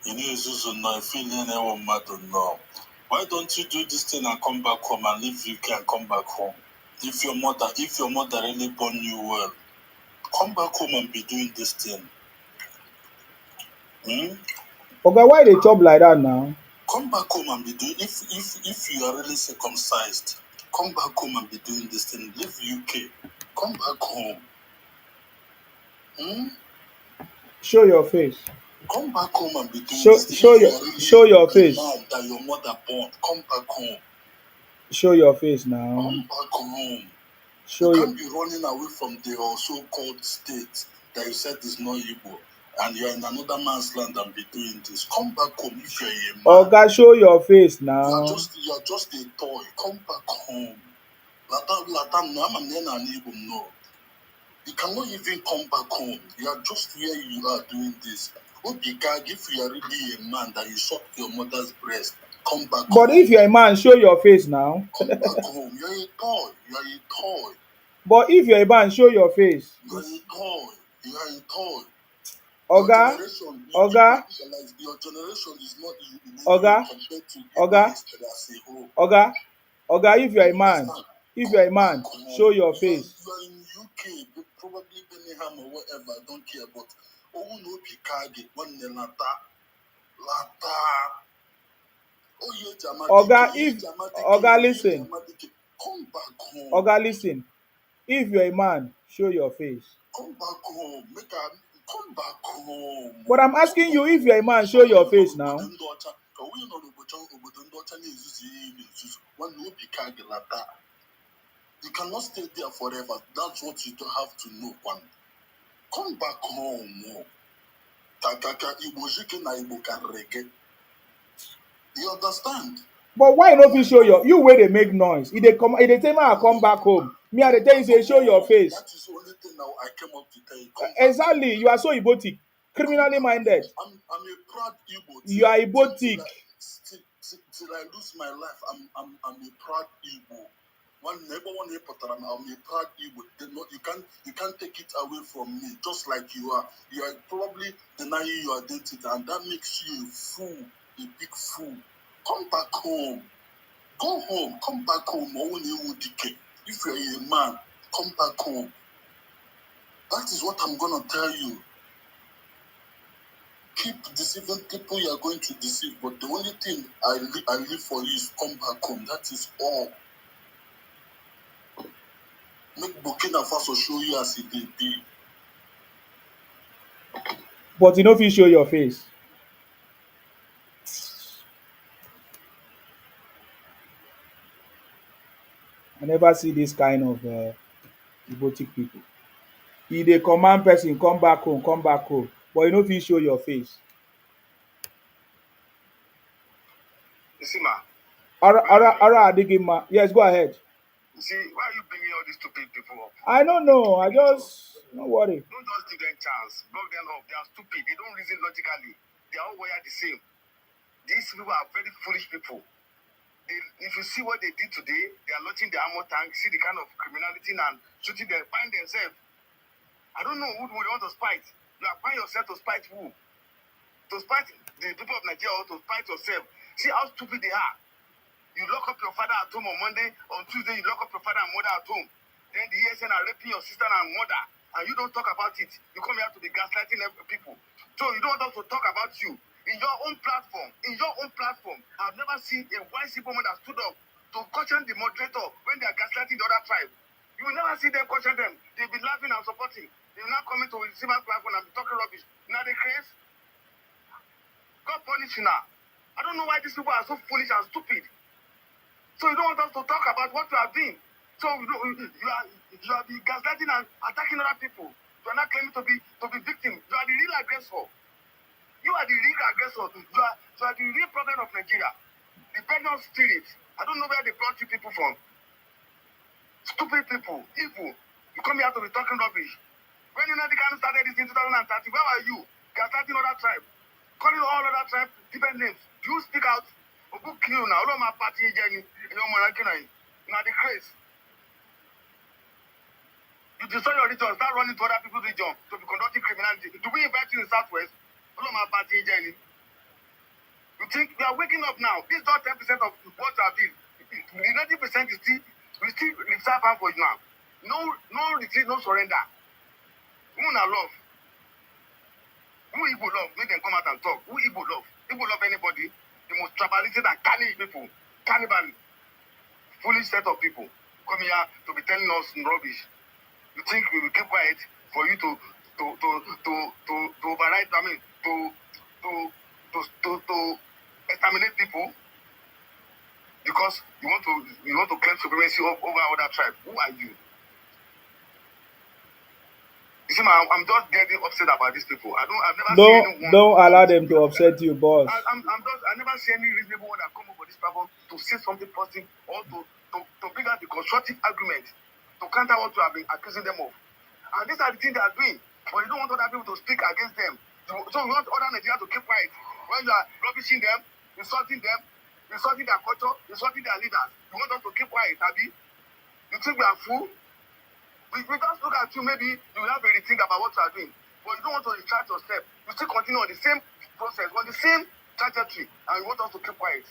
You know Zuzu now. Feeling everyone matter now. Why don't you do this thing and come back home and leave UK and come back home? If your mother really born you well, come back home and be doing this thing. Okay, why they chop like that now? Come back home and be doing. If you are really circumcised, come back home and be doing this thing. Leave UK. Come back home. Show your face. Come back home and be doing this thing. Show your face. Now that your mother born, come back home. Show your face now. Come back home. You can't be running away from the so-called state that you said is not Igbo, and you're in another man's land and be doing this. Come back home if you're a man. Oga, show your face now. You're just a toy. Come back home. No. You cannot even come back home. You are just where you are doing this. If you are really a man that you sucked your mother's breast, come back home. But if you're a man, show your face now. Come back home. You're a toy. You're a toy. But if you're a man, show your face. You're a toy. You are a toy. Your Oga, generation, Oga, your generation is not in any way Oga, compared to Igbo Oga, history as a whole. Oga, Oga, if you're You a man, understand? if you're a Come back man, show home. your face. You are in UK, probably Birmingham or whatever, I don't care, but oh no Picard, one lata, lata. Oh yeah, Oga, Jamadike, yeah, if Jamadike, Oga, oh yeah, listen, Jamadike. Come back home. Oga, listen. If you're a man, show your face. Come back home. Come back home. But I'm Come asking back you, if home. you're a man, show Onwe your nọ face n'obodo now. ndị ọcha ka onye nọ obodo ndị ọcha na-ezuzu ihe na-ezuzu nwanne obi ka gị lata. You cannot stay there forever. That's what you don't have to know. One. Come back home. Takaka Igbo Jike na Igbo Karege. You understand? But why no fit show you wey dey make noise? E dey come, e dey tell me I come back home. Me, I dey tell you say show your face. That is the only thing now I came up to tell you. Come back Exactly, home. you are so Igbotic, Come criminally back home. minded. I'm a proud Igbo. You are Igbotic. Till I lose my life, I'm a proud Igbo. One neighbor, one neighbor, I'm a proud Igbo. You can't take it away from me. Just like you are probably denying your identity, and that makes you a fool, a big fool. Come back home. Go home. Come back home. If you're a man, come back home. That is what I'm gonna tell you. Keep deceiving people you are going to deceive, but the only thing I live for you is come back home. That is all. Make Burkina Faso show you as it dey be. But you no fit show your face. I never see this kind of Igbotic people. E dey command person come back home, but you no fit show your face. You see, ma, Ara Adigima. Yes, go ahead. you see, why are you bringing all these stupid people up? I don't know. I just no worry. Don't just give them chance. Block them up. They are stupid. They don't reason logically. They are all wired the same. These people are very foolish people. If you see what they did today, they are launching the armor tank, see the kind of criminality and shooting them, find themselves. I don't know who they want to spite. You are find yourself to spite who? To spite the people of Nigeria or to spite yourself. See how stupid they are. You lock up your father at home on Monday, on Tuesday you lock up your father and mother at home. Then the ESN are raping your sister and mother, and you don't talk about it. You come here to be gaslighting people. So you don't want us to talk about you. In your own platform, I've never seen a white woman that stood up to caution the moderator when they are gaslighting the other tribe. You will never see them caution them. They'll be laughing and supporting. They will not come into the civil platform and be talking rubbish. Now they craze. God punish you now. I don't know why these people are so foolish and stupid. So you don't want us to talk about what you are doing. So you are the gaslighting and attacking other people. You are not claiming to be victim. You are the real aggressor. You are the real aggressor. You are the real problem of Nigeria. The pregnant spirit. I don't know where they brought you people from. Stupid people, evil. You come here to be talking rubbish. When Nnamdi Kanu started this in 2030, where were you? Gaslighting other tribe, calling all other tribe different names. Do you speak out? Who kill now? All of my party journey. You know, now the craze. You destroy your region, start running to other people's region to be conducting criminality. Do we invite you in Southwest? All of my party journey. You think we are waking up now? This is not 10% of what you have been. The 90% is still we still reserve hand for you now. No retreat, no surrender. Who na love? Who Igbo love? Make them come out and talk. Who Igbo love? Igbo love anybody? The most tribalistic and carnage people. Cannibal. Foolish set of people. Come here to be telling us rubbish. You think we will keep quiet for you to override, I mean, to exterminate people because you want to claim supremacy over other tribe. Who are you? You see, I'm just getting upset about these people. I've never seen anyone. Don't allow them to upset you, boss. I never see any reasonable one that come up with this platform to say something positive or to bring out the constructive argument to counter what you have been accusing them of. And these are the things they are doing. But you don't want other people to speak against them. So you want other Nigerians to keep quiet when you are rubbishing them, insulting their culture, insulting their leaders. You want us to keep quiet, Abi? You think we are fool? We just look at you, maybe you have a rethink about what you are doing, but you don't want to retract your step. You still continue on the same process, on the same trajectory, and you want us to keep quiet.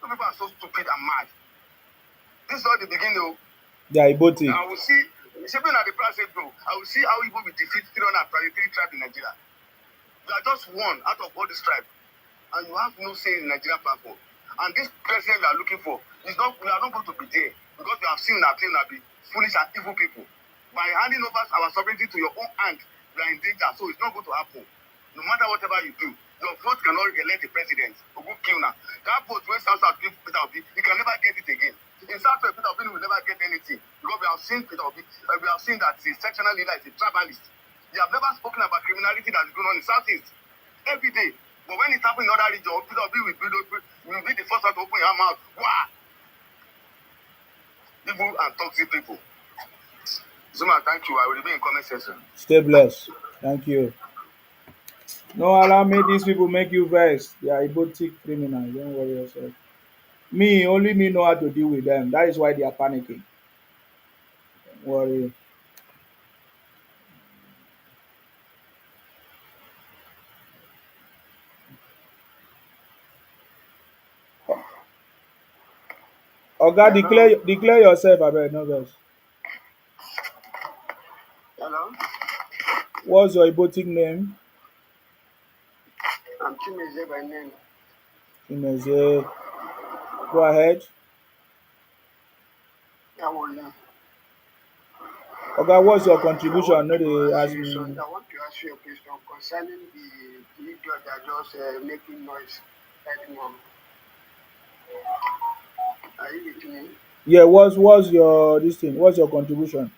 Some people are so stupid and mad. This is not the beginning, though. They are Ibotic. I will see, shaping at the price bro, I will see how Igbo will defeat 333 tribes in Nigeria. You are just one out of all these tribes, and you have no say in Nigerian platform. And this president you are looking for is not, we are not going to be there because we have seen that thing that be foolish and evil people. By handing over our sovereignty to your own hand, you are in danger. So it's not going to happen. No matter whatever you do, your vote cannot elect the president. Ogun kill now. That vote when South South give Peter Obi, you can never get it again. In South South, Peter Obi will never get anything because we have seen Peter Obi. We have seen that the sectional leader is a tribalist. They have never spoken about criminality that is going on in Southeast every day. But when it happens in other regions, Peter Obi will be the first one to open your mouth. Wow! Evil and toxic people. Zuma, thank you. I will remain in comment section. Stay blessed. Thank you. No allow me these people make you vex. They are Ibotic criminals. Don't worry yourself. Me, only me know how to deal with them. That is why they are panicking. Don't worry. Oga, declare yourself, abeg, no vex. Hello? What's your Ibotic name? I'm Chimeze by name. Imeze. Go ahead. How are you? Oga, what's your contribution? No, they ask me. I want to ask you a question concerning the idiot that just making noise right now. Are you with me? Yeah, what's your this thing? What's your contribution?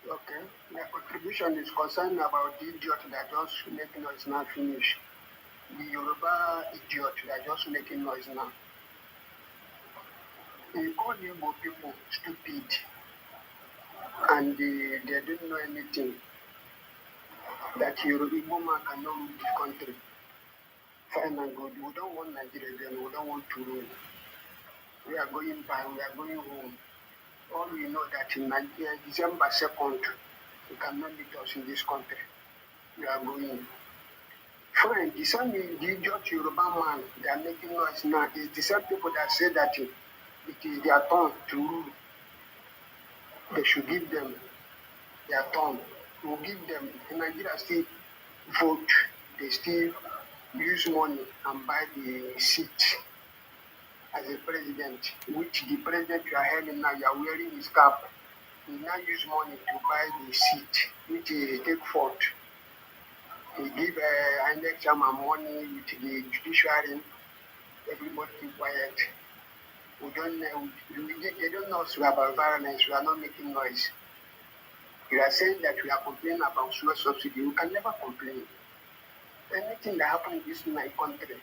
Okay. My contribution is concerned about the idiot that just making noise now finish. The Yoruba idiot that just making noise now. He called Igbo people stupid and they don't know anything. That Yoruba man cannot rule this country. Fine and good. We don't want Nigeria again. We don't want to rule. We are going back. We are going home. All we know that in Nigeria, December 2nd, you cannot meet us in this country. We are going. Fine, the same the idiot Yoruba man they are making noise now is the same people that say that it is their turn to rule. They should give them their turn. We'll give them. In Nigeria, still vote. They still use money and buy the seat as a president, which the president you are having now, you are wearing his cap. He now use money to buy the seat, which he take forth. He give INEC chairman money with the judiciary. Everybody keep quiet. We don't know. They don't know about violence. We are not making noise. We are saying that we are complaining about fuel subsidy. We can never complain. Anything that happens in this country,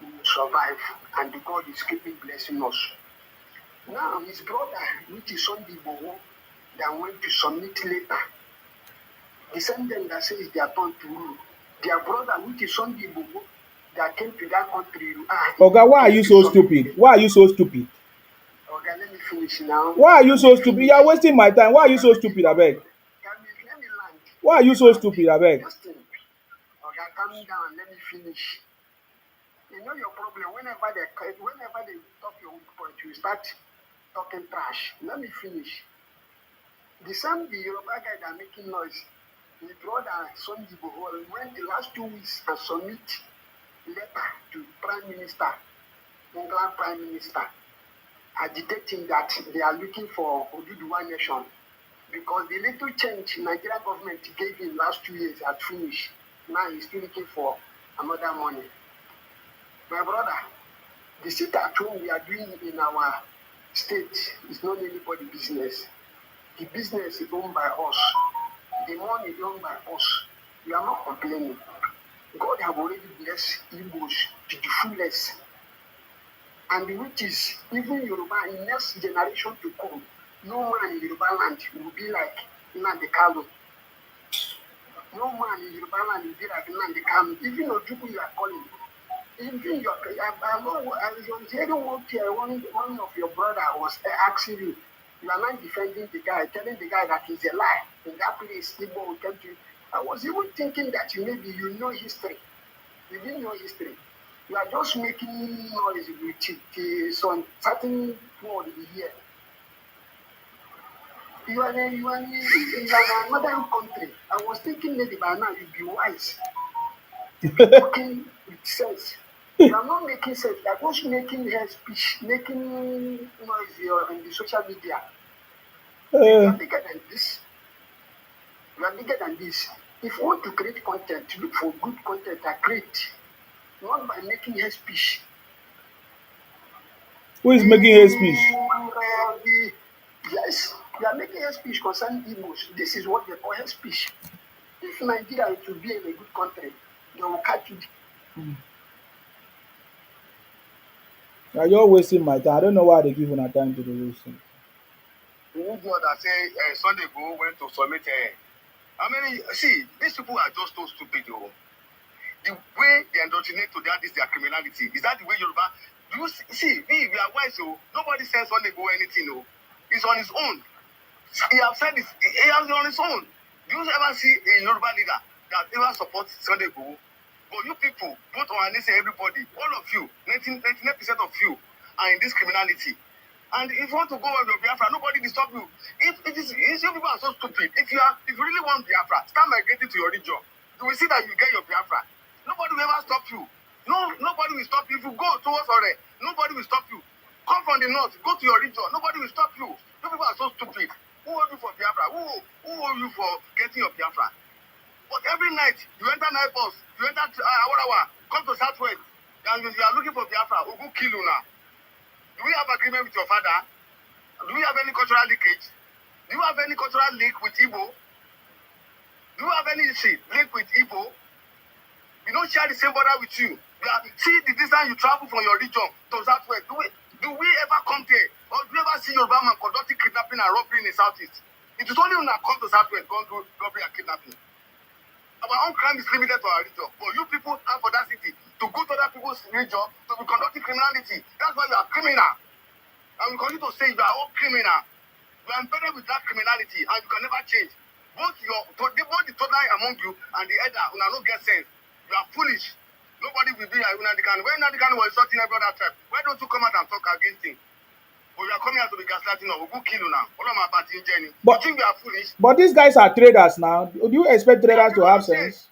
we will survive, and God is keeping blessing us. Now, his brother, which is Sunday Bowo, that went to submit later, the same them that says they are turn to rule. Their brother, which is Sunday Bowo, that came to that country. Oga, why are you so stupid? Why are you so stupid? Okay, let me finish now. Why are you so stupid? You are wasting my time. Why are you so stupid, abeg? Let me land. Why are you so stupid, abeg? Okay, calm down. Let me finish. You know your problem. Whenever they talk your weak point, you start talking trash. Let me finish. The same the Yoruba guy that making noise, his brother Sunday Bohol went the last 2 weeks and submit letter to Prime Minister, England Prime Minister, agitating that they are looking for Oduduwa nation because the little change Nigerian government gave him last 2 years had finished. Now he's still looking for another money. My brother, the sit at home we are doing in our state is not anybody's business. The business is owned by us. The money is owned by us. We are not complaining. God have already blessed Igbos to the fullest. And which is, even Yoruba, in next generation to come, no man in Yoruba land will be like Nnamdi Kanu. No man in Yoruba land will be like Nnamdi Kanu. Even Ojukwu you are calling. Even I was hearing one of your brother was asking you, You are not defending the guy, telling the guy that he's a lie. In that place, Igbo will come to you. I was even thinking that maybe you know history. You didn't know history. You are just making noise with it, some certain word here. You are in another country. I was thinking maybe by now you'd be wise to be talking with sense. You are not making sense. You are just making hair speech, making noise on the social media. You are bigger than this. You are bigger than this. If you want to create content, look for good content and create, not by making hair speech. Who is making hate speech? Yes, you are making hair speech concerning Igbos. This is what they call hair speech. If Nigeria is to be in a good country, they will catch you. Now you're wasting my time. I don't know why they give una time to do this. The video that say Sunday Igboho went to submit. How many? See, these people are just so stupid. Oh. The way they indoctrinate to that is their criminality. Is that the way Yoruba? You see, we are wise. So nobody says Sunday Igboho anything. Oh, he's on his own. He has said this. He has on his own. Do you ever see a Yoruba leader that ever supports Sunday Igboho? But you people, both on and say everybody, all of you, 99% of you are in this criminality. And if you want to go on your Biafra, nobody will stop you. If you people are so stupid, if you really want Biafra, start migrating to your region. You will see that you get your Biafra. Nobody will ever stop you. Nobody will stop you. If you go towards Ore, nobody will stop you. Come from the north, go to your region. Nobody will stop you. You people are so stupid. Who owe you for Biafra? Who owe you for getting your Biafra? But every night, you enter night bus, you enter Awarawa, come to Southwest, and you are looking for Biafra, who will kill you now. Do we have agreement with your father? Do we have any cultural leakage? Do you have any cultural link with Igbo? Do you have any link with Igbo? We don't share the same border with you. See the distance you travel from your region to Southwest. Do we ever come there? Or do you ever see Yoruba man conducting kidnapping and robbery in the Southeast? It is only when I come to Southwest, come do robbery and kidnapping. Our own crime is limited to our region. But you people have audacity to go to other people's region to be conducting criminality. That's why you are criminal. And we continue to say you are all criminal. You are embedded with that criminality and you can never change. Both the total among you and the elder who not get sense. You are foolish. Nobody will be like Unadikan. When Unadikan was insulting every other tribe, why don't you come out and talk against him? But you are coming out to be gaslighting or we'll kill you now. All of my party in Jenny. You think we are foolish? But these guys are traders now. Do you expect traders to have sense?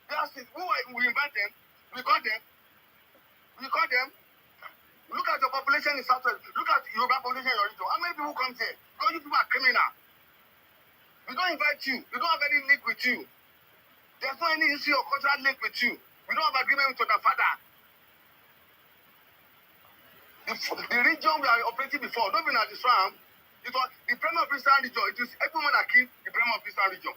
That's it. We invite them. We call them. Look at your population in Southwest. Look at your population in your region. How many people come here? Because you people are criminal. We don't invite you. We don't have any link with you. There's no any history or cultural link with you. We don't have agreement with your father. The region we are operating before, don't be at the swamp. It was the Premier of Eastern region. It is everyone that killed the Premier of Eastern region.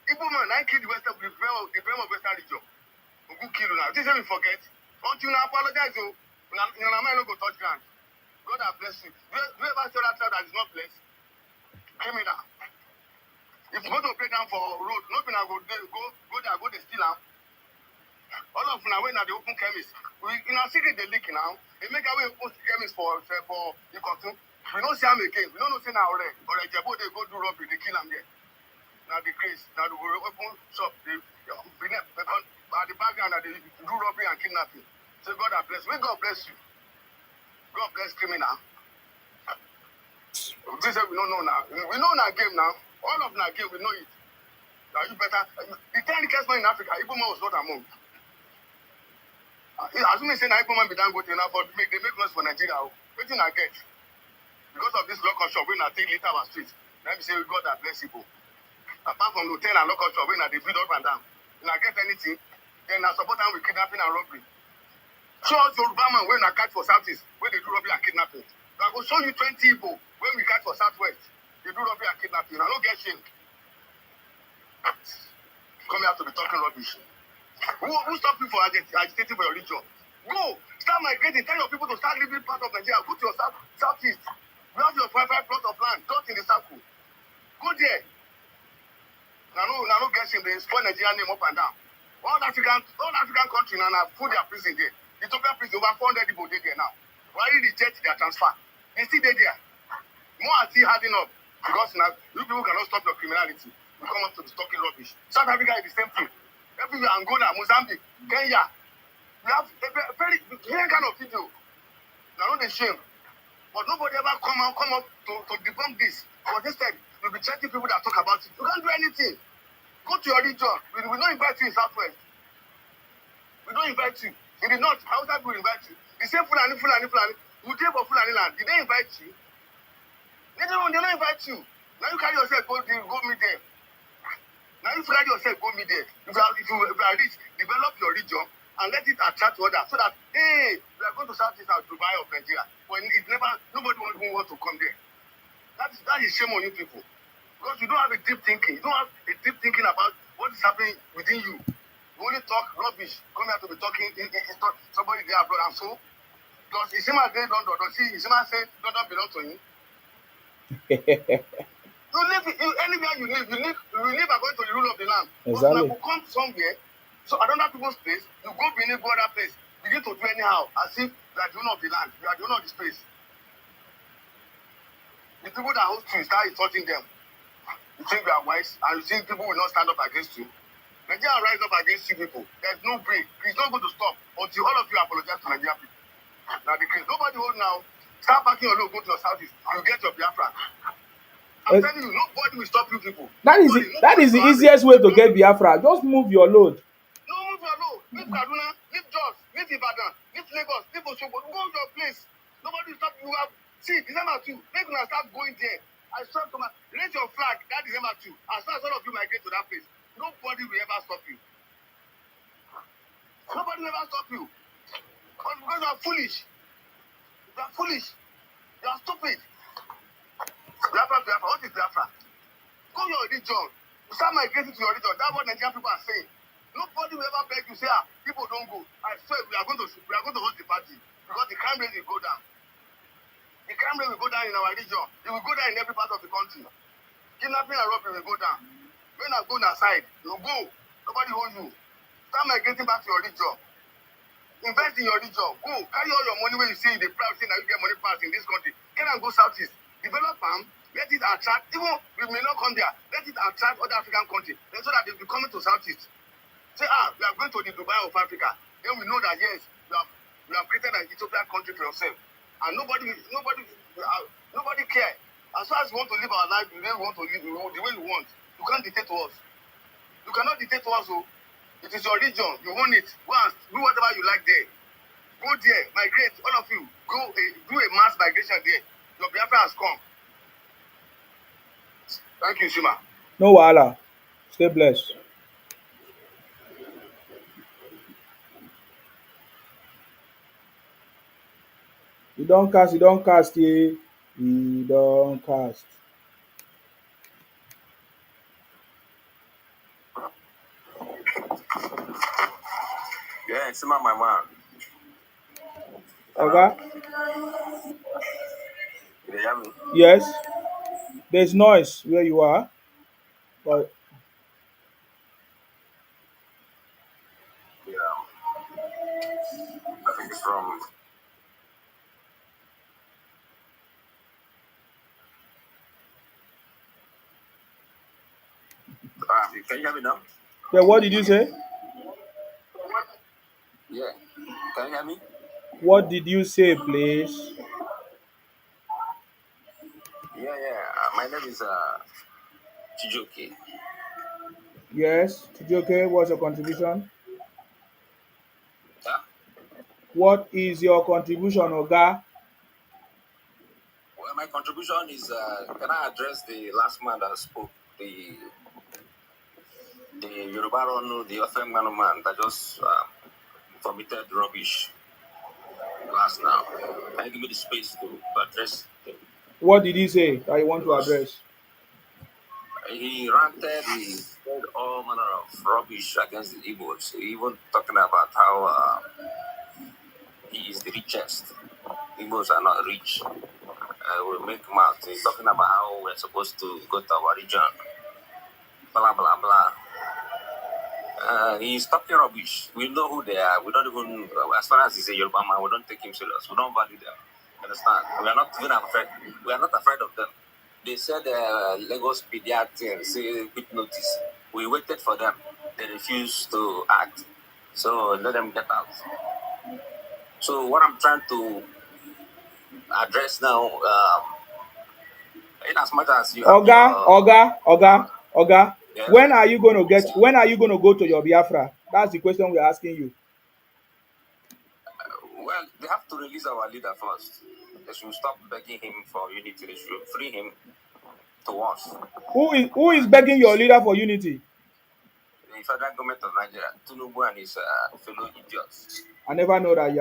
Igbo man, I killed the Premier of Western region. We go kill you now. This is we forget. Until you apologize, your mind no go touch ground. God have blessed you. Do you ever tell that child that is not blessed? Criminal. If you go to play down for road, nobody go there, go they steal am. All of now when they open chemist, in our secret they leak now. They make away open chemist for the cartoon. We don't see them again. We don't know say now or Jebo they go do robbery, they kill them there. Now the case, now they will open shop, they at the background that they do robbery and kidnapping. So God have blessed. May God bless you. God bless criminal. This is we don't know now. We know our game now. All of our game, we know it. Now you better. The 10 richest man in Africa, Igbo man was not among. As we say, Igbo man be Dangote now, but they make noise for Nigeria. Waiting I get. Because of this local shop, when I take later our street, let me say, God have bless people. Apart from hotel and local shop, when I build up and down, when I get anything, then I support them with kidnapping and robbery. Show us Yoruba man when I catch for Southeast, when they do robbery and kidnapping. I will show you 20 Igbo when we catch for Southwest. They do robbery and kidnapping. I don't get shame. Come here to be talking rubbish. Who stop you for agitating for your region? Go, start migrating. Tell your people to start living part of Nigeria. Go to your southeast. You have your 5 plot of land, not in the circle. Go there. Now no get shame. They spoil Nigerian name up and down. All African countries now have put their prison there. Ethiopia prison over 400 people there now. Why did they reject their transfer? It's still there. More are still adding up because now you people cannot stop your criminality. You come up to be talking rubbish. South Africa is the same thing. Everywhere, Angola, Mozambique, Kenya, we have a very different kind of video. Now, not the shame. But nobody ever come up to debunk this. But instead, you'll be chatting people that talk about it. You can't do anything. Go to your region. We don't invite you in Southwest. We don't invite you. In the North, how that will invite you? The same Fulani. We take for Fulani land. Did they invite you? They don't invite you. Now you carry yourself, go meet them. Now you carry yourself, go meet them. If you are rich, develop your region and let it attract others so that, hey, we are going to Southeast or Dubai or Nigeria. But it never, nobody want to come there. That is shame on you people. Because you don't have a deep thinking. You don't have a deep thinking about what is happening within you. You only talk rubbish. Come here to be talking somebody there abroad and so. Because Isima say London, does he Isima say London belong to him? You live anywhere you live according to the rule of the land. But Exactly. now you come somewhere, so another people's place, you go beneath go other place, begin to do anyhow, as if you are the owner of the land, you are the owner of the space. The people that host you start insulting them. You think you are wise, and you think people will not stand up against you. Nigeria rise up against you people. There's no break. It's not going to stop until all of you apologize to Nigeria people. Now the case, nobody hold now. Start packing your load, go to your southeast, you get your Biafra. I'm telling you, nobody will stop you people. That is the easiest way to get Biafra. Just move your load. No, move your load. Leave Kaduna, leave Jos, leave Ibadan, leave Lagos, leave Osogbo. Go to your place. Nobody will stop you. See, December 2, make una start going there. I swear to my, raise your flag that December 2. As far as all of you migrate to that place, nobody will ever stop you. Nobody will ever stop you. Because you are foolish. You are foolish. You are stupid. Biafra. What is Biafra? Go your region. Start migrating to your region. That's what Nigerian people are saying. Nobody will ever beg you say, people don't go. I swear we are going to host the party because the crime rate will go down. The crime rate will go down in our region. It will go down in every part of the country. Kidnapping and robbery will go down. When I go aside, you go. Nobody hold you. Start migrating back to your region. Invest in your region. Go. Carry all your money when you see the private saying that you get money fast in this country. Get and go southeast. Develop them. Let it attract. Even we may not come there. Let it attract other African countries. Then so that they'll be coming to southeast. Say, we are going to the Dubai of Africa. Then we know that yes, you have created an Ethiopian country for yourself. And nobody care. As far as you want to live our life, the way we want to live, the way you want. You can't dictate to us. You cannot dictate to us. It is your region. You own it. Go and do whatever you like there. Go there, migrate, all of you. Go do a mass migration there. Your Biafra has come. Thank you, Shima. No wahala. Stay blessed. You don't cast, yeah. You don't cast. Yeah, Shima, my man. Okay? You hear me? Yes. There's noise where you are, but Yeah. I think it's from. Can you hear me now? yeah, what did you say? Yeah. Can you hear me? What did you say, please? Yeah. My name is Chijoke. Yes. Tijoke, what's your contribution? Yeah. What is your contribution, Oga? Well, my contribution is can I address the last man that spoke, the Yoruba Ronu, the Ofem man that just committed rubbish last now? Can you give me the space to address him? What did he say that you want to Because address? he ranted, he said all manner of rubbish against the Igbos, even talking about how he is the richest. Igbos are not rich. We make mouth. He's talking about how we're supposed to go to our region. Blah, blah, blah. He's talking rubbish. We know who they are. We don't even, as far as he's a Yoruba man, we don't take him serious. We don't value them. Understand? We are not even afraid. We are not afraid of them. They said Lagos pediatrics say quick notice. We waited for them. They refused to act. So let them get out. So what I'm trying to address now, in as much as you have Oga, your Oga, Oga, Oga. yes, When are you going to get? When are you going to go to your Biafra? That's the question we're asking you. well, they have to release our leader first. They should stop begging him for unity. They should free him to us. Who is begging your leader for unity? The federal government of Nigeria, Tinubu and his fellow idiots. I never know that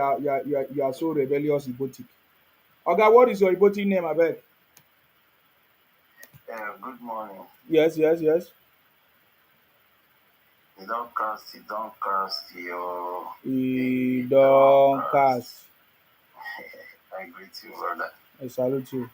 you are so rebellious, Ibotik. Oga, what is your Ibotik name, abeg? Good morning. Yes, yes, yes. You don't cast your. He You don't don cast. cast. I greet you, brother. I salute you.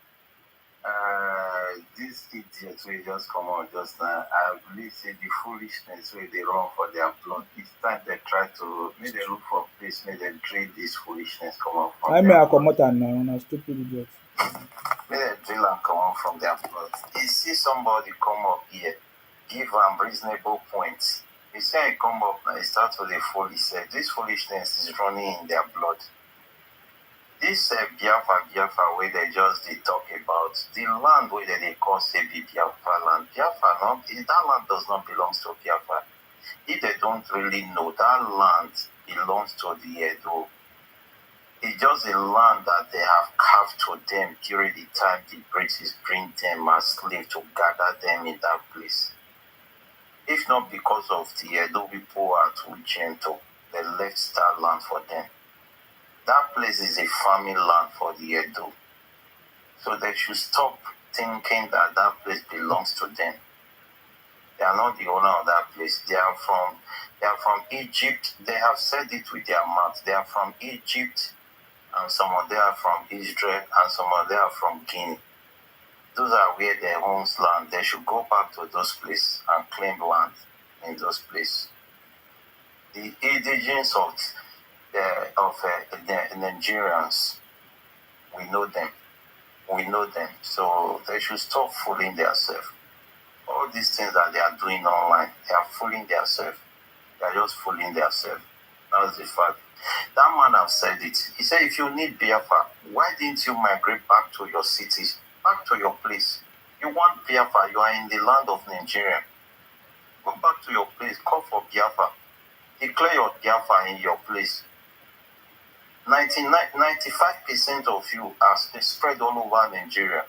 This idiot will just come out just now. I believe say the foolishness where they run for their blood. Each time they try to make them look for place, make them trade this foolishness come out from I may their I blood. comot am now, na stupid idiot. Make them drill and come out from their blood. You see somebody come up here, give them reasonable points. You say he come up and he start with a fool. He said this foolishness is running in their blood. This Biafra wey they just dey talk about, the land wey they call say be Biafra land. Biafra not, that land does not belong to Biafra. If they don't really know, that land belongs to the Edo. It's just a land that they have carved to them during the time the British bring them as slaves to gather them in that place. If not because of the Edo people are too gentle, they left that land for them. That place is a farming land for the Edo. So they should stop thinking that that place belongs to them. They are not the owner of that place. They are from Egypt. They have said it with their mouth. They are from Egypt, and some of them are from Israel, and some of them are from Guinea. Those are where they own land. They should go back to those places and claim land in those places. The indigenous of the Nigerians, we know them. We know them. So they should stop fooling themselves. All these things that they are doing online, they are fooling themselves. They are just fooling themselves. That's the fact. That man have said it. He said, if you need Biafra, why didn't you migrate back to your cities, back to your place? You want Biafra, you are in the land of Nigeria. Go back to your place, call for Biafra. Declare your Biafra in your place. 95% of you are spread all over Nigeria.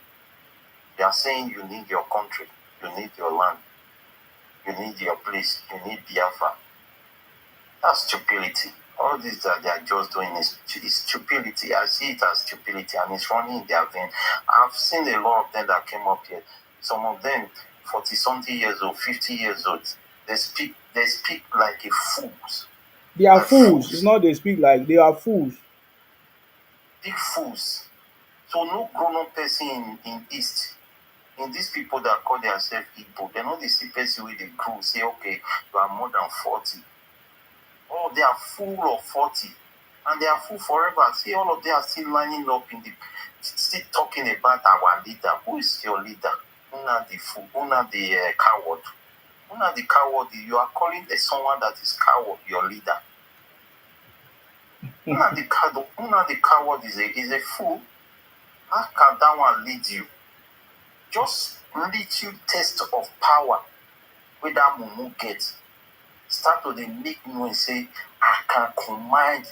They are saying you need your country, you need your land, you need your place, you need Biafra. That's stupidity. All this that they are just doing is stupidity. I see it as stupidity, and it's running in their vein. I've seen a lot of them that came up here. Some of them, 40-something years old, 50 years old. They speak like a fools. They are Like fools. It's fools. not they speak like they are fools. Big fools. So no grown-up person in East, in these people that call themselves Igbo, they know the see person with the grow, say, okay, you are more than 40. Oh, they are full of 40. And they are full forever. See, all of them are still lining up still talking about our leader. Who is your leader? Una the fool, una the coward. Una the coward, you are calling someone that is coward your leader. Una the coward is a fool. How can that one lead you? Just little taste of power wey that mumu get. Start to dey make noise say, I can command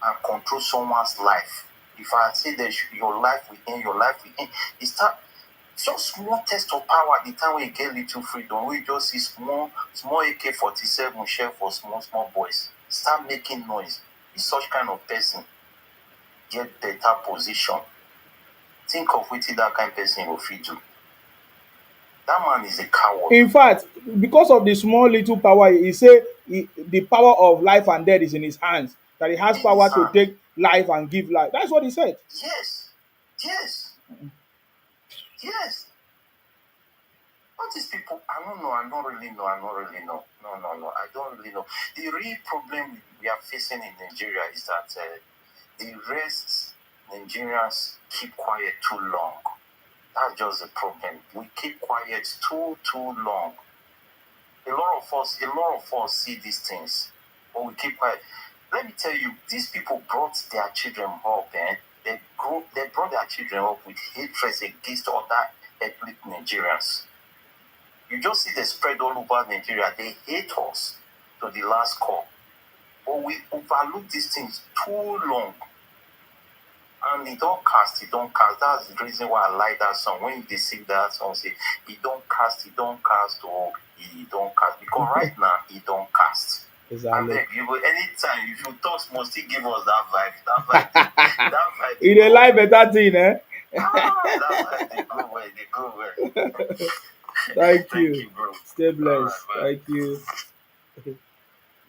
and control someone's life. If I say that your life will end, your life will end. It start just small taste of power the time we get little freedom. We just see small AK-47 share for small boys. Start making noise. If such kind of person get better position, think of wetin that kind of person go fit do. That man is a coward. In fact, because of the small little power, he say the power of life and death is in his hands. That he has In his power to hand. take life and give life. That's what he said. Yes. Yes. Yes. All these people, I don't know. I don't really know. No. I don't really know. The real problem we are facing in Nigeria is that the rest Nigerians keep quiet too long. That's just the problem. We keep quiet too long. A lot of us see these things, but we keep quiet. Let me tell you, these people brought their children up, they brought their children up with hatred against other ethnic Nigerians. You just see the spread all over Nigeria. They hate us to the last call. But we overlook these things too long. And he don't cast, he don't cast. That's the reason why I like that song. When they sing that song, say, he don't cast, oh, he don't cast. Because right now, he don't cast. And Exactly. then you will, anytime, if you talk, must he give us that vibe. That vibe. In a life better thing, eh? That vibe, they go well, they go well. Thank Thank you. you, bro. Stay blessed. All right, Thank you.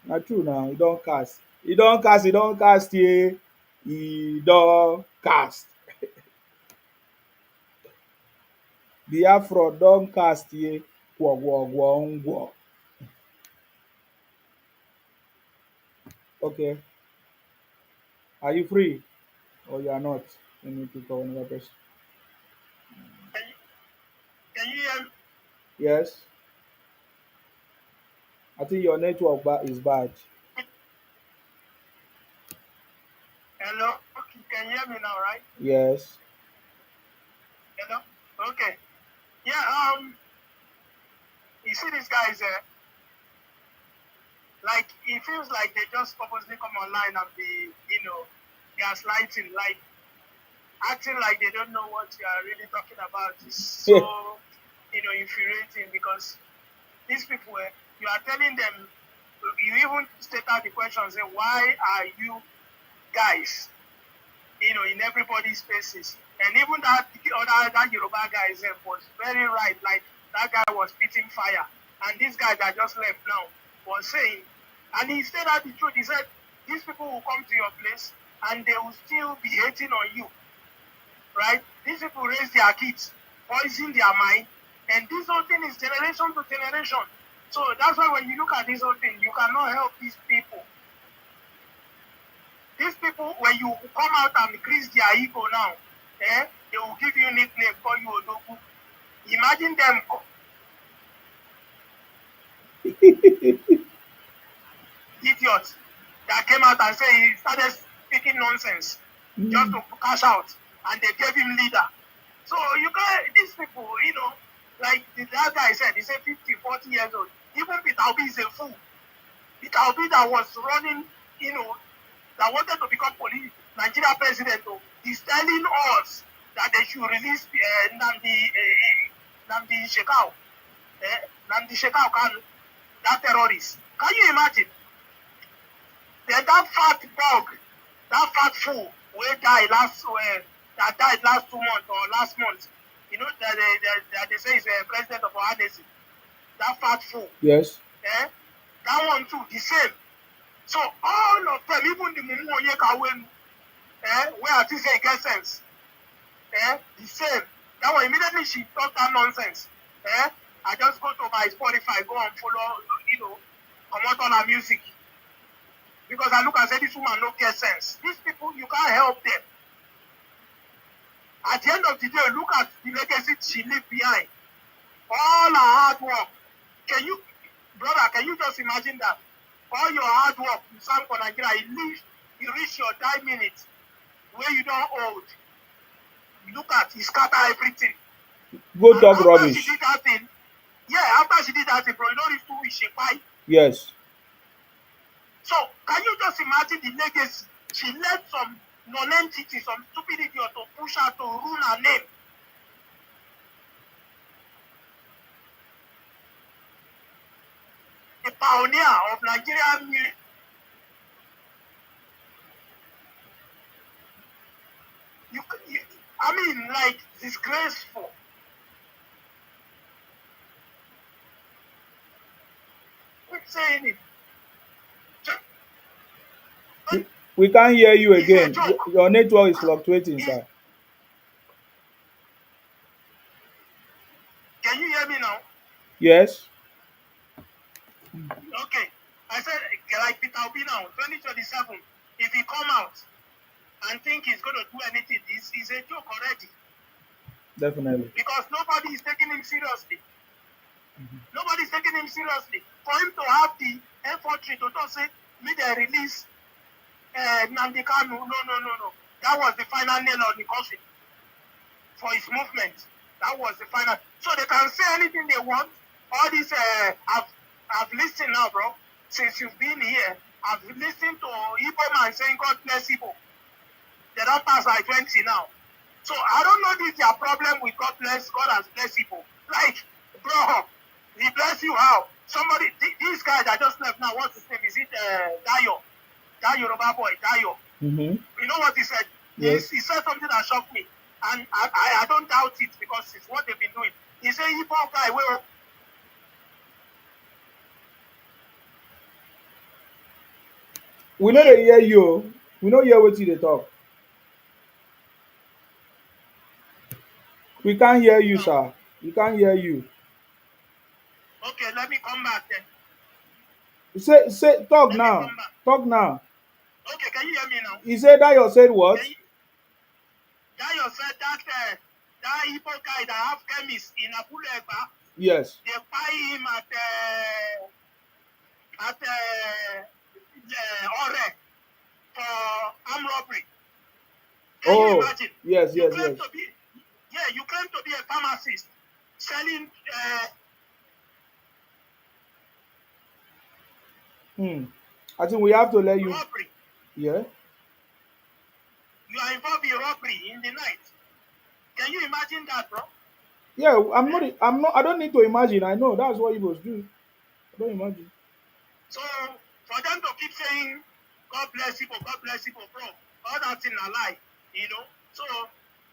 Na true now. He don't cast. He don't cast. He don't cast. Yeah. He don't cast. Biafra don cast. Yeah. Gwogwogwongwo. Okay. Are you free? Or you are not? You need to call another person. Can you hear me? Yes. I think your network is bad. Hello? Can you hear me now, right? Yes. Hello? Okay. Yeah, you see these guys, like, it feels like they just purposely come online and be, gaslighting, like, acting like they don't know what you are really talking about is so, infuriating because these people, you are telling them, you even state out the question, say, why are you guys, in everybody's faces? And even that Yoruba guy was very right, like, that guy was spitting fire. And this guy that just left now was saying, and he said out the truth, he said, these people will come to your place and they will still be hating on you, right? These people raise their kids, poison their mind, and this whole thing is generation to generation. So that's why when you look at this whole thing, you cannot help these people. These people, when you come out and increase their ego now, they will give you a nickname, call you Odogu. Imagine them idiots that came out and say he started speaking nonsense just to cash out, and they gave him leader. So you can't, these people, like that guy said, he said 50, 40 years old. Even Peter Obi is a fool. Peter Obi that was running, that wanted to become Nigeria president, is telling us that they should release Namdi Shekau. Namdi Shekau, that terrorist. Can you imagine? Then that fat dog, that fat fool, that died last 2 months or last month, that they say is a president of Ohanesi. That fat fool. Yes. That one too, the same. So all of them, even the Mumu Onyeka where I think say get sense, the same. That one immediately she talk that nonsense. I just go to my Spotify, go and follow, come out on her music. Because I look and say this woman no get sense. These people, you can't help them. At the end of the day, look at the legacy she left behind. All her hard work. Can you just imagine that? All your hard work, you sang for Nigeria, you reach your 9 minutes where you don't hold. Look at, you scatter everything. Go talk rubbish. She did that thing, after she did that thing, bro, you don't need 2 weeks, she fight. Yes. So, can you just imagine the legacy? She left some non-entity, some stupid idiot to push her to ruin her name. The pioneer of Nigerian music. I mean, like, disgraceful. Quit saying it. We can't hear you again. Your network is fluctuating, sir. Can you hear me now? Yes. Okay. I said, like Peter Obi now, 2027, if he come out and think he's going to do anything. This is a joke already. Definitely. Because nobody is taking him seriously. Nobody is taking him seriously. For him to have the infantry to don't say, may they release Nnamdi Kanu. No, no, no, no. That was the final nail on the coffin for his movement. That was the final. So they can say anything they want. All this, I've listened now, bro. Since you've been here, I've listened to Igbo man saying, God bless Igbo. They don't pass like 20 now. So I don't know this their problem with God bless, God has blessed people. Like, bro, he bless you how? Somebody, this guy that just left now, what's his name? Is it Dayo? That Yoruba boy, Dayo. Mm-hmm. You know what he said? Yes. He said something that shocked me. And I don't doubt it because it's what they've been doing. He said, Igbo guy, well, We know they hear you. We know hear what they talk. We can't hear you, no. sir. We can't hear you. Okay, let me come back then. Say talk Let me now. come back. Talk now. Okay, can you hear me now? He said that you said what? Can you, Dayo said that Igbo guy that have chemist in Abulegba, Yes. they buy him at Ore for armed robbery. Can you Oh, imagine? yes, You yes, claim yes. to be, yeah, you claim to be a pharmacist selling Hmm. I think we have to let you. robbery. Yeah. You are involved in robbery in the night. Can you imagine that, bro? Yeah, I'm Eh? not. I'm not. I don't need to imagine. I know that's what Igbos do. I don't imagine. So for them to keep saying, God bless you, God bless you, bro, all that's in a lie, you know. So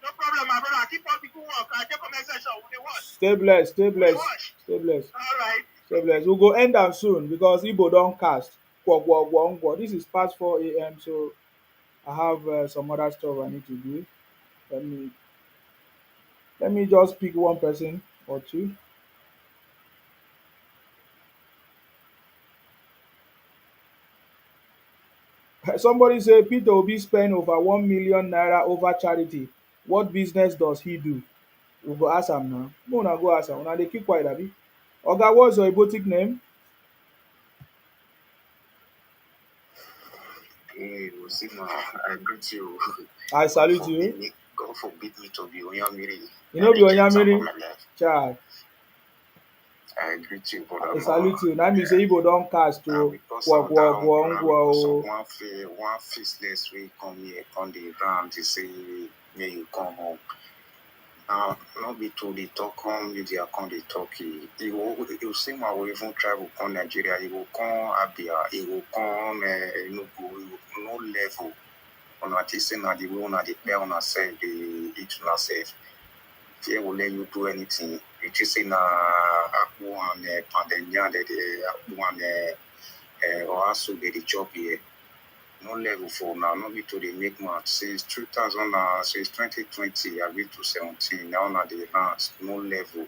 no problem, my brother. Keep on the good work. I take a message. We dey watch. Stay blessed. Stay We dey blessed. watch. Stay blessed. All right. Stay blessed. We'll go end down soon because Igbo don't cast. Kwa, kwa, kwa, kwa. This is past 4 a.m. So I have some other stuff I need to do. Let me let me just pick one person or two. Somebody say Peter Obi spend over 1 million naira over charity. What business does he do? We go ask am now. Make una go ask am. Una dey keep quiet abi? Oga, what's your Igbotic name? Hey, Osima, I greet you. I God salute forbid you. me. God forbid me to be Onyamiri. You I know be reject some of Onyamiri? my life. Chai. I greet you, brother. I No, salute you. Na me say Igbo don cast to because kwa of that kwa one, kwa brother, ngwa because of o. one faceless way come here, come the ground to say, may you come home. Now, not be to the talk come media come the talk. You see my way even travel come Nigeria. He will come Abia. He will come Enugu. He will no level. On a say na the way on the play on herself, the eat on herself. Fear will let you do anything. You just say na aku and pandemia the aku and or also get the job here. No level for now, not be to the make match since 2000 since 2020 I been to 17 now na the hands no level.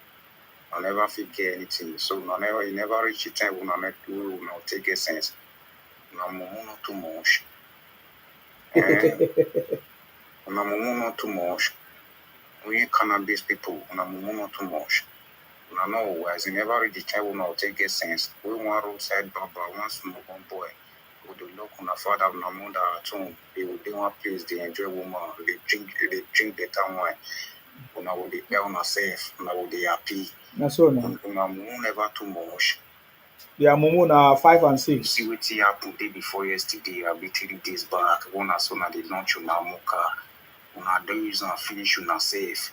I never fit get anything. So you never reach the time when I make do now take a sense. Now not too much. Eh? Now not too much. We cannabis people, now not too much. Now no, as you never reach the time when I take a sense. We want roadside baba, one small one boy. With the look on a father and a mother at home, they will do one place, they enjoy woman, they drink better wine. When I will be on a safe, when I will be happy. Na so na. When I never too much. Their mumu na 5 and You 6. see what happened day before yesterday, I be 3 days back. One as soon as they launch on a mocha, when I do use and finish on a safe.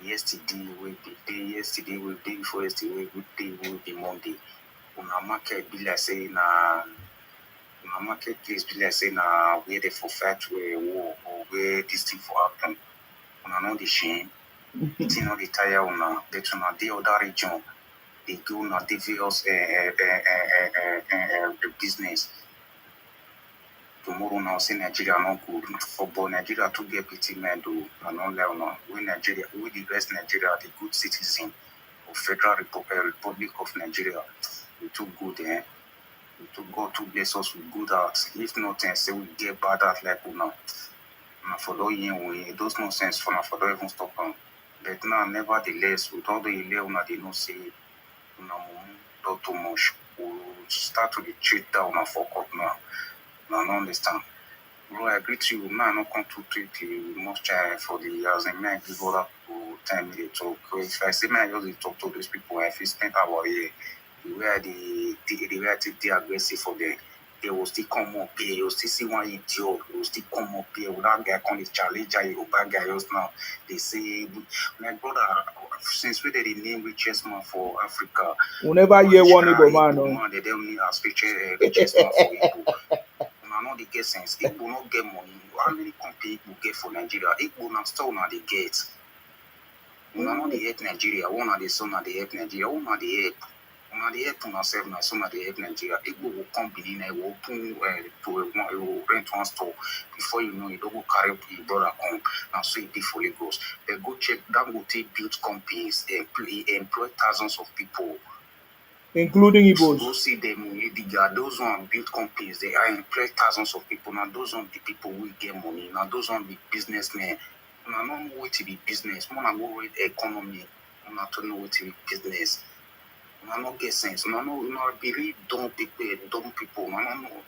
Yesterday will be day, yesterday will be before yesterday will be Monday. When I market be like saying na marketplace be like say na where they for fight where war or where this thing for happen. Una no dey shame. The thing no dey tire una. But una dey other region. They go una dey various business. Tomorrow now say Nigeria no good. For but Nigeria to get pity men do. I no let una. We Nigeria, we the rest Nigeria, the good citizen of Federal Republic of Nigeria. We too good, eh? To God to bless us with good hearts. If not, say we get bad heart like una. Now for don't hear those nonsense for now for don't even stop on. But now nevertheless, with all the email now they know say una mumu not too much. We start to be treat down and fuck up now. Now I don't understand. Bro, I agree to you. Man, I not come to treat the most try for the years and man give other people time to talk. If I say man, I just dey talk to those people, I feel spend our year. The way the way I take the aggressive for them. They will still come up here. You will still see one idiot. They will still come up here. With that guy come the challenge you bad guy just now. They say, my brother, since we did the name richest man for Africa, We never hear one Igbo man. Igbo No. man, they don't need as richest man for Igbo. Una no dey get sense. Igbo no get money. How many company Igbo get for Nigeria? Igbo na still una dey get. Una no dey help Nigeria. Una dey so una dey help Nigeria. Una dey help. Una dey help una sef na so una dey help Nigeria. Igbo go come Benin and will open to rent one store. Before you know it, don't go carry your brother come. And so it be for Lagos. They go check Dangote build companies. They employ thousands of people. Including Go Igbos. see them, those one build companies, they are employ thousands of people. Now those one the people will get money. Now those one be businessmen. Now not know what to be business. Now go read economy. Now to know what to be business. Now not get sense. Now no, be really dumb people. Now no know.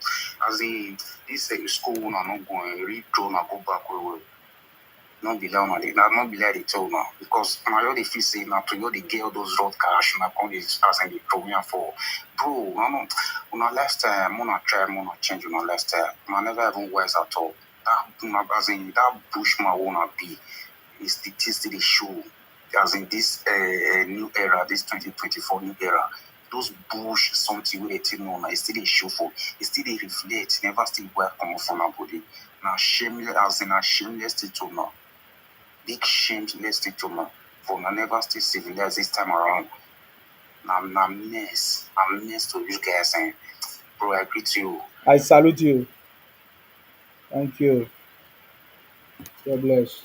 As in this school, now not going read draw. Now go back where. Not be loud, not be like they tell now. Because I already feel say now to you the get all those road cash now come this as and they throw me for bro, no, last time, try, change last time. Never even wise at all. That as in that bush my wanna be is the still the show. As in this new era, this 2024 new era. Those bush something with a thing on, it's still a show for, it's still a reflect, never still work come from our body. Now shameless as in a shameless to now. Big shameless thing to man. For na never stay civilized this time around. Na mess. I'm mess to you guys and bro, I greet you. I salute you. Thank you. God bless.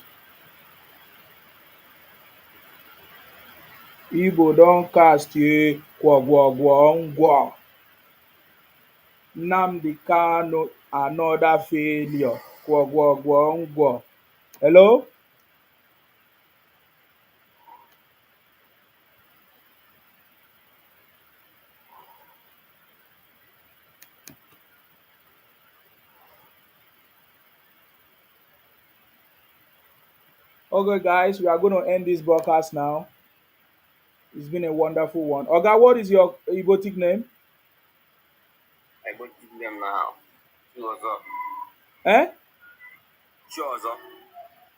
Igbo don cast ye gwogwogwo ngwo. Nnamdi Kanu another failure. Gwogwogwo ngwo. Hello? Okay, guys, we are going to end this broadcast now. It's been a wonderful one. Oga, what is your Igbotic name? I go give them now. Chozo. Eh? Chozo.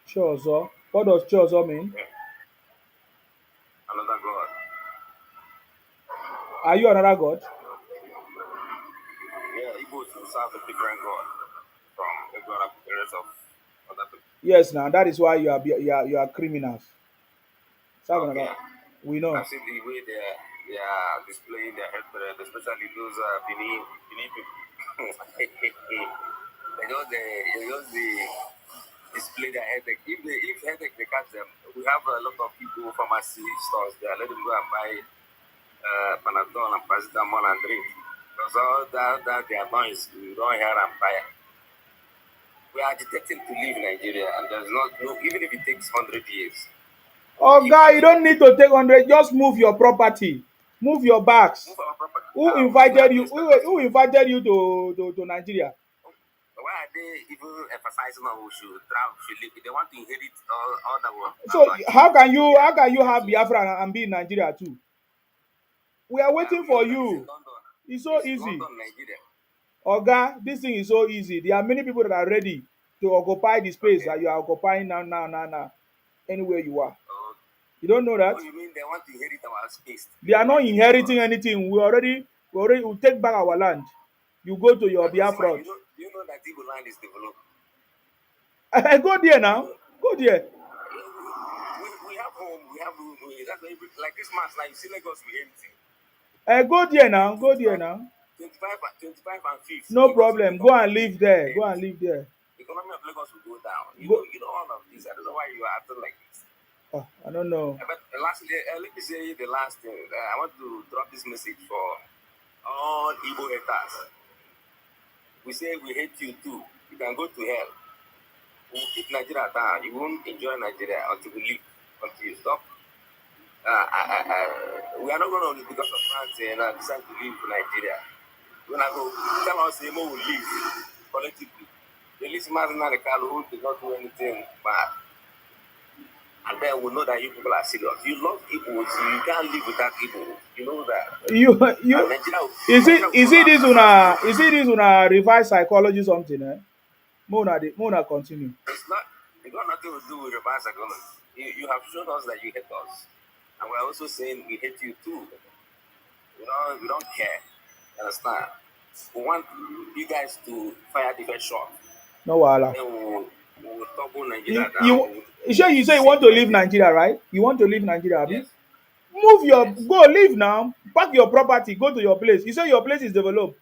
Chozo. What does Chozo mean? Yeah. Another god. Are you another god? Yeah, Igbo to serve a different god from the god of the rest of other people. Yes, now that is why you are criminals. Serve Okay. another. We know. I've seen the way they are displaying their headband, especially those Benin people. they just display their headache. If headache they catch them, we have a lot of people pharmacy stores there. Let them go and buy Panadol and paracetamol and drink. Because all that their noise, we don't hear and buy. We are agitating to leave Nigeria, and there's no even if it takes 100 years. Oh, guy, you don't need to take 100. Just move your property. Move your bags. Move our property. Who invited you? Who invited you to Nigeria? Why are they even emphasizing on who should travel, should live? They want to inherit all the world. So how can you have Biafra and be in Nigeria too? We are waiting for you. It's so easy. London, Nigeria. Oga, this thing is so easy. There are many people that are ready to occupy the space that you are occupying now. Anywhere you are. You don't know that? Oh, you mean they want to inherit our space? They are not inheriting anything. We take back our land. You go to your Biafra. You know that Igbo land is developed. I go there now. Go there. We have home, we have room. That's like this month now. You see Lagos we empty. Go there now. Go there now. 25 and 5th. No problem. Go and live there. Go and live there. The economy of Lagos will go down. You know all of this. I don't know why you are acting like this. Oh, I don't know. But lastly, let me say the last thing. I want to drop this message for all Igbo haters. We say we hate you too. You can go to hell. We will keep Nigeria down. You won't enjoy Nigeria until we leave, until you stop. We are not going to, because of France, decide to leave Nigeria. When I go, tell us, we will leave collectively. The least man in the car who did not do anything bad. And then we know that you people are serious. You love people, so you can't live without people. You know that. You And Nigeria, is it this una revised psychology something, eh? Mona continue. it's not. It got nothing to do with reverse psychology. You have shown us that you hate us, and we're also saying we hate you too. We don't care. You understand? We want you guys to fire different shot. No wahala. Then we'll topple You Nigeria down. you you say you want Save to leave Nigeria. Nigeria, right? You want to leave Nigeria, Yes. abi? Move your Yes. go leave now. Pack your property, go to your place. You say your place is developed.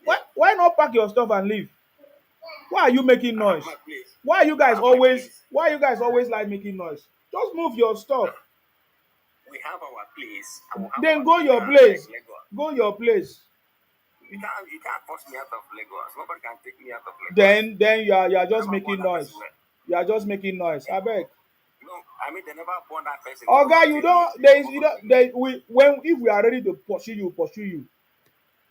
Why Yeah. not pack your stuff and leave? Why are you making I have noise? my place. Why are you I guys have my always place. like making noise? Just move your stuff. We have our place, and we have Then our go your land like place. Lagos. Go your place. You can't force me out of Lagos. Nobody can take me out of Lagos. Then you are They just never born making that person noise. well. You are just making noise. I beg. No, I mean they never born that person to go Oga, you take me. don't there is you don't there we when if we are ready to pursue you.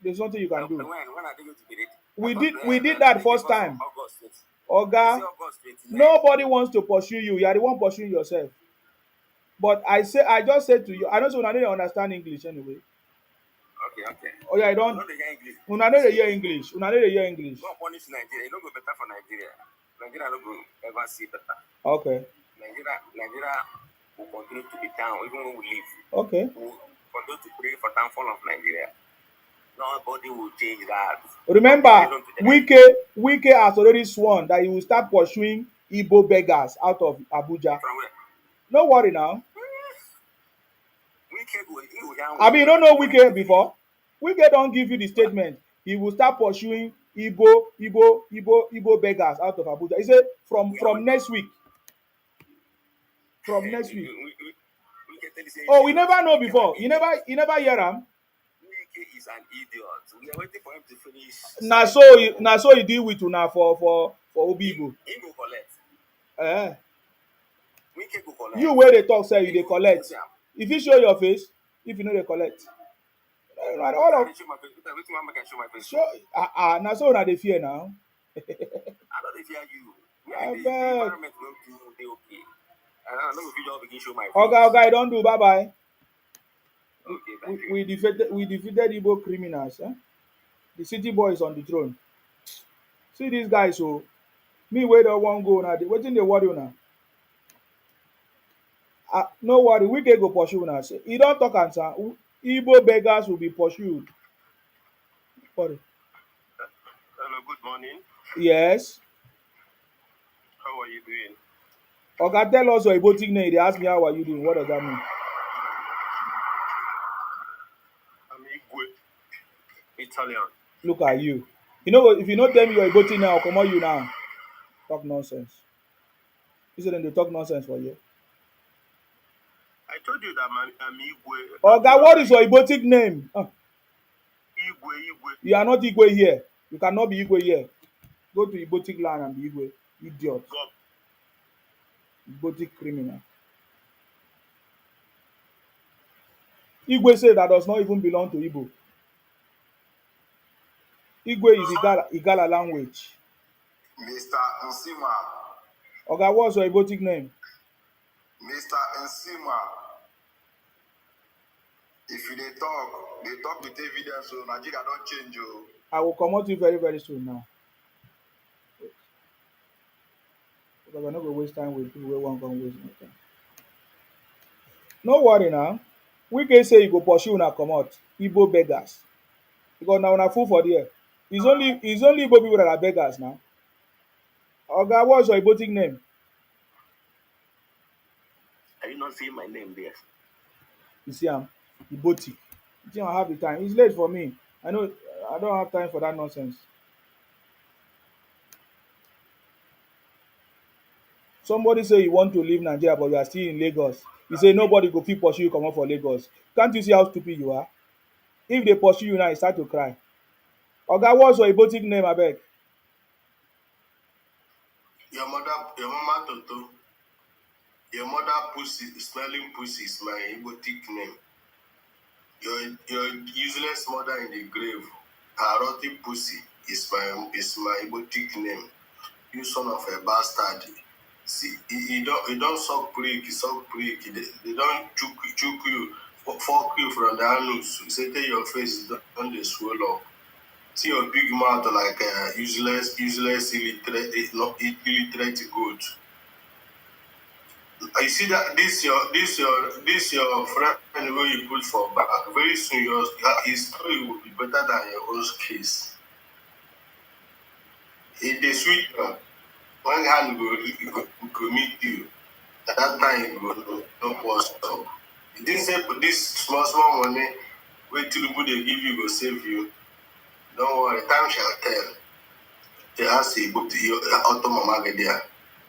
There's nothing you can do. When are they going to be ready? I We thought did that they gave first us time. August 20. They say Oga, August 29. nobody wants to pursue you. You are the one pursuing yourself. But I just said to you, I don't say una no dey understand English anyway. Okay, okay. Oh yeah, I We don't know they hear English. una no dey hear English. Una no dey hear English. Go and punish Nigeria. You know go better for Nigeria. Nigeria no go ever see better. Okay. Nigeria will continue to be down even when we leave. Okay. We will continue to pray for downfall of Nigeria. Nobody will change that. Remember, Wike has already sworn that he will start pursuing Igbo beggars out of Abuja. From where? No worry now. He will down. I mean, you don't know Wike before. Wike don't give you the statement. He will start pursuing Igbo beggars out of Abuja. He said from next week. From next week. Oh, we never know before. You never hear him. Wike is an idiot. We are waiting for him to finish. Na so he deal with una for Obibo. He go collect. Eh. Wike go collect. You where they talk say you dey collect. If you show your face, if you know they collect. All of show na so una dey fear now. I don't fear you. I The beg. environment will be okay. I don't know if you don't begin show my face. Oga, I don't do bye bye. Okay, thank you. We defeated Igbo criminals. Eh? The city boy is on the throne. See these guys, so me where don't want go now. Wetin dey worry una? No worry, we can go pursue una. He don't talk answer. Igbo beggars will be pursued. Sorry. Hello, good morning. Yes. How are you doing? Oga, tell us your Igbo name. They ask me how are you doing. What does that mean? I'm Igwe. Italian. Look at you. You know if you not tell me your Igbo name, I'll come on you now. Talk nonsense. You said they talk nonsense for you. I told you that I'm Igwe. Oga, what is your Igbo name? Igwe. You are not Igwe here. You cannot be Igwe here. Go to Igbo land and be Igwe. Idiot. God. Igbo criminal. Igwe say that does not even belong to Igbo. Igwe is Igala language. Mr. Nsima. Oga, what's your Igbo name? Mr. Nsima. If you dey talk with evidence, so Nigeria don't change you. I will come out to you very, very soon now. Because I'm not going to waste time with people who won't come waste my time. No worry now. We can say you go pursue una comot Igbo beggars. Because now una full for there. It's only Igbo people that are beggars now. Oga, what's your Igbo name? Are you not seeing my name there? You see am Igbo. You think I have the time? It's late for me. I know I don't have time for that nonsense. Somebody say you want to leave Nigeria but you are still in Lagos. You say nobody go fit pursue you comot for Lagos. Can't you see how stupid you are? If they pursue you now, you start to cry. Oga, what's your Igbo name abeg? your mama Toto, your mother pussy, smelling pussy is my erotic name. Your useless mother in the grave, her rotting pussy is my erotic name. You son of a bastard. See, he don't suck prick, he suck prick. They don't chook you, fuck you from the anus. Say tell your face don't they swell up. See your big mouth like a useless illiterate goat. I see that this your friend where you put for back. Very soon his story will be better than your own case. It dey sweet when hand go meet you. At that time you go know no what's up. You didn't say but this small money wey Tinubu dey give you go save you. Don't worry, time shall tell. They ask you book your auto mama get there,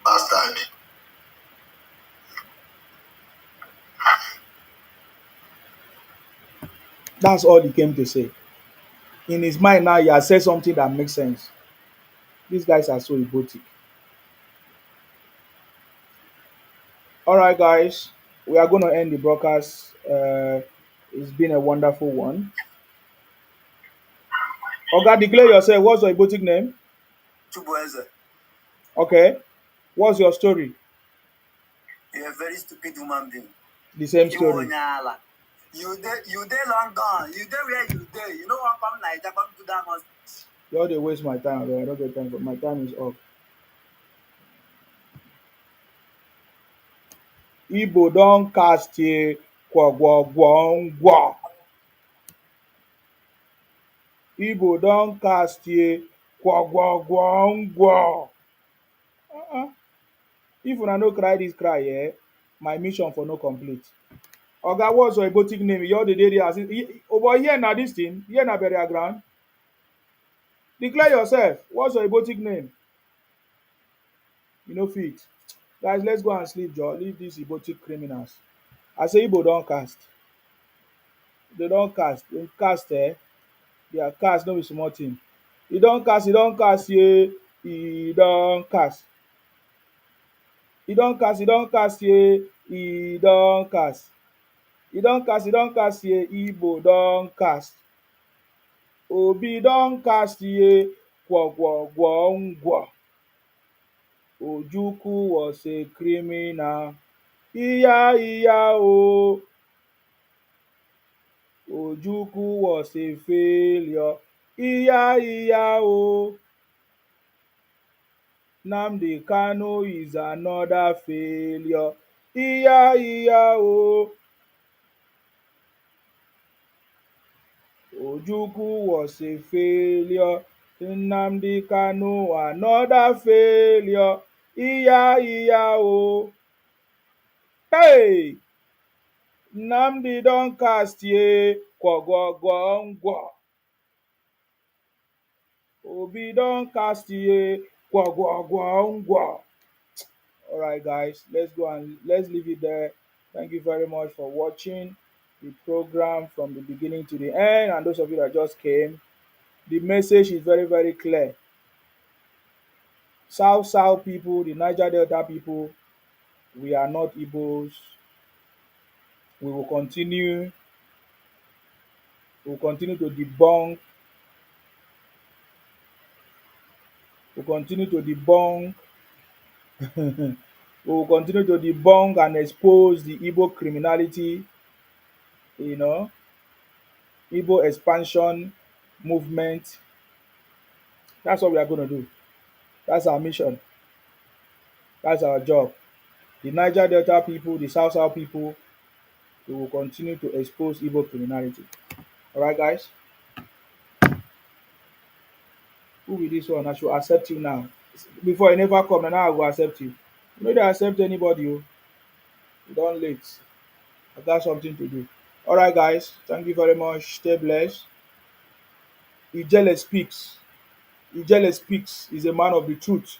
bastard. That's all he came to say. In his mind now, he has said something that makes sense. These guys are so robotic. All right, guys, we are going to end the broadcast. It's been a wonderful one. Oga, declare yourself. What's your robotic name? Chubueze, Okay. What's your story? you're a very stupid human being. The same You story. Onyala. You dey long gone. You dey where you dey. You know what come Naija come to that must. You all dey waste my time, bro. I don't get time for my time is up. Igbo don cast a kwagwagwangwa. Igbo don cast a kwagwagwangwa. Uh-uh. If una no cry this cry, my mission for no complete. Oga, what's your robotic name? You all dey dey there as oh boy, here na this thing. Here na burial ground. Declare yourself. What's your robotic name? You no fit. Guys, let's go and sleep, Joe. Leave these robotic criminals. I say Igbo don cast. They don cast. They cast, They are cast, no be small thing. E don cast, yeah. E don cast. E don cast, yeah. E don cast. E don cast, yeah. Igbo don cast. Obi don cast, yeah. Gwogwogwongwo. Ojukwu was a criminal. Iya, iya, oh. Ojukwu was a failure. Iya, iya, oh. Nnamdi Kanu is another failure. Iya, iya, oh. Ojukwu was a failure. Nnamdi Kanu another failure. Iya, iya, oh. Hey! Nnamdi don cast ye kwagwagwangwa. Obi don cast ye kwagwagwangwa. All right, guys, let's go and let's leave it there. Thank you very much for watching the program from the beginning to the end. And those of you that just came, the message is very, very clear. South people, the Niger Delta people, we are not Igbos. We will continue. We will continue to debunk. We will continue to debunk. We will continue to debunk and expose the Igbo criminality, you know, Igbo expansion movement. That's what we are going to do. That's our mission. That's our job. The Niger Delta people, the South people, we will continue to expose Igbo criminality. All right, guys? Who be this one? I should accept you now. Before you never come, now I will accept you. You know they accept anybody. You don't late. I got something to do. All right, guys. Thank you very much. Stay blessed. Ijele speaks. Ijele speaks is a man of the truth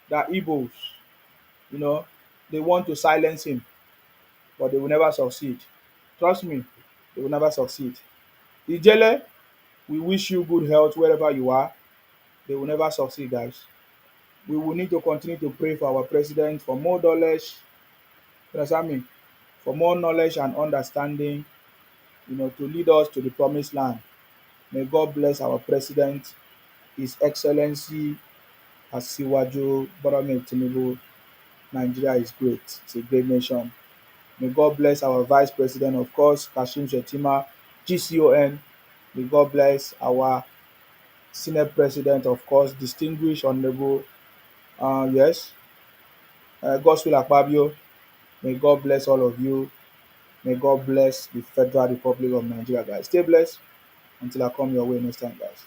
that Igbos, you know, they want to silence him, but they will never succeed. Trust me, they will never succeed. Ijele, we wish you good health wherever you are. They will never succeed, guys. We will need to continue to pray for our president for more knowledge, you understand me, for more knowledge and understanding, to lead us to the promised land. May God bless our president, His Excellency Asiwaju Bola Tinubu. Nigeria is great. It's a great nation. May God bless our Vice President, of course, Kashim Shettima, GCON. May God bless our Senate President, of course, distinguished Honorable, yes, Godswill Akpabio. May God bless all of you. May God bless the Federal Republic of Nigeria, guys. Stay blessed until I come your way next time, guys.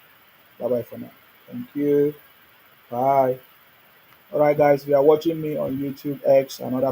Bye bye for now. Thank you. Bye. All right, guys. If you are watching me on YouTube, X, and other